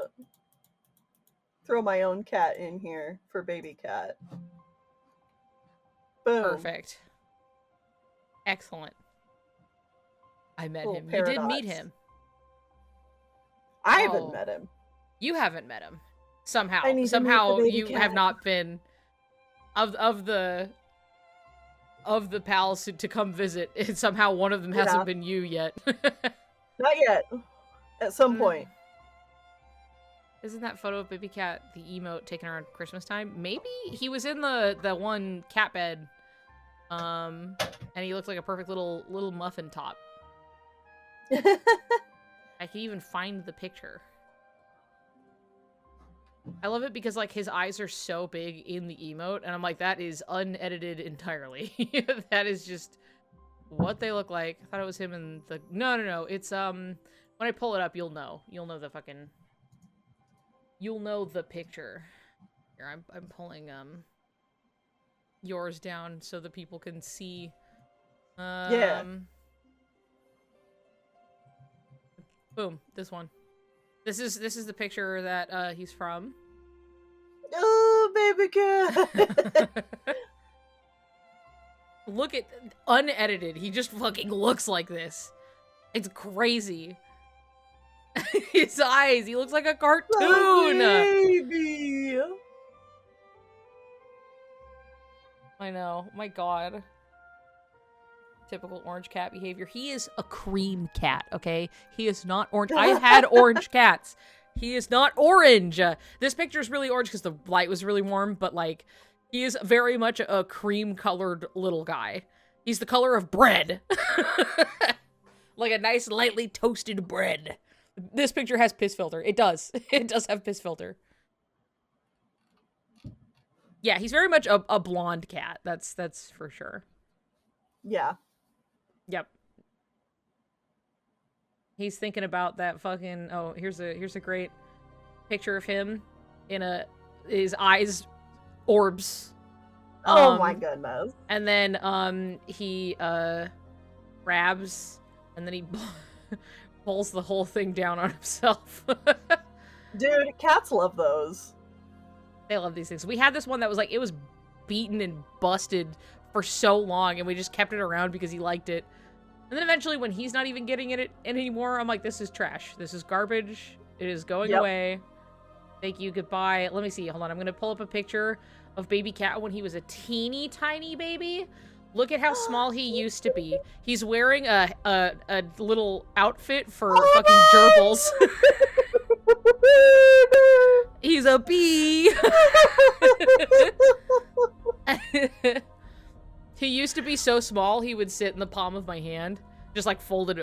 throw my own cat in here for baby cat. Boom. Perfect. Excellent. I met Little him. You did meet paradox. him. I haven't Oh. met him. You haven't met him. Somehow. I need to meet Somehow the baby you cat. have not been of the pals to come visit. And somehow one of them Yeah. hasn't been you yet. Not yet. At some point. Isn't that photo of baby cat the emote taken around Christmas time? Maybe he was in the one cat bed. And he looked like a perfect little muffin top. I can even find the picture. I love it because, like, his eyes are so big in the emote, and I'm like, that is unedited entirely. That is just what they look like. I thought it was him in the... No. It's, when I pull it up, you'll know. You'll know the fucking... You'll know the picture. Here, I'm pulling, yours down so the people can see. Yeah. Boom, this one. This is the picture that he's from. Oh, baby cat. Look at unedited. He just fucking looks like this. It's crazy. His eyes. He looks like a cartoon. Oh, baby. I know. My God. Typical orange cat behavior. He is a cream cat, okay? He is not orange. I had orange cats. He is not orange. This picture is really orange because the light was really warm, but, like, he is very much a cream-colored little guy. He's the color of bread. Like a nice, lightly toasted bread. This picture has piss filter. It does. It does have piss filter. Yeah, he's very much a blonde cat. That's for sure. Yeah. Yep. He's thinking about that fucking... Oh, here's a great picture of him in his eyes orbs. Oh my goodness. And then he grabs and then he pulls the whole thing down on himself. Dude, cats love those. They love these things. We had this one that was like, it was beaten and busted for so long, and we just kept it around because he liked it. And then eventually, when he's not even getting it anymore, I'm like, this is trash. This is garbage. It is going away. Thank you. Goodbye. Let me see. Hold on. I'm going to pull up a picture of baby cat when he was a teeny tiny baby. Look at how small he used to be. He's wearing a little outfit for fucking gerbils. He's a bee. He used to be so small, he would sit in the palm of my hand. Just like folded,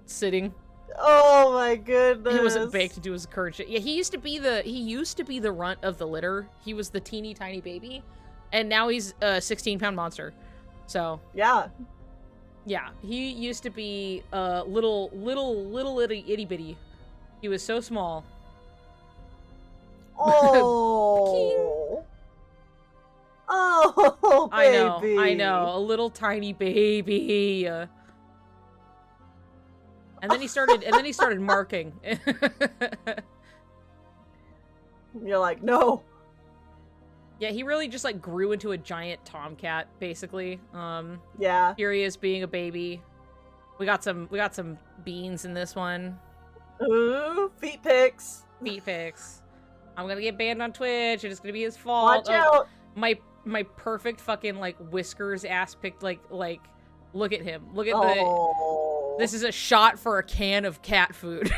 sitting. Oh my goodness. He wasn't baked into his current shit. Yeah, he used to be the runt of the litter. He was the teeny tiny baby. And now he's a 16-pound monster. So. Yeah. Yeah, he used to be little itty bitty. He was so small. Oh. Oh, baby. I know, a little tiny baby. And then he started marking. You're like, no. Yeah, he really just like grew into a giant tomcat, basically. Yeah. Here he is being a baby. We got some beans in this one. Ooh, feet pics. Feet pics. I'm gonna get banned on Twitch, and it's gonna be his fault. Watch out. My perfect fucking like whiskers ass picked like look at him. Look at this is a shot for a can of cat food.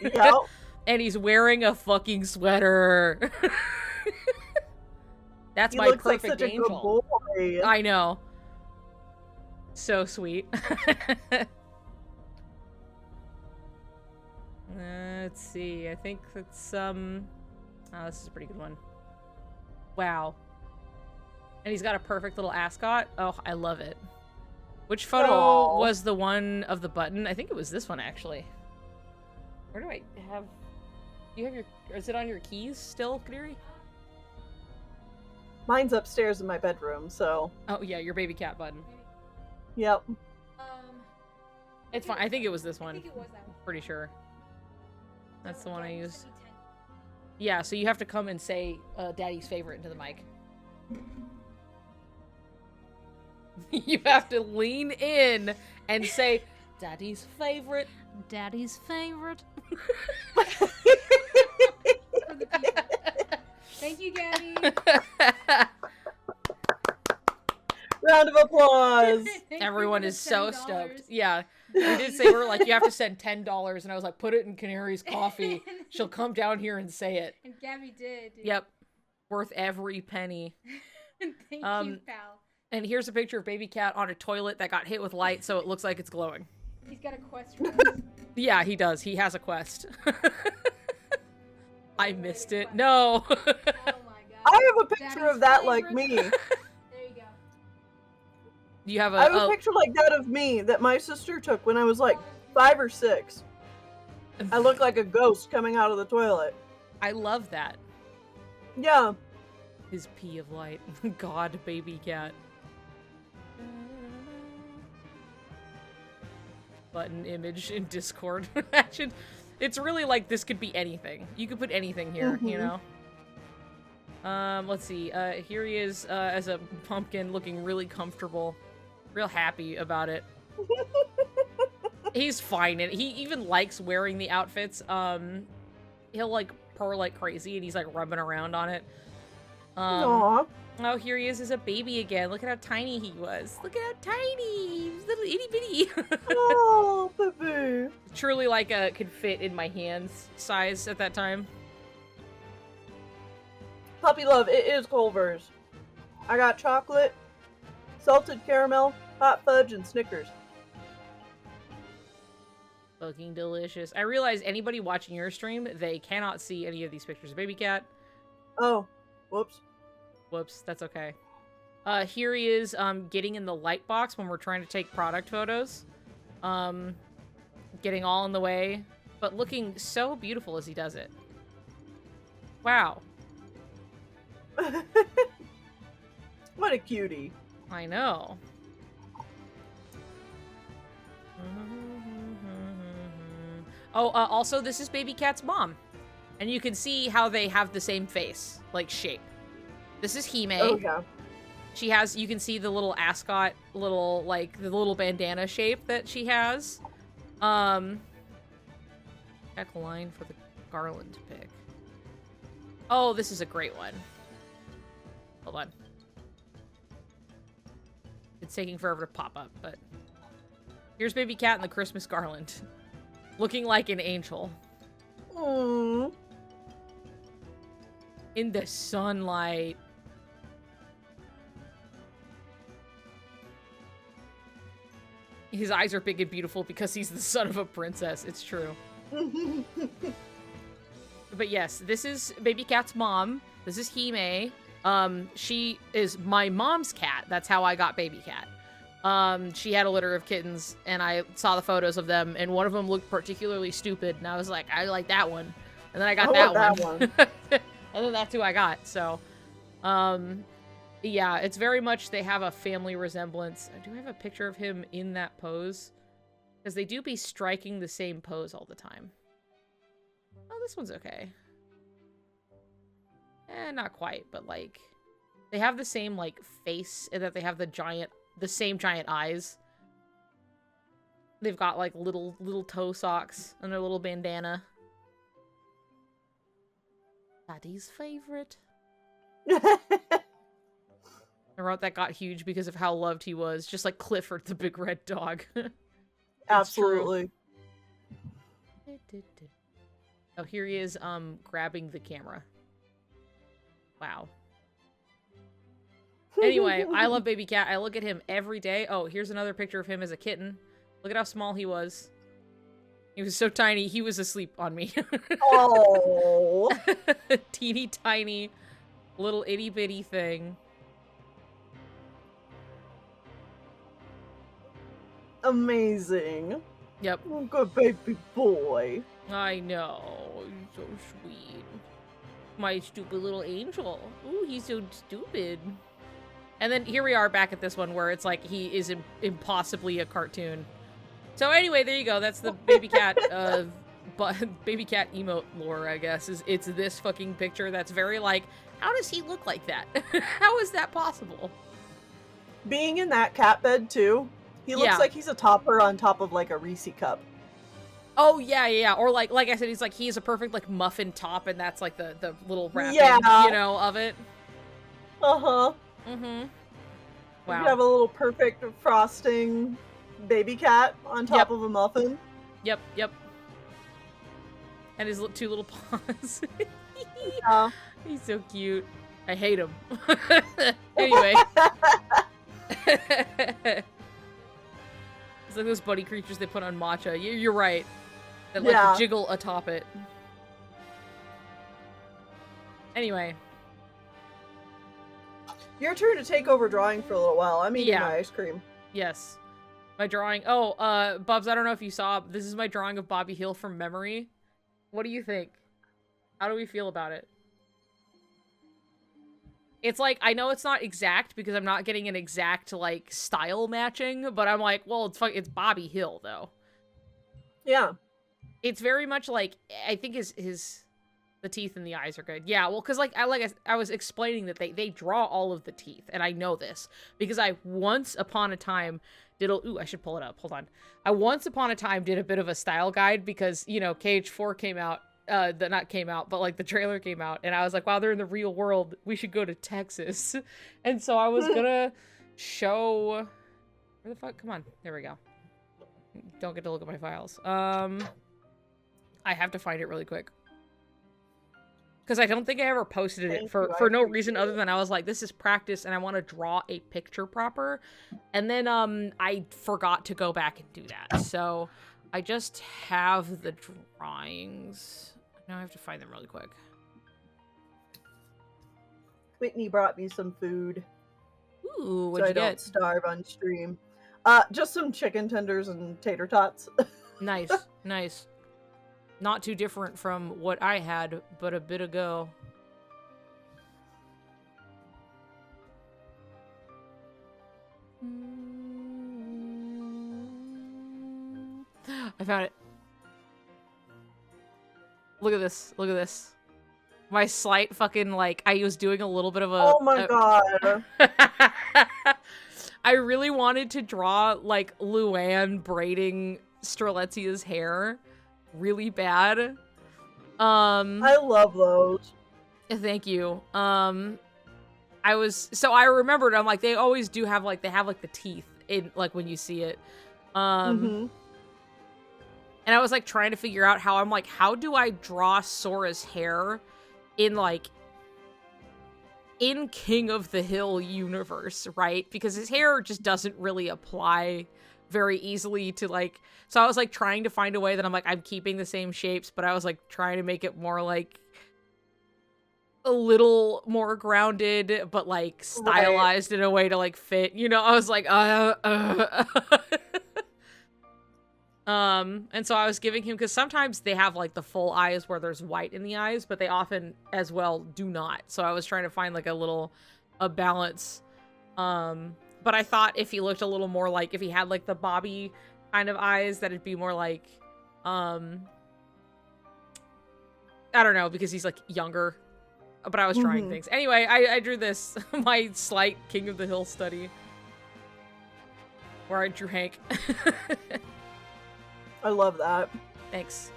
Yep. And he's wearing a fucking sweater. That's He my looks like perfect such angel. a good boy. I know. So sweet. Let's see. I think that's oh, this is a pretty good one. Wow. And he's got a perfect little ascot. Oh, I love it. Which photo was the one of the button? I think it was this one, actually. Where do I have... Do you have your... Is it on your keys still, Kadiri? Mine's upstairs in my bedroom, so... Oh, yeah, your baby cat button. Yep. It's fine. I think it was this one. I think it was that one. Pretty sure. That's the one I used. Yeah, so you have to come and say Daddy's favorite into the mic. You have to lean in and say, Daddy's favorite. Daddy's favorite. Thank you, Gabby. Round of applause. Everyone is so stoked. Yeah. We did say we're like, you have to send $10, and I was like, put it in Canary's coffee. She'll come down here and say it. And Gabby did. Yep. Worth every penny. Thank you, pal. And here's a picture of baby cat on a toilet that got hit with light, so it looks like it's glowing. He's got a quest for us. Yeah, he does. He has a quest. I missed it. No. Oh my god. I have a picture of that like me. There you go. You have I have a picture like that of me that my sister took when I was like 5 or 6. I look like a ghost coming out of the toilet. I love that. Yeah. His pea of light. God, baby cat. Button image in Discord. Imagine. It's really like this could be anything. You could put anything here, you know? Let's see. Here he is as a pumpkin looking really comfortable. Real happy about it. He's fine, and he even likes wearing the outfits. He'll like purr like crazy, and he's like rubbing around on it. Aww. Oh, here he is as a baby again. Look at how tiny he was. Look at how tiny. He was little itty bitty. Oh, baby. Truly like could fit in my hands size at that time. Puppy love, it is Culver's. I got chocolate, salted caramel, hot fudge, and Snickers. Fucking delicious. I realize anybody watching your stream, they cannot see any of these pictures of baby cat. Oh, whoops. Whoops, that's okay. Here he is getting in the light box when we're trying to take product photos. Getting all in the way, but looking so beautiful as he does it. Wow. What a cutie. I know. Oh, also, this is baby cat's mom. And you can see how they have the same face, like shape. This is Hime. Oh, yeah. She has, you can see the little ascot, little, like, the little bandana shape that she has. Check line for the garland to pick. Oh, this is a great one. Hold on. It's taking forever to pop up, but... Here's baby cat in the Christmas garland. Looking like an angel. Aww. In the sunlight. His eyes are big and beautiful because he's the son of a princess. It's true. But yes, this is baby cat's mom. This is Hime. She is my mom's cat. That's how I got baby cat. She had a litter of kittens, and I saw the photos of them, and one of them looked particularly stupid, and I was like, I like that one. And then I got that one. And then that's who I got, so. Yeah, it's very much, they have a family resemblance. I do have a picture of him in that pose, because they do be striking the same pose all the time. Oh, this one's okay. Not quite, but like, they have the same like face, and that they have the same giant eyes. They've got like little toe socks and their little bandana. Daddy's favorite. I wrote that got huge because of how loved he was, just like Clifford the big red dog. Absolutely. Oh, here he is, grabbing the camera. Wow. Anyway, I love Baby Cat. I look at him every day. Oh, here's another picture of him as a kitten. Look at how small he was. He was so tiny, he was asleep on me. Oh. Teeny tiny, little itty bitty thing. Amazing. Yep. Oh, good baby boy. I know. He's so sweet. My stupid little angel. Ooh, he's so stupid. And then here we are back at this one where it's like he is impossibly a cartoon. So anyway, there you go. That's the Baby Cat, Baby Cat emote lore, I guess. It's this fucking picture that's very like, how does he look like that? How is that possible? Being in that cat bed too, he looks like he's a topper on top of like a Reese cup. Oh yeah. Or like I said, he's a perfect like muffin top, and that's like the little wrapping, you know, of it. Uh-huh. Mm-hmm. Wow. You have a little perfect frosting baby cat on top of a muffin. Yep. And his two little paws. Yeah. He's so cute. I hate him. Anyway. It's like those buddy creatures they put on matcha. You're right. That like jiggle atop it. Anyway. Your turn to take over drawing for a little while. I'm eating my ice cream. Yes. My drawing. Oh, Bubs, I don't know if you saw. This is my drawing of Bobby Hill from memory. What do you think? How do we feel about it? It's like, I know it's not exact because I'm not getting an exact, like, style matching, but I'm like, well, it's Bobby Hill, though. Yeah. It's very much like, I think the teeth and the eyes are good. Yeah, well, because, like I was explaining that they draw all of the teeth, and I know this, because I once upon a time did ooh, I should pull it up. Hold on. I once upon a time did a bit of a style guide because, you know, KH4 came out. Not came out, but like the trailer came out, and I was like, wow, they're in the real world. We should go to Texas. And so I was gonna show, where the fuck? Come on. There we go. Don't get to look at my files. I have to find it really quick. Because I don't think I ever posted it for no reason other than I was like, this is practice and I want to draw a picture proper. And then I forgot to go back and do that. So I just have the drawings. Now I have to find them really quick. Whitney brought me some food. Ooh, what'd you get? So I don't starve on stream. Just some chicken tenders and tater tots. Nice, nice. Not too different from what I had, but a bit ago. I found it. Look at this. Look at this. My slight fucking, like, I was doing a little bit of a... Oh my god. I really wanted to draw, like, Luann braiding Strelitzia's hair really bad. I love those. Thank you. I remembered, I'm like, they always do have, like, they have, like, the teeth in, like, when you see it. And I was, like, trying to figure out how, I'm like, how do I draw Sora's hair in, like, in King of the Hill universe, right? Because his hair just doesn't really apply very easily to, like, so I was, like, trying to find a way that I'm like, I'm keeping the same shapes, but I was, like, trying to make it more, like a little more grounded, but like stylized in a way to like fit, you know. I was like, and so I was giving him, because sometimes they have like the full eyes where there's white in the eyes, but they often as well do not. So I was trying to find like a balance. But I thought if he looked a little more like, if he had like the Bobby kind of eyes, that it'd be more like, I don't know, because he's like younger. But I was trying things. Anyway, I drew this, my slight King of the Hill study, where I drew Hank. I love that. Thanks.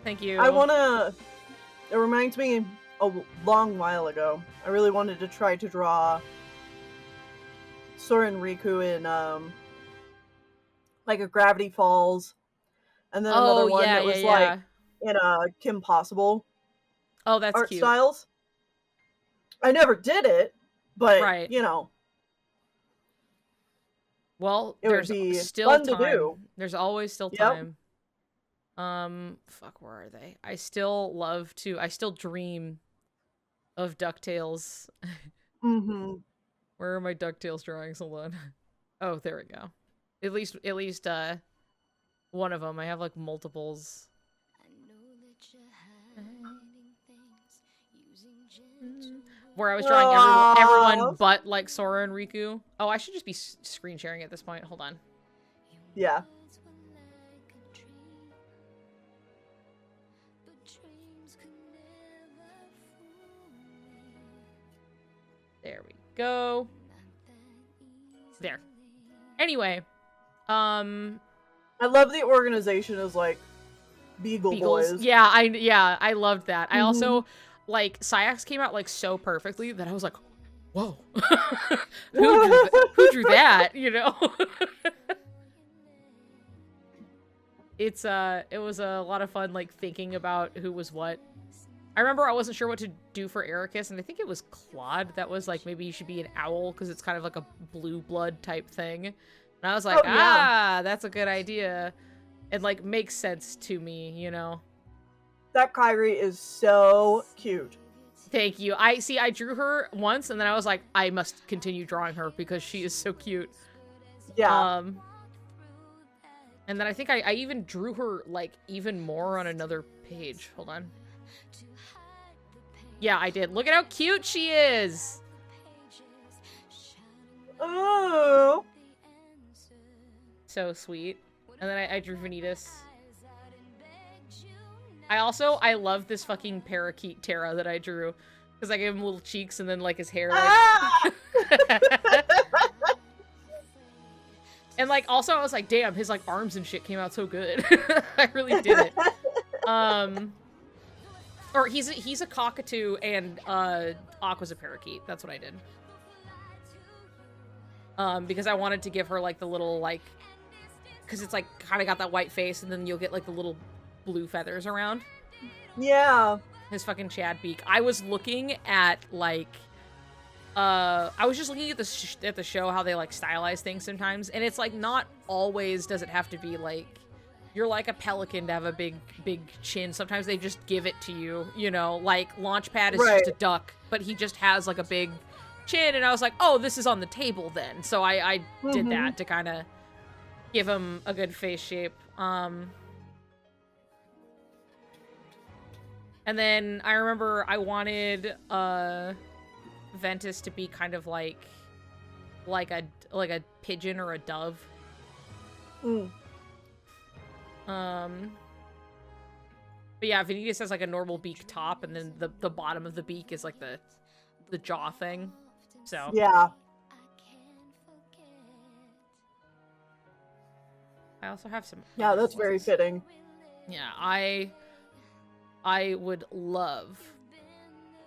Thank you. It reminds me a long while ago. I really wanted to try to draw Sora and Riku in like a Gravity Falls, and then another one that was like in a Kim Possible. Oh, that's art cute. styles. I never did it, but you know. Well, it there's would be still fun time. To do. There's always still time. Fuck, where are they? I still dream of DuckTales. Where are my DuckTales drawings? Hold on. Oh, there we go. At least, one of them. I have like multiples. Where I was drawing everyone but like Sora and Riku. Oh, I should just be screen sharing at this point. Hold on. Yeah. There we go. There. Anyway, I love the organization is like Beagles. Boys. Yeah, I loved that. I also like Sayax came out like so perfectly that I was like, whoa. who drew that, you know? It was a lot of fun like thinking about who was what. I remember I wasn't sure what to do for Ericus, and I think it was Claude that was like, maybe you should be an owl because it's kind of like a blue blood type thing. And I was like, that's a good idea. It like makes sense to me, you know. That Kyrie is so cute. Thank you. I drew her once, and then I was like, I must continue drawing her because she is so cute. Yeah. And then I think I even drew her like even more on another page. Hold on. Yeah, I did. Look at how cute she is. Oh. So sweet. And then I drew Vanitas. I love this fucking parakeet Terra that I drew. Because I gave him little cheeks and then like his hair. Like... And like also I was like, damn, his like arms and shit came out so good. I really did it. Or he's a cockatoo and Aqua's a parakeet. That's what I did. Because I wanted to give her like the little like, because it's like kind of got that white face, and then you'll get like the little blue feathers around. Yeah. His fucking Chad beak. I was looking at like, I was just looking at the show how they like stylize things sometimes, and it's like not always does it have to be like you're like a pelican to have a big chin. Sometimes they just give it to you, you know, like Launchpad is just a duck, but he just has like a big chin, and I was like, oh, this is on the table then. So I did that to kind of give him a good face shape. And then I remember I wanted Ventus to be kind of like a pigeon or a dove. But yeah, Vanitas has like a normal beak top, and then the bottom of the beak is like the jaw thing. So yeah. I also have some. Yeah, that's very fitting. Yeah, I would love.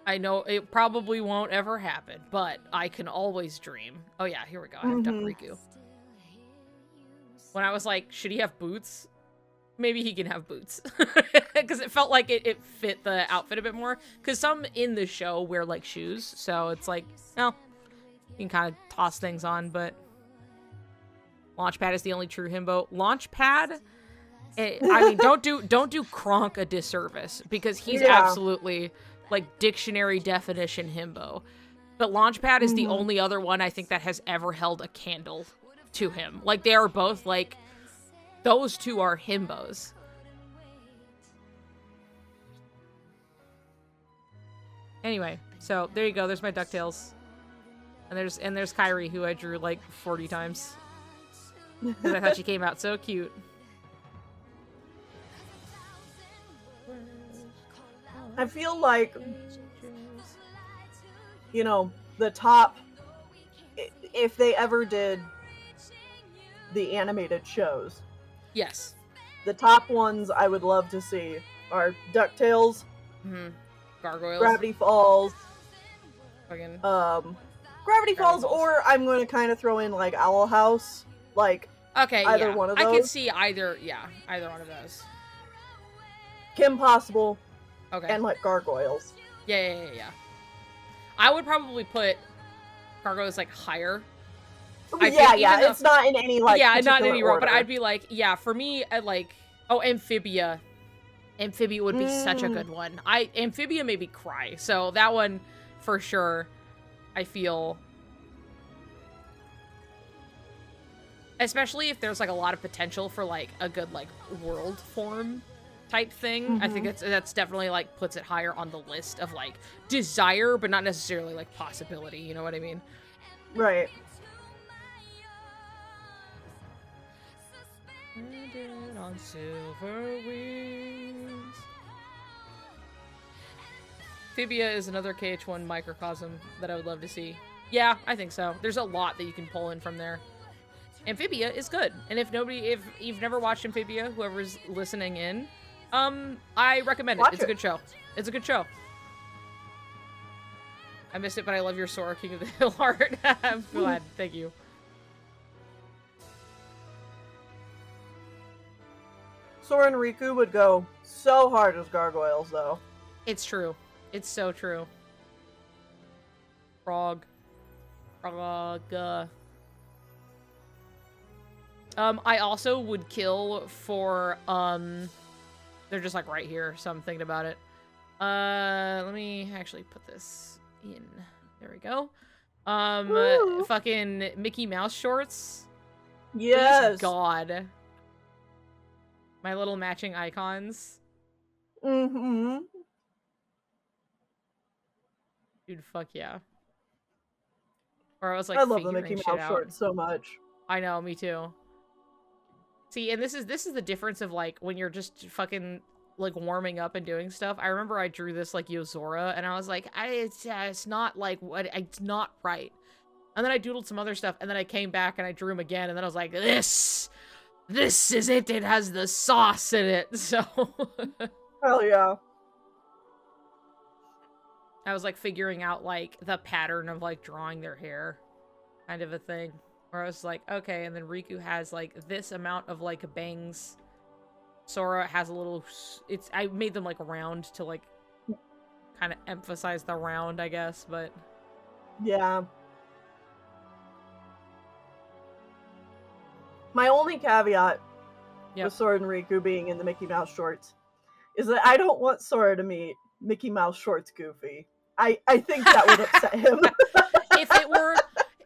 I know it probably won't ever happen, but I can always dream. Oh yeah, here we go. I have Duck Riku. When I was like, should he have boots? Maybe he can have boots. Because it felt like it fit the outfit a bit more. Because some in the show wear like shoes, so it's like, well, you can kind of toss things on, but Launchpad is the only true himbo. Launchpad, I mean, don't do Kronk a disservice, because he's absolutely like dictionary definition himbo. But Launchpad is the only other one I think that has ever held a candle to him. Like, they are both, like, those two are himbos. Anyway, so there you go. There's my DuckTales. And there's Kyrie, who I drew like 40 times. Because I thought she came out so cute. I feel like, you know, the top, if they ever did the animated shows. Yes. The top ones I would love to see are DuckTales, Gargoyles, Gravity Falls, fucking Gravity Falls, or I'm going to kind of throw in like Owl House, like either one of those. I could see either one of those. Kim Possible, Okay. and like Gargoyles. Yeah. I would probably put Gargoyles like higher. Yeah, it's not in any like not in any row, order. but I'd be like, yeah, for me, like, Amphibia. Amphibia would be such a good one. Amphibia made me cry, so that one, for sure, I feel. Especially if there's, like, a lot of potential for, like, a good, like, world form type thing. I think that's definitely, like, puts it higher on the list of, like, desire, but not necessarily, like, possibility, you know what I mean? Right. On silver wings. Amphibia is another KH1 microcosm that I would love to see. Yeah, I think so. There's a lot that you can pull in from there. Amphibia is good, and if you've never watched Amphibia, whoever's listening in, I recommend it. It's a good show. It's a good show. I missed it, but I love your Sora King of the Hill art. I'm glad. Thank you. Sora and Riku would go so hard as Gargoyles, though. It's true. It's so true. Frog. I also would kill for, they're just, like, right here, so I'm thinking about it. Let me actually put this in. There we go. Fucking Mickey Mouse shorts. Yes. Please God. My little matching icons. Mm-hmm. Dude, fuck yeah. Or I was like, I love the figuring Mickey shit Mouse out. shorts so much. I know, me too. See, and this is the difference of, like, when you're just fucking, like, warming up and doing stuff. I remember I drew this, like, Yozora, and I was like, it's not, like, it's not right. And then I doodled some other stuff, and then I came back and I drew him again, and then I was like, this is it. It has the sauce in it. So. Hell yeah. I was, like, figuring out, like, the pattern of, like, drawing their hair. Kind of a thing. Where I was like, okay, and then Riku has, like, this amount of, like, bangs. Sora has a little... I made them, like, round to, like, kind of emphasize the round, I guess, but... Yeah. My only caveat with Sora and Riku being in the Mickey Mouse shorts is that I don't want Sora to meet Mickey Mouse shorts Goofy. I think that would upset him.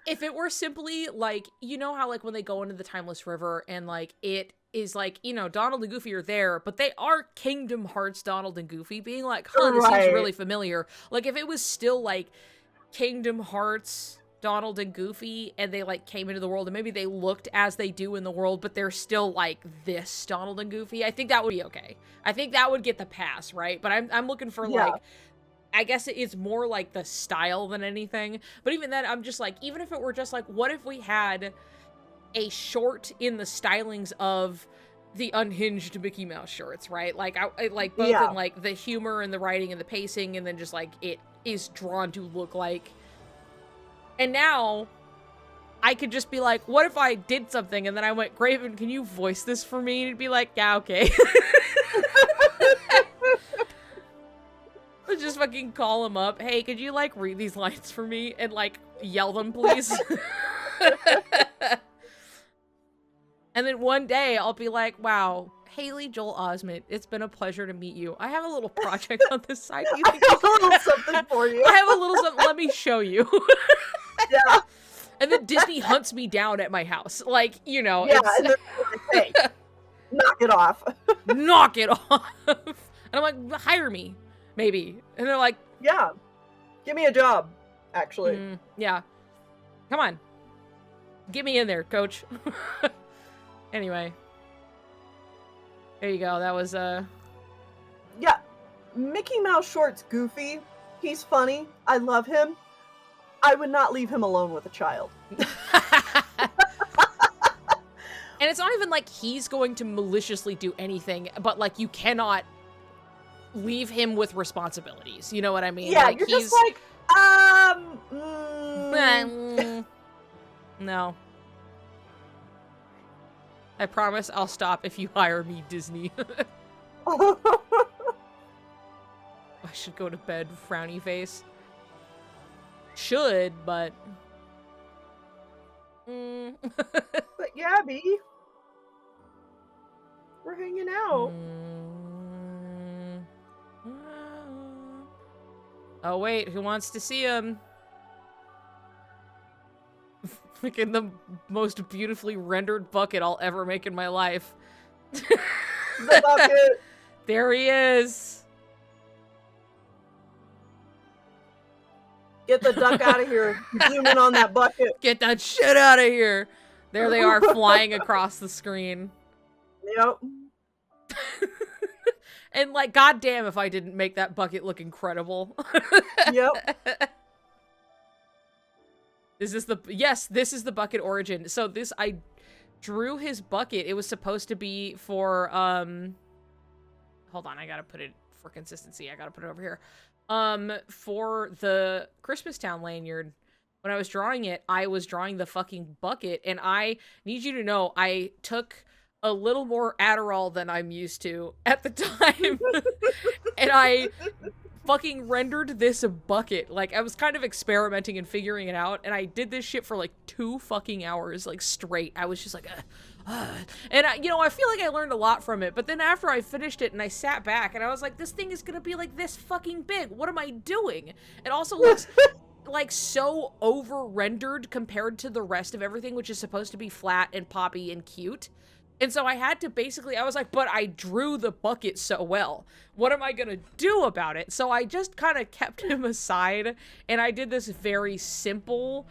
If it were simply, like, you know how, like, when they go into the Timeless River and, like, it is, like, you know, Donald and Goofy are there, but they are Kingdom Hearts Donald and Goofy, being like, huh, this seems really familiar. Like, if it was still, like, Kingdom Hearts Donald and Goofy, and they, like, came into the world, and maybe they looked as they do in the world, but they're still, like, this Donald and Goofy, I think that would be okay. I think that would get the pass, right? But I'm looking for, like... I guess it's more like the style than anything. But even then, I'm just like, even if it were just like, what if we had a short in the stylings of the unhinged Mickey Mouse shorts, right? Like, I like both in like the humor and the writing and the pacing, and then just like it is drawn to look like. And now I could just be like, what if I did something and then I went, Graven, can you voice this for me? And it'd be like, yeah, okay. Just fucking call him up. Hey, could you, like, read these lines for me? And, like, yell them, please? And then one day, I'll be like, wow, Haley Joel Osment, it's been a pleasure to meet you. I have a little project on this side. Do you I think have a little something for you. I have a little something. Let me show you. Yeah. And then Disney hunts me down at my house. Like, you know, Yeah, it's... and they're like, hey, knock it off. knock it off. And I'm like, hire me, maybe. And they're like, yeah, give me a job, actually. Yeah. Come on. Get me in there, coach. Anyway. There you go. That was, Yeah, Mickey Mouse Short's goofy. He's funny. I love him. I would not leave him alone with a child. And it's not even like he's going to maliciously do anything, but like you cannot leave him with responsibilities. You know what I mean? Yeah, like, you're he's... just like, No. I promise I'll stop if you hire me, Disney. I should go to bed, frowny face. Should, but... But yeah, B. We're hanging out. Oh wait, who wants to see him? Freaking the most beautifully rendered bucket I'll ever make in my life. The bucket. There he is. Get the duck out of here. Zoom in on that bucket. Get that shit out of here. There they are flying across the screen. Yep. And like, goddamn if I didn't make that bucket look incredible. Yep. Is this the... Yes, this is the bucket origin. So this, I drew his bucket. It was supposed to be for, hold on, I gotta put it for consistency. I gotta put it over here. For the Christmas Town lanyard, when I was drawing it, I was drawing the fucking bucket, and I need you to know I took a little more Adderall than I'm used to at the time, and I fucking rendered this a bucket. Like, I was kind of experimenting and figuring it out, and I did this shit for like 2 fucking hours, like, straight. I was just like, and I, you know, I feel like I learned a lot from it, but then after I finished it and I sat back and I was like, this thing is gonna be like this fucking big. What am I doing? It also looks like so over-rendered compared to the rest of everything, which is supposed to be flat and poppy and cute. And so I had to basically, I was like, but I drew the bucket so well. What am I gonna do about it? So I just kind of kept him aside, and I did this very simple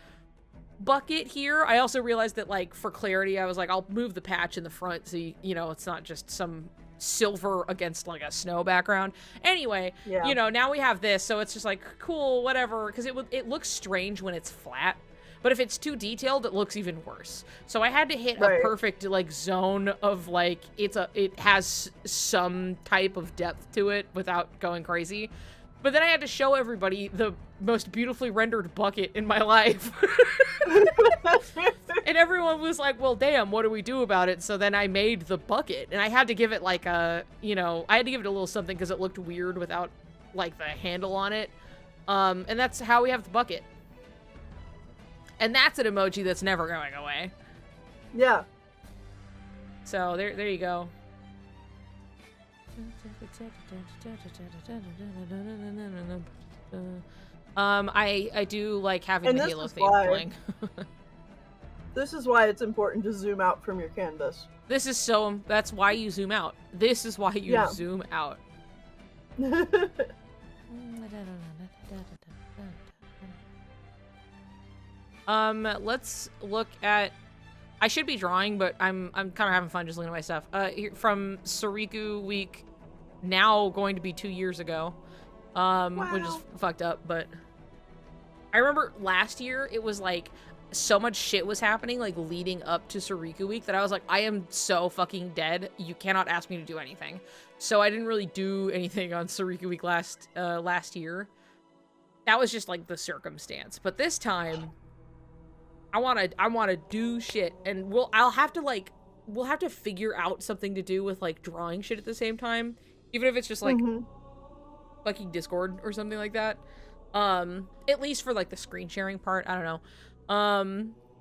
bucket here. I also realized that, like, for clarity, I was like, I'll move the patch in the front so you know, it's not just some silver against like a snow background. Anyway, Yeah. you know, now we have this, so it's just like, cool, whatever, because it looks strange when it's flat. But if it's too detailed, it looks even worse. So I had to hit a perfect, like, zone of, like, it has some type of depth to it without going crazy. But then I had to show everybody the most beautifully rendered bucket in my life. And everyone was like, well, damn, what do we do about it? So then I made the bucket. And I had to give it, like, a, you know, I had to give it a little something because it looked weird without, like, the handle on it. And that's how we have the bucket. And that's an emoji that's never going away. Yeah. So there you go. I do like having the Halo theme playing. This is why it's important to zoom out from your canvas. This is that's why you zoom out. This is why you zoom out. Let's look at... I should be drawing, but I'm kind of having fun just looking at my stuff. From Suriku Week, now going to be 2 years ago, which is fucked up, but I remember last year it was like so much shit was happening, like leading up to Suriku Week, that I was like, I am so fucking dead. You cannot ask me to do anything. So I didn't really do anything on Suriku Week last year. That was just like the circumstance. But this time, I wanna do shit, and we'll have to figure out something to do with like drawing shit at the same time, even if it's just like fucking Discord or something like that. At least for like the screen sharing part, I don't know.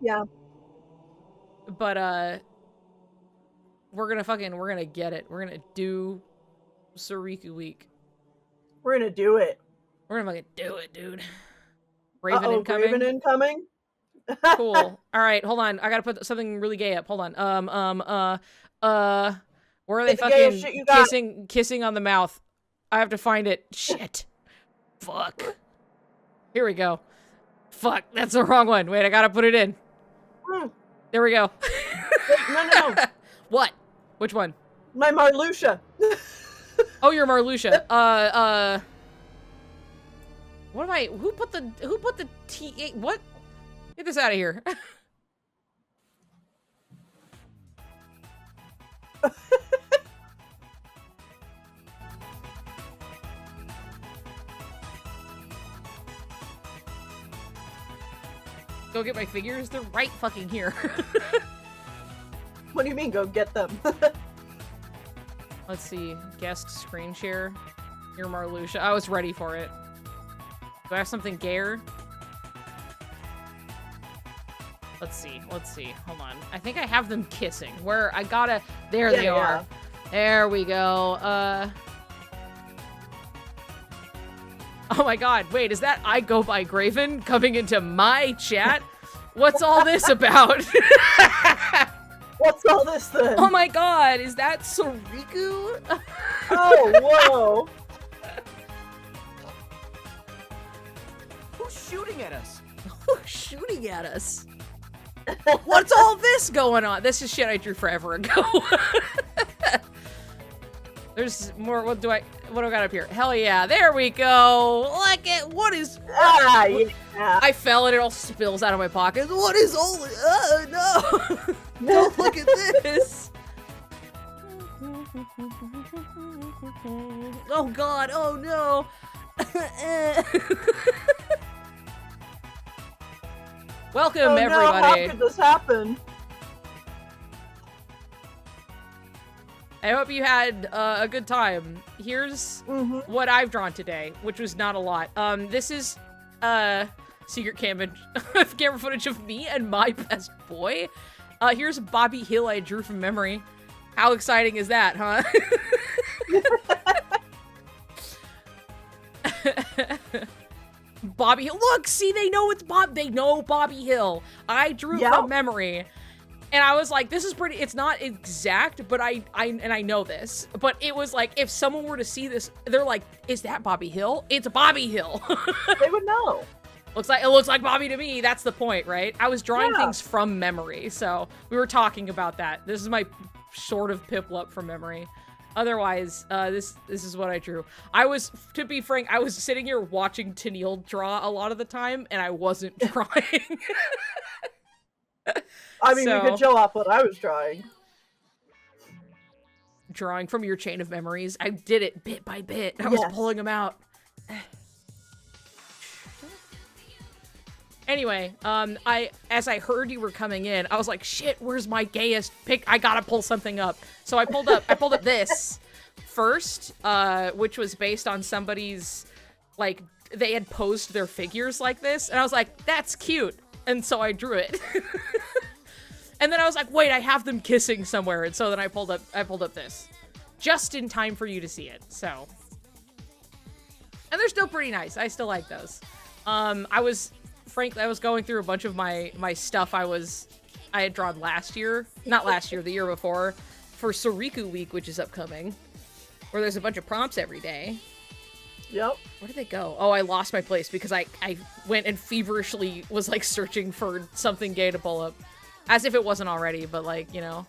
Yeah. But we're gonna get it. We're gonna do Suriku week. We're gonna do it. We're gonna fucking do it, dude. Raven Uh-oh, incoming. Raven incoming. Cool. All right, hold on. I gotta put something really gay up. Hold on. Where are they Get the gayest fucking shit you got. kissing on the mouth? I have to find it. Shit. Fuck. Here we go. Fuck, that's the wrong one. Wait, I gotta put it in. There we go. Wait, no. What? Which one? My Marluxia. Oh, you're Marluxia. What am I? Who put the T8? What? Get this out of here. Go get my figures? They're right fucking here. What do you mean, go get them? Let's see. Guest screen share. Your Marluxia. I was ready for it. Do I have something gayer? Let's see. Hold on. I think I have them kissing. Where I gotta... There they are. There we go. Oh my god. Wait, is that I Go by Graven coming into my chat? What's all this about? What's all this then? Oh my god. Is that Suriku? Oh, whoa. Who's shooting at us? Who's shooting at us? What's all this going on? This is shit I drew forever ago. There's more. What do I got up here? Hell yeah. There we go. Look at what is. Ah, yeah. I fell and it all spills out of my pocket. What is all this? No. Don't look at this. Oh god. Oh no. Welcome, Oh, no, everybody. how could this happen? I hope you had a good time. Here's what I've drawn today, which was not a lot. This is secret camera footage of me and my best boy. Here's Bobby Hill I drew from memory. How exciting is that, huh? Bobby Hill. Look, see, they know it's Bob. They know Bobby Hill. I drew it from memory. And I was like, this is pretty, it's not exact, but I know this. But it was like, if someone were to see this, they're like, is that Bobby Hill? It's Bobby Hill. They would know. It looks like Bobby to me. That's the point, right? I was drawing things from memory, so we were talking about that. This is my sort of piplup from memory. Otherwise, this is what I drew. To be frank, I was sitting here watching Tennille draw a lot of the time, and I wasn't drawing. I mean, we could show off what I was drawing. Drawing from your chain of memories. I did it bit by bit. I was pulling them out. Anyway, as I heard you were coming in, I was like, shit, where's my gayest pic? I gotta pull something up. So I pulled up this first, which was based on somebody's, like, they had posed their figures like this, and I was like, that's cute. And so I drew it. And then I was like, wait, I have them kissing somewhere. And so then I pulled up this. Just in time for you to see it, so. And they're still pretty nice. I still like those. Frankly, I was going through a bunch of my stuff I had drawn last year. Not last year, the year before. For Suriku Week, which is upcoming. Where there's a bunch of prompts every day. Yep. Where did they go? Oh, I lost my place because I went and feverishly was, like, searching for something gay to pull up. As if it wasn't already, but, like, you know.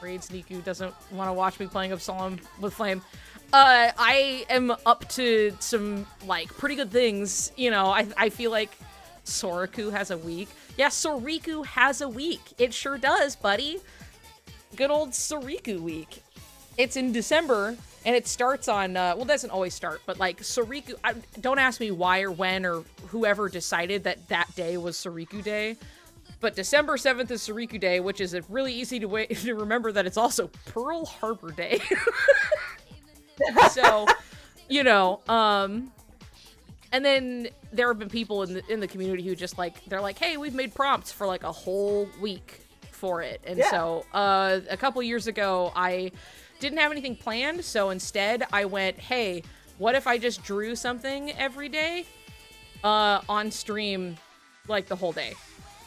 Raid Sneaku doesn't want to watch me playing Absalom with Flame. I am up to some, like, pretty good things. You know, I feel like Soriku has a week. Yeah, Soriku has a week. It sure does, buddy. Good old Soriku week. It's in December, and it starts on, well, it doesn't always start, but, like, Soriku, don't ask me why or when or whoever decided that day was Soriku Day, but December 7th is Soriku Day, which is a really easy to remember that it's also Pearl Harbor Day. So, you know, and then there have been people in the community who just, like, they're like, hey, we've made prompts for, like, a whole week for it. And Yeah. so a couple years ago, I didn't have anything planned. So instead, I went, hey, what if I just drew something every day on stream, like the whole day?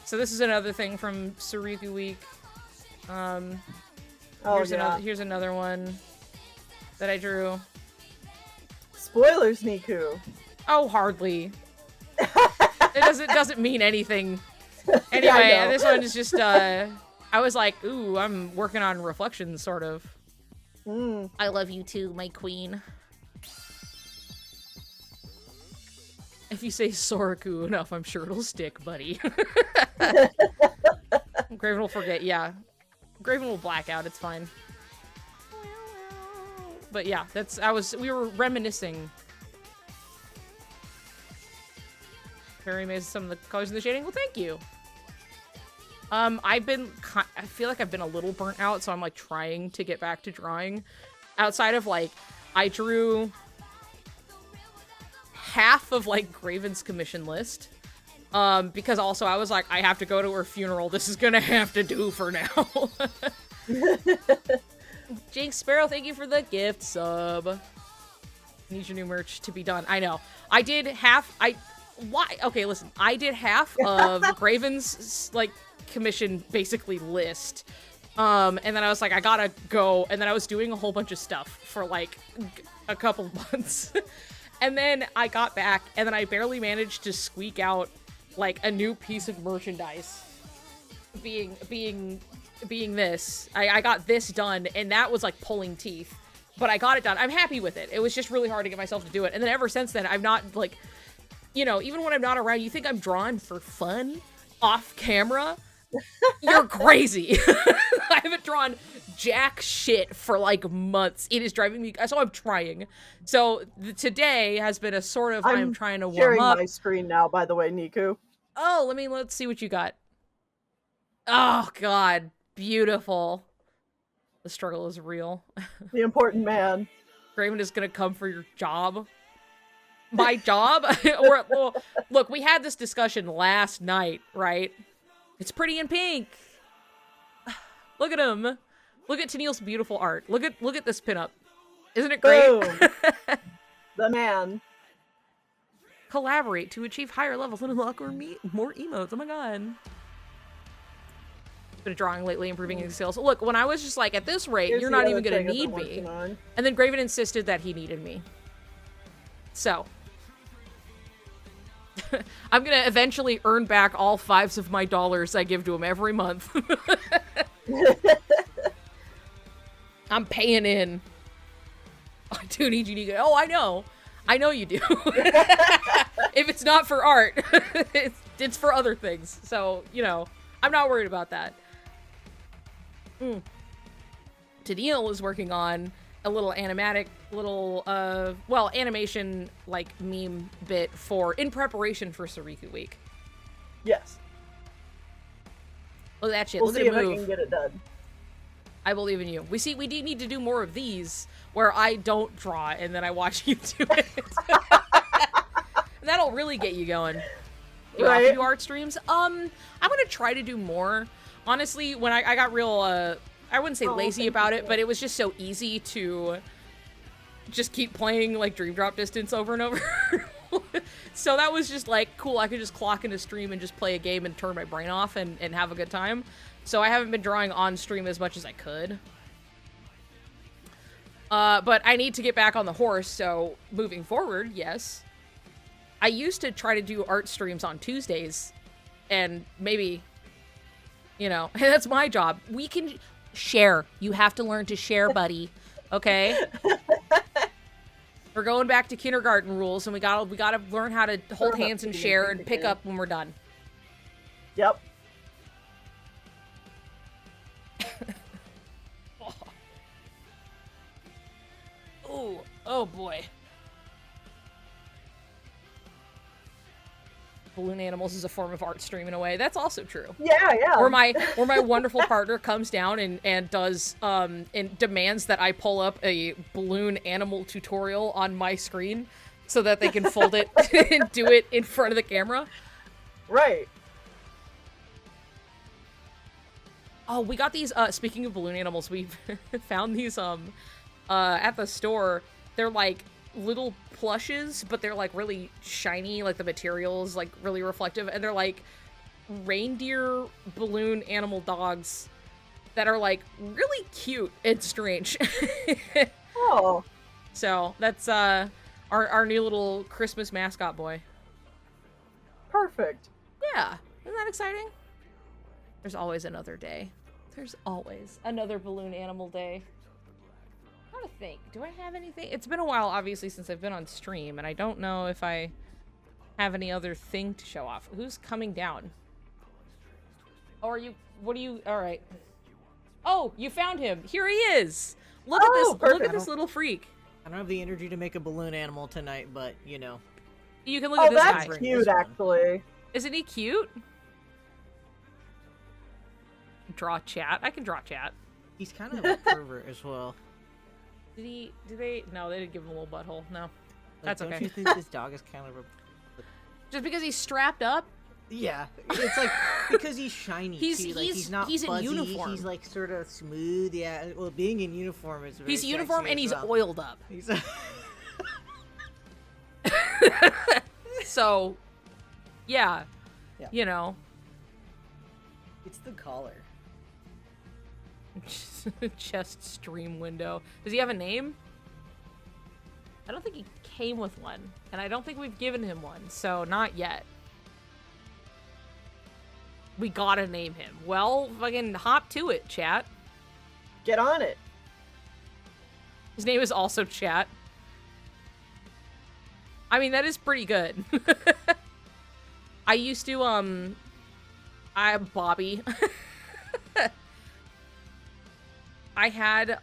So this is another thing from Suriku Week. Here's another one that I drew. Spoilers, Niku. Oh, hardly. It doesn't mean anything. Anyway, Yeah, I know. this one is just I was like, ooh, I'm working on reflections, sort of. I love you too, my queen. If you say Soraku enough, I'm sure it'll stick, buddy. Graven will forget, yeah. Graven will black out, it's fine. But yeah, we were reminiscing. Very amazed at some of the colors and the shading. Well, thank you. I feel like I've been a little burnt out, so I'm like trying to get back to drawing. Outside of like, I drew half of like Graven's commission list. Because also I was like, I have to go to her funeral. This is gonna have to do for now. Jinx Sparrow, thank you for the gift sub. Need your new merch to be done. I know. I did half. Why? Okay, listen. I did half of Graven's like commission basically list. And then I was like, I gotta go. And then I was doing a whole bunch of stuff for like a couple months. And then I got back, and then I barely managed to squeak out like a new piece of merchandise. Being this. I got this done, and that was like pulling teeth. But I got it done. I'm happy with it. It was just really hard to get myself to do it. And then ever since then, I've not like, you know, even when I'm not around, you think I'm drawing for fun off camera? You're crazy. I haven't drawn jack shit for like months. It is driving me, so I'm trying. So today has been a sort of, I'm trying to warm sharing up. my screen now, by the way, Niku. Oh, let's see what you got. Oh God, beautiful. The struggle is real. The important man. Graven is gonna come for your job. My job? Or, well, look, we had this discussion last night, right? It's pretty in pink. Look at him. Look at Tennille's beautiful art. Look at this pinup. Isn't it great? Boom. The man. Collaborate to achieve higher levels and unlock more emotes. Oh my god. Been drawing lately, improving his skills. Look, when I was just like, at this rate, Here's you're the not other even gonna thing I've need been me. working on. And then Graven insisted that he needed me. So. I'm gonna eventually earn back all $5 of my dollars I give to him every month. I'm paying in. I do need you to go. Oh, I know. I know you do. If it's not for art, it's for other things. So, you know, I'm not worried about that. Tennille is working on a little animation, like meme bit in preparation for Suriku Week. Yes. Look at that shit. We'll Look see at if it I move. can get it done. I believe in you. We do need to do more of these where I don't draw and then I watch you do it. That'll really get you going. You Right. often do art streams? I'm gonna try to do more. Honestly, when I got real, I wouldn't say lazy about it, but it was just so easy to just keep playing like Dream Drop Distance over and over. So that was just like, cool, I could just clock into stream and just play a game and turn my brain off and have a good time. So I haven't been drawing on stream as much as I could. But I need to get back on the horse, so moving forward, yes. I used to try to do art streams on Tuesdays, and maybe, you know, that's my job. We can share. You have to learn to share, buddy. Okay? We're going back to kindergarten rules, and we gotta learn how to hold hands and share and pick up when we're done. Yep. Oh boy. Balloon animals is a form of art stream in a way. That's also true. Yeah. Or my wonderful partner comes down and does and demands that I pull up a balloon animal tutorial on my screen so that they can fold it and do it in front of the camera. Right. Oh, we got these, speaking of balloon animals, we found these, at the store. They're, like, little plushes, but they're, like, really shiny, like, the material's, like, really reflective, and they're, like, reindeer balloon animal dogs that are, like, really cute and strange. Oh. So, that's, our new little Christmas mascot boy. Perfect. Yeah. Isn't that exciting? There's always another day. There's always another balloon animal day. I'm trying to think. Do I have anything? It's been a while, obviously, since I've been on stream, and I don't know if I have any other thing to show off. Who's coming down? Oh, are you... What are you... Alright. Oh, you found him. Here he is. Look at this. Perfect. Look at this little freak. I don't have the energy to make a balloon animal tonight, but, you know. You can look at this that's guy. cute, actually. Isn't he cute? Draw chat. I can draw chat. He's kind of a pervert as well. Did they? No, they didn't give him a little butthole. No. Like, That's don't okay. you think this dog is kind of a... Just because he's strapped up? Yeah. It's like, because he's shiny, too. Like, he's not he's in fuzzy. uniform. He's, like, sort of smooth. Yeah. Well, being in uniform is very He's uniform sexy and as he's well. oiled up. He's So, yeah. Yeah. You know. It's the collar. Chest stream window. Does he have a name? I don't think he came with one. And I don't think we've given him one. So, not yet. We gotta name him. Well, fucking hop to it, chat. Get on it. His name is also Chat. I mean, that is pretty good. I used to, I'm Bobby. I had,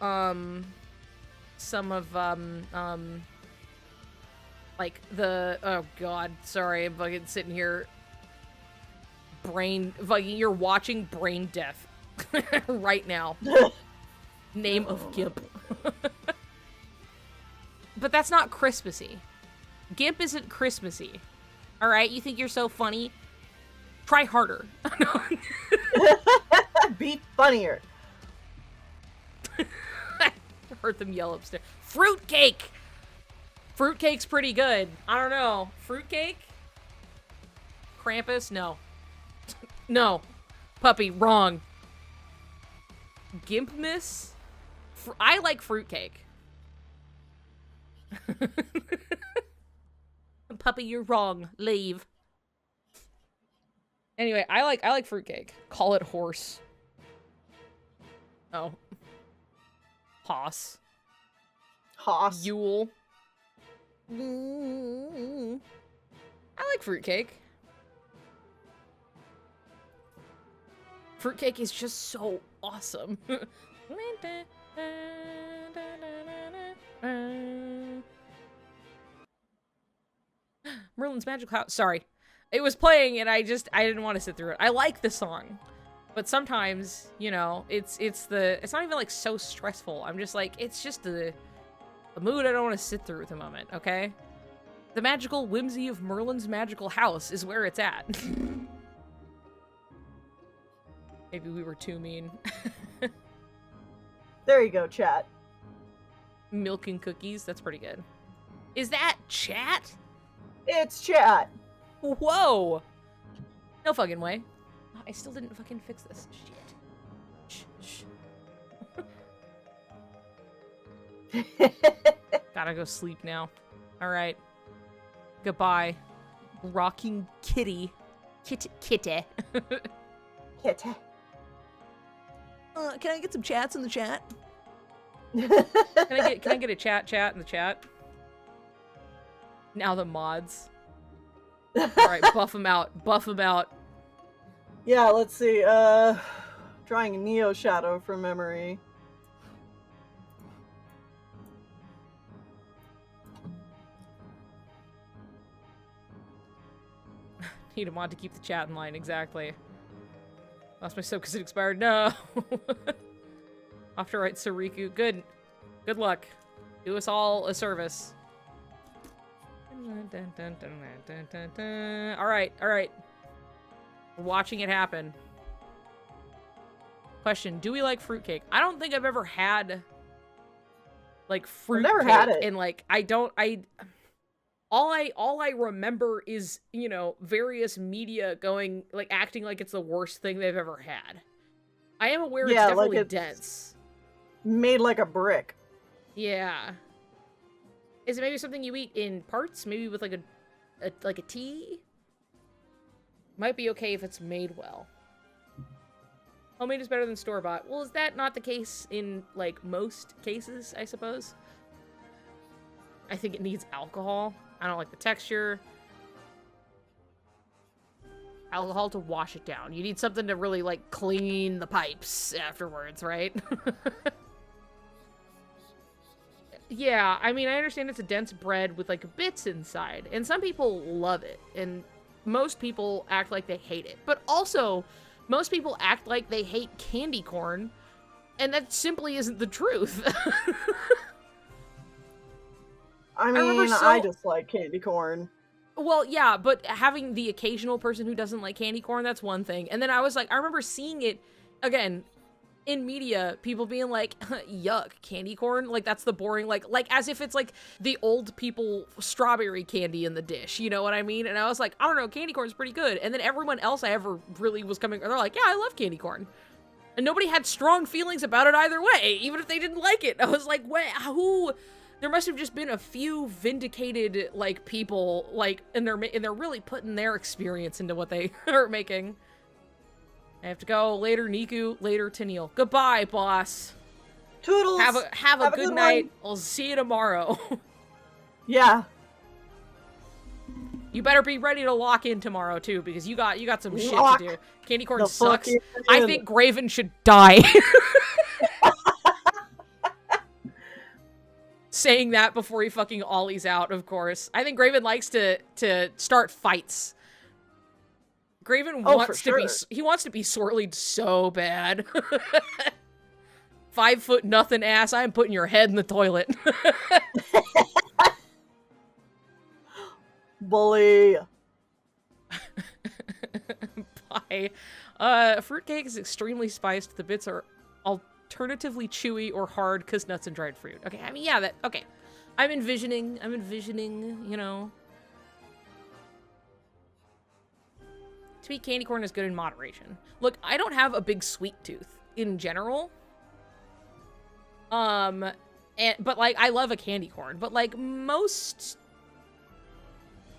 some of, like, the, oh god, sorry, I'm fucking sitting here, you're watching Brain Death right now. Name of Gimp. But that's not Christmassy. Gimp isn't Christmassy. Alright, you think you're so funny? Try harder. Be funnier. I heard them yell upstairs. Fruitcake! Fruitcake's pretty good. I don't know. Fruitcake? Krampus? No. No. Puppy, wrong. Gimpmas? I like fruitcake. Puppy, you're wrong. Leave. Anyway, I like fruitcake. Call it horse. Oh. Hoss. Hoss. Yule. I like fruitcake. Fruitcake is just so awesome. Merlin's Magical House. Sorry. It was playing and I didn't want to sit through it. I like the song. But sometimes, you know, it's not even like so stressful. I'm just like, it's just the mood I don't want to sit through at the moment, okay? The magical whimsy of Merlin's Magical House is where it's at. Maybe we were too mean. There you go, chat. Milk and cookies, that's pretty good. Is that chat? It's chat. Whoa! No fucking way. I still didn't fucking fix this. Shit. Shh. Gotta go sleep now. Alright. Goodbye. Rocking kitty. Kitty. Kitty. Can I get some chats in the chat? Can I get a chat in the chat? Now the mods. Alright, buff them out. Buff them out. Yeah, let's see. Drawing a Neo Shadow from memory. Need a mod to keep the chat in line, exactly. Lost my soap because it expired. No! Off to write Sariku. Good. Good luck. Do us all a service. Alright, alright. We're watching it happen. Question: do we like fruitcake? I don't think I've ever had like fruitcake. never had it. And like all I remember is, you know, various media going like acting like it's the worst thing they've ever had. I am aware it's definitely it's dense. made like a brick. Yeah. Is it maybe something you eat in parts? Maybe with like a tea? Might be okay if it's made well. Homemade is better than store-bought. Well, is that not the case in, like, most cases, I suppose? I think it needs alcohol. I don't like the texture. Alcohol to wash it down. You need something to really, like, clean the pipes afterwards, right? Yeah, I mean, I understand it's a dense bread with, like, bits inside. And some people love it. And most people act like they hate it. But also, most people act like they hate candy corn. And that simply isn't the truth. I mean, I just like candy corn. Well, yeah, but having the occasional person who doesn't like candy corn, that's one thing. And then I was like, I remember seeing it, again, in media, people being like, yuck, candy corn? Like, that's the boring, like as if it's, like, the old people strawberry candy in the dish, you know what I mean? And I was like, I don't know, candy corn's pretty good. And then everyone else I ever really was coming, they're like, yeah, I love candy corn. And nobody had strong feelings about it either way, even if they didn't like it. I was like, wait, who... There must have just been a few vindicated, like, people, like, and they're really putting their experience into what they are making. I have to go. Later, Niku. Later, Tennille. Goodbye, boss. Toodles. Have a good night. One. I'll see you tomorrow. Yeah. You better be ready to lock in tomorrow, too, because you got some shit to do. Candy corn the sucks. fuck I think Graven should die. Saying that before he fucking ollies out, of course. I think Graven likes to start fights. Graven wants to be, he wants to be swirlied so bad. 5 foot nothing ass, I'm putting your head in the toilet. Bully. Bye. Fruitcake is extremely spiced. The bits are alternatively chewy or hard because nuts and dried fruit. Okay, I mean, yeah, okay. I'm envisioning, you know. Sweet candy corn is good in moderation. Look, I don't have a big sweet tooth in general. But like, I love a candy corn. But like, most...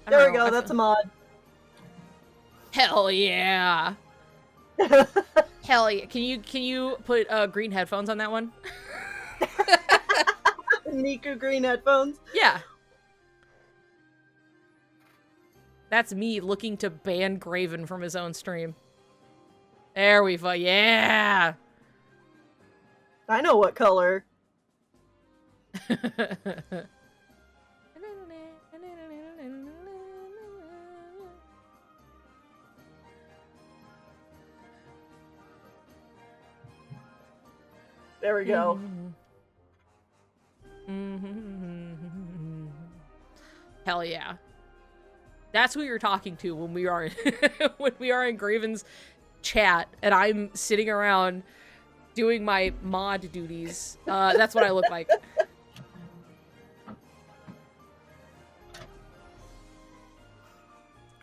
There we go, that's a mod. Hell yeah. Hell yeah. Can you put green headphones on that one? Niku green headphones? Yeah. That's me looking to ban Graven from his own stream. There we go. Yeah. I know what color. There we go. Hell yeah. That's who you're talking to when we are in Graven's chat and I'm sitting around doing my mod duties. That's what I look like.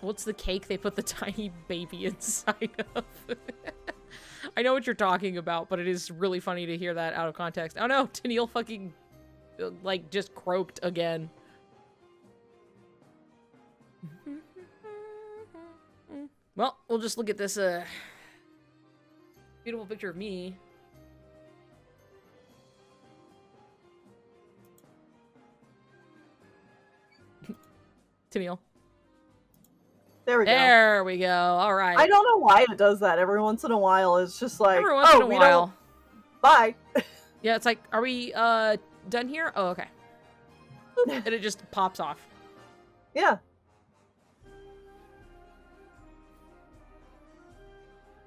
What's the cake they put the tiny baby inside of? I know what you're talking about, but it is really funny to hear that out of context. Oh no, Tennille fucking, like, just croaked again. Well, we'll just look at this, beautiful picture of me. Tennille. There we go. There we go. All right. I don't know why it does that. Every once in a while, it's just like, every once in a while. Bye. Yeah, it's like, are we done here? Oh, okay. Boop, and it just pops off. Yeah.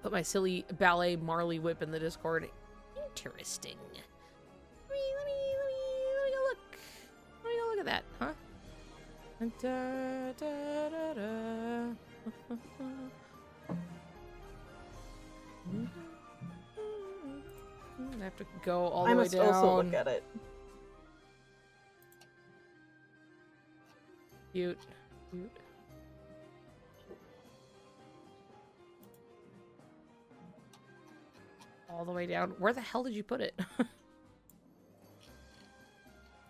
Put my silly ballet Marley whip in the Discord. Interesting. Let me go look. Let me go look at that, huh? Da, da, da, da. I have to go all the I way must down. also look at it. Cute. Cute. All the way down. Where the hell did you put it?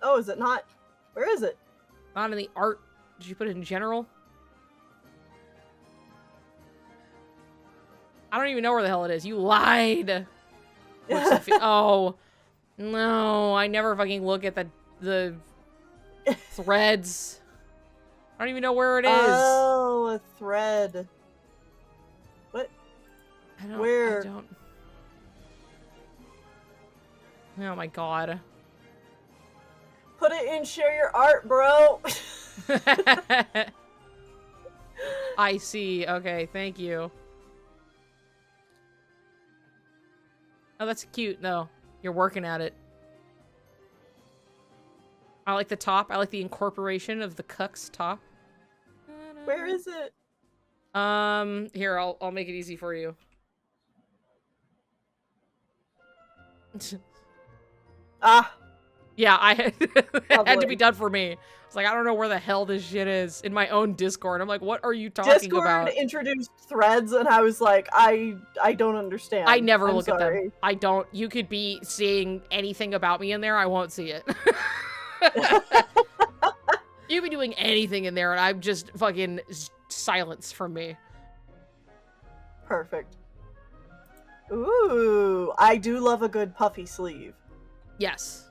Oh, is it not? Where is it? Not in the art. Did you put it in general? I don't even know where the hell it is. You lied. Oh. No, I never fucking look at the threads. I don't even know where it is. Oh, a thread. What? Where? I don't. Oh my god. Put it in share your art, bro. I see. Okay, thank you. Oh, that's cute. No, you're working at it. I like the top. I like the incorporation of the cuck's top. Where is it? Here, I'll make it easy for you. Ah. Yeah, it had to Lovely. be done for me. It's like, I don't know where the hell this shit is in my own Discord. I'm like, what are you talking Discord about? introduced threads, and I was like, I don't understand. I never I'm look at sorry. them. I don't. You could be seeing anything about me in there. I won't see it. You could be doing anything in there, and I'm just fucking silence from me. Perfect. Ooh, I do love a good puffy sleeve. Yes.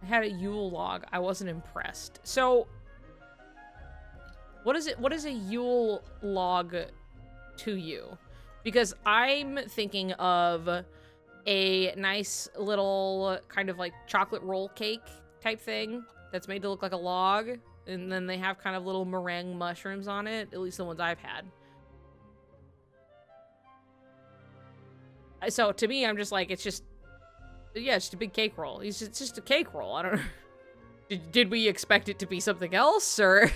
I had a Yule log. I wasn't impressed. So, what is it? What is a Yule log to you? Because I'm thinking of a nice little kind of like chocolate roll cake type thing that's made to look like a log, and then they have kind of little meringue mushrooms on it, at least the ones I've had. So to me, I'm just like, it's just, yeah, it's just a big cake roll. It's just a cake roll. I don't know. Did we expect it to be something else, or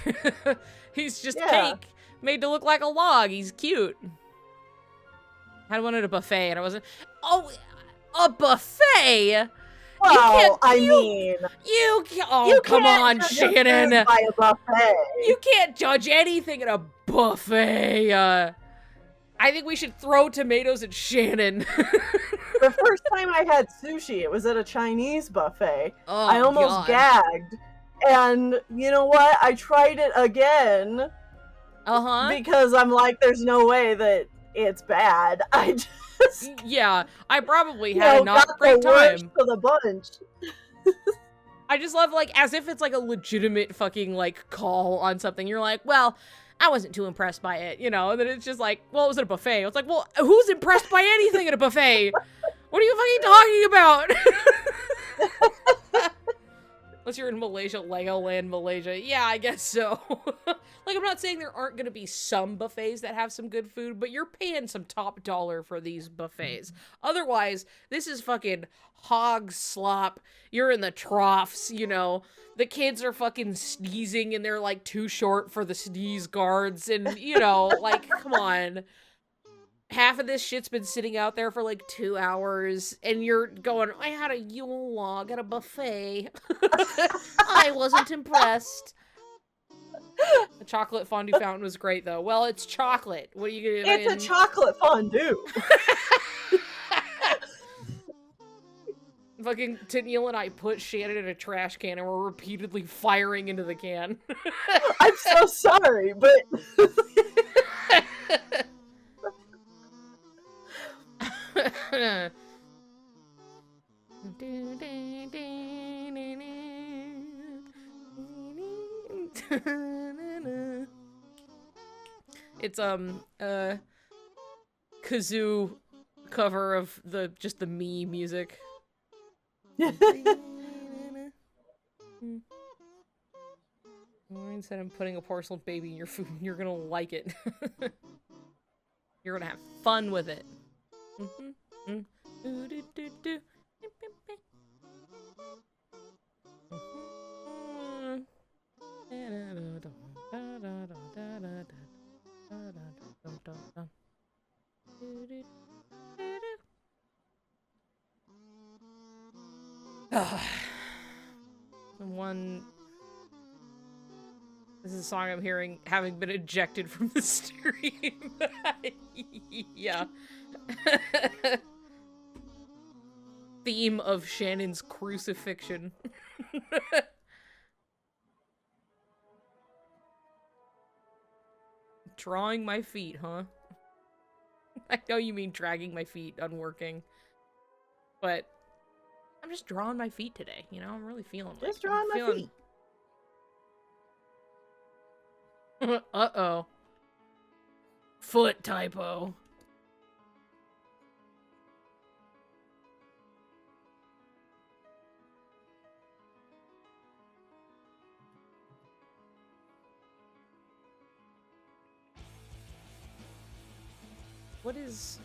he's just cake made to look like a log? He's cute. I wanted a buffet, and I wasn't. Oh, a buffet. Well, I mean, you can't. Oh, come on, Shannon. By a buffet. You can't judge anything at a buffet. I think we should throw tomatoes at Shannon. The first time I had sushi, it was at a Chinese buffet. Oh, I almost gagged. And you know what? I tried it again. Because I'm like, there's no way that it's bad. I just... Yeah, I probably had a not got great the worst time. of the bunch. I just love, like, as if it's like a legitimate fucking, like, call on something. You're like, well, I wasn't too impressed by it, you know? And then it's just like, well, it was at a buffet. It's like, well, who's impressed by anything at a buffet? What are you fucking talking about? Unless you're in Malaysia, Legoland, Malaysia. Yeah, I guess so. Like, I'm not saying there aren't gonna be some buffets that have some good food, but you're paying some top dollar for these buffets. Otherwise, this is fucking hog slop. You're in the troughs, you know. The kids are fucking sneezing and they're like too short for the sneeze guards, and you know, like, come on. Half of this shit's been sitting out there for like 2 hours, and you're going, I had a Yule log at a buffet. I wasn't impressed. The chocolate fondue fountain was great, though. Well, it's chocolate. What are you gonna... It's a chocolate fondue. Fucking Tennille and I put Shannon in a trash can and we're repeatedly firing into the can. I'm so sorry, but... It's kazoo cover of just the me music. Maureen said I'm putting a porcelain baby in your food and you're gonna like it. You're gonna have fun with it. One. This is a song I'm hearing having been ejected from the stream. Yeah. Theme of Shannon's crucifixion. Drawing my feet, huh? I know you mean dragging my feet, unworking. But I'm just drawing my feet today, you know? I'm really feeling Just drawing my feet. Uh-oh. Foot typo. What is...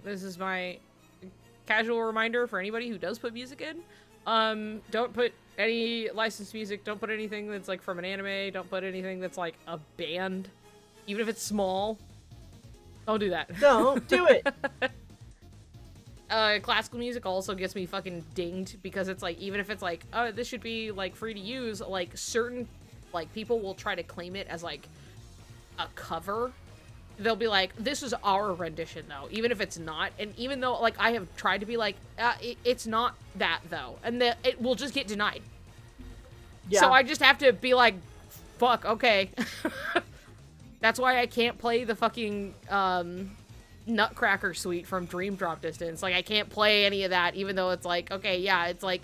This is my casual reminder for anybody who does put music in. Don't put any licensed music. Don't put anything that's like from an anime. Don't put anything that's like a band, even if it's small. Don't do that. Don't do it. Classical music also gets me fucking dinged because it's like, even if it's like, oh, this should be like free to use, like certain like people will try to claim it as like a cover. They'll be like, this is our rendition though, even if it's not. And even though like I have tried to be like, it's not that though, and it will just get denied. Yeah. So I just have to be like, fuck, okay. That's why I can't play the fucking Nutcracker Suite from Dream Drop Distance. Like, I can't play any of that, even though it's like, okay, yeah, it's like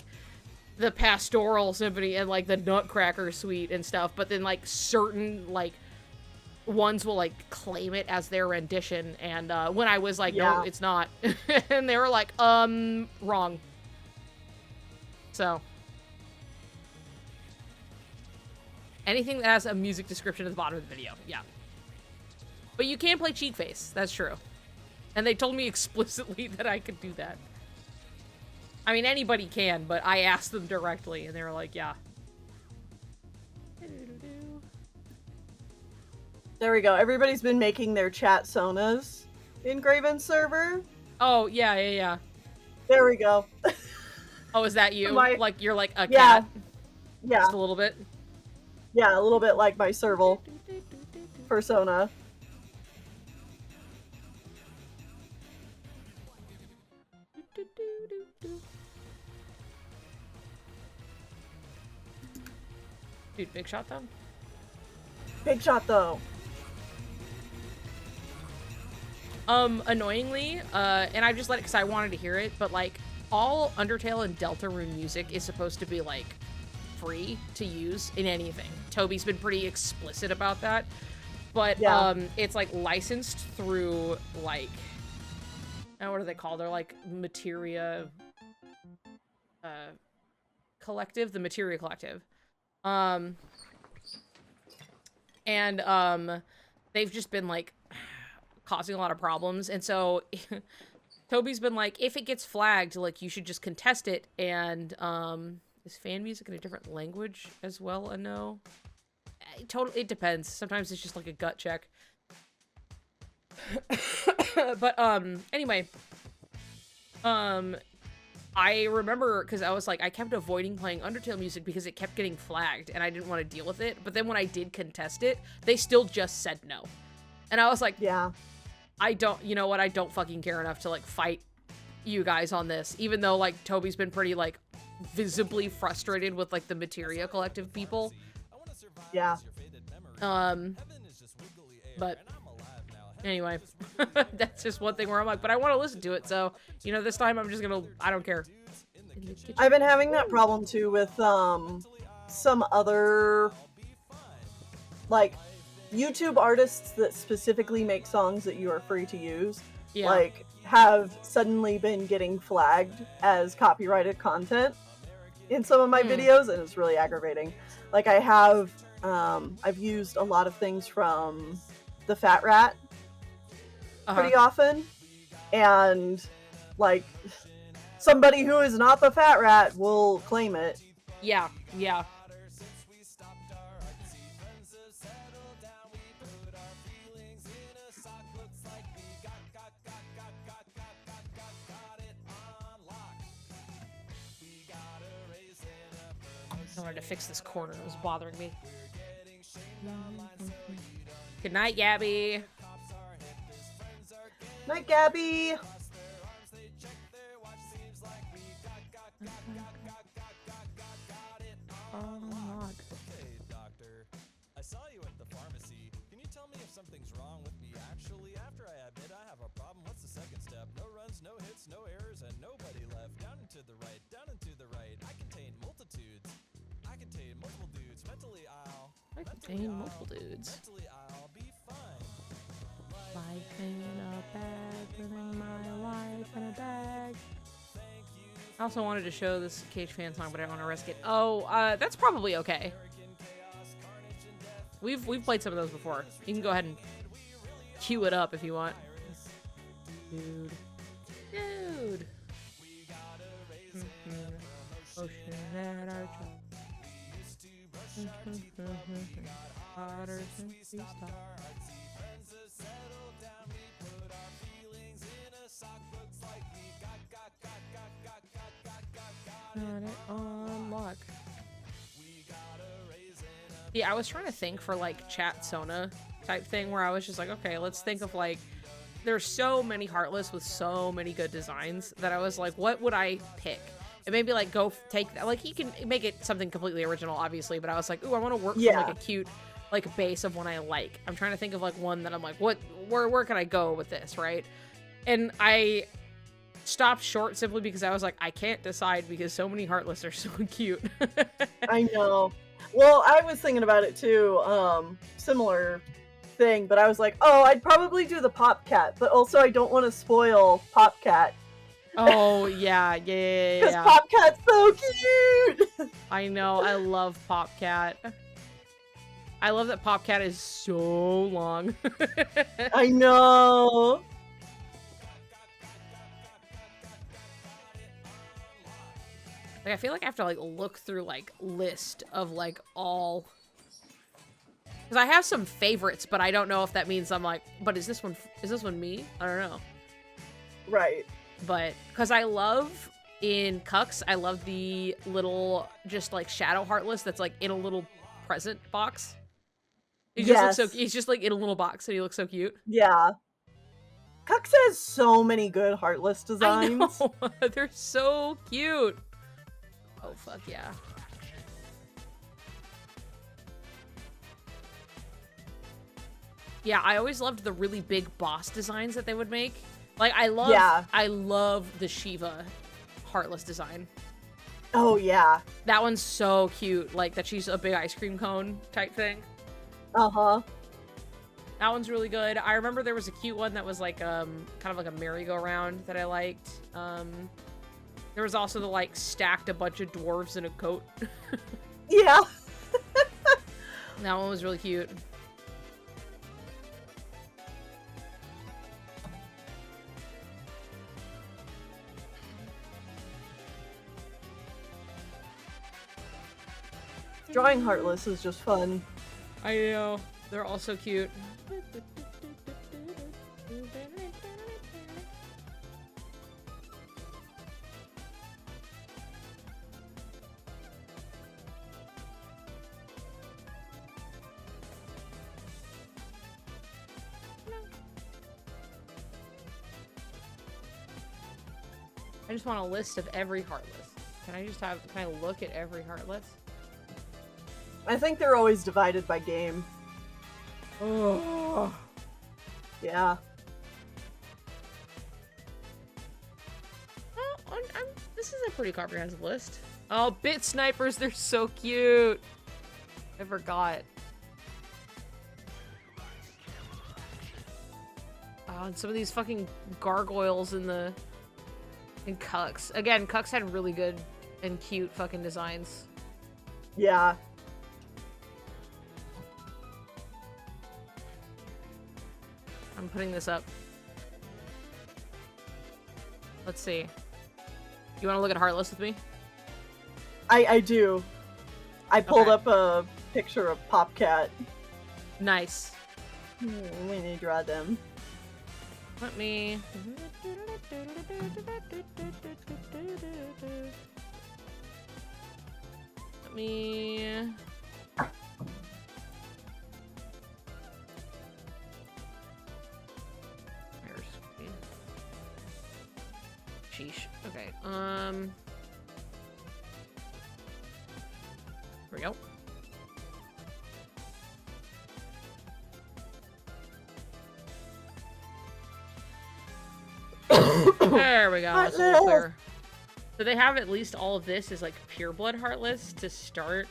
the Pastoral Symphony and like the Nutcracker Suite and stuff, but then like certain like ones will like claim it as their rendition, and when I was like, no, it's not, and they were like, wrong. So anything that has a music description at the bottom of the video, yeah. But you can play Cheat Face, that's true. And they told me explicitly that I could do that. I mean, anybody can, but I asked them directly, and they were like, yeah. There we go. Everybody's been making their chat sonas in Graven server. Oh, yeah. There we go. Oh, is that you? Like, you're like a cat? Yeah. Just a little bit? Yeah, a little bit like my serval persona. Dude, big shot though? Big shot though. Annoyingly, and I just let it because I wanted to hear it, but like, all Undertale and Deltarune music is supposed to be like free to use in anything. Toby's been pretty explicit about that, but it's like licensed through like, what are they called? They're like Materia Collective, the Materia Collective. They've just been like causing a lot of problems, and so Toby's been like, if it gets flagged, like, you should just contest it. And is fan music in a different language as well? A no. It depends. Sometimes it's just like a gut check. But anyway, I remember because I was like, I kept avoiding playing Undertale music because it kept getting flagged and I didn't want to deal with it. But then when I did contest it, they still just said no. And I was like, yeah, you know what? I don't fucking care enough to like fight you guys on this, even though like Toby's been pretty like visibly frustrated with like the Materia Collective people. Yeah. But anyway, that's just one thing where I'm like, but I want to listen to it, so, you know, this time I'm just gonna, I don't care. I've been having that problem too with some other like YouTube artists that specifically make songs that you are free to use, like, have suddenly been getting flagged as copyrighted content in some of my videos, and it's really aggravating. Like, I have I've used a lot of things from the Fat Rat pretty often, and like somebody who is not the Fat Rat will claim it. I wanted to fix this corner. It was bothering me. Good night, Gabby. Night, Gabby. Unlock. Hey, doctor. I saw you at the pharmacy. Can you tell me if something's wrong with me? Actually, after I admit I have a problem, what's the second step? No runs, no hits, no errors, and nobody left. Down and to the right, down and to the right. I contain multitudes. I contain multiple dudes. Mentally, I contain multiple dudes. Mentally, I'll be fine. Life in a bag, living my life in a bag. I also wanted to show this Cage fan song, but I don't want to risk it. Oh, that's probably okay. We've played some of those before. You can go ahead and cue it up if you want. Dude. Ocean at our job. Hotter since we stopped. Got it on lock. Yeah, I was trying to think for like chat Sona type thing where I was just like, okay, let's think of like, there's so many Heartless with so many good designs that I was like, what would I pick? And maybe like go take that, like he can make it something completely original, obviously, but I was like, ooh, I want to work from like a cute like base of one I like. I'm trying to think of like one that I'm like, where can I go with this, right? And I stopped short simply because I was like, I can't decide because so many Heartless are so cute. I know. Well, I was thinking about it too, similar thing, but I was like, oh, I'd probably do the Pop Cat, but also I don't want to spoil Pop Cat. Oh, yeah. Because Pop Cat's so cute! I know, I love Pop Cat. I love that Pop Cat is so long. I know! Like, I feel like I have to, like, look through, like, list of, like, all... Because I have some favorites, but I don't know if that means I'm like, but is this one me? I don't know. Right. But, because I love, in Cucks, I love the little, just, like, Shadow Heartless that's, like, in a little present box. He just looks so, he's just, like, in a little box, and he looks so cute. Yeah. Cucks has so many good Heartless designs. I know. They're so cute. Oh, fuck yeah. Yeah, I always loved the really big boss designs that they would make. Like, I love the Shiva Heartless design. Oh, yeah. That one's so cute. Like, that she's a big ice cream cone type thing. Uh-huh. That one's really good. I remember there was a cute one that was like, kind of like a merry-go-round that I liked. There was also the, like, stacked a bunch of dwarves in a coat. Yeah. That one was really cute. Drawing Heartless is just fun. I know. They're all so cute. I just want a list of every Heartless. Can I look at every Heartless? I think they're always divided by game. Oh. Yeah. Oh, this is a pretty comprehensive list. Oh, Bit Snipers, they're so cute. I forgot. Oh, and some of these fucking gargoyles in Cucks. Again, Cucks had really good and cute fucking designs. Yeah. I'm putting this up. Let's see. You want to look at Heartless with me? I do. I pulled Okay. up a picture of Pop Cat. Nice. We need to draw them. Let me... Let me... Sheesh. Okay. Here we go. There we go. That's a little clearer. So they have at least all of this is like pureblood heartless to start.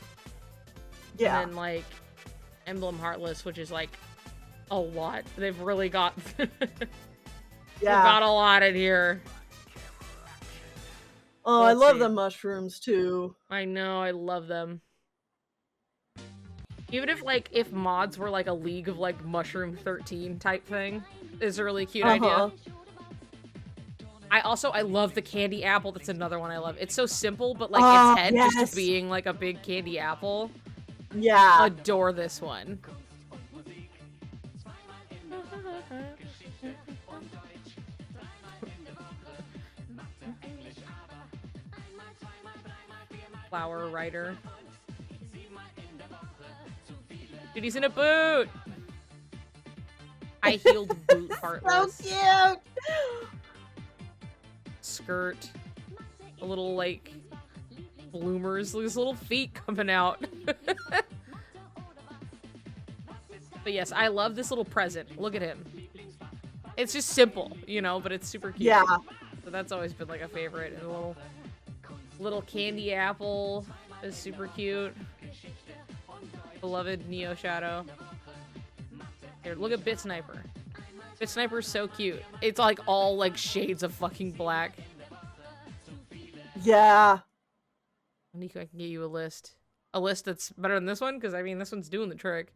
Yeah. And then like emblem heartless, which is like a lot. They've really got Yeah. they've got a lot in here. Oh, Let's I love see. the mushrooms too. I know, I love them. Even if like if mods were like a League of like Mushroom 13 type thing, is a really cute idea. I love the candy apple. That's another one I love. It's so simple, but like its head just being like a big candy apple. Yeah. Adore this one. Flower Rider. Dude, he's in a boot! High heeled boot heartless. So cute! Skirt. A little like bloomers, his little feet coming out. But yes, I love this little present. Look at him. It's just simple, you know, but it's super cute. Yeah. So that's always been like a favorite. And a little candy apple is super cute. Beloved Neo Shadow. Here, look at Bit Sniper. Bit Sniper's so cute. It's like all like shades of fucking black. Yeah. Nico, I can get you a list. A list that's better than this one, because I mean this one's doing the trick.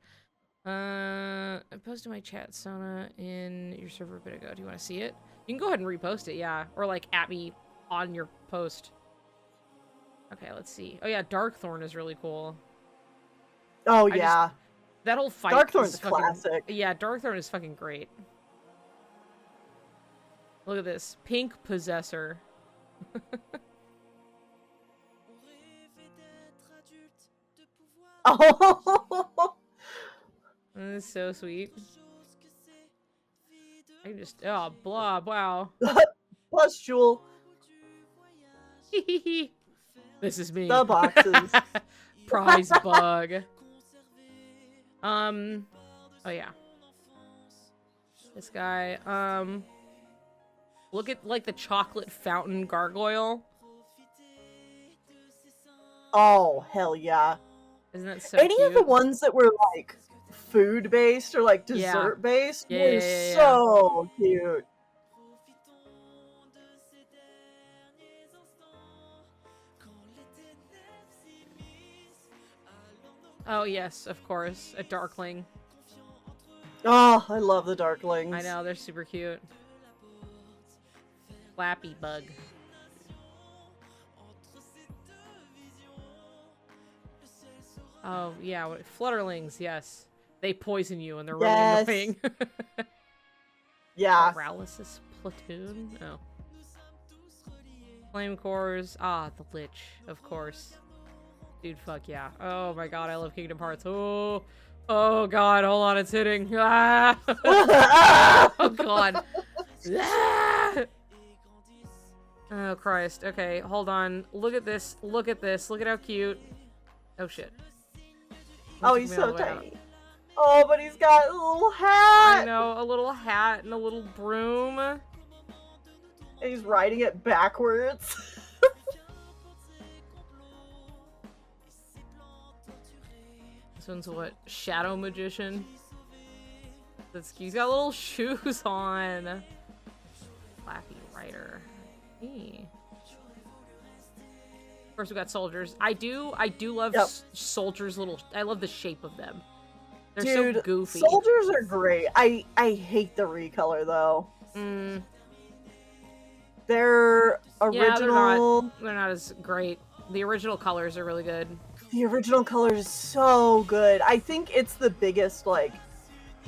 I posted my chat Sona in your server a bit ago. Do you want to see it? You can go ahead and repost it, yeah. Or like at me on your post. Okay, let's see. Oh yeah, Darkthorn is really cool. Oh yeah. That whole fight Darkthorn's is fucking, classic. Yeah, Darkthorn is fucking great. Look at this. Pink Possessor. Oh, That's so sweet. I can just blah wow. plus Jewel. This is me. The boxes. Prize bug. Oh yeah. This guy. Look at like the chocolate fountain gargoyle. Oh, hell yeah. Isn't that so Any cute? of the ones that were like food based or like dessert based were so cute. Oh yes, of course. A Darkling. Oh, I love the Darklings. I know, they're super cute. Flappy Bug. Oh, yeah, Flutterlings, yes. They poison you and they're really annoying. Yeah. Paralysis Platoon? Oh. Flame Cores. Ah, the Lich, of course. Dude, fuck yeah. Oh my god, I love Kingdom Hearts. Oh. Oh god, hold on, it's hitting. Ah! Oh god. Ah! Oh Christ. Okay, hold on. Look at this. Look at this. Look at how cute. Oh shit. Oh, he's so tiny. Oh, but he's got a little hat. I know, a little hat and a little broom. And he's riding it backwards. This one's what? Shadow Magician? He's got little shoes on. Flappy Rider. Hey. Of course we got soldiers. I do love soldiers' little... I love the shape of them. They're so goofy. Soldiers are great. I hate the recolor though. Their original... Yeah, they're not as great. The original colors are really good. The original color is so good. I think it's the biggest, like,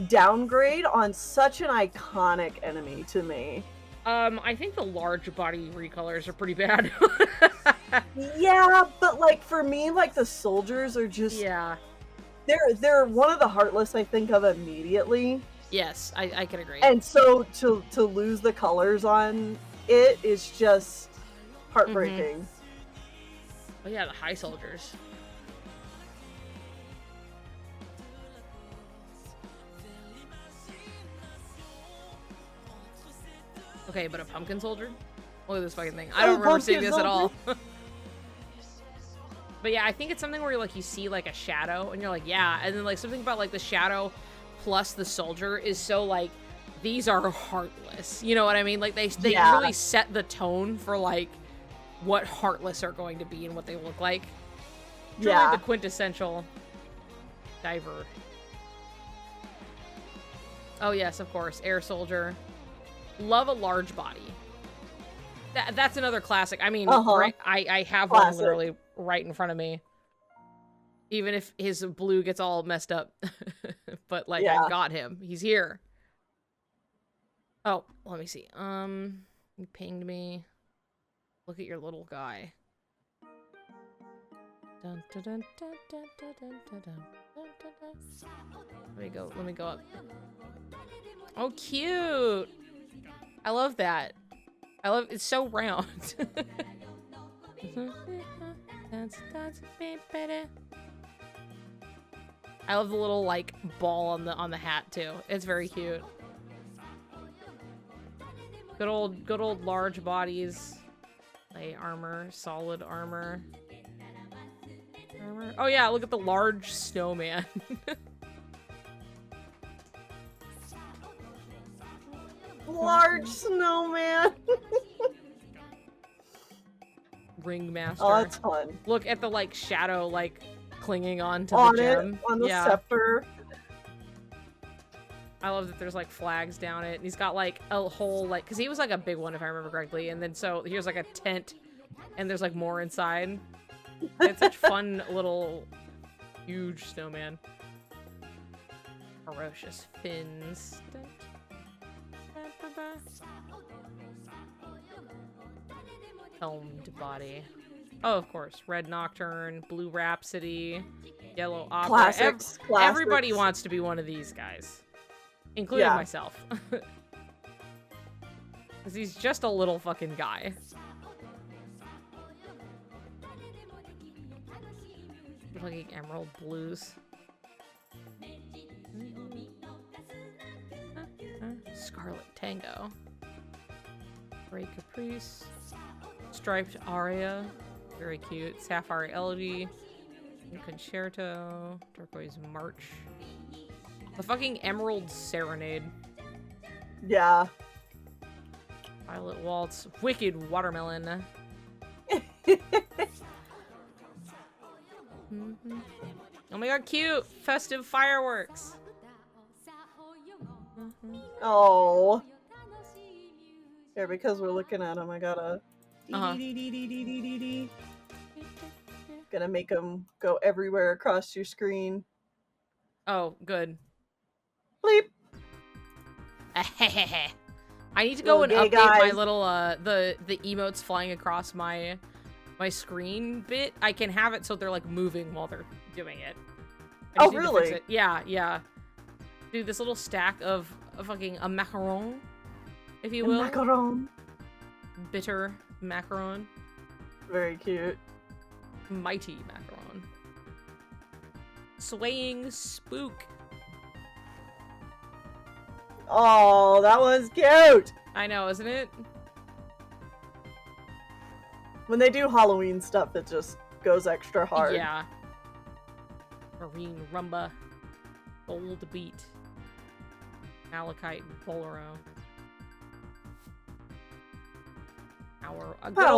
downgrade on such an iconic enemy to me. I think the large body recolors are pretty bad. Yeah, but like for me, like the soldiers are just Yeah. they're one of the heartless I think of immediately. Yes, I can agree. And so to lose the colors on it is just heartbreaking. Oh yeah, the high soldiers. Okay, but a pumpkin soldier? Look at this fucking thing. I don't remember seeing this at all. But yeah, I think it's something where like you see like a shadow and you're like, yeah, and then like something about like the shadow plus the soldier is so like these are heartless. You know what I mean? Like they really set the tone for like what heartless are going to be and what they look like. Truly the quintessential diver. Oh yes, of course, air soldier. Love a large body. That's another classic. I mean, right, I have one literally right in front of me. Even if his blue gets all messed up. But, like, I've got him. He's here. Oh, let me see. You pinged me. Look at your little guy. Dun, dun, dun, dun, dun, dun, dun, dun, dun, dun, dun. Let me go up. Oh, cute! I love that. It's so round. I love the little like ball on the hat too. It's very cute. Good old large bodies. Play armor, solid armor. Oh yeah, look at the large snowman. Large snowman. Ringmaster. Oh, that's fun. Look at the like shadow like clinging on to the gem. On the scepter. I love that there's like flags down it. And he's got like a whole like, cause he was like a big one if I remember correctly. And then so here's like a tent and there's like more inside. It's such fun little huge snowman. Ferocious fins. Helmed body. Oh, of course. Red Nocturne, Blue Rhapsody, Yellow Opera. Classics. Everybody wants to be one of these guys. Including myself. Because he's just a little fucking guy. Fucking emerald blues. Scarlet Tango. Gray Caprice. Striped Aria. Very cute. Sapphire Elegy. Concerto. Turquoise March. The fucking Emerald Serenade. Yeah. Violet Waltz. Wicked Watermelon. Oh my god, cute! Festive fireworks! Oh. Here, because we're looking at them, I gotta... Gonna make them go everywhere across your screen. Oh, good. Bleep! I need to go and update my little, the emotes flying across my screen bit. I can have it so they're, like, moving while they're doing it. Oh, really? Yeah, yeah. Dude, this little stack of fucking a macaron, if you will. Macaron. Bitter macaron. Very cute. Mighty macaron. Swaying spook. Oh, that was cute! I know, isn't it? When they do Halloween stuff, it just goes extra hard. Yeah. Marine Rumba. Gold Beat. Malachite Bolero. Power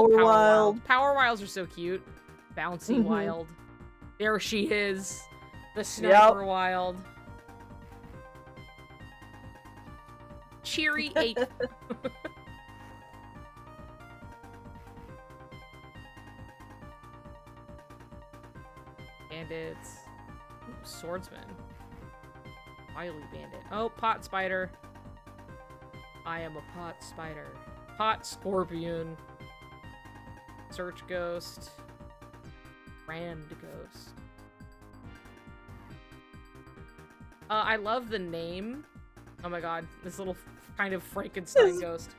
Wild. Power Wilds are so cute. Bouncy Wild. There she is. The Sniper Wild. Cheery 8. Bandits. Ooh, swordsman. Wily bandit. Oh, pot spider. I am a pot spider. Pot scorpion. Search ghost. Rand ghost. I love the name. Oh my god, this little kind of Frankenstein His ghost.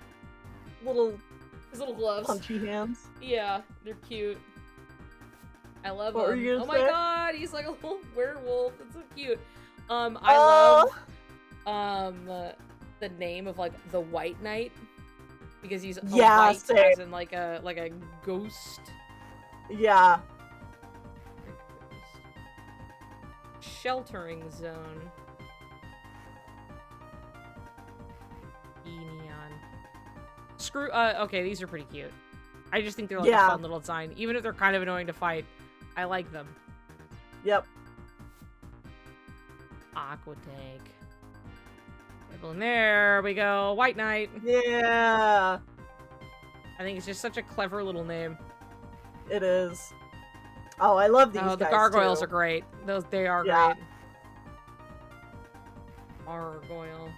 His little gloves. punchy hands. Yeah, they're cute. I love What were him. you Oh gonna my say? god, he's like a little werewolf. It's so cute. I love the name of like the White Knight because he's Yeah, white same. as in like a ghost. Yeah. Sheltering zone. Neon. Screw. Okay, these are pretty cute. I just think they're like a Yeah. fun little design, even if they're kind of annoying to fight. I like them. Yep. Aqua tank. And there we go. White Knight. Yeah. I think it's just such a clever little name. It is. Oh, I love these Oh, the guys, gargoyles too. are great. They are Yeah. great. Gargoyle.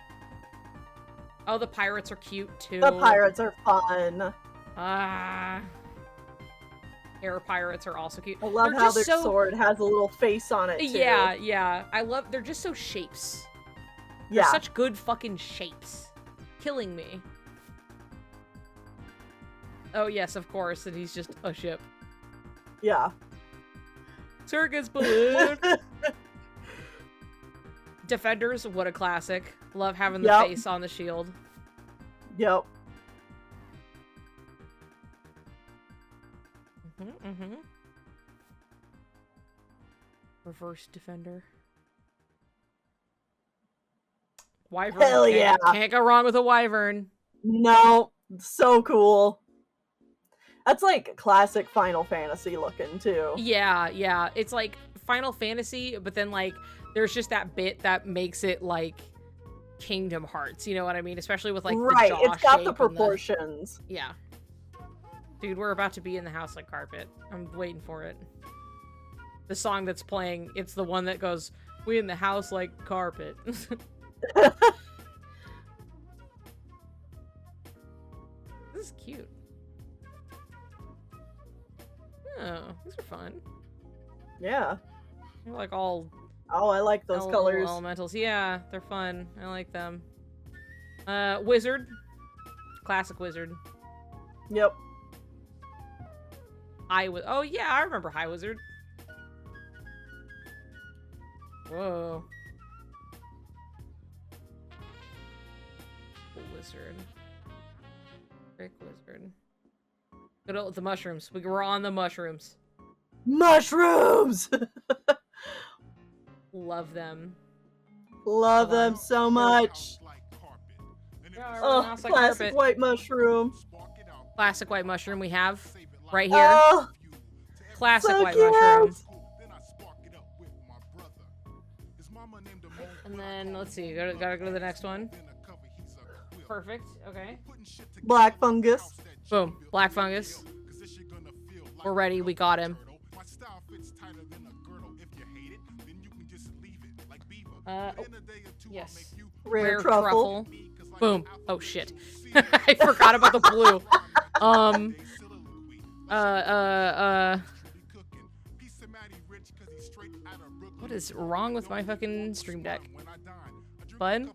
Oh, the pirates are cute too. The pirates are fun. Ah. Air pirates are also cute. I love They're how just their so... sword has a little face on it, too. Yeah, yeah. They're just so shapes. They're Yeah. such good fucking shapes. Killing me. Oh, yes, of course. And he's just a ship. Yeah. Circus balloon. Defenders, what a classic. Love having the Yep. face on the shield. Yep. Mm-hmm. Reverse defender. Wyvern. Hell yeah. Can't go wrong with a wyvern. No. So cool. That's like classic Final Fantasy looking, too. Yeah, yeah. It's like Final Fantasy, but then like there's just that bit that makes it like Kingdom Hearts. You know what I mean? Especially with like right. the jaw It's got shape the and proportions. Yeah. Dude, we're about to be in the house like carpet. I'm waiting for it. The song that's playing, it's the one that goes, "We in the house like carpet." This is cute. Oh, these are fun. Yeah. They're like all Oh, I like those colors. elementals. Yeah, they're fun. I like them. Wizard. Classic wizard. Yep. Oh yeah, I remember High Wizard. Whoa. Wizard. Brick wizard. Good old the mushrooms. We were on the mushrooms. Mushrooms! Love them. Love them so much. Yeah, Oh, house like classic carpet. white mushroom. Classic white mushroom we have right here. Oh, Classic so white cute. mushroom. And then let's see, gotta go to the next one. Perfect. Okay. Black fungus. Boom. Black fungus. We're ready. We got him. Oh, yes. Rare truffle. Boom. Oh shit. I forgot about the blue. What is wrong with my fucking stream deck? Bud?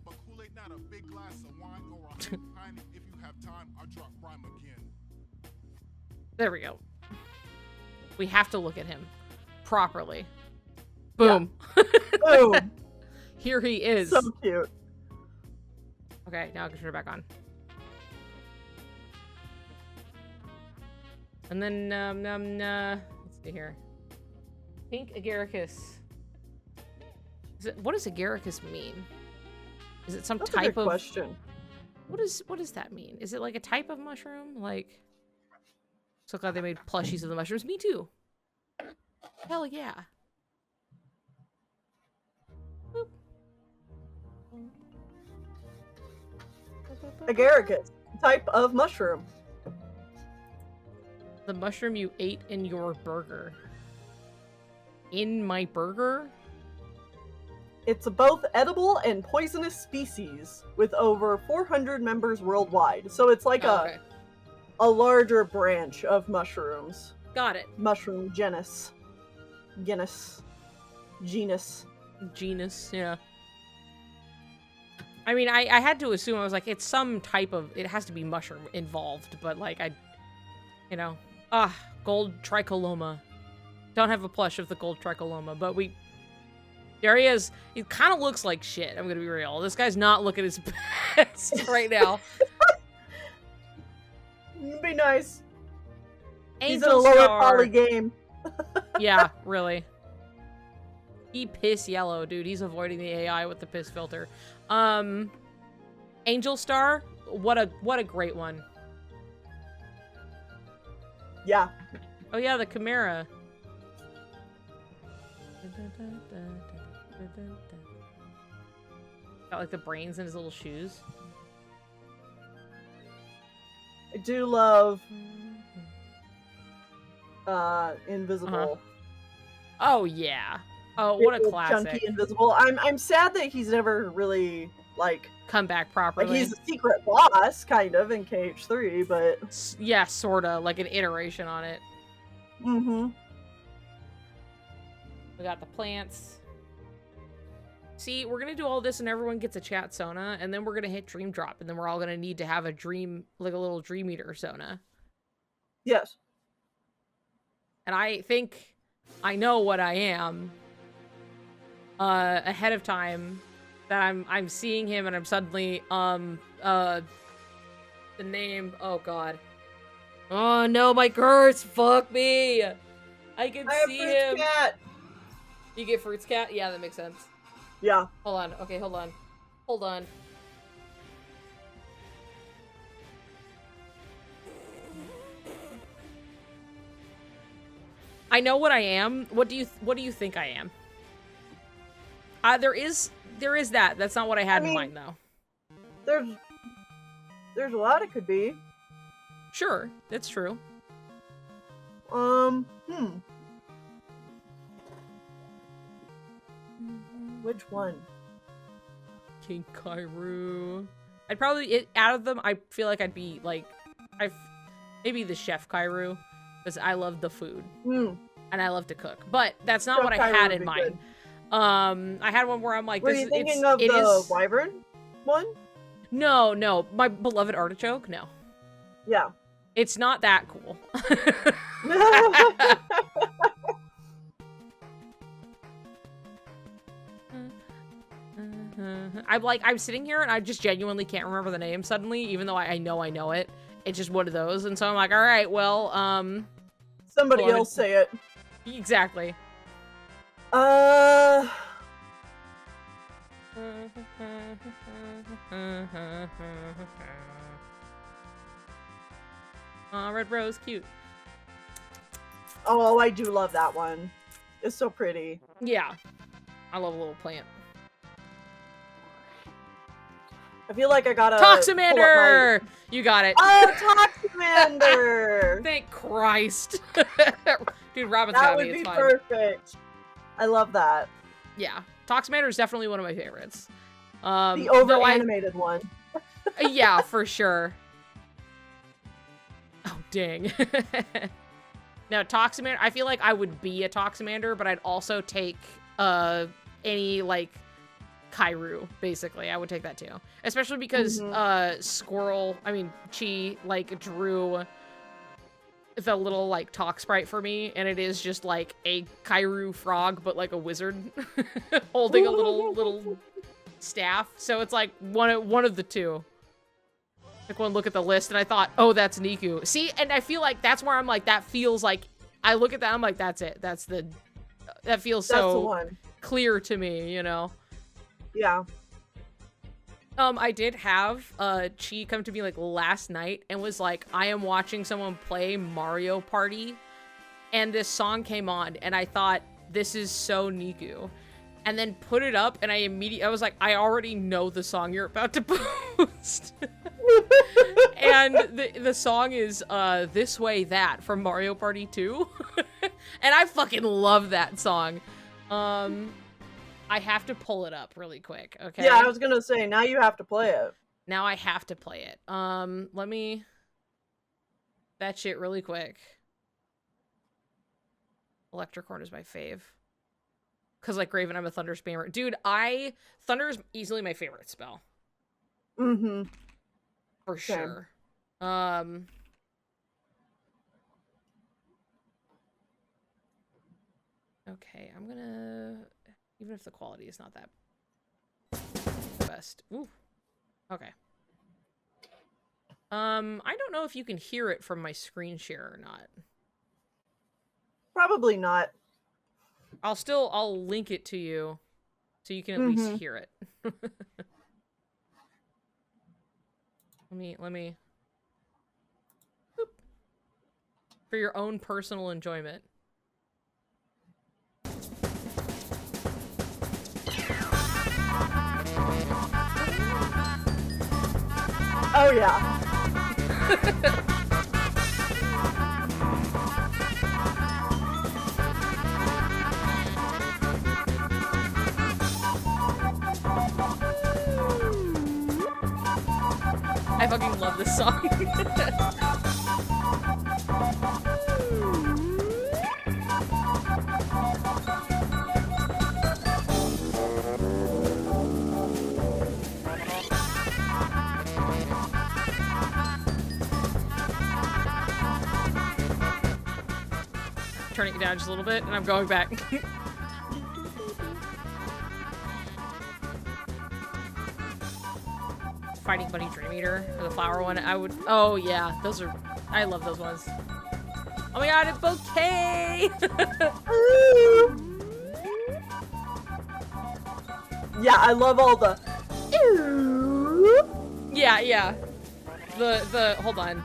There we go. We have to look at him properly. Boom. Boom. Here he is. So cute. Okay, now I can turn it back on. And then, let's see here. Pink agaricus. What does agaricus mean? Is it some That's type a good of question. What does that mean? Is it like a type of mushroom? Like, so glad they made plushies of the mushrooms. Me too. Hell yeah. Boop. Agaricus. Type of mushroom. The mushroom you ate in your burger. In my burger? It's a both edible and poisonous species with over 400 members worldwide. So it's like Oh, okay. a larger branch of mushrooms. Got it. Mushroom genus. Genus. Yeah. I mean, I had to assume, I was like, it's some type of, it has to be mushroom involved, but like, gold tricoloma. Don't have a plush of the gold tricoloma, but there he is. He kind of looks like shit, I'm gonna be real. This guy's not looking his best right now. It'd be nice. He's in a Angel lower Star. poly game. Yeah, really. He piss yellow, dude. He's avoiding the AI with the piss filter. Angel Star, what a great one. Yeah. Oh yeah, the Chimera. Got like the brains in his little shoes. I do love Invisible. Oh yeah. Oh, what a Big, classic. Chunky Invisible. I'm sad that he's never really like come back properly. Like he's a secret boss, kind of, in KH3, but yeah, sorta like an iteration on it. Mm-hmm. We got the plants. See, we're gonna do all this and everyone gets a chat Sona, and then we're gonna hit Dream Drop, and then we're all gonna need to have a dream, like a little Dream Eater Sona. Yes. And I think I know what I am ahead of time, that I'm seeing him and I'm suddenly the name, oh god. Oh no, my curse, fuck me. I can see him. Cat. You get Fruits Cat? Yeah, that makes sense. Yeah. Hold on. Okay, hold on. Hold on. I know what I am. What do you think I am? There is that. That's not what I had in mind though. There's a lot it could be. Sure, that's true. Which one? King Kairu. I'd probably, out of them, I feel like I'd be like, maybe the Chef Kairu, because I love the food. And I love to cook. But that's not Chef what I Kairu had would in be mind. good. I had one where I'm like, Were you thinking of the Wyvern one? No, my beloved artichoke, no. Yeah. It's not that cool. I'm sitting here and I just genuinely can't remember the name suddenly, even though I know it. It's just one of those, and so I'm like, all right, well, somebody else say it. Exactly. Red Rose, cute. Oh, I do love that one. It's so pretty. Yeah. I love a little plant. I feel like I gotta Toximander! You got it. Oh, Toximander! Thank Christ. Dude, Robin's that got would me. It's be fine. perfect. I love that. Yeah. Toximander is definitely one of my favorites. The over-animated one. Yeah, for sure. Oh, dang. Now, Toximander, I feel like I would be a Toximander, but I'd also take any, like, Kairu, basically. I would take that, too. Especially because Chi, like, drew the little, like, Tox sprite for me, and it is just, like, a Kairu frog, but, like, a wizard holding a little staff. So it's, like, one of the two. Took one look at the list and I thought, oh, that's Niku. See, and I feel like that's where I'm like, that feels like, I look at that, I'm like, that's it. That feels That's the so one. clear to me, you know? Yeah. I did have Chi come to me like last night and was like, I am watching someone play Mario Party, and this song came on and I thought, this is so Niku. And then put it up and I was like, I already know the song you're about to post. And the song is This Way That from Mario Party 2. And I fucking love that song. I have to pull it up really quick, okay? Yeah, I was gonna say, now you have to play it. Now I have to play it. Let me... that shit really quick. Electricorn is my fave. Because, like Graven, I'm a Thunder spammer. Dude, Thunder is easily my favorite spell. Mm-hmm. For Same. sure. Okay, I'm gonna... Even if the quality is not that best. Ooh. Okay. I don't know if you can hear it from my screen share or not. Probably not. I'll link it to you so you can at least hear it. let me Boop. For your own personal enjoyment. Oh yeah. I fucking love this song. Turning it down just a little bit, and I'm going back. Fighting Bunny Dream Eater, or the flower one, oh yeah, I love those ones. Oh my god, a bouquet! Yeah, I love all the... Yeah. Hold on,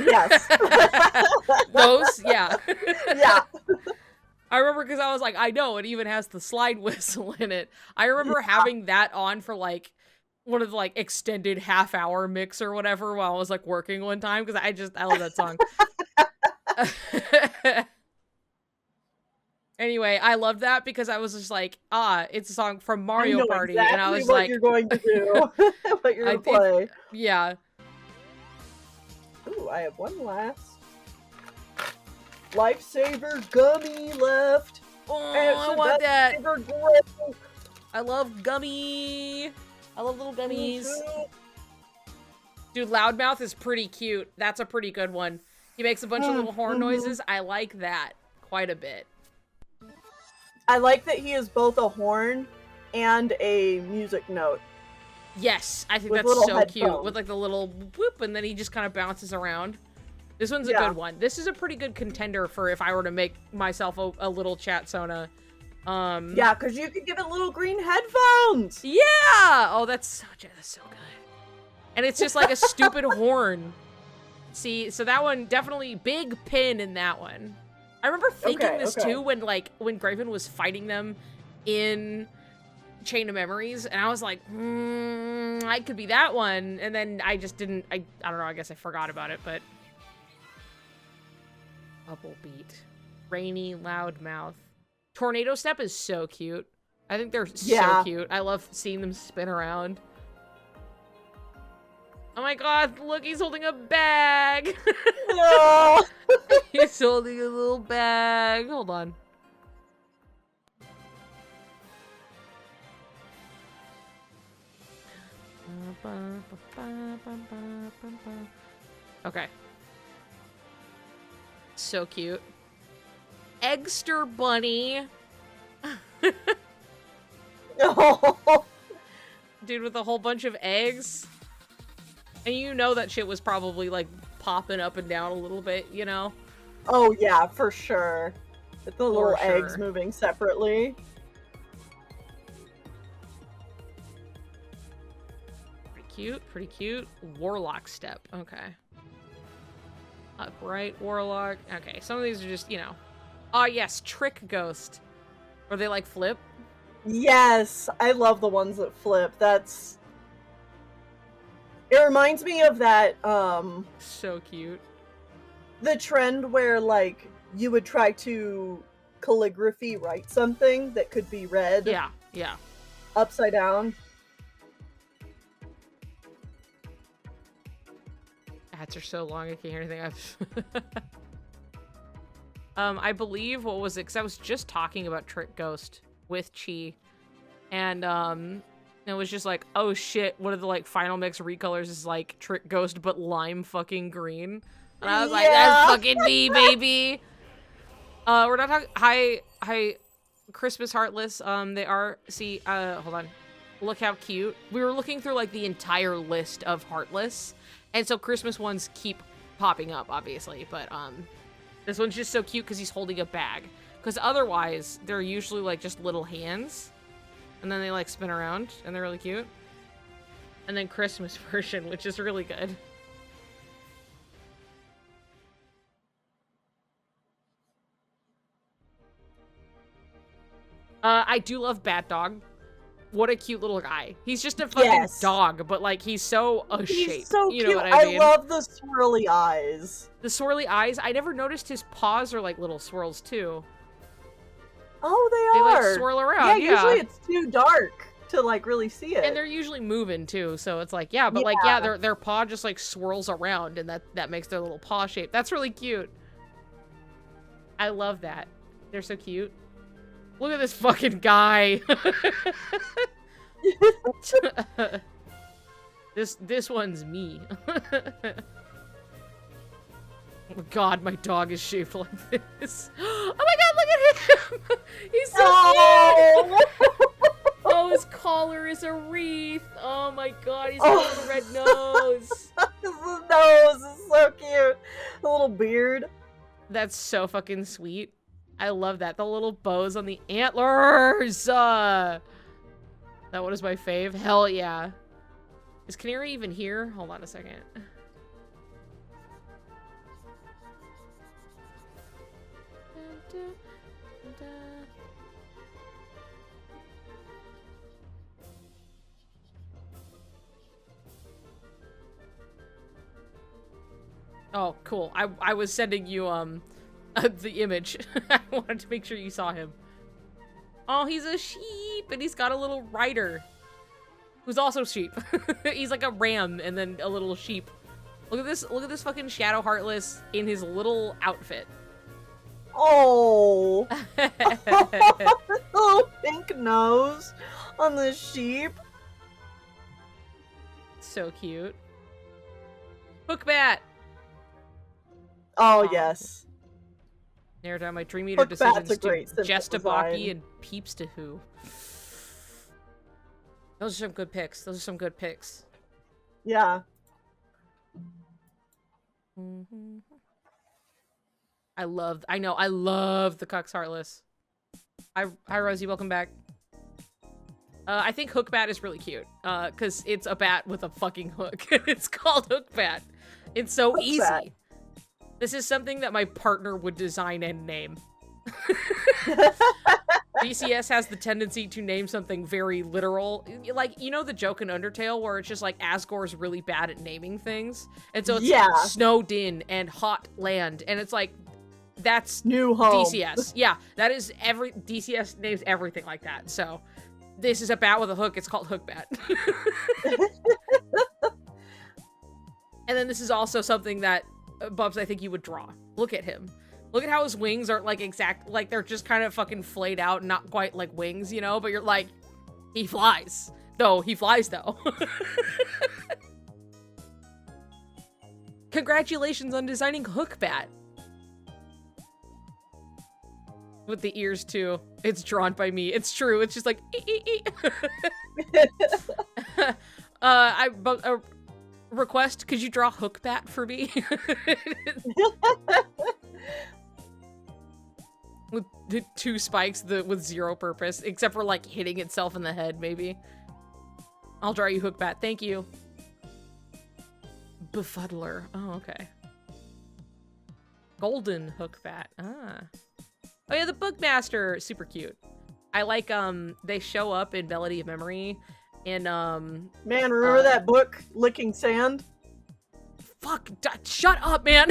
Yes. Those, yeah. Yeah. I remember because I was like, I know, it even has the slide whistle in it. I remember having that on for like one of the like extended half-hour mix or whatever while I was like working one time because I love that song. Anyway, I loved that because I was just like, it's a song from Mario Party, exactly and I was what like, you're going to do, what you're gonna play. Yeah. Ooh, I have one last Lifesaver gummy left. Oh, It's I the want best that. flavor grape. I love gummy. I love little Me gummies. too. Dude, Loudmouth is pretty cute. That's a pretty good one. He makes a bunch of little horn noises. I like that quite a bit. I like that he is both a horn and a music note. Yes, I think With that's little so cute. headphones. With like the little whoop, and then he just kind of bounces around. This one's a Yeah. good one. This is a pretty good contender for if I were to make myself a little chat Sona. Yeah, because you could give it little green headphones. Yeah! Oh, that's so good. And it's just like a stupid horn. See, so that one, definitely big pin in that one. I remember thinking this too when Graven was fighting them in Chain of Memories, and I was like, I could be that one. And then I just didn't, I don't know, I guess I forgot about it, but... Bubble Beat. Rainy Loudmouth. Tornado Step is so cute. I think they're so cute. I love seeing them spin around. Oh my god, look, he's holding a bag! No. He's holding a little bag. Hold on. Okay. So cute. Eggster Bunny. Dude with a whole bunch of eggs. And you know that shit was probably like popping up and down a little bit, you know? Oh yeah, for sure. With the little eggs moving separately. Pretty cute. Warlock Step. Okay. Upright Warlock. Okay, some of these are just, you know. Oh yes, Trick Ghost. Where they like flip. Yes, I love the ones that flip. That's... It reminds me of that, So cute. the trend where, like, you would try to calligraphy write something that could be read. Yeah. Upside down. Ads are so long, I can't hear anything. I believe, what was it? Because I was just talking about Trick Ghost with Chi. And, it was just like, oh shit, one of the, like, final mix recolors is, like, Trick Ghost, but lime fucking green. And I was like, that's fucking me, baby! We're not talking- Hi, Christmas Heartless. They are- see, hold on. Look how cute. We were looking through, like, the entire list of Heartless. And so Christmas ones keep popping up, obviously. But, this one's just so cute because he's holding a bag. Because otherwise, they're usually, like, just little hands. And then they, like, spin around. And they're really cute. And then Christmas version, which is really good. I do love Bat Dog. What a cute little guy. He's just a fucking dog, but, like, he's so a shape. He's so you cute. know what I mean? love the swirly eyes. The swirly eyes. I never noticed his paws are like little swirls too. Oh, they They are. like swirl around. Yeah, usually it's too dark to like really see it. And they're usually moving too, so it's like, yeah, but like, yeah, their paw just like swirls around, and that makes their little paw shape. That's really cute. I love that. They're so cute. Look at this fucking guy. This one's me. Oh god, my dog is shaped like this. Oh my god, look at him! He's so cute! Oh, his collar is a wreath. Oh my god, he's got a little red nose. His nose is so cute. The little beard. That's so fucking sweet. I love that. The little bows on the antlers. That one is my fave. Hell yeah. Is Canary even here? Hold on a second. Oh, cool. I was sending you, the image. I wanted to make sure you saw him. Oh, he's a sheep, and he's got a little rider. Who's also sheep. He's like a ram, and then a little sheep. Look at this fucking Shadow Heartless in his little outfit. Oh! Little pink nose on the sheep. So cute. Hookbat! Oh, yes. Narrow down my Dream Eater Hookbat's decisions a great to simple Jestabaki design. and Peeps to Who. Those are some good picks. Those are some good picks. Yeah. I love the Cucks Heartless. Hi Rosie, welcome back. I think Hookbat is really cute. Cause it's a bat with a fucking hook. It's called Hookbat. It's so Hookbat. easy. This is something that my partner would design and name. DCS has the tendency to name something very literal. Like, you know the joke in Undertale where it's just like Asgore's really bad at naming things? And so it's snowed in and hot land. And it's like, that's new home. DCS. Yeah, that is DCS names everything like that. So this is a bat with a hook. It's called Hookbat. And then this is also something that, Bubs, I think you would draw. Look at him. Look at how his wings are like like they're just kind of fucking flayed out, not quite like wings, you know? But you're like, he flies. Though, he flies though. Congratulations on designing Hookbat. With the ears too. It's drawn by me. It's true. It's just like, request, could you draw Hookbat for me? With the 2 spikes with 0 purpose, except for like hitting itself in the head, maybe. I'll draw you Hookbat. Thank you. Befuddler. Oh, okay. Golden Hookbat. Ah. Oh yeah, the Bookmaster. Super cute. I like, they show up in Melody of Memory. And, man, remember that book, Licking Sand? Fuck, shut up, man!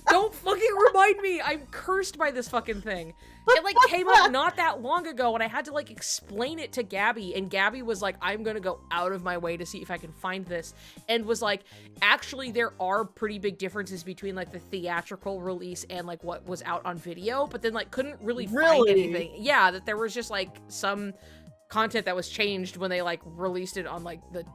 Don't fucking remind me. I'm cursed by this fucking thing. It like came up not that long ago and I had to like explain it to Gabby, and Gabby was like, I'm gonna go out of my way to see if I can find this, and was like, actually there are pretty big differences between like the theatrical release and like what was out on video, but then like couldn't really find anything. Yeah, that there was just like some content that was changed when they like released it on like the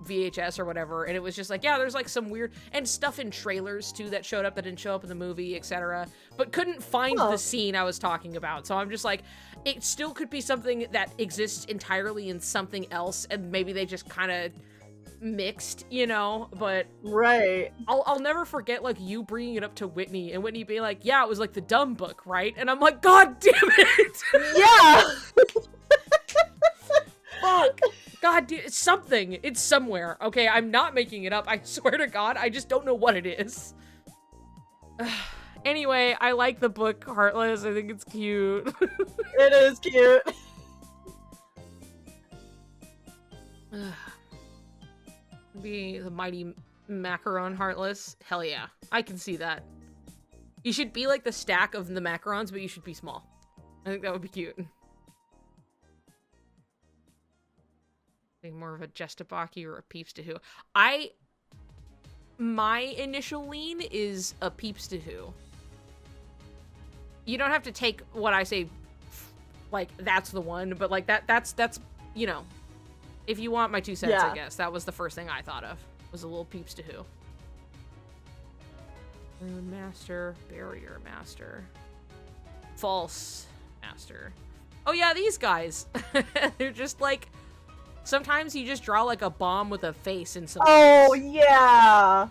VHS or whatever, and it was just like, yeah, there's like some weird and stuff in trailers too that showed up that didn't show up in the movie, etc., but couldn't find the scene I was talking about. So I'm just like, it still could be something that exists entirely in something else, and maybe they just kind of mixed, you know. But right, I'll never forget like you bringing it up to Whitney and Whitney being like, yeah, it was like the dumb book, right? And I'm like, god damn it. Yeah. Fuck. God, dude, it's something. It's somewhere. Okay, I'm not making it up. I swear to God, I just don't know what it is. Anyway, I like the book, Heartless. I think it's cute. It is cute. Be the mighty macaron Heartless. Hell yeah. I can see that. You should be like the stack of the macarons, but you should be small. I think that would be cute. More of a Jestabaki or a Peeps to Who. My initial lean is a Peeps to Who. You don't have to take what I say like that's the one, but like that's you know, if you want my 2 cents, I guess. That was the first thing I thought of. Was a little Peeps to Who. Rune Master, Barrier Master, False Master. Oh yeah, these guys. They're just like, sometimes you just draw like a bomb with a face and something. Oh yeah,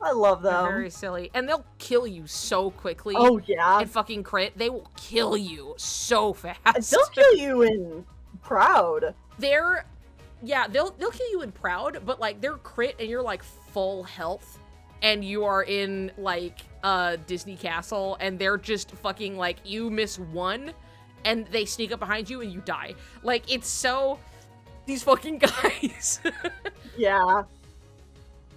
I love them. They're very silly, and they'll kill you so quickly. Oh yeah, and fucking crit. They will kill you so fast. They'll kill you in Proud. They'll kill you in Proud, but like they're crit and you're like full health, and you are in like Disney Castle, and they're just fucking like, you miss one and they sneak up behind you and you die. Like, it's so... these fucking guys. Yeah.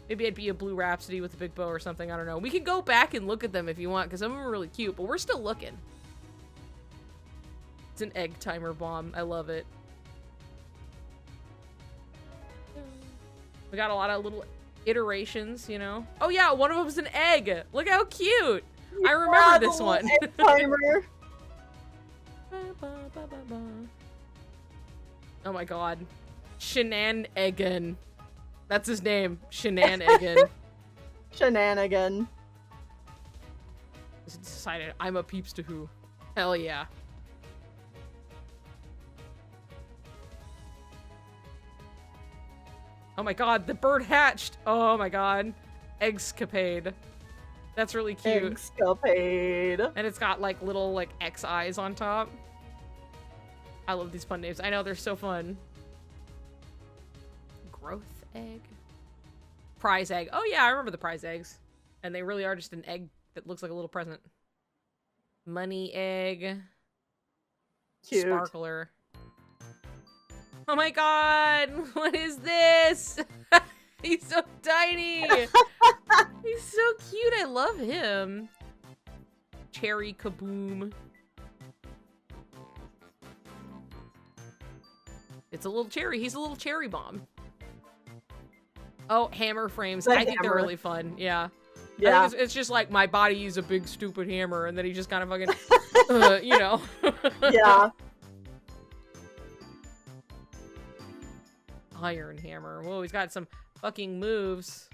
Maybe I'd be a Blue Rhapsody with a big bow or something, I don't know. We can go back and look at them if you want, because some of them are really cute, but we're still looking. It's an egg timer bomb. I love it. We got a lot of little iterations, you know? Oh yeah, one of them's an egg! Look how cute! I remember this one. Egg timer. Oh my god. Shenanigans. That's his name. Shenanigans. Shenanigan. Just decided I'm a Peeps to Who. Hell yeah. Oh my god, the bird hatched! Oh my god. Eggscapade. That's really cute. Eggscapade. And it's got like little like X eyes on top. I love these fun names. I know, they're so fun. Growth egg? Prize egg. Oh yeah, I remember the prize eggs. And they really are just an egg that looks like a little present. Money egg. Cute. Sparkler. Oh my god! What is this? He's so tiny! He's so cute, I love him. Cherry Kaboom. It's a little cherry. He's a little cherry bomb. Oh, hammer frames. I think they're really fun. Yeah. Yeah. I think it's just like, my body is a big stupid hammer, and then he just kind of fucking, you know. Yeah. Iron hammer. Whoa, he's got some fucking moves.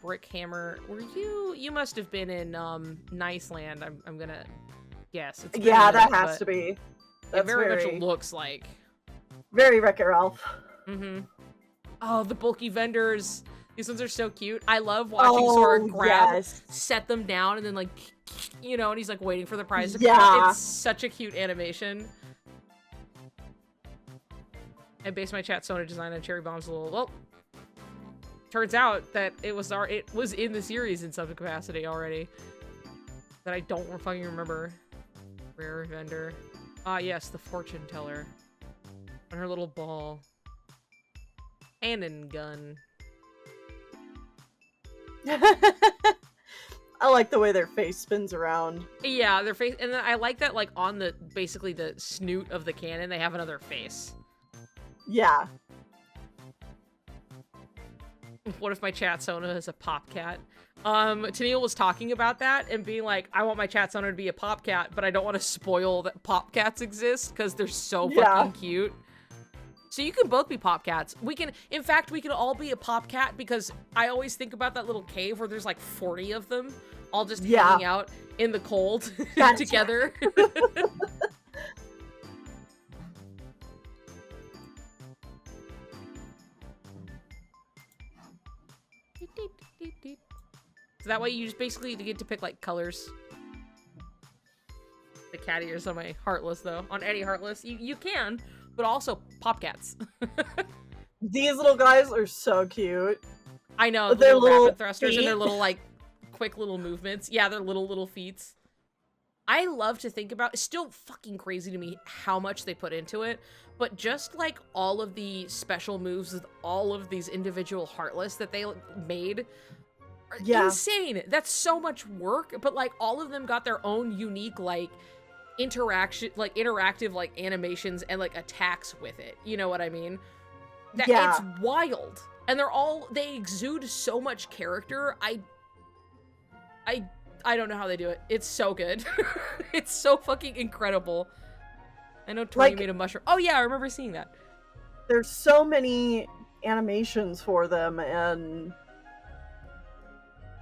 Brick hammer. Were you must have been in Niceland. I'm gonna guess. It's been a minute, that has to be. It very much looks like. Very Wreck-It Ralph. Mm-hmm. Oh, the bulky vendors. These ones are so cute. I love watching Sora grab, set them down, and then like, you know, and he's like waiting for the prize to come out. It's such a cute animation. I based my chat Sona design on Cherry Bomb's little. Well, turns out that it was in the series in some capacity already. That I don't fucking remember. Rare vendor. Ah, yes, the fortune teller. On her little ball. cannon gun. I like the way their face spins around. Yeah, their face, and then I like that, like, on the, basically the snoot of the cannon, they have another face. Yeah. What if my Chatsona is a pop cat? Tennille was talking about that and being like, I want my Chatsona to be a pop cat, but I don't want to spoil that pop cats exist because they're so fucking cute. So you can both be pop cats. We can, in fact, we can all be a pop cat because I always think about that little cave where there's like 40 of them all just hanging out in the cold together. So that way you just basically get to pick like colors. The cat ears on my Heartless though. On any Heartless, you can, but also pop cats. These little guys are so cute. I know, With the their little little rapid thrusters and their feet. little like quick little movements. Yeah, their little feats. I love to think about, it's still fucking crazy to me how much they put into it, but just like all of the special moves with all of these individual Heartless that they made are insane. That's so much work, but like all of them got their own unique like interactive like animations and like attacks with it. You know what I mean? It's wild. And they exude so much character. I don't know how they do it. It's so good. It's so fucking incredible. I know Tori made a mushroom. Oh yeah, I remember seeing that. There's so many animations for them, and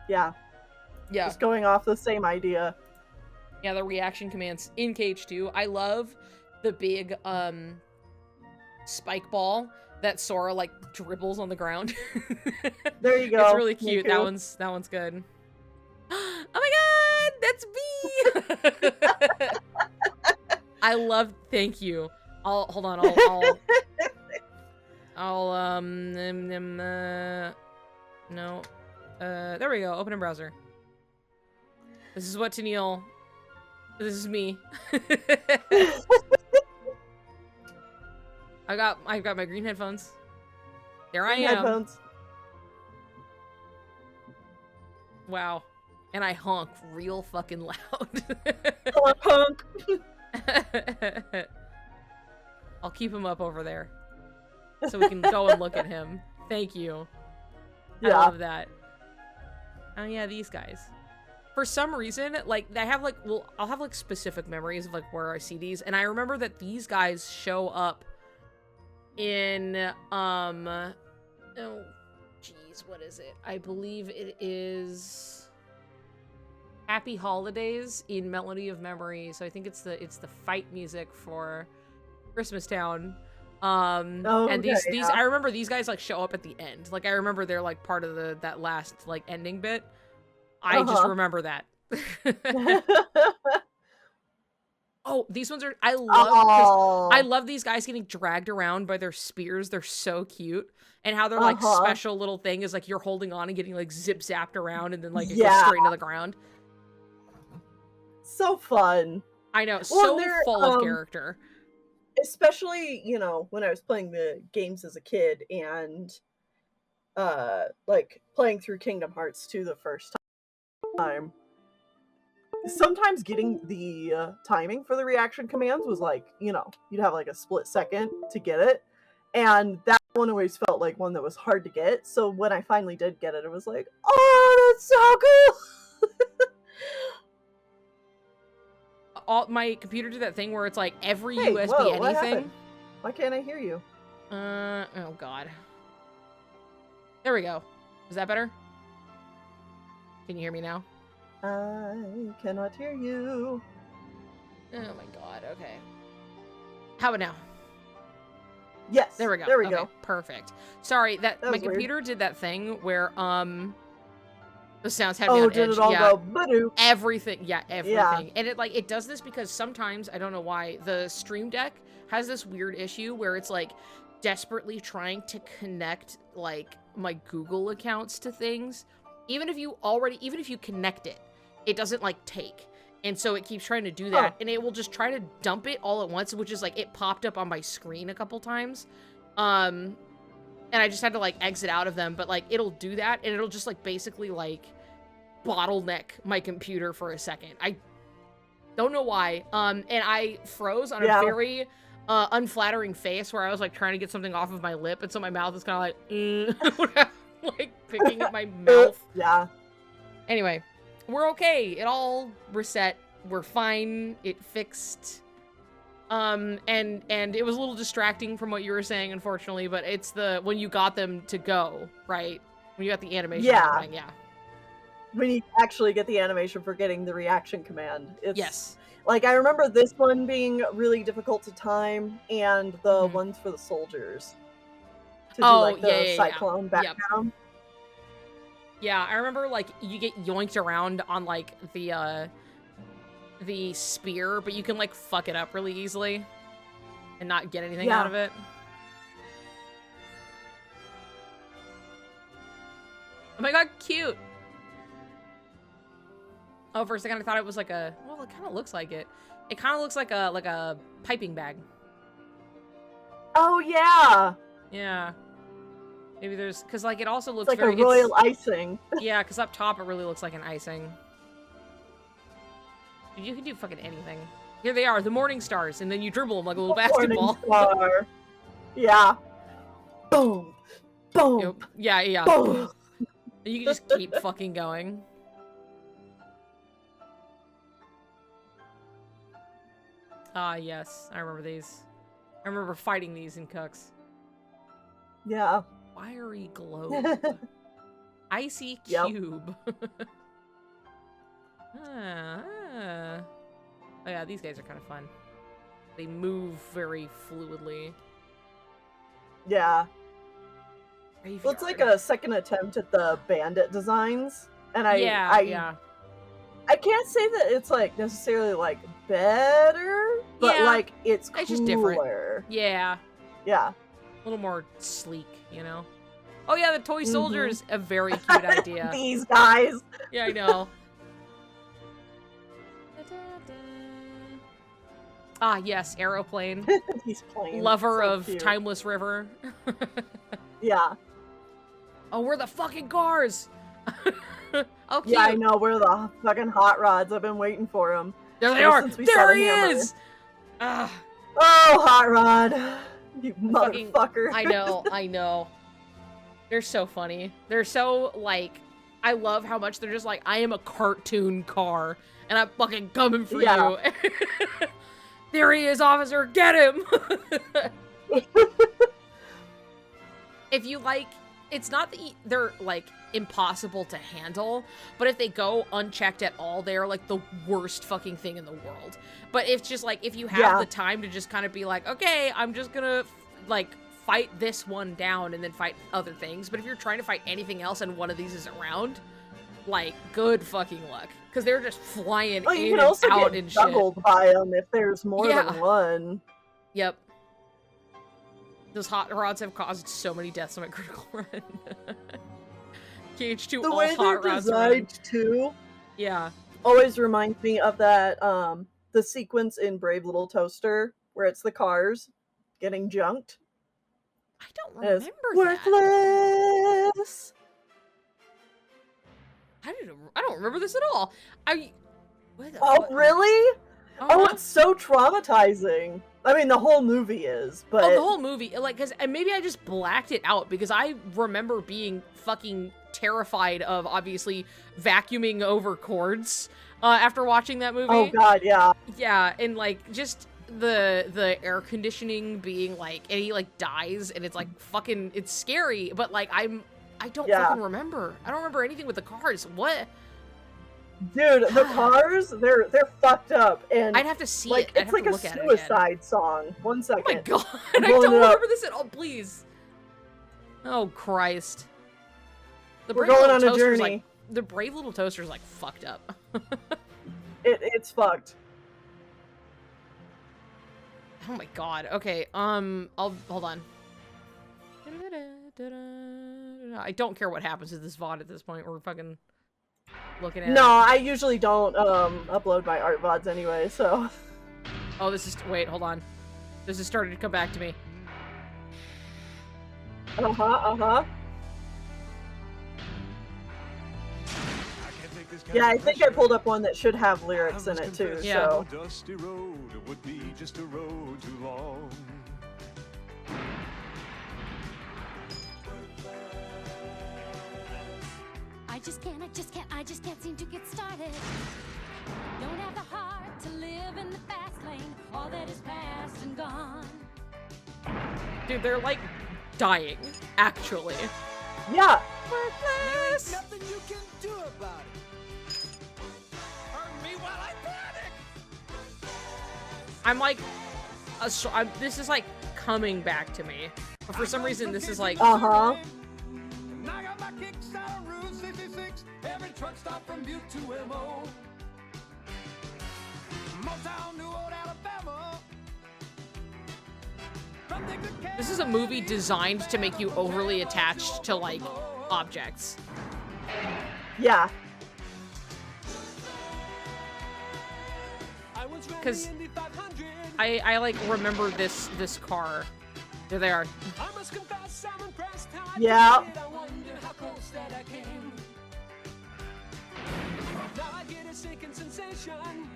yeah. Just going off the same idea. Yeah, the reaction commands in KH2. I love the big spike ball that Sora like dribbles on the ground. There you go. It's really cute. That one's good. Oh my god, that's B. I love. Thank you. Hold on. No. There we go. Open in browser. This is what Tennille. This is me. I've got my green headphones. There I am. Headphones. Wow. And I honk real fucking loud. Honk. I'll keep him up over there. So we can go and look at him. Thank you. I love that. Oh yeah, these guys. For some reason, like, I have like, I'll have like specific memories of like where I see these. And I remember that these guys show up in, oh, geez, what is it? I believe it is Happy Holidays in Melody of Memory. So I think it's the fight music for Christmas Town. And these I remember these guys like show up at the end. Like I remember they're like part of that last like ending bit. I just remember that. Oh, these ones are I love these guys getting dragged around by their spears. They're so cute. And how their like special little thing is like you're holding on and getting like zip zapped around and then like it goes straight into the ground. So fun. I know, so full of character. Especially, you know, when I was playing the games as a kid and like playing through Kingdom Hearts 2 the first time. Sometimes getting the timing for the reaction commands was like, you know, you'd have like a split second to get it. And that one always felt like one that was hard to get. So when I finally did get it, it was like, oh, that's so cool. My computer did that thing where it's like every USB anything. Why can't I hear you? Oh god. There we go. Is that better? Can you hear me now? I cannot hear you. Oh my god, okay. How about now? Yes. There we go. There we okay, go. Perfect. Sorry, that my computer weird. did that thing where the sounds have me on edge. Did it all go ba-doop? Everything. Yeah, everything. Yeah. And it does this because sometimes, I don't know why, the Stream Deck has this weird issue where it's like desperately trying to connect like my Google accounts to things. Even if you connect it, it doesn't like take. And so it keeps trying to do that, and it will just try to dump it all at once, which is like, it popped up on my screen a couple times. and I just had to like exit out of them, but like it'll do that and it'll just like basically like bottleneck my computer for a second. I don't know why. And I froze on a very unflattering face where I was like trying to get something off of my lip, and so my mouth is kind of like like picking at my mouth. Yeah. Anyway, we're okay. It all reset. We're fine. It fixed. And it was a little distracting from what you were saying, unfortunately, but it's when you got them to go, right? When you got the animation going, yeah. When you actually get the animation for getting the reaction command. It's, yes. Like, I remember this one being really difficult to time, and the ones for the soldiers. To do, like, the cyclone background. Yeah, I remember, like, you get yoinked around on, like, the spear, but you can, like, fuck it up really easily and not get anything out of it. Oh my god, cute! Oh, for a second I thought it was like a... Well, it kind of looks like it. It kind of looks like a piping bag. Oh, yeah! Yeah. Maybe there's... Because, like, it also looks like very... a royal icing. Yeah, because up top it really looks like an icing. You can do fucking anything. Here they are, the morning stars, and then you dribble them like a little basketball. Star. Yeah. Boom! Boom! Yep. Yeah. Boom! You can just keep fucking going. Ah, yes. I remember these. I remember fighting these in Cucks. Yeah. Fiery globe. Icy cube. Oh yeah, these guys are kind of fun. They move very fluidly. Yeah. Well, it's like a second attempt at the bandit designs. And I can't say that it's like necessarily like better, but like it's cooler. It's just different. Yeah. Yeah. A little more sleek, you know? Oh yeah, the toy soldiers, a very cute idea. These guys. Yeah, I know. Ah, yes, aeroplane. These planes. Lover so of cute. Timeless River. Yeah. Oh, we're the fucking cars! Oh, cute. Yeah, I know. We're the fucking hot rods. I've been waiting for them. There they are! There he is! Ah. Oh, hot rod. You motherfucker. I know. They're so funny. They're so, like, I love how much they're just like, I am a cartoon car, and I'm fucking coming for you. There he is, officer! Get him! If you like, it's not that they're, like, impossible to handle, but if they go unchecked at all, they're, like, the worst fucking thing in the world. But it's just, like, if you have the time to just kind of be like, okay, I'm just gonna, like, fight this one down and then fight other things. But if you're trying to fight anything else and one of these is around, like, good fucking luck. Because they're just flying in and out and shit. Juggled by them if there's more than one. Yep. Those hot rods have caused so many deaths on my Critical Run. KH2 the all way hot they're rods designed too, always reminds me of that the sequence in Brave Little Toaster where it's the cars getting junked. I don't remember that. Worthless. I don't remember this at all. Really? Oh, it's so traumatizing. I mean, the whole movie is, but... Oh, the whole movie. Like, and maybe I just blacked it out, because I remember being fucking terrified of, obviously, vacuuming over cords after watching that movie. Oh, God, yeah. Yeah, and, like, just the air conditioning being, like, and he, like, dies, and it's, like, fucking... It's scary, but, like, I don't fucking remember. I don't remember anything with the cars. What? Dude, the cars, they're fucked up, and I'd have to see like, it. It's like a suicide song. 1 second. Oh my god, I don't remember this at all, please. Oh, Christ. We're going on a journey. Like, the Brave Little Toaster's, like, fucked up. It's fucked. Oh my god, okay, hold on. I don't care what happens to this VOD at this point. We're fucking looking at it. I usually don't upload my art VODs anyway, so. Oh, wait, hold on. This is starting to come back to me. Uh-huh. Yeah, I think I pulled up one that should have lyrics in it too, Yeah. so. Dusty road would be just a road too long. I just can't seem to get started. Don't have the heart to live in the fast lane. All that is past and gone. Dude, they're like dying, actually. Yeah. Worthless. Nothing you can do about it. Hurt me while I panic. I'm like, this is like coming back to me. But for some reason, this is like, Uh-huh. And I got my kicks out of Route 66. Every truck stop from Butte to MO. Motown, New Old Alabama. this is a movie designed to make you overly attached to like objects. Yeah. Because I like remember this car. There they are. I must confess, I'm impressed how I Yeah. did it. I wonder how close that I came. Now I get a sinking sensation.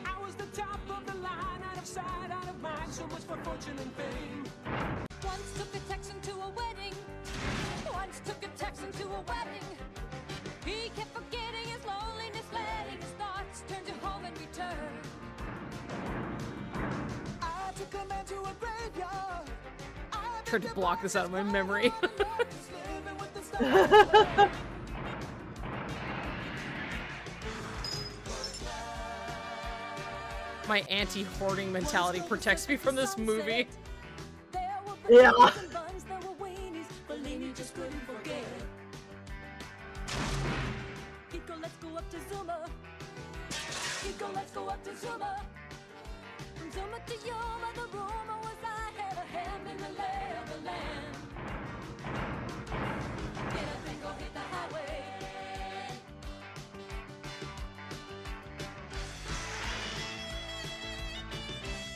I was the top of the line, out of sight, out of mind. So much for fortune and fame. Once took a Texan to a wedding. Once took a Texan to a wedding. He kept forgetting his loneliness, letting his thoughts turn to home and return. I took a man to a graveyard. Tried to block this out of my memory. My anti-hoarding mentality protects me from this movie. Yeah. Let's go up to Zuma. Let's go up to Zuma. From Zuma to Yuma, the rumor was I had a hand in the lay of the land. Get up and go hit the highway.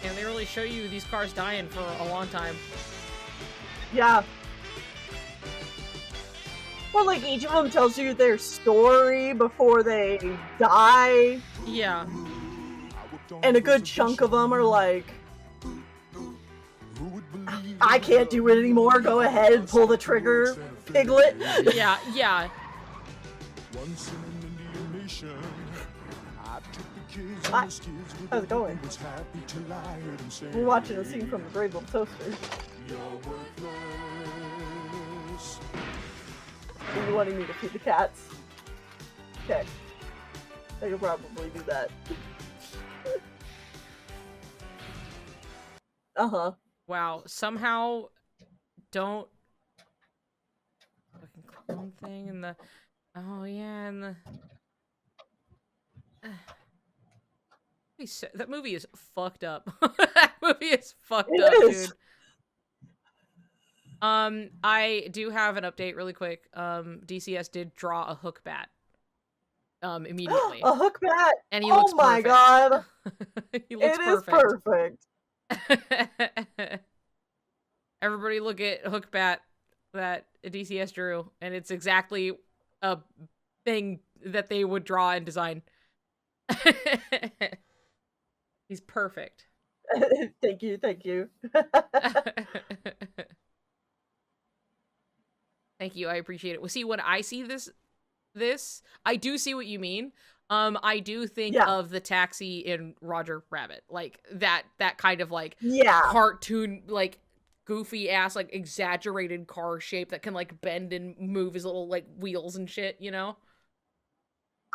And they really show you these cars dying for a long time. Yeah. Well, like, each of them tells you their story before they die. Yeah. And a good chunk of them are like, I can't do it anymore, go ahead, pull the trigger, Piglet. Yeah, yeah. Once in an Indian nation, I took the kids Hi. and the skids with How's it going? was happy till I heard them say, We're watching a scene from the Brave Little Toaster. you're worthless. Are you wanting me to feed the cats? Okay. I could probably do that. Uh-huh. Wow. Somehow don't fucking clone thing and the oh yeah and the that movie is fucked up. That movie is fucked It up, is. dude. I do have an update really quick. DCS did draw a hook bat. Immediately. A hook bat! And he Oh looks my perfect. god! He looks It is perfect. perfect. Everybody look at hook bat that DCS drew, and it's exactly a thing that they would draw and design. He's perfect. Thank you, thank you. Thank you, I appreciate it. Well, see, when I see this, I do see what you mean. I do think Yeah. of the taxi in Roger Rabbit, like that kind of like Yeah. cartoon, like goofy ass, like exaggerated car shape that can like bend and move his little like wheels and shit, you know?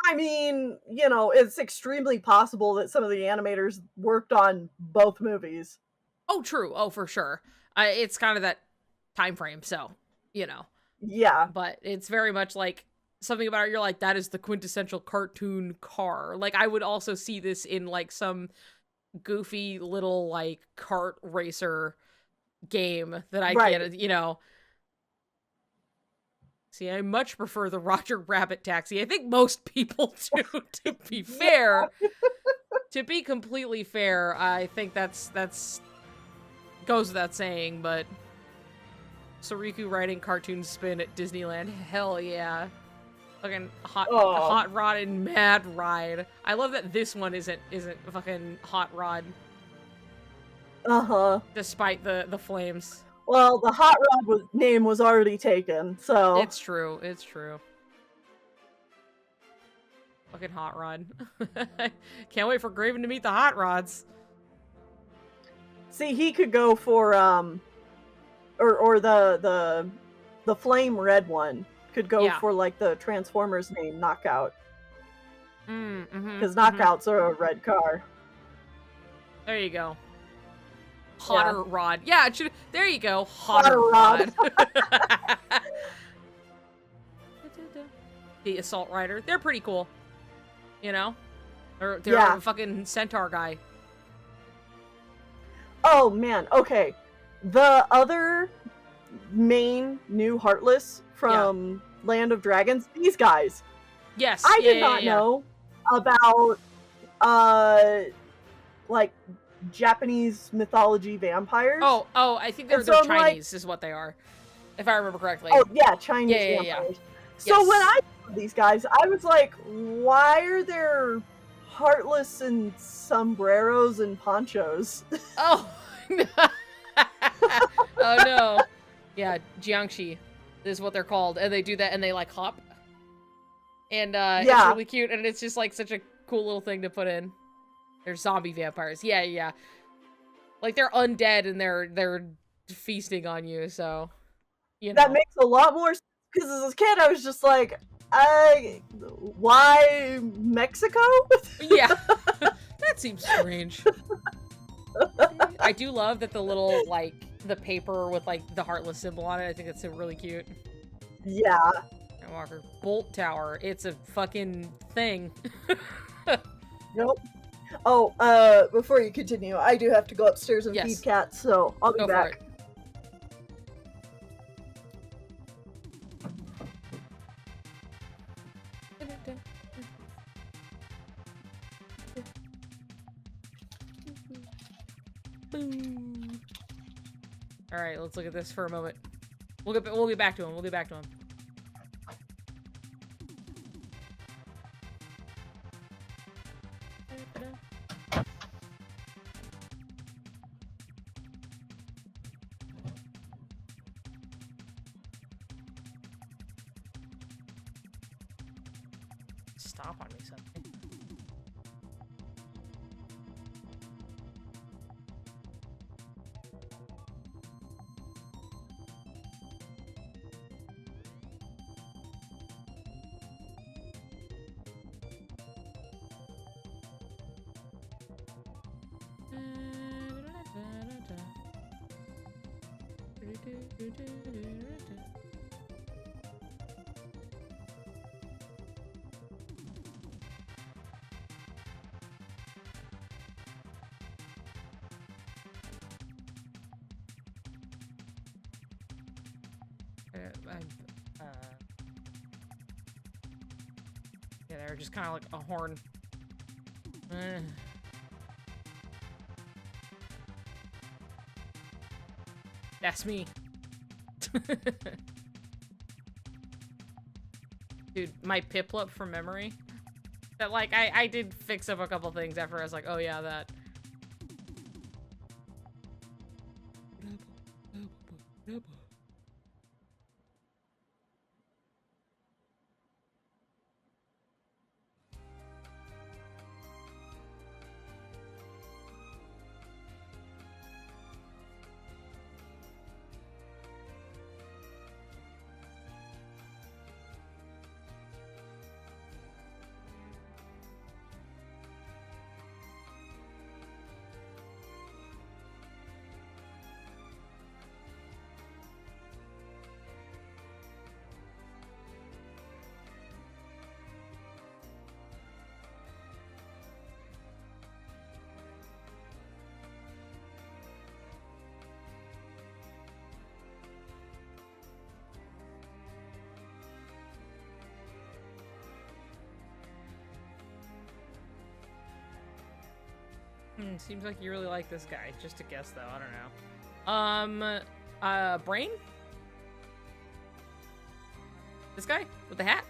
I mean, you know, it's extremely possible that some of the animators worked on both movies. Oh, true. Oh, for sure. It's kind of that time frame, so you know. Yeah. But it's very much like something about it. You're like, that is the quintessential cartoon car. Like, I would also see this in like some goofy little like kart racer game that I Right. get, you know. See, I much prefer the Roger Rabbit taxi. I think most people do, to be fair. To be completely fair, I think that's goes without saying, but Sariku riding cartoon spin at Disneyland. Hell yeah. Fucking Oh. hot rod and mad ride. I love that this one isn't fucking hot rod. Uh-huh. Despite the flames. Well, the hot rod name was already taken, so... It's true. It's true. Fucking hot rod. Can't wait for Graven to meet the hot rods. See, he could go for, or the flame red one could go for, like, the Transformers name, Knockout. Because Knockouts are a red car. There you go. Hotter rod. Yeah, it should. There you go. Hotter rod. The Assault Rider. They're pretty cool. You know? They're a fucking centaur guy. Oh, man. Okay. The other main new Heartless from Land of Dragons, these guys. Yes. I did not know about, like, Japanese mythology vampires. Oh, I think they're Chinese is what they are. If I remember correctly. Oh, yeah, Chinese vampires. So when I saw these guys, I was like, why are there Heartless and sombreros and ponchos? Oh, no. Oh, no. Yeah, Jiangxi is what they're called. And they do that and they, like, hop. And it's really cute. And it's just, like, such a cool little thing to put in. They're zombie vampires. Yeah. Like, they're undead and they're feasting on you, so... You know. That makes a lot more sense, because as a kid, I was just like, why Mexico? Yeah. That seems strange. I do love that the little, like, the paper with, like, the Heartless symbol on it. I think that's really cute. Yeah. Walker. Bolt Tower. It's a fucking thing. Nope. Oh, before you continue, I do have to go upstairs and feed cats, so I'll be back. All right, let's look at this for a moment. We'll get back to him. We'll get back to him. Stop on me, something. Yeah, they're just kind of like a horn. That's me. Dude, my Piplup from memory. That, like, I did fix up a couple things after I was like, oh yeah, that. Seems like you really like this guy. Just a guess, though. I don't know. Brain? This guy with the hat?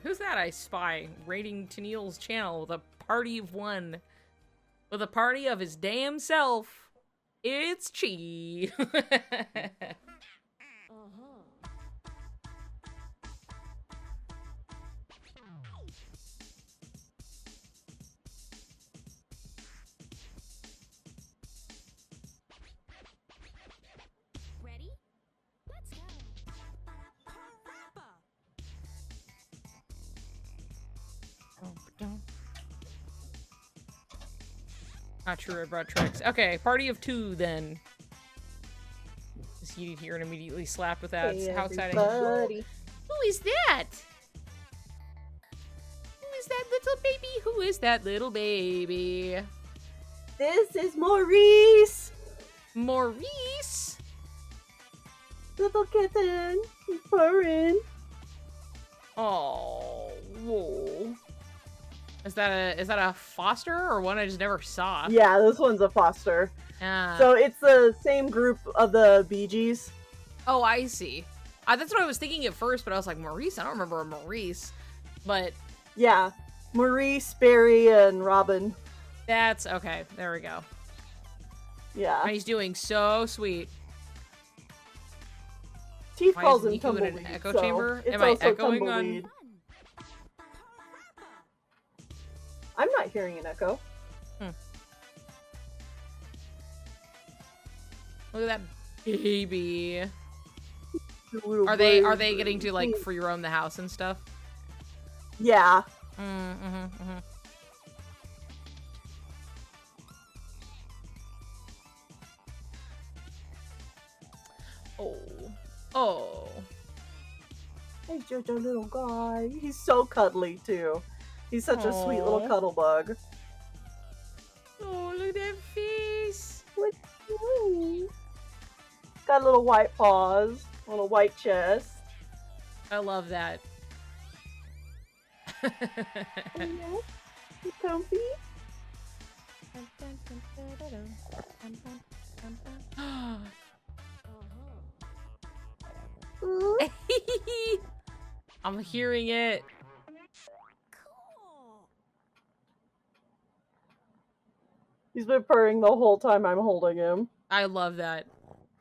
Who's that I spy? Raiding Tennille's channel with a party of one. With a party of his damn self. It's Chi. Ready? Let's go. Not true, I brought tricks. Okay, party of two then. Just you hear and immediately slapped with that. Hey, How exciting. everybody. Who is that? Who is that little baby? Who is that little baby? This is Maurice, Maurice? little kitten. He's purring. Oh, whoa. Is that a foster or one I just never saw? Yeah, this one's a foster. Ah. So it's the same group of the Bee Gees. Oh, I see. That's what I was thinking at first, but I was like, Maurice? I don't remember a Maurice. But Yeah, Maurice, Barry, and Robin. that's okay. There we go. Yeah. And he's doing so sweet. Chief Why calls isn't him Niku in an Tumbleweed. echo so chamber? It's Am I also echoing on- Tumbleweed. I'm not hearing an echo. Look at that baby. Little Are they baby. getting to like free roam the house and stuff? Yeah. Oh. Oh. He's just a little guy. He's so cuddly too. He's such a sweet little Aw. cuddle bug. Oh, look at that face. What's got little white paws, little white chest. I love that. You comfy? Ooh. I'm hearing it. He's been purring the whole time I'm holding him. I love that.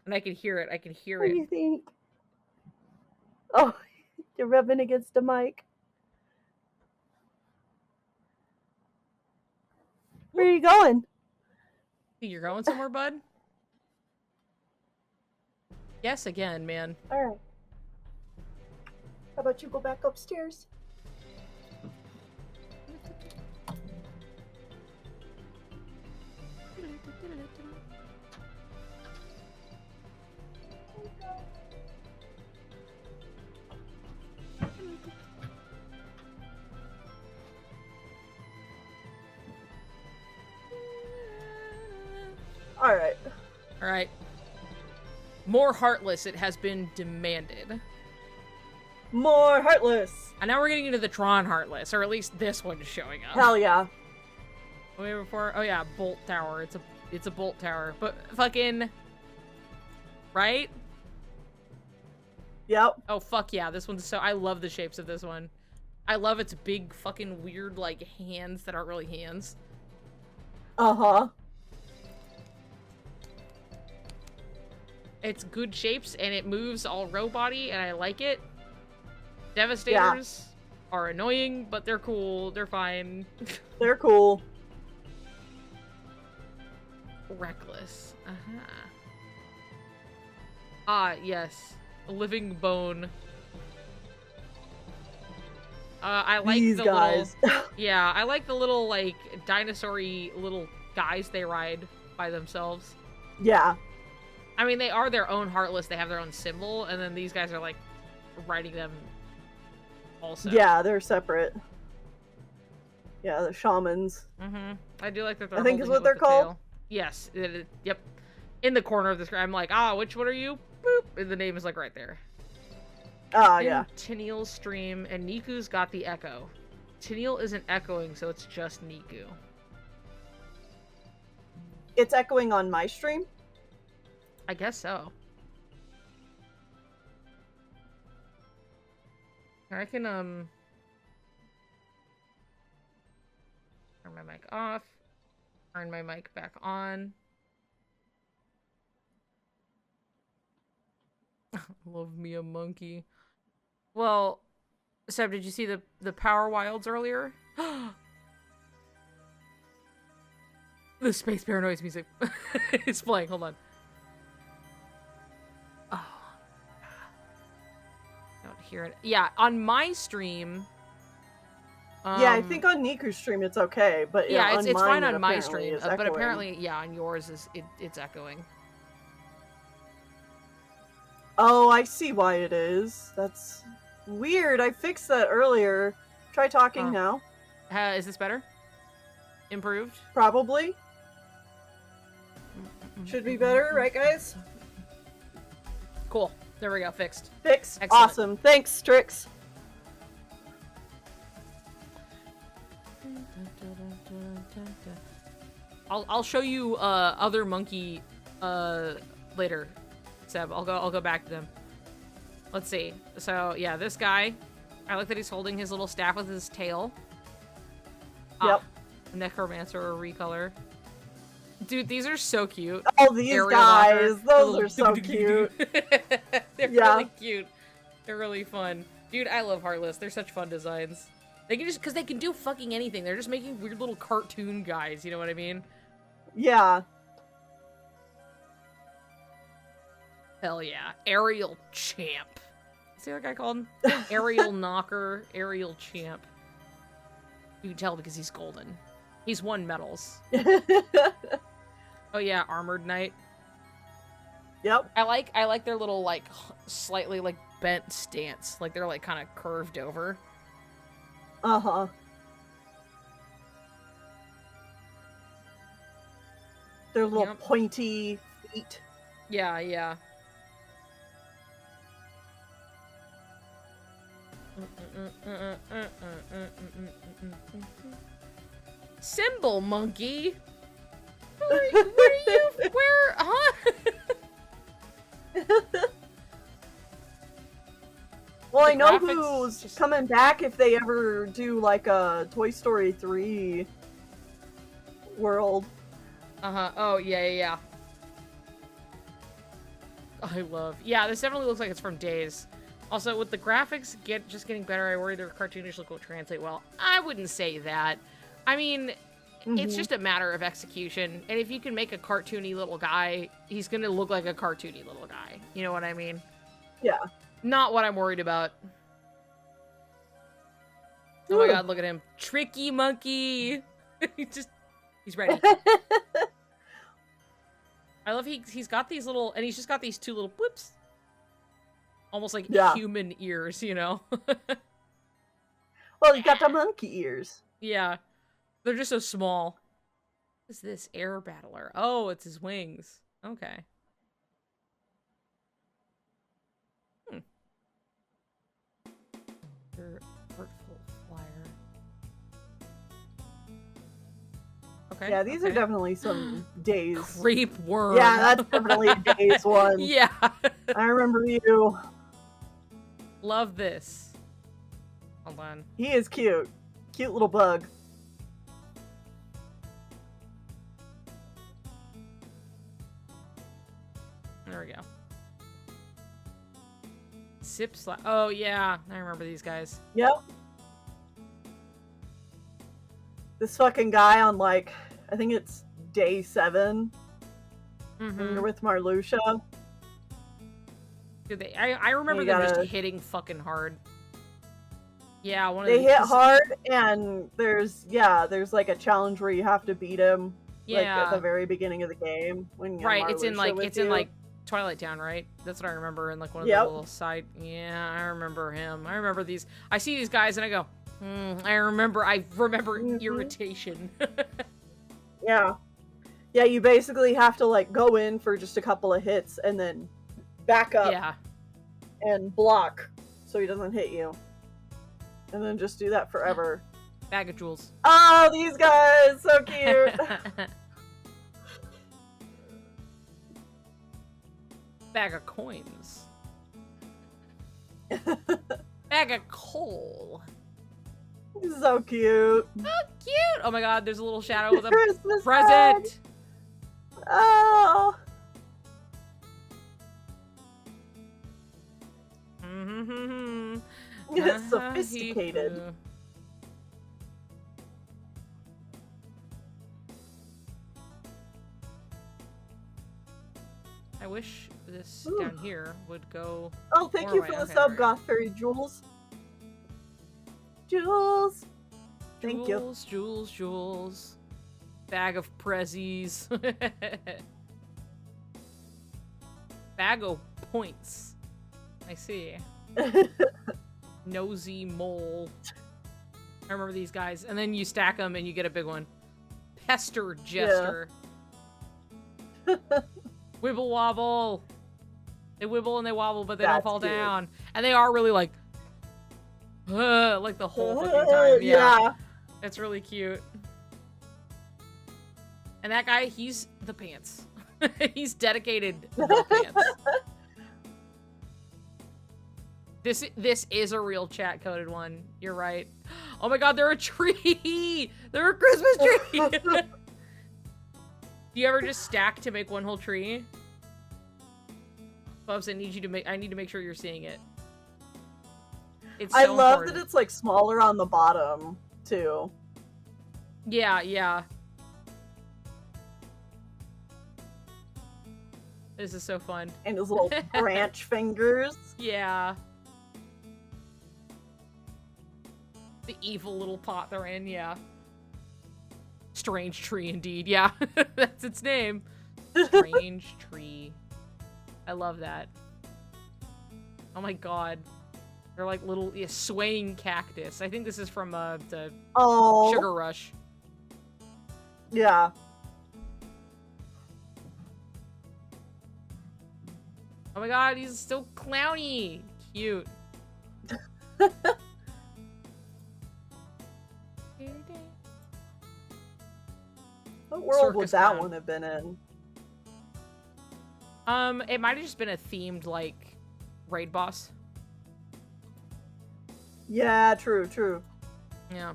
And I can hear it. I can hear What do it. you think? Oh, you're rubbing against the mic. Where are you going? Think you're going somewhere, bud? Yes, again, man. Alright. How about you go back upstairs? Alright. Alright. More Heartless, it has been demanded. More Heartless! And now we're getting into the Tron Heartless, or at least this one's showing up. Hell yeah. Way before, oh yeah, Bolt Tower. It's a Bolt Tower, but fucking, right? Yep. Oh fuck yeah, this one's so. I love the shapes of this one. I love its big fucking weird like hands that aren't really hands. Uh-huh. It's good shapes and it moves all robot-y and I like it. Devastators are annoying, but they're cool. They're fine. They're cool. Reckless. Ah, yes. A living bone. I like These the guys. little... Yeah, I like the little, like, dinosaur-y little guys they ride by themselves. Yeah. I mean, they are their own Heartless. They have their own symbol, and then these guys are, like, riding them also. Yeah, they're separate. Yeah, the shamans. Mm-hmm. I do like that they're I think holding is it what with they're the called. tail. Yes. Yep. In the corner of the screen. I'm like, which one are you? Boop. And the name is, like, right there. Ah, yeah. Tennille's stream, and Niku's got the echo. Tennille isn't echoing, so it's just Niku. It's echoing on my stream? I guess so. I can, turn my mic off. Turn my mic back on. Love me a monkey. Well, Seb, did you see the Power Wilds earlier? The Space Paranoids music is playing. Hold on. Oh. I don't hear it. Yeah, on my stream. Yeah, I think on Niku's stream it's okay, but yeah, on it's mine, fine it on my apparently stream, is but echoing. apparently, yeah, on yours it's echoing. Oh, I see why it is. That's weird. I fixed that earlier. Try talking now. Is this better? Improved? Probably. Should be better, right, guys? Cool. There we go. Fixed. Fixed. Excellent. Awesome. Thanks, Strix. I'll show you other monkey later, Seb. I'll go back to them. Let's see. So yeah, this guy. I like that he's holding his little staff with his tail. Yep. Necromancer or recolor. Dude, these are so cute. Oh, these Aerial guys. locker, Those are so cute. They're Yeah. really cute. They're really fun. Dude, I love Heartless. They're such fun designs. They can just, because they can do fucking anything. They're just making weird little cartoon guys, you know what I mean? Yeah. Hell yeah. Aerial Champ. See what that guy called him? Aerial Knocker, Aerial Champ. You can tell because he's golden. He's won medals. Oh yeah, Armored Knight. Yep. I like their little, like, slightly, like, bent stance. Like, they're, like, kind of curved over. Uh-huh. Their little pointy feet. Yeah, yeah. Symbol monkey. Huh? Well, I The know graphics who's just- coming back if they ever do like a Toy Story 3 world. Uh-huh. Oh, yeah. Yeah, this definitely looks like it's from Days. Also, with the graphics just getting better, I worry their cartoonish look will translate well. I wouldn't say that. I mean, it's just a matter of execution. And if you can make a cartoony little guy, he's gonna look like a cartoony little guy. You know what I mean? Yeah. Not what I'm worried about. Oh my god, look at him. Tricky monkey! He's ready. I love he's got these little, and he's just got these two little whoops. Almost like human ears, you know? Well, you got the monkey ears. Yeah. They're just so small. What is this air battler? Oh, it's his wings. Okay. Your artful flyer. Okay. Yeah, these are definitely some days. Creep worm. Yeah, that's definitely a days one. Yeah. I remember you. Love this. Hold on. He is cute. Cute little bug. There we go. Sip slap. Oh, yeah. I remember these guys. Yep. This fucking guy on, like, I think it's day 7. When you're with Marluxia. Dude, I remember You them gotta- just hitting fucking hard. Yeah, one of They the- hit hard, and there's like a challenge where you have to beat him. Like Yeah. at the very beginning of the game when you Right, have it's in Marluxia like with it's in you. like Twilight Town, right? That's what I remember in like one of Yep. the little side. Yeah, I remember him. I remember these. I see these guys and I go, I remember irritation. Yeah. Yeah, you basically have to like go in for just a couple of hits and then back up Yeah. and block so he doesn't hit you. And then just do that forever. Bag of jewels. Oh, these guys, so cute. Bag of coins. Bag of coal. So cute. Oh, cute! Oh my god, there's a little shadow with a Christmas present. bag. Oh. It's sophisticated. I wish this Ooh. down here would go. Oh, thank you more for way. the Okay, sub, right. Goth Fairy Jules. Jules. Thank you. Jules, Jules, Jules. Bag of prezzies. Bag of points. I see. Nosy mole. I remember these guys. And then you stack them and you get a big one. Pester Jester. Wibble wobble. They wibble and they wobble, but they don't That's fall cute. down. And they are really like the whole fucking time. Yeah. It's really cute. And that guy, he's the pants. He's dedicated the pants. This is a real chat coded one. You're right. Oh my god, they're a tree. They're a Christmas tree. Do you ever just stack to make one whole tree? Bubs, I need to make sure you're seeing it. It's so I love important. that it's like smaller on the bottom too. Yeah, yeah. This is so fun. And his little branch fingers. Yeah. The evil little pot they're in, yeah. Strange tree indeed, yeah. That's its name. Strange tree. I love that. Oh my god. They're like little swaying cactus. I think this is from the Sugar Rush. Yeah. Oh my god, he's so clowny. Cute. What world would Circus that clown. one have been in? It might have just been a themed, like, raid boss. Yeah, true, true. Yeah.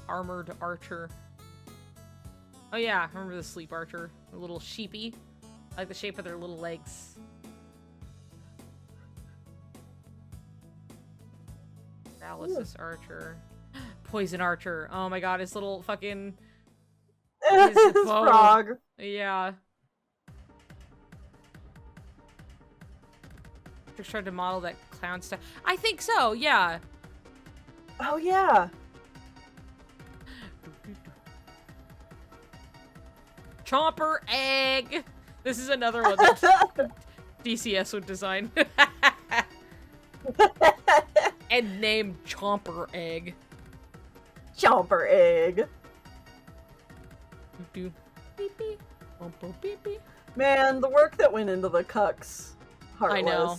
Armored archer. Oh yeah, I remember the sleep archer. A little sheepy. I like the shape of their little legs. Paralysis archer. Poison archer. Oh my god, his little fucking... His bow. frog. Yeah. Just tried to model that clown stuff. I think so, yeah. Oh yeah. Chomper egg. This is another one that DCS would design. And name Chomper egg. Chomper egg. Do beep beep. Boom, boom, beep beep. Man, the work that went into the cucks. Heartless. I know.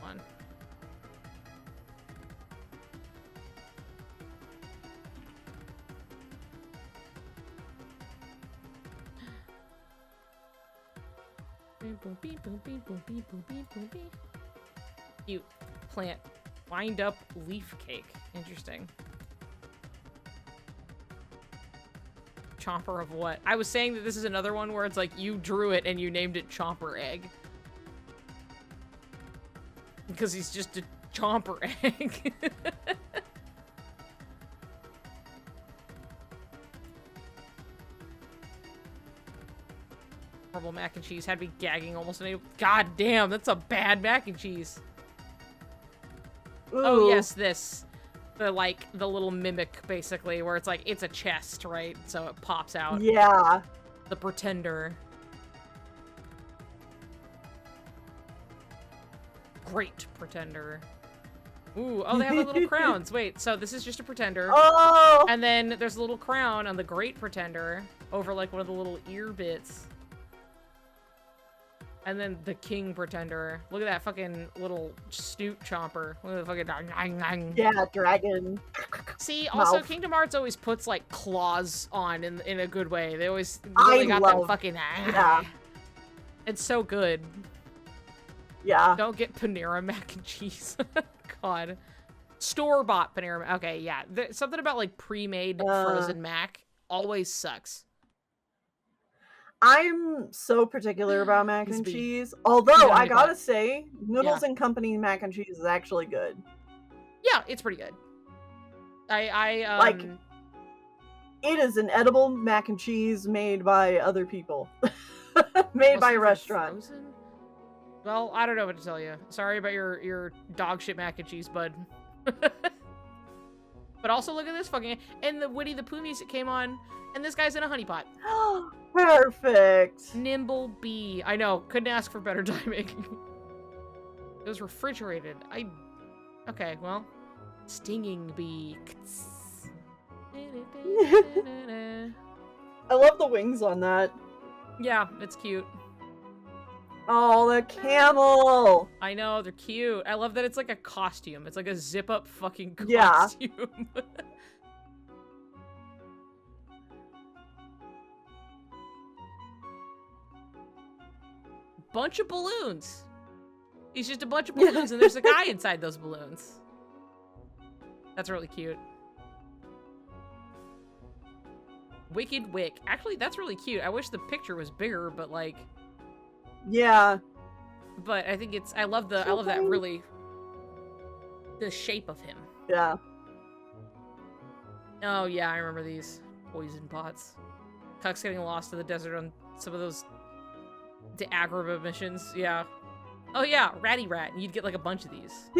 One. Cute plant. Wind up leaf cake. Interesting. Chomper of what? I was saying that this is another one where it's like you drew it and you named it Chomper Egg. Because he's just a Chomper Egg. Horrible mac and cheese. Had me gagging almost any. God damn, that's a bad mac and cheese. Ooh. Oh yes, this. The little mimic basically, where it's like it's a chest, right? So it pops out. Yeah. The pretender. Great pretender. Ooh, oh, they have the little crowns. Wait, so this is just a pretender. Oh! And then there's a little crown on the great pretender over like one of the little ear bits. And then the king pretender. Look at that fucking little snoot chomper. Look at the fucking... Yeah, dragon. See, also, Mouth. Kingdom Hearts always puts, like, claws on in a good way. They always really got that fucking... Yeah. It's so good. Yeah. Don't get Panera mac and cheese. God. Store-bought Panera... Okay, yeah. Something about, like, pre-made frozen mac always sucks. I'm so particular about mac and Crispy. cheese. Although, Yeah, I me gotta too. say, Noodles and Company mac and cheese is actually good. Yeah, it's pretty good. Like, it is an edible mac and cheese made by other people. Made by a restaurant. Frozen? Well, I don't know what to tell you. Sorry about your dog shit mac and cheese, bud. But also look at this fucking... And the Woody the Pooh music came on, and this guy's in a honey pot. Perfect. Nimble bee. I know, couldn't ask for better timing. It was refrigerated. Okay, well. Stinging bee. I love the wings on that. Yeah, it's cute. Oh, the camel. I know, they're cute. I love that it's like a costume. It's like a zip-up fucking Yeah. costume. Bunch of balloons. He's just a bunch of balloons, and there's a guy inside those balloons. That's really cute. Wicked Wick. Actually, that's really cute. I wish the picture was bigger, but like... Yeah. But I think I love that really... The shape of him. Yeah. Oh, yeah, I remember these. Poison pots. Cuck's getting lost in the desert on some of those... The Agrabah missions, yeah. Oh yeah, Ratty Rat. You'd get like a bunch of these.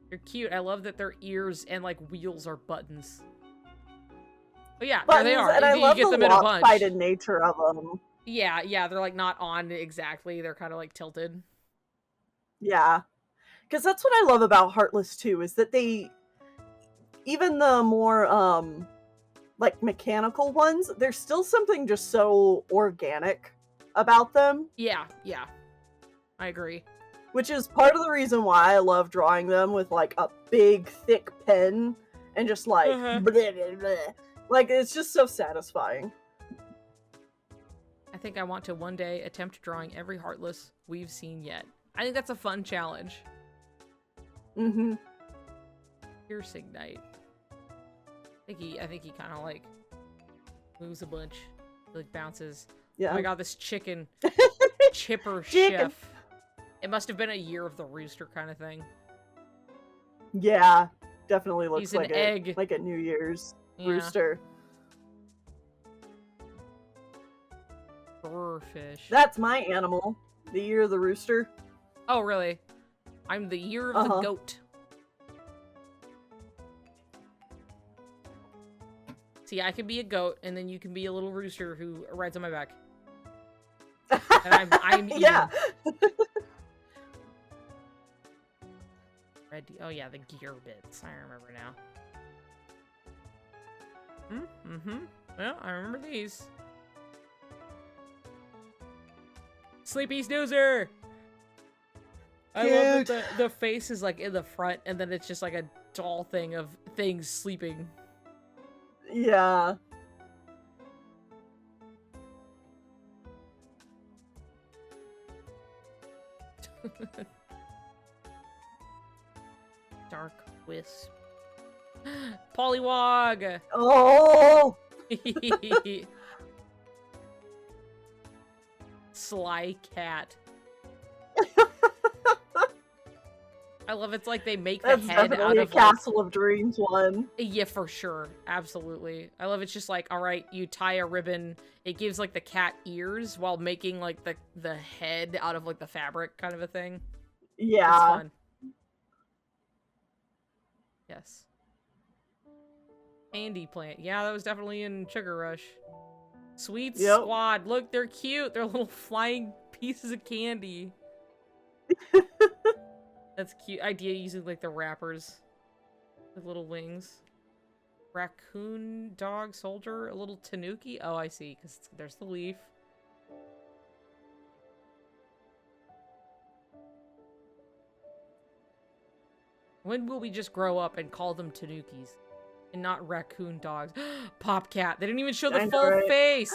They're cute. I love that their ears and like wheels are buttons. Oh yeah, Buttons, there they are. and I You love get the them in a bunch. lopsided nature of them. Yeah, they're like not on exactly. They're kind of like tilted. Yeah. Because that's what I love about Heartless 2, is that they, even the more, like, mechanical ones, there's still something just so organic about them. Yeah. I agree. Which is part of the reason why I love drawing them with, like, a big, thick pen, and just, like, bleh, bleh, bleh. Like, it's just so satisfying. I think I want to one day attempt drawing every Heartless we've seen yet. I think that's a fun challenge. Mm-hmm. Piercing Knight. I think he kind of like moves a bunch. He, like bounces. Yeah. Oh my god, this chicken. Chipper Chicken. Chef. It must have been a year of the rooster kind of thing. Yeah. Definitely looks He's an like egg. like a New Year's Yeah. rooster. Fish. That's my animal. The year of the rooster. Oh, really? I'm the year of the Uh-huh. goat. See, I can be a goat, and then you can be a little rooster who rides on my back. And I'm eating. Yeah. Oh yeah, the gear bits. I remember now. Mm-hmm. Well, I remember these. Sleepy snoozer! I love that the face is like in the front and then it's just like a doll thing of things sleeping. Yeah. Dark Wisp. Pollywog! Oh! Sly Cat. I love it's like they make the That's head out definitely of a Castle of Dreams one. Yeah, for sure. Absolutely. I love it's just like, all right, you tie a ribbon. It gives like the cat ears while making like the head out of like the fabric kind of a thing. Yeah. It's fun. Yes. Candy plant. Yeah, that was definitely in Sugar Rush. Sweet Squad. Look, they're cute. They're little flying pieces of candy. That's cute. Idea using like the wrappers. The little wings. Raccoon dog soldier. A little tanuki. Oh, I see. Because there's the leaf. When will we just grow up and call them tanukis? And not raccoon dogs. Popcat. They didn't even show the full face.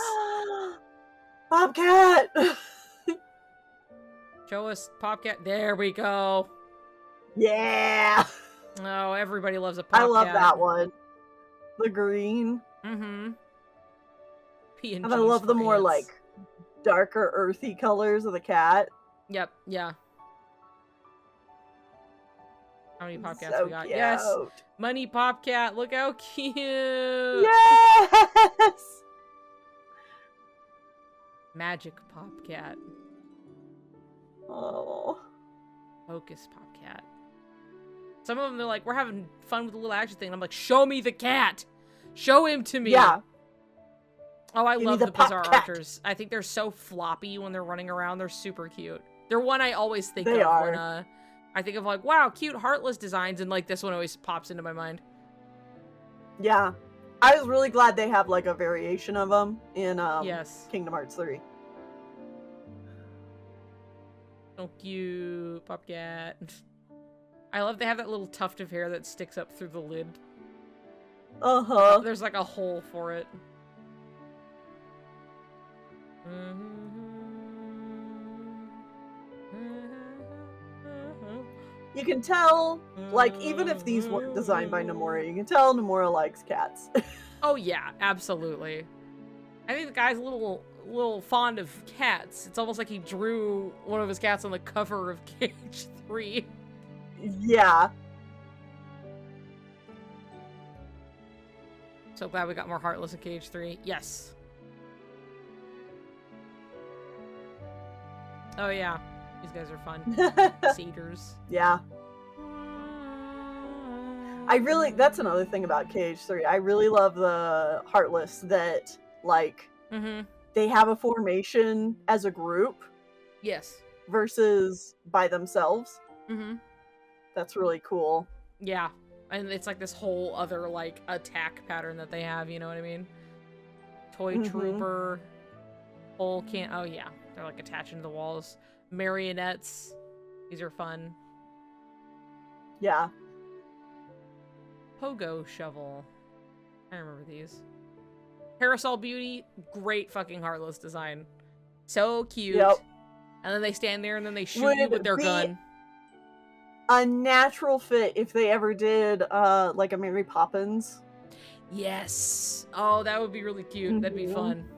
Popcat! Show us Popcat. There we go. Yeah! Oh, everybody loves a Popcat. I love that one. The green. Mm-hmm. And I love the more, like, darker, earthy colors of the cat. Yep, yeah. How many Popcats So we got? cute. Yes! Money Popcat! Look how cute! Yes! Magic Popcat. Oh. Focus Popcat. Some of them, they're like, we're having fun with the little action thing. And I'm like, show me the cat! Show him to me! Yeah. Oh, I Give me love the the Bizarre Popcat. Archers. I think they're so floppy when they're running around. They're super cute. They're one I always think They of are. when I think of like, wow, cute Heartless designs, and like this one always pops into my mind. Yeah. I was really glad they have, like, a variation of them in Yes. Kingdom Hearts 3. So cute, Popcat. I love they have that little tuft of hair that sticks up through the lid. Uh-huh. There's like a hole for it. You can tell, like, even if these weren't designed by Nomura, you can tell Nomura likes cats. Oh yeah, absolutely. I think the guy's a little fond of cats. It's almost like he drew one of his cats on the cover of Cage 3. Yeah. So glad we got more Heartless in Cage 3. Yes. Oh yeah, these guys are fun. Cedars. Yeah. That's another thing about Cage 3. I really love the Heartless that, like, they have a formation as a group. Yes. Versus by themselves. Mm-hmm. That's really cool. Yeah. And it's like this whole other, like, attack pattern that they have, you know what I mean? Toy Trooper. Whole can't. Oh, yeah. They're, like, attaching to the walls. Marionettes. These are fun. Yeah. Pogo Shovel. I remember these. Parasol Beauty. Great fucking Heartless design. So cute. Yep. And then they stand there and then they shoot you with their gun. A natural fit if they ever did, like, a Mary Poppins. Yes. Oh, that would be really cute. That'd be fun.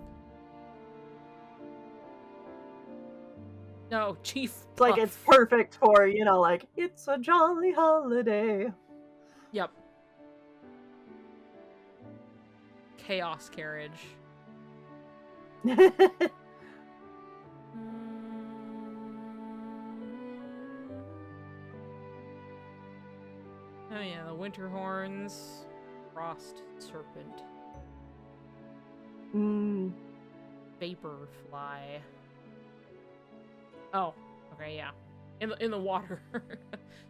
No, Chief It's like, it's perfect for, you know, like, it's a jolly holiday. Yep. Chaos Carriage. Oh yeah, the Winter Horns. Frost Serpent. Vaporfly. Oh, okay, yeah. In the water.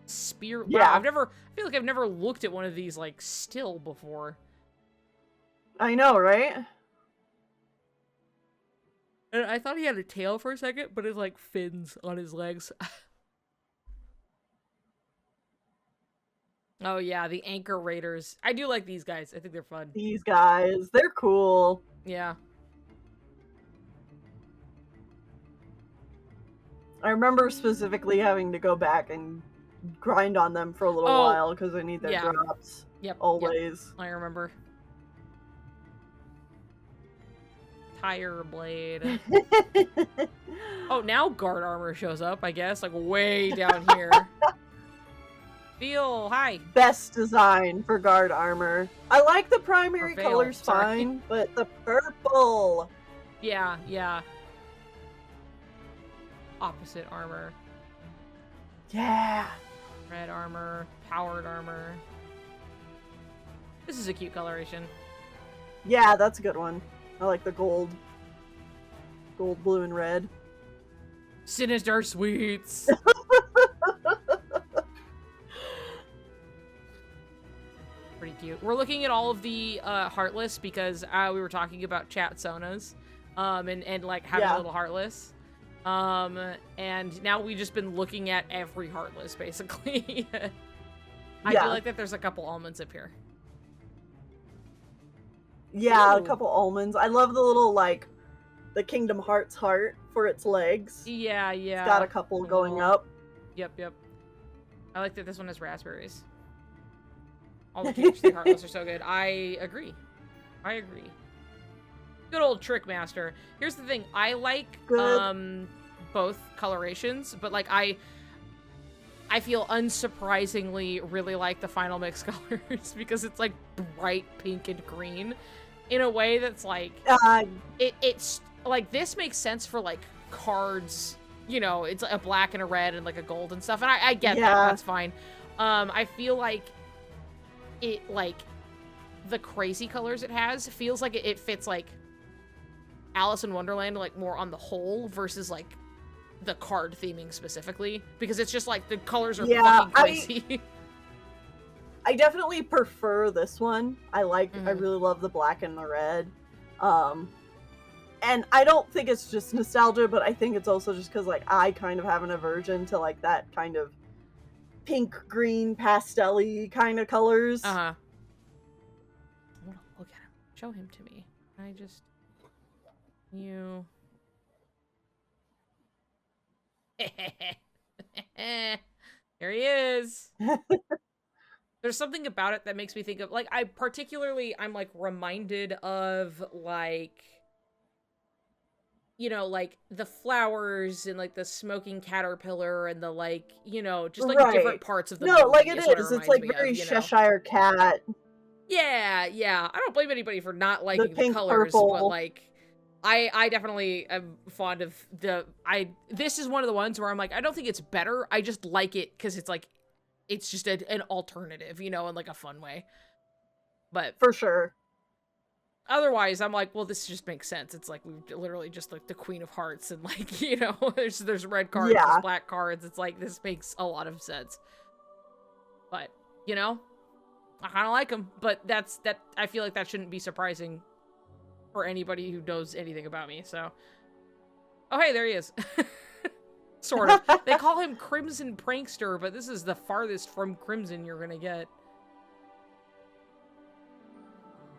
Spear. Yeah. Wow, I feel like I've never looked at one of these like still before. I know, right? And I thought he had a tail for a second, but it's like fins on his legs. Oh yeah, the anchor raiders. I do like these guys. I think they're fun. These guys, they're cool. Yeah. I remember specifically having to go back and grind on them for a little while because I need their yeah. drops. Yep. Always. Yep. I remember. Tire blade. Oh, now guard armor shows up, I guess, like way down here. Feel, hi. Best design for guard armor. I like the primary Veil, colors sorry. fine, but the purple. Yeah, yeah. Opposite armor. Yeah. Red armor, powered armor. This is a cute coloration. Yeah, that's a good one. I like the gold. Gold, blue, and red. Sinister sweets. Pretty cute. We're looking at all of the heartless because we were talking about chat sonas, and like having a little heartless. And now we've just been looking at every heartless basically. I do like that there's a couple almonds up here. Yeah, Ooh. a couple almonds. I love the little, like, the Kingdom Hearts heart for its legs. Yeah, yeah. It's got a couple going up. Yep, yep. I like that this one has raspberries. All the THC heartless are so good. I agree. I agree. Good old Trickmaster. Here's the thing. I like both colorations, but like I feel unsurprisingly really like the final mix colors because it's like bright pink and green in a way that's like it's like this makes sense for like cards, you know, it's a black and a red and like a gold and stuff, and I get that, that's fine. I feel like it, like the crazy colors it has feels like it fits like Alice in Wonderland, like more on the whole versus like the card theming specifically, because it's just like the colors are fucking crazy. I definitely prefer this one. I really love the black and the red. And I don't think it's just nostalgia, but I think it's also just because like I kind of have an aversion to like that kind of pink, green, pastel-y kind of colors. I want to look at him. Show him to me. I just... You... There he is. There's something about it that makes me think of, like, I'm like reminded of like, you know, like the flowers and like the smoking caterpillar and the like, you know, just like different parts of the movie like it what is. It's like very Cheshire Cat. Yeah, yeah. I don't blame anybody for not liking the colors, purple. but like I definitely am fond of this is one of the ones where I'm like, I don't think it's better. I just like it because it's like, it's just an alternative, you know, in like a fun way. But for sure. Otherwise, I'm like, well, this just makes sense. It's like literally just like the Queen of Hearts and like, you know, there's red cards, there's black cards. It's like, this makes a lot of sense. But, you know, I kind of like them, but I feel like that shouldn't be surprising for anybody who knows anything about me, so. Oh, hey, there he is. Sort of. They call him Crimson Prankster, but this is the farthest from Crimson you're gonna get.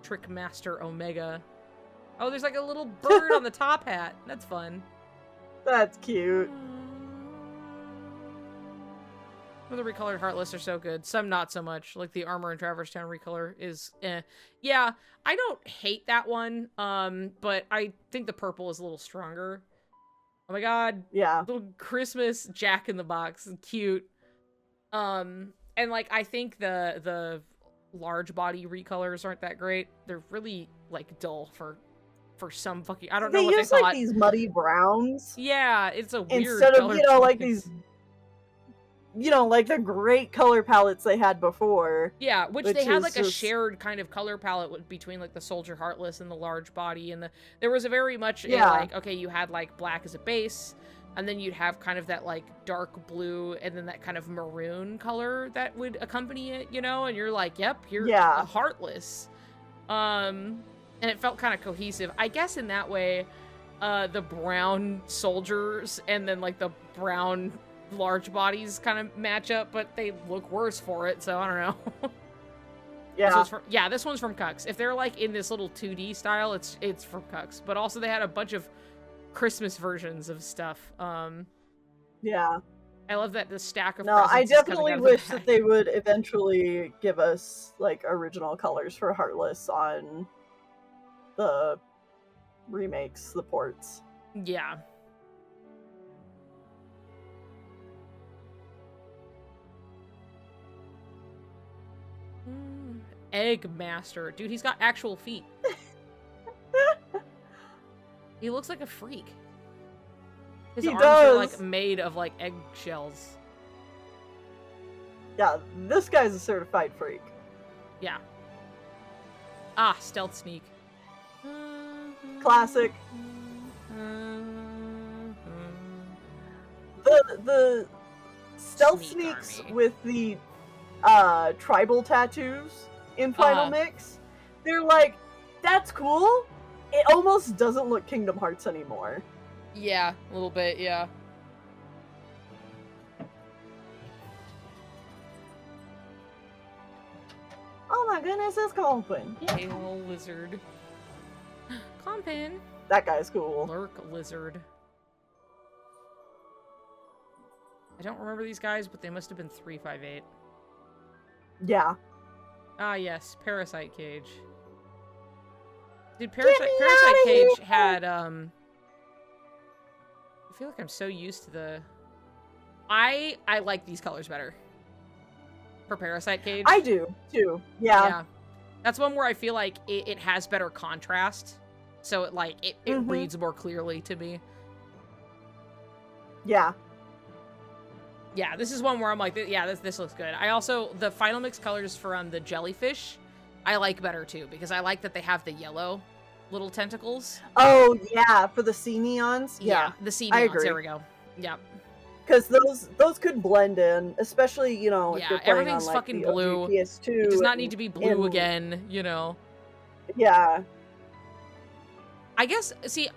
Trickmaster Omega. Oh, there's like a little bird on the top hat. That's fun. That's cute. Well, the recolored Heartless are so good. Some not so much. Like the Armor and Traverse Town recolor is Yeah, I don't hate that one. But I think the purple is a little stronger. Oh my god. Yeah. Little Christmas Jack in the Box. Cute. And like I think the large body recolors aren't that great. They're really like dull for some fucking, I don't know what they thought. They use like these muddy browns. Yeah, it's a weird instead of, you know, choice. like these, you know, like the great color palettes they had before. Yeah, which they had like a shared kind of color palette between like the Soldier Heartless and the large body, and there was a very much like, okay, you had like black as a base, And then you'd have kind of that like dark blue and then that kind of maroon color that would accompany it, you know? And you're like, yep, you're Heartless. And it felt kind of cohesive. I guess in that way, the brown soldiers and then like the brown large bodies kind of match up, but they look worse for it, so I don't know. This one's from Cucks. If they're like in this little 2D style, it's from Cucks. But also they had a bunch of Christmas versions of stuff. Yeah. I love that the stack of No, I presents is coming definitely out of the wish bag. that they would eventually give us like original colors for Heartless on the remakes, the ports. Yeah. Egg Master. Dude, he's got actual feet. He looks like a freak. His arms are like made of like eggshells. Yeah, this guy's a certified freak. Yeah. Ah, stealth sneak. Classic. The stealth sneaks with the tribal tattoos in Final Mix, they're like, that's cool. It almost doesn't look Kingdom Hearts anymore. Yeah, a little bit, yeah. Oh my goodness, it's Compin. Pale lizard. Compin. That guy's cool. Lurk lizard. I don't remember these guys, but they must have been 358. Yeah. Ah, yes, Parasite Cage. Dude, Parasite Cage had, I feel like I'm so used to the... I like these colors better. For Parasite Cage. I do, too. Yeah. That's one where I feel like it has better contrast. So it, like, it reads more clearly to me. Yeah. Yeah, this is one where I'm like, yeah, this looks good. I also, the Final Mix colors for the jellyfish, I like better too, because I like that they have the yellow little tentacles. Oh, yeah, for the sea neons? Yeah, the sea neons, I agree. There we go. Yep. Because those could blend in, especially, you know, if you're playing everything's on, like, fucking the OG blue. PS2. It does not need to be blue again, you know. Yeah. I guess, see,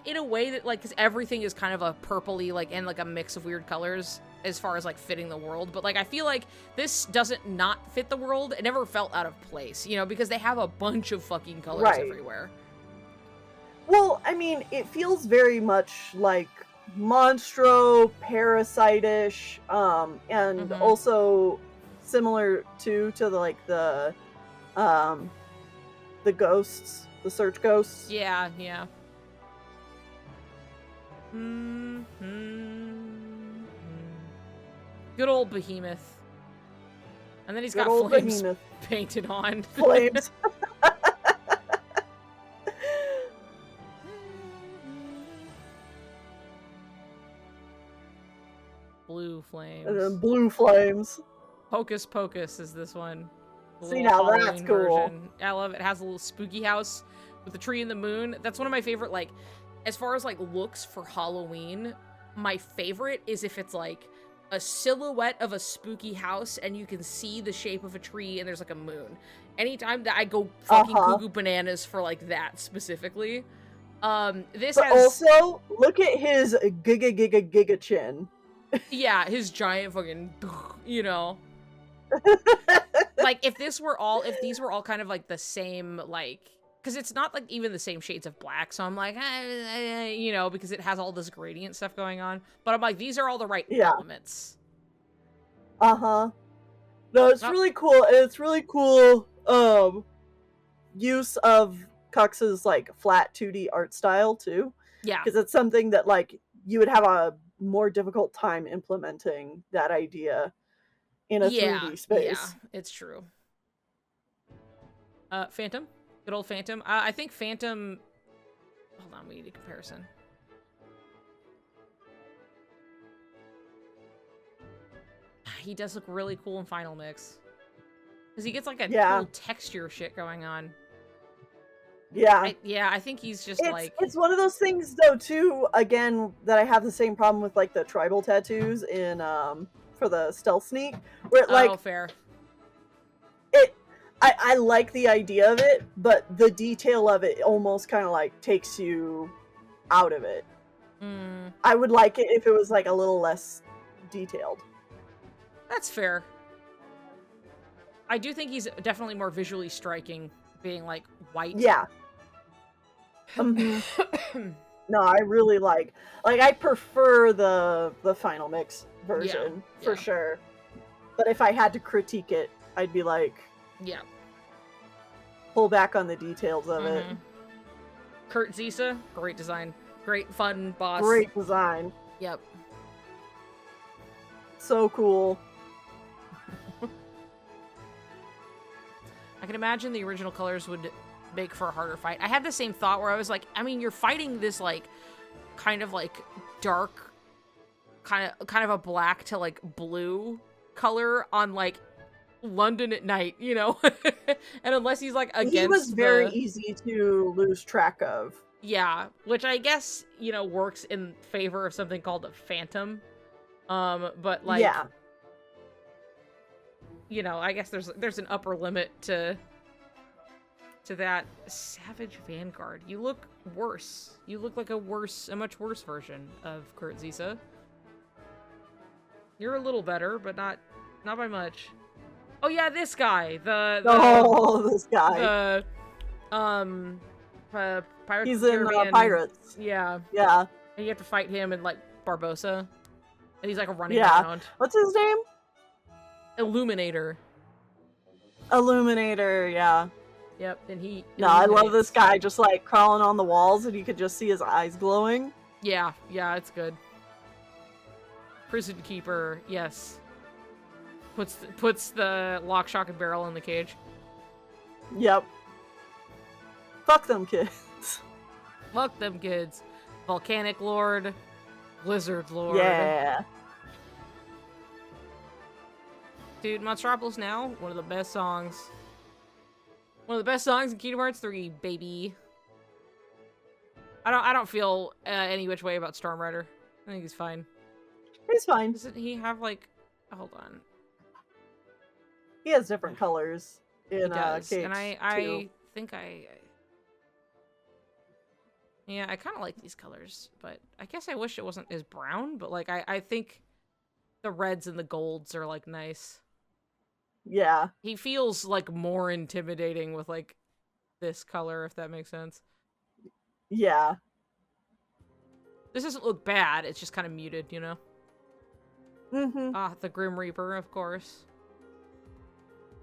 in a way that, like, because everything is kind of a purpley, like, and, like, a mix of weird colors as far as, like, fitting the world. But, like, I feel like this doesn't not fit the world. It never felt out of place, you know, because they have a bunch of fucking colors everywhere. Well, I mean, it feels very much like Monstro, Parasite-ish, and also similar to the ghosts, the search ghosts. Yeah, yeah. Good old Behemoth. And then he's got flames painted on. Flames. Blue flames. And then blue flames. Hocus Pocus is this one. See, now that's cool. I love it. It has a little spooky house with the tree and the moon. That's one of my favorite, like, as far as, like, looks for Halloween, my favorite is if it's, like, a silhouette of a spooky house and you can see the shape of a tree and there's, like, a moon. Anytime that I go fucking cuckoo bananas for, like, that specifically. This but has... also, look at his giga chin. Yeah, his giant fucking, you know. Like, if these were all kind of, like, the same, like... Because it's not, like, even the same shades of black, so I'm like, you know, because it has all this gradient stuff going on. But I'm like, these are all the right elements. No, it's really cool, and it's really cool, use of Cux's, like, flat 2D art style, too. Yeah. Because it's something that, like, you would have a more difficult time implementing that idea in a 3D space. Yeah, it's true. Phantom? Good old Phantom. I think Phantom... Hold on, we need a comparison. He does look really cool in Final Mix. Because he gets, like, a cool texture shit going on. Yeah. I think he's just It's one of those things though too, again, that I have the same problem with like the tribal tattoos in for the stealth sneak, where like fair. I like the idea of it, but the detail of it almost kind of like takes you out of it. I would like it if it was like a little less detailed. That's fair. I do think he's definitely more visually striking, being like white. Yeah. No, I really like I prefer the final mix version for sure. But if I had to critique it, I'd be like, yeah, pull back on the details of it. Kurt Zisa, great design, great fun boss. Great design. Yep. So cool. I can imagine the original colors would make for a harder fight. I had the same thought where I was like, I mean, you're fighting this like kind of like dark, kind of a black to like blue color on like London at night, you know? And unless he's like against he was very easy to lose track of. Yeah, which I guess, you know, works in favor of something called a phantom. But like, yeah, you know, I guess there's an upper limit to that. Savage Vanguard. You look worse. You look like a much worse version of Kurt Zisa. You're a little better, but not by much. Oh yeah, this guy. This guy. Pirates He's of the in Caribbean. Pirates. Yeah. Yeah. And you have to fight him and like Barbossa. And he's like running Yeah. around. What's his name? Illuminator. Illuminator, yeah. Yep, and he... No, I love this guy just like crawling on the walls and you could just see his eyes glowing. Yeah, it's good. Prison Keeper, yes. Puts the lock, shock, and barrel in the cage. Yep. Fuck them kids. Fuck them kids. Volcanic Lord. Blizzard Lord. Yeah. Dude, Monstropolis Now, one of the best songs. One of the best songs in Kingdom Hearts 3, baby. I don't feel any which way about Storm Rider. I think he's fine. He's fine. Doesn't he have like... Hold on. He has different colors in He does. Cage And I 2. think yeah, I kind of like these colors, but I guess I wish it wasn't as brown, but like I think the reds and the golds are like nice. Yeah. He feels like more intimidating with like this color, if that makes sense. Yeah. This doesn't look bad, it's just kind of muted, you know? Mm-hmm. The Grim Reaper, of course.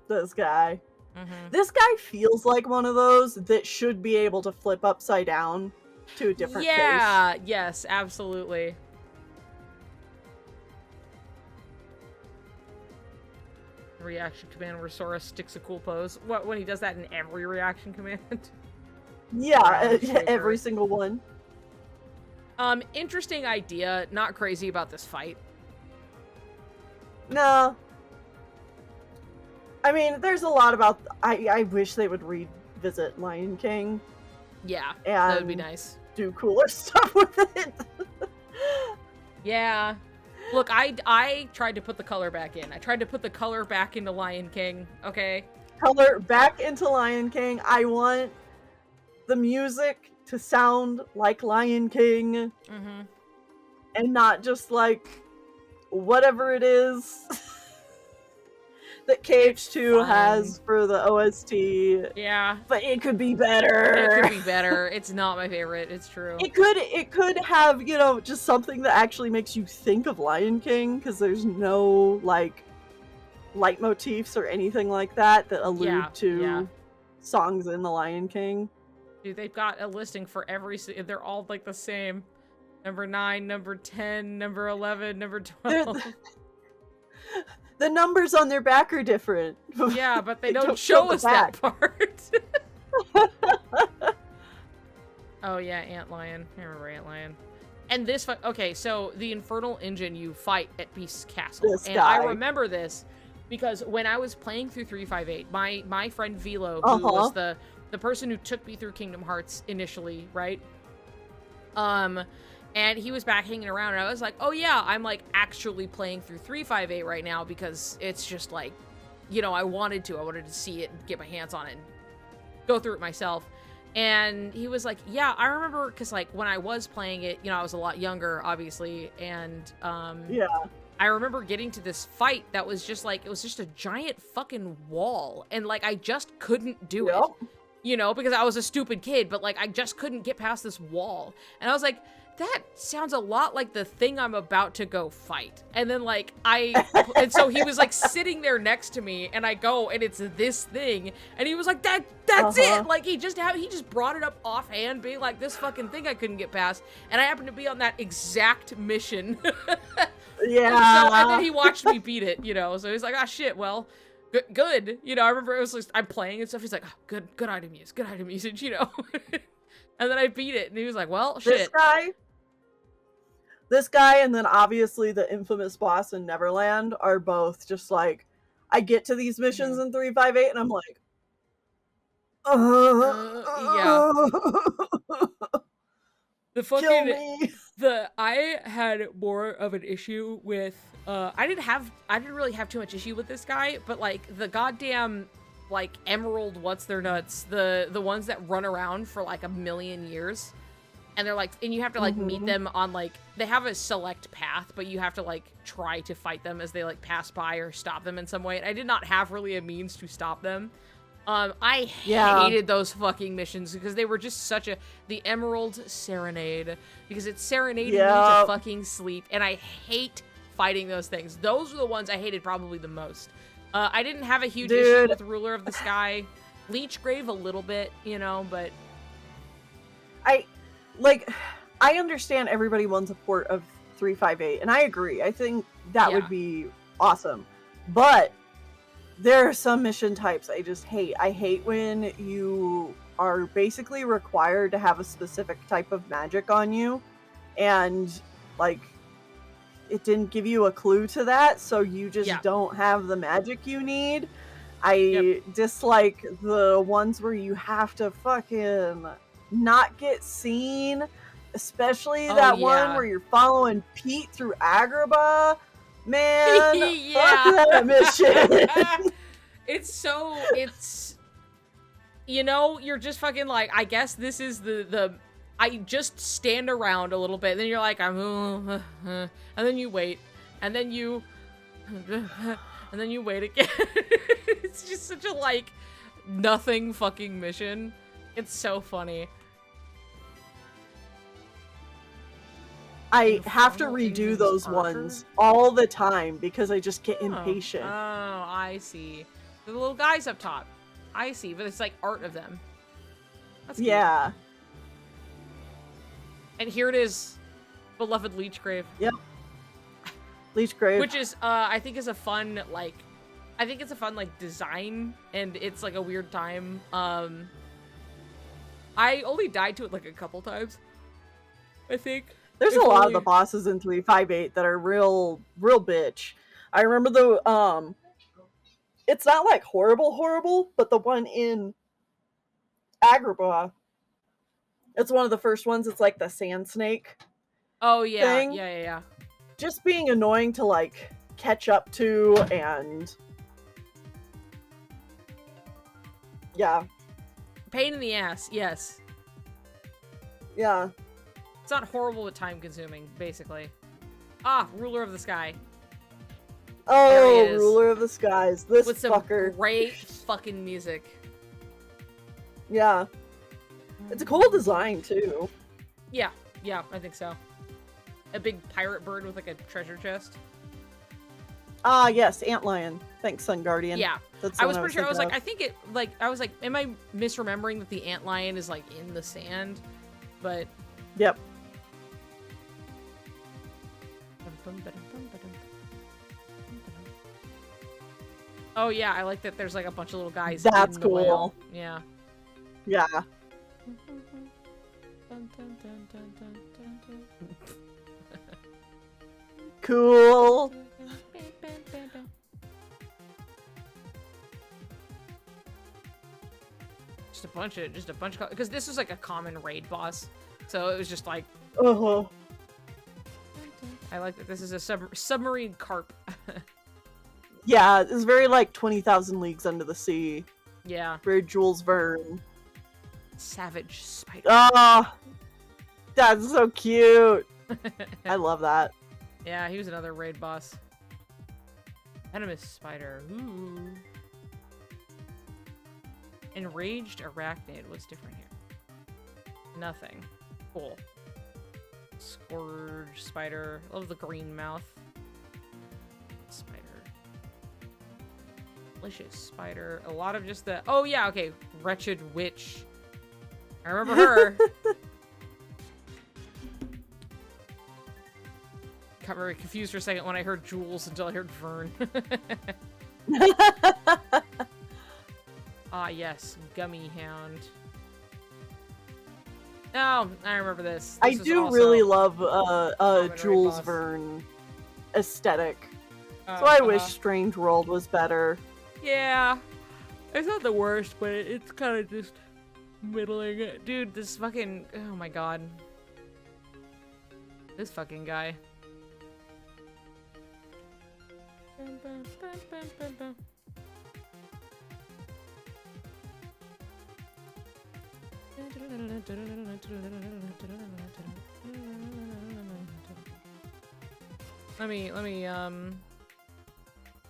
This guy. Mm-hmm. This guy feels like one of those that should be able to flip upside down to a different face. Yeah, yes, absolutely. Reaction command where Sora sticks a cool pose. What, when he does that in every reaction command? Yeah, every single one. Interesting idea. Not crazy about this fight. No. I mean, there's a lot about... I wish they would revisit Lion King. Yeah, and that would be nice. Do cooler stuff with it. Yeah. Look, I tried to put the color back in. I tried to put the color back into Lion King, okay? Color back into Lion King. I want the music to sound like Lion King. Mm-hmm. And not just like whatever it is that KH2 has for the OST. Yeah. But it could be better. It could be better. It's not my favorite. It's true. It could have, you know, just something that actually makes you think of Lion King, because there's no, like, leitmotifs or anything like that that allude to songs in the Lion King. Dude, they've got a listing for every... They're all, like, the same. Number 9, number 10, number 11, number 12. The numbers on their back are different. Yeah, but they don't show us that part. Oh, yeah, Antlion. I remember Antlion. And this... Okay, so the Infernal Engine you fight at Beast's Castle. This and guy. I remember this because when I was playing through 358, my friend Velo, who was the the person who took me through Kingdom Hearts initially, right? And he was back hanging around, and I was like, oh yeah, I'm like actually playing through 358 right now because it's just like, you know, I wanted to see it and get my hands on it and go through it myself. And he was like, yeah, I remember, because like when I was playing it, you know, I was a lot younger, obviously, and yeah, I remember getting to this fight that was just like, it was just a giant fucking wall, and like I just couldn't do it, you know, because I was a stupid kid, but like I just couldn't get past this wall. And I was like, that sounds a lot like the thing I'm about to go fight. And then like and so he was like sitting there next to me, and I go, and it's this thing, and he was like, that's it. Like he just brought it up offhand, being like, this fucking thing I couldn't get past, and I happened to be on that exact mission. Yeah. And then he watched me beat it, you know. So he's like, ah, shit, well, good. You know, I remember it was like, I'm playing and stuff. He's like, oh, good item usage, you know. And then I beat it, and he was like, well, shit. This guy, and then obviously the infamous boss in Neverland are both just like, I get to these missions in 358, and I'm like, yeah. The fucking, kill me. I had more of an issue with, I didn't really have too much issue with this guy, but like the goddamn, like emerald, what's their nuts, the ones that run around for like 1,000,000 years. And they're like, and you have to like meet them on like, they have a select path, but you have to like try to fight them as they like pass by or stop them in some way. And I did not have really a means to stop them. I hated those fucking missions because they were just such the Emerald Serenade, because it's serenading me to fucking sleep. And I hate fighting those things. Those were the ones I hated probably the most. I didn't have a huge issue with Ruler of the Sky. Leechgrave a little bit, you know, but I understand everybody wants a port of 358, and I agree. I think that would be awesome. But there are some mission types I just hate. I hate when you are basically required to have a specific type of magic on you, and like it didn't give you a clue to that, so you just don't have the magic you need. I dislike the ones where you have to fucking not get seen, especially that one where you're following Pete through Agrabah. Man, fuck that mission. It's you know, you're just fucking like, I guess this is the I just stand around a little bit, and then you're like, and then you wait, and then you wait again. It's just such a like nothing fucking mission. It's so funny. I have to redo those ones all the time because I just get impatient. Oh, I see. The little guys up top. I see, but it's like art of them. That's cute. Yeah. And here it is, beloved Leechgrave. Yep. Leechgrave. Which is, I think is a fun, like, design, and it's like a weird time. I only died to it like a couple times, I think. There's a lot of the bosses in 358 that are real bitch. I remember the, it's not like horrible, but the one in Agrabah, it's one of the first ones. It's like the sand snake. Oh, yeah. Thing. Yeah. Just being annoying to, like, catch up to, and yeah. Pain in the ass, yes. Yeah. It's not horrible, but time-consuming, basically. Ah, Ruler of the Sky. Oh, Ruler of the Skies. This with some fucker. Great fucking music. Yeah. It's a cool design, too. Yeah, I think so. A big pirate bird with, like, a treasure chest. Ah, yes, Antlion. Thanks, Sun Guardian. Yeah. That's I was pretty sure, I think it, like, I was like, am I misremembering that the antlion is, like, in the sand? But... Yep. Oh, yeah, I like that there's, like, a bunch of little guys. That's in the cool. whale. Yeah. Yeah. Cool. Just a bunch of, because this was like a common raid boss, so it was just like. Uh-huh. I like that this is a submarine carp. Yeah, it's very like 20,000 Leagues Under the Sea. Yeah. Very Jules Verne. Savage spider. Oh, that's so cute. I love that. Yeah, he was another raid boss. Venomous spider. Ooh. Enraged arachnid. What's different here? Nothing. Cool. Scourge spider. Love the green mouth. Spider. Delicious spider. A lot of just the. Oh yeah, okay. Wretched witch. I remember her. Got very confused for a second when I heard Jules until I heard Vern. Ah, yes. Gummy Hound. Oh, I remember this. I This was do also really love raid Jules boss. Verne aesthetic. So I wish Strange World was better. Yeah. It's not the worst, but it's kind of just middling. Dude, this fucking... Oh my god. This fucking guy. Let me,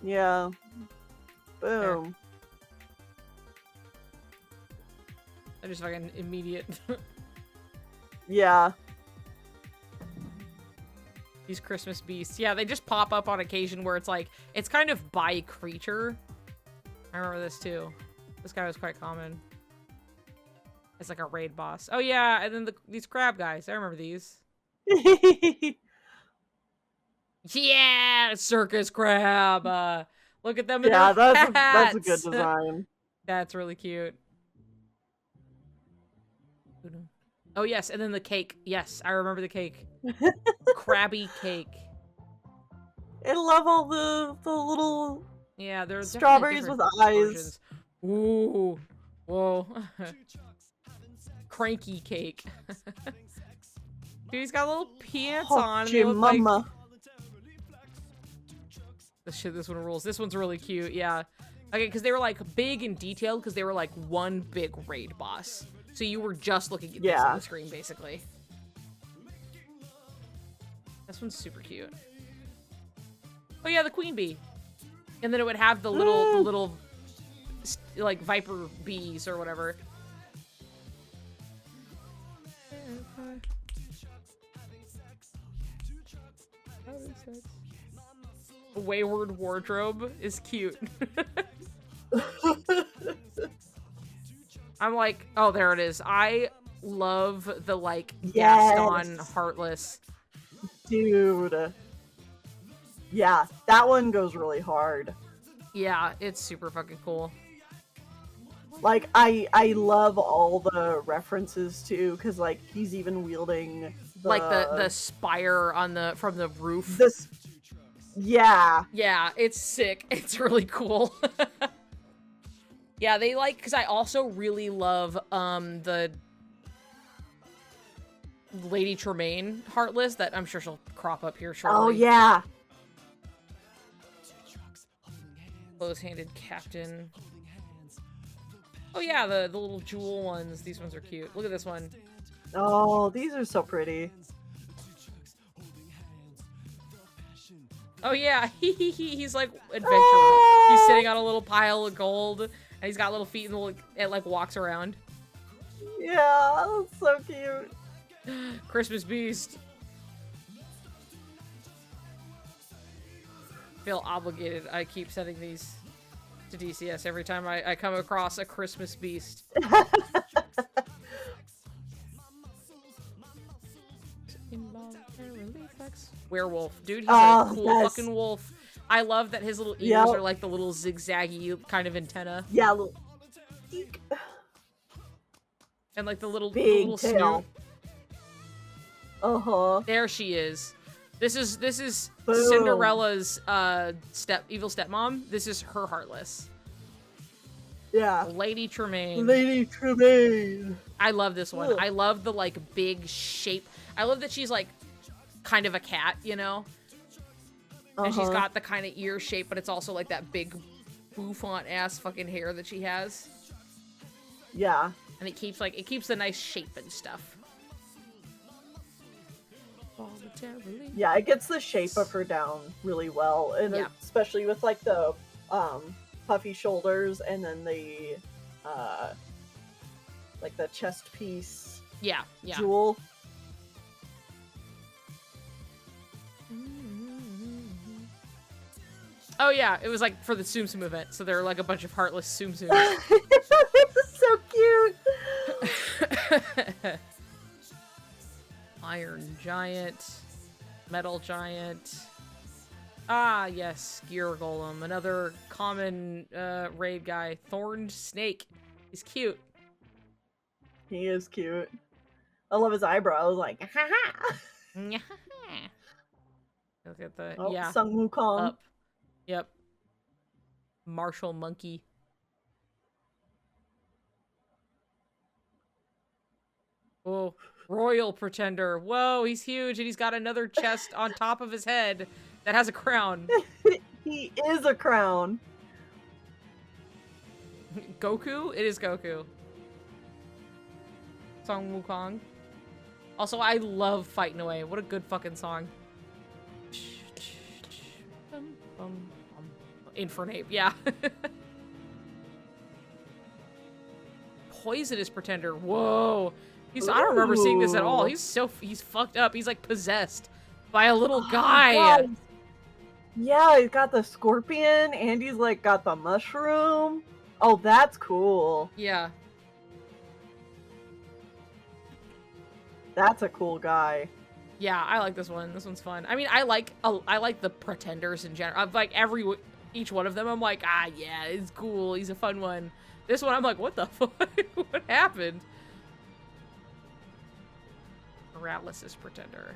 Yeah. Boom. I just fucking immediate. Yeah. These Christmas beasts. Yeah, they just pop up on occasion where it's like, it's kind of by creature. I remember this too. This guy was quite common. It's like a raid boss. Oh yeah, and then these crab guys. I remember these. Yeah, circus crab. Look at them in Yeah, their that's a good hats. design. That's really cute. Oh yes, and then the cake. Yes, I remember the cake. Crabby cake. I love all the little Yeah, they're strawberries definitely with different eyes. versions. Ooh, whoa. Cranky cake. Dude, he's got little pants on. And they look like... Mama. This one rules. This one's really cute. Yeah. Okay, because they were like big and detailed because they were like one big raid boss. So you were just looking at this on the screen, basically. This one's super cute. Oh yeah, the queen bee. And then it would have the little, like, viper bees or whatever. Wayward wardrobe is cute. I'm like, oh, there it is. I love the, like, Gaston Heartless. Dude. Yeah, that one goes really hard. Yeah, it's super fucking cool. Like, I love all the references too, because like he's even wielding like the spire on the from the roof. Yeah. Yeah, it's sick. It's really cool. Yeah, they like, because I also really love the Lady Tremaine Heartless that I'm sure she'll crop up here shortly. Oh yeah. Close-handed captain. Oh yeah, the little jewel ones. These ones are cute. Look at this one. Oh, these are so pretty. Oh yeah, he's like adventurer. He's sitting on a little pile of gold, and he's got little feet and it like walks around. Yeah, that's so cute. Christmas Beast. Feel obligated. I keep sending these to DCS every time I come across a Christmas Beast. Werewolf. Dude, he's a cool fucking wolf. I love that his little ears are like the little zigzaggy kind of antenna. Yeah, little... And like the little big tail. snoot. Uh-huh. There she is. This is Boom. Cinderella's evil stepmom. This is her Heartless. Yeah. Lady Tremaine. Lady Tremaine. I love this one. Ugh. I love the like big shape. I love that she's like kind of a cat, you know? And she's got the kind of ear shape, but it's also like that big bouffant ass fucking hair that she has. Yeah. And it keeps the nice shape and stuff. Yeah, it gets the shape of her down really well, and especially with like the puffy shoulders and then the like the chest piece. Yeah. Jewel. Oh yeah, it was like for the Tsum Tsum event, so there were like a bunch of heartless Tsum Tsums. This is so cute. Iron Giant, Metal Giant. Ah, yes, Gear Golem, another common raid guy. Thorned Snake. He's cute. He is cute. I love his eyebrows, like, ha. Look at the Sung Wukong. Up. Yep. Martial Monkey. Oh, Royal Pretender. Whoa, he's huge, and he's got another chest on top of his head that has a crown. He is a crown. Goku? It is Goku. Song Wukong. Also, I love Fighting Away. What a good fucking song. Infernape, yeah. Poisonous Pretender. Whoa. I don't remember seeing this at all. He's fucked up. He's like possessed by a little guy. God. Yeah, he's got the scorpion and he's like got the mushroom. Oh, that's cool. Yeah. That's a cool guy. Yeah, I like this one. This one's fun. I mean, I like the Pretenders in general. I've like each one of them. I'm like, yeah, it's cool. He's a fun one. This one, I'm like, what the fuck? What happened? Paralysis Pretender.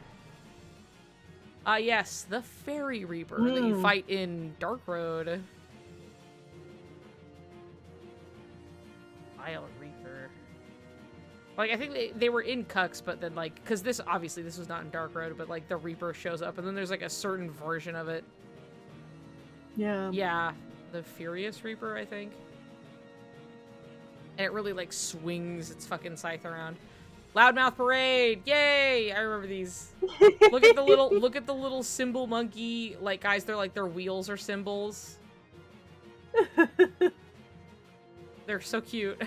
Yes, the Fairy Reaper that you fight in Dark Road. Vile Reaper. Like, I think they were in Cucks, but then, like, because this was not in Dark Road, but, like, the Reaper shows up, and then there's, like, a certain version of it. Yeah. Yeah, the Furious Reaper, I think. And it really, like, swings its fucking scythe around. Loudmouth Parade! Yay! I remember these. Look at the little symbol monkey, like, guys, their wheels are symbols. They're so cute.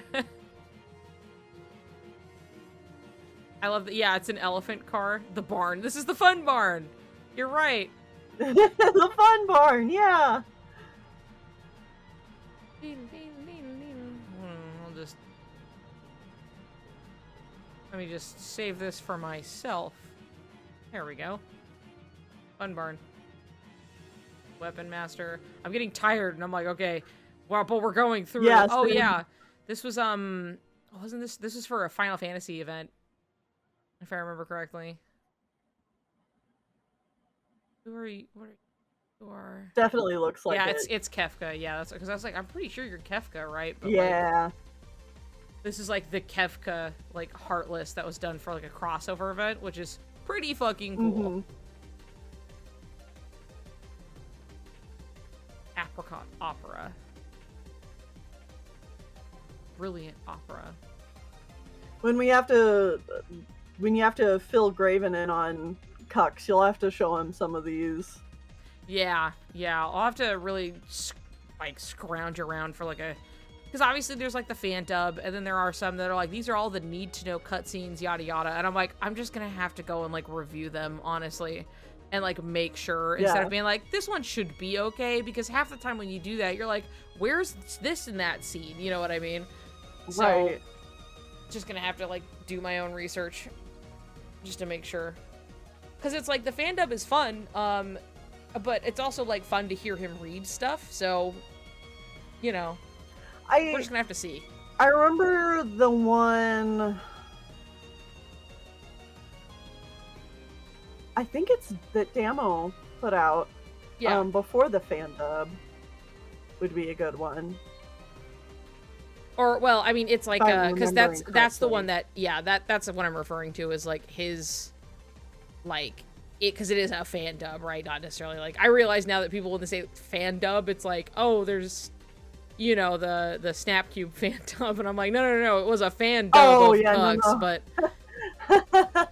I love that. Yeah, it's an elephant car. The barn. This is the fun barn. You're right. The fun barn, yeah. Let me just save this for myself. There we go. Fun barn. Weapon master. I'm getting tired, and I'm like, okay, well, but we're going through. Yeah, oh same. yeah, this was wasn't this? This was for a Final Fantasy event, if I remember correctly. Who are you? What are you? You are... Definitely looks like it. Yeah, it's Kefka. Yeah, that's because I was like, I'm pretty sure you're Kefka, right? But, yeah. like, this is like the Kefka like Heartless that was done for like a crossover event, which is pretty fucking cool. Apricot Opera. Brilliant opera. When you have to fill Graven in on Cucks, you'll have to show him some of these. Yeah. I'll have to really like scrounge around for like a, because obviously there's like the fan dub, and then there are some that are like, these are all the need to know cutscenes, yada yada, and I'm like, I'm just gonna have to go and like review them honestly, and like make sure instead of being like, this one should be okay, because half the time when you do that, you're like, where's this in that scene? You know what I mean? So, right. Just gonna have to like do my own research just to make sure, because it's like the fan dub is fun, but it's also like fun to hear him read stuff. So, you know, we're just gonna have to see. I remember the one. I think it's that Damo put out. Yeah. Before the fan dub would be a good one. Or well, I mean, it's like I'm because remembering that's the one correctly. that that's what I'm referring to is like his like it because it is a fan dub, right? Not necessarily like I realize now that people when they say fan dub, it's like oh, there's you know the Snapcube fan dub, and I'm like no, it was a fan dub of Pucks, no.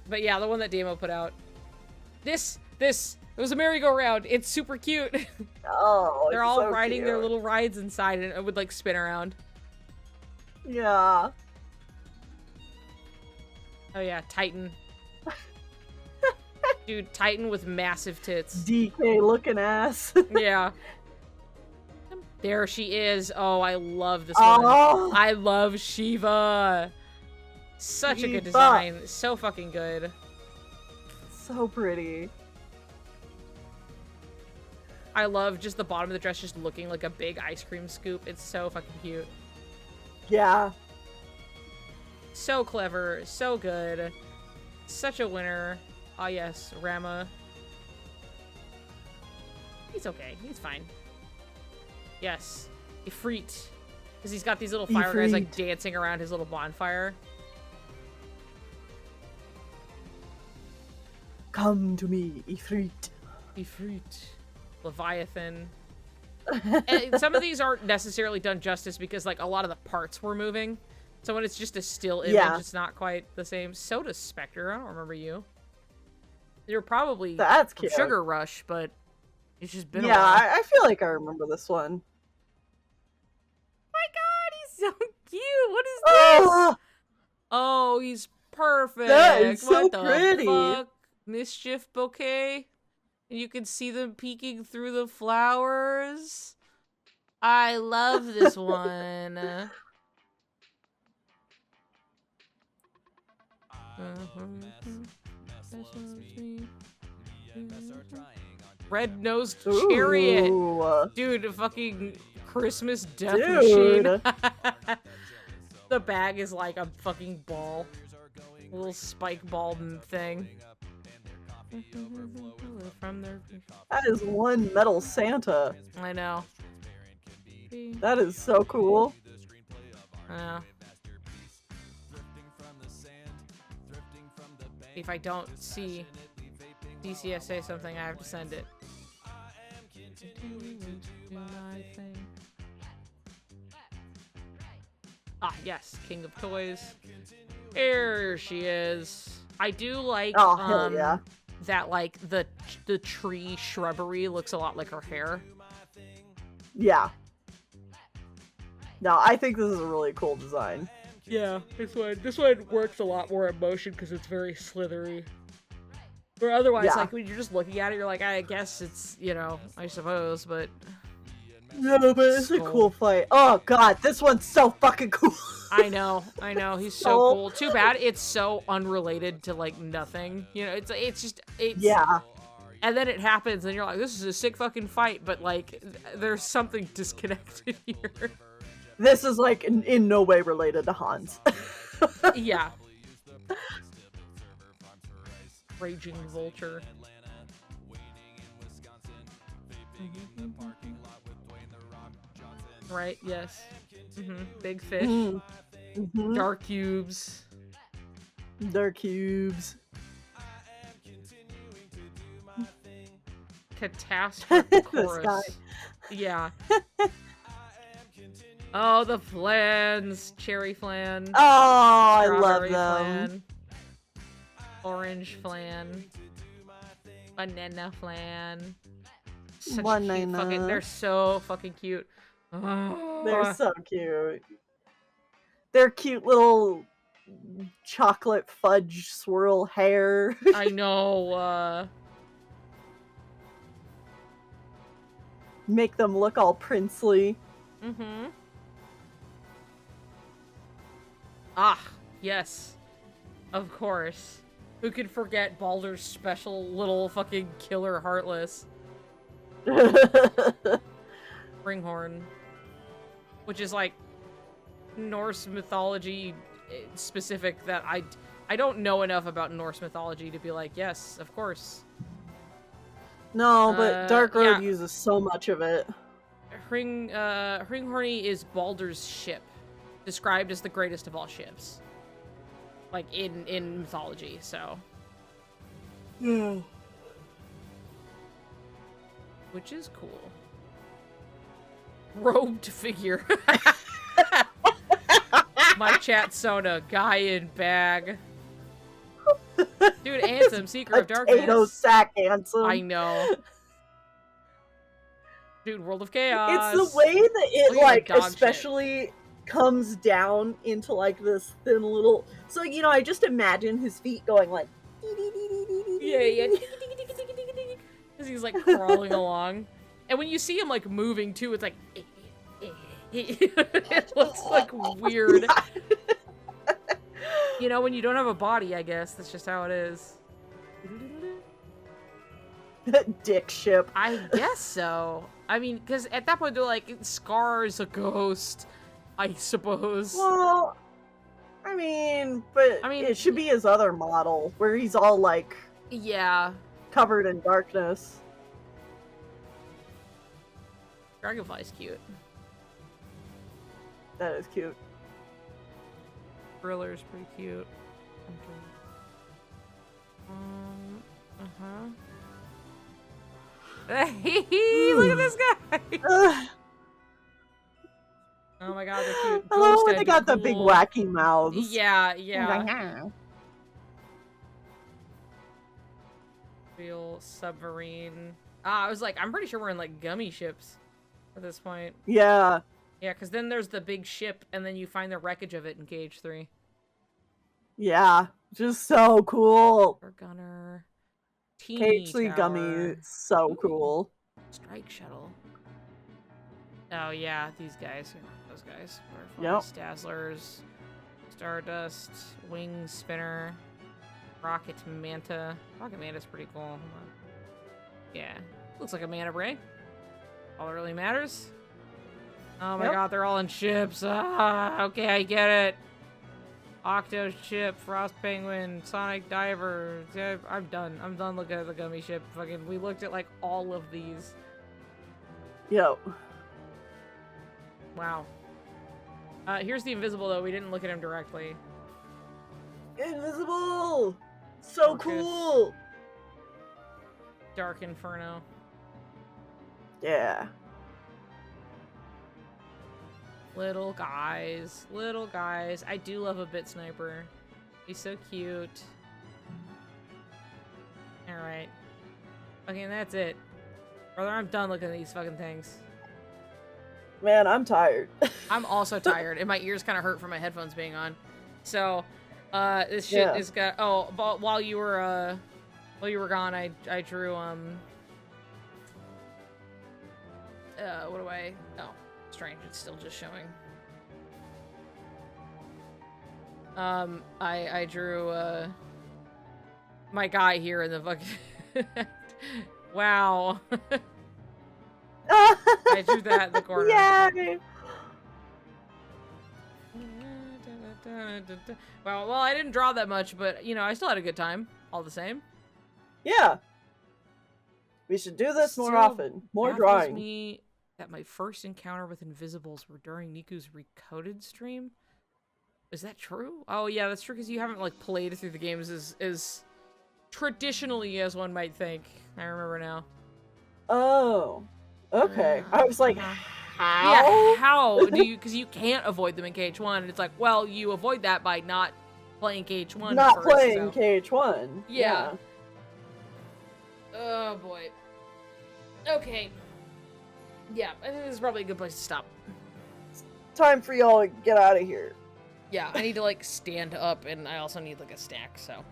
but yeah, the one that Damo put out. This it was a merry-go-round. It's super cute. Oh, They're it's all so riding their cute. little rides inside, and it would like spin around. Yeah. Oh yeah, Titan. Dude, Titan with massive tits. DK looking ass. Yeah. There she is. Oh, I love this Oh. one. I love Shiva. Such a good Shiva. design. So fucking good. So pretty. I love just the bottom of the dress just looking like a big ice cream scoop. It's so fucking cute. Yeah. So clever. So good. Such a winner. Ah, yes. Rama. He's okay. He's fine. Yes. Ifrit. Because he's got these little fire guys like dancing around his little bonfire. Come to me, Ifrit. Ifrit. Leviathan. And some of these aren't necessarily done justice because like a lot of the parts were moving. So when it's just a still image, it's not quite the same. So does Spectre. I don't remember you. You're probably That's from cute. Sugar Rush, but it's just been a Yeah, while. I feel like I remember this one. My god, he's so cute. What is this? Oh, Oh, he's perfect. that is so what the pretty. fuck? Mischief bouquet? And you can see them peeking through the flowers. I love this one. Red-nosed chariot. Ooh. Dude, a fucking Christmas death Dude. machine. The bag is like a fucking ball. A little spike ball thing. From their... That is one metal Santa. I know. That is so cool. I know. If I don't see DCS say something, I have to send it. Ah, yes, King of Toys. Here she is. I do like Oh, hell yeah. that like the tree shrubbery looks a lot like her hair. Yeah. No, I think this is a really cool design. Yeah, this one works a lot more in motion because it's very slithery. Or otherwise, Yeah. like when you're just looking at it, you're like, I guess it's, you know, I suppose, but No, but it's a Skull. cool fight. Oh god, this one's so fucking cool. I know, he's so Skull. cool. Too bad it's so unrelated to like nothing. You know, it's just Yeah. And then it happens, and you're like, this is a sick fucking fight, but like, there's something disconnected here. This is like in no way related to Hans. Yeah. Raging Vulture. Right, yes. Big fish. Mhm. Dark cubes. They're cubes. Catastrophe This chorus. guy. Yeah. Oh, the flans. Cherry flan. Oh, I love Strawberry them. flan. Orange flan. Banana flan. Such cute Banana. fucking. They're so fucking cute. Oh. They're so cute. They're cute little chocolate fudge swirl hair. I know. Make them look all princely. Ah, yes. Of course. Who could forget Baldur's special little fucking killer Heartless? Ringhorn. Which is like Norse mythology specific that I don't know enough about Norse mythology to be like, yes, of course. No, but Dark Road yeah. uses so much of it. Hringhorny is Baldur's ship, described as the greatest of all ships. Like, in mythology, so. Yeah. Which is cool. Robed figure. My chat soda, guy in bag. Dude, Ansem, Seeker of Potato Darkness. sack Ansem. I know. Dude, World of Chaos. It's the way that it, Look at like, that dog especially comes down into, like, this thin little... So, you know, I just imagine his feet going, like... Yeah. Because he's, like, crawling along. And when you see him, like, moving, too, it's like... It looks, like, weird. You know, when you don't have a body, I guess. That's just how it is. Dick ship. I guess so. I mean, because at that point, they're like, Scar's a ghost, I suppose. Well, I mean, it should be his other model, where he's all, like... Yeah. Covered in darkness. Dragonfly's cute. That is cute. Thriller's pretty cute. Hey, look at this guy! Oh my god, they're cute. I love when Ghosted, they got the big cool. wacky mouths. Yeah. Real submarine. I was like, I'm pretty sure we're in like gummy ships at this point. Yeah. Yeah, because then there's the big ship, and then you find the wreckage of it in KH3. Yeah. Just so cool. Gunner. Teeny KH3 tower. gummy, so cool. Strike shuttle. Oh yeah, these guys. Those guys. Butterflies, Dazzlers, Stardust, Wing Spinner, Rocket Manta. Rocket Manta's pretty cool. Hold on. Yeah, looks like a mana brain. All that really matters. Oh my god, they're all in ships. Ah, okay, I get it. Octo ship, Frost Penguin, Sonic Diver. Yeah, I'm done. I'm done looking at the gummy ship. Fucking, we looked at like all of these. Yo. Wow. Here's the Invisible though. We didn't look at him directly. Invisible! So Orcus. cool! Dark Inferno. Yeah. Little guys. Little guys. I do love a Bit Sniper. He's so cute. Alright. Okay, and that's it. Brother, I'm done looking at these fucking things. Man, I'm tired. I'm also tired, and my ears kind of hurt from my headphones being on. So, this shit is got... Oh, but while you were gone, I drew, what do I... Oh, strange, it's still just showing. I drew, my guy here in the fucking... Wow. I drew that in the corner. Yay! Well, I didn't draw that much, but, you know, I still had a good time, all the same. Yeah. We should do this more Still often. More baffles drawing. me that my first encounter with Invisibles were during Niku's Recoded stream. Is that true? Oh, yeah, that's true, because you haven't, like, played through the games as traditionally as one might think. I remember now. Oh. Okay. I was like, how? Yeah, how do you... Because you can't avoid them in KH1, and it's like, well, you avoid that by not playing KH1 Not first, playing so. KH1. Yeah. Oh, boy. Okay. Yeah, I think this is probably a good place to stop. Time for y'all to get out of here. Yeah, I need to, like, stand up, and I also need, like, a snack, so.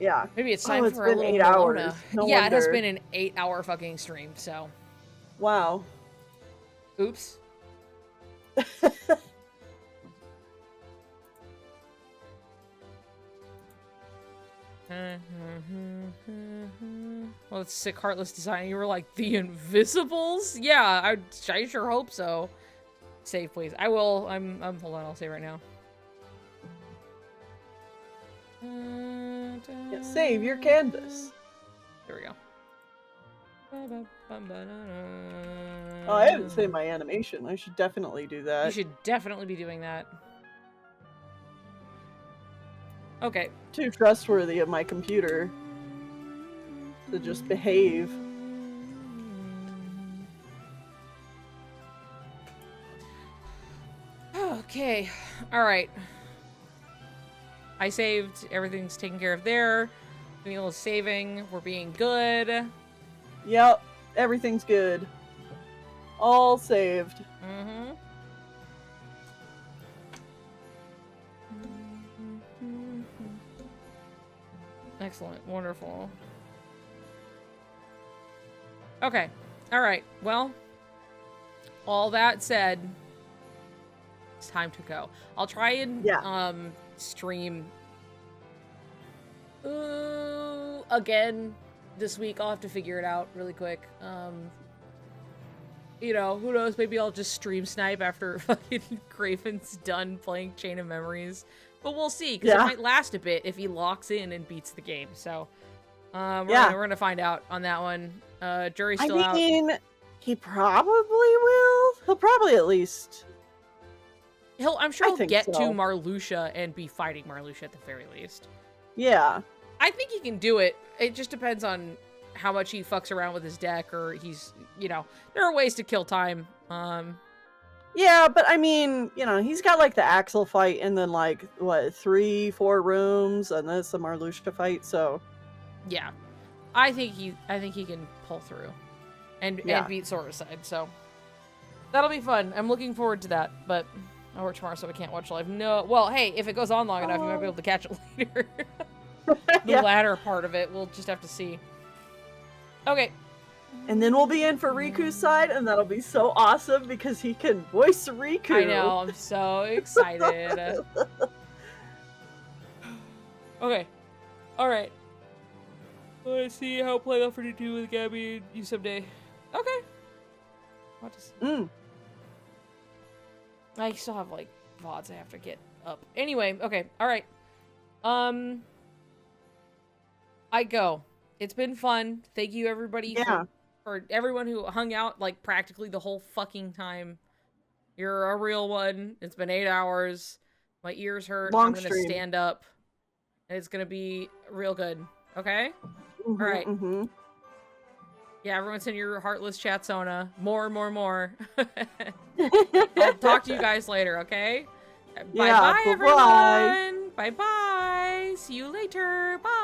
Yeah. Maybe it's time it's for a been little 8 hours. Bologna. No Yeah, it has wonder. been an 8-hour fucking stream, so. Wow. Oops. Well, it's sick, heartless design. You were like, the Invisibles? Yeah, I sure hope so. Save, please. I will. I'm hold on, I'll save right now. Yeah, save your canvas. There we go. Oh, I haven't saved my animation. I should definitely do that. You should definitely be doing that. Okay. Too trustworthy of my computer to just behave. Okay. Alright. I saved. Everything's taken care of there. Doing a little saving. We're being good. Yep. Everything's good. All saved. Mm-hmm. Excellent. Wonderful. Okay. Alright. Well, all that said, it's time to go. I'll try and stream again this week. I'll have to figure it out really quick. You know, who knows? Maybe I'll just stream snipe after fucking Craven's done playing Chain of Memories. But we'll see, because it might last a bit if he locks in and beats the game. So, we're gonna find out on that one. Jury's still out. I mean, he probably will. He'll probably at least... I'm sure he'll get so. to Marluxia and be fighting Marluxia at the very least. Yeah. I think he can do it. It just depends on how much he fucks around with his deck, or he's, you know, there are ways to kill time. Yeah, but I mean, you know, he's got like the Axel fight and then like, what, 3-4 rooms and then the Marluxia fight, so. Yeah. I think he can pull through and beat Soricide, so that'll be fun. I'm looking forward to that, but I work tomorrow, so I can't watch live. No, well, hey, if it goes on long enough, you might be able to catch it later. The latter part of it, we'll just have to see. Okay. And then we'll be in for Riku's side, and that'll be so awesome because he can voice Riku. I know, I'm so excited. Okay. Alright. Let's see how Playoff 42 with Gabby and you someday. Okay. I'll just... I still have, like, VODs I have to get up. Anyway, okay, alright. I go. It's been fun. Thank you, everybody, for everyone who hung out, like, practically the whole fucking time. You're a real one. It's been 8 hours. My ears hurt. I'm gonna stand up. And it's gonna be real good. Okay? Alright. Yeah, everyone send your heartless chatsona. More. I'll talk to you guys later, okay? Bye-bye, everyone! Bye-bye! See you later! Bye!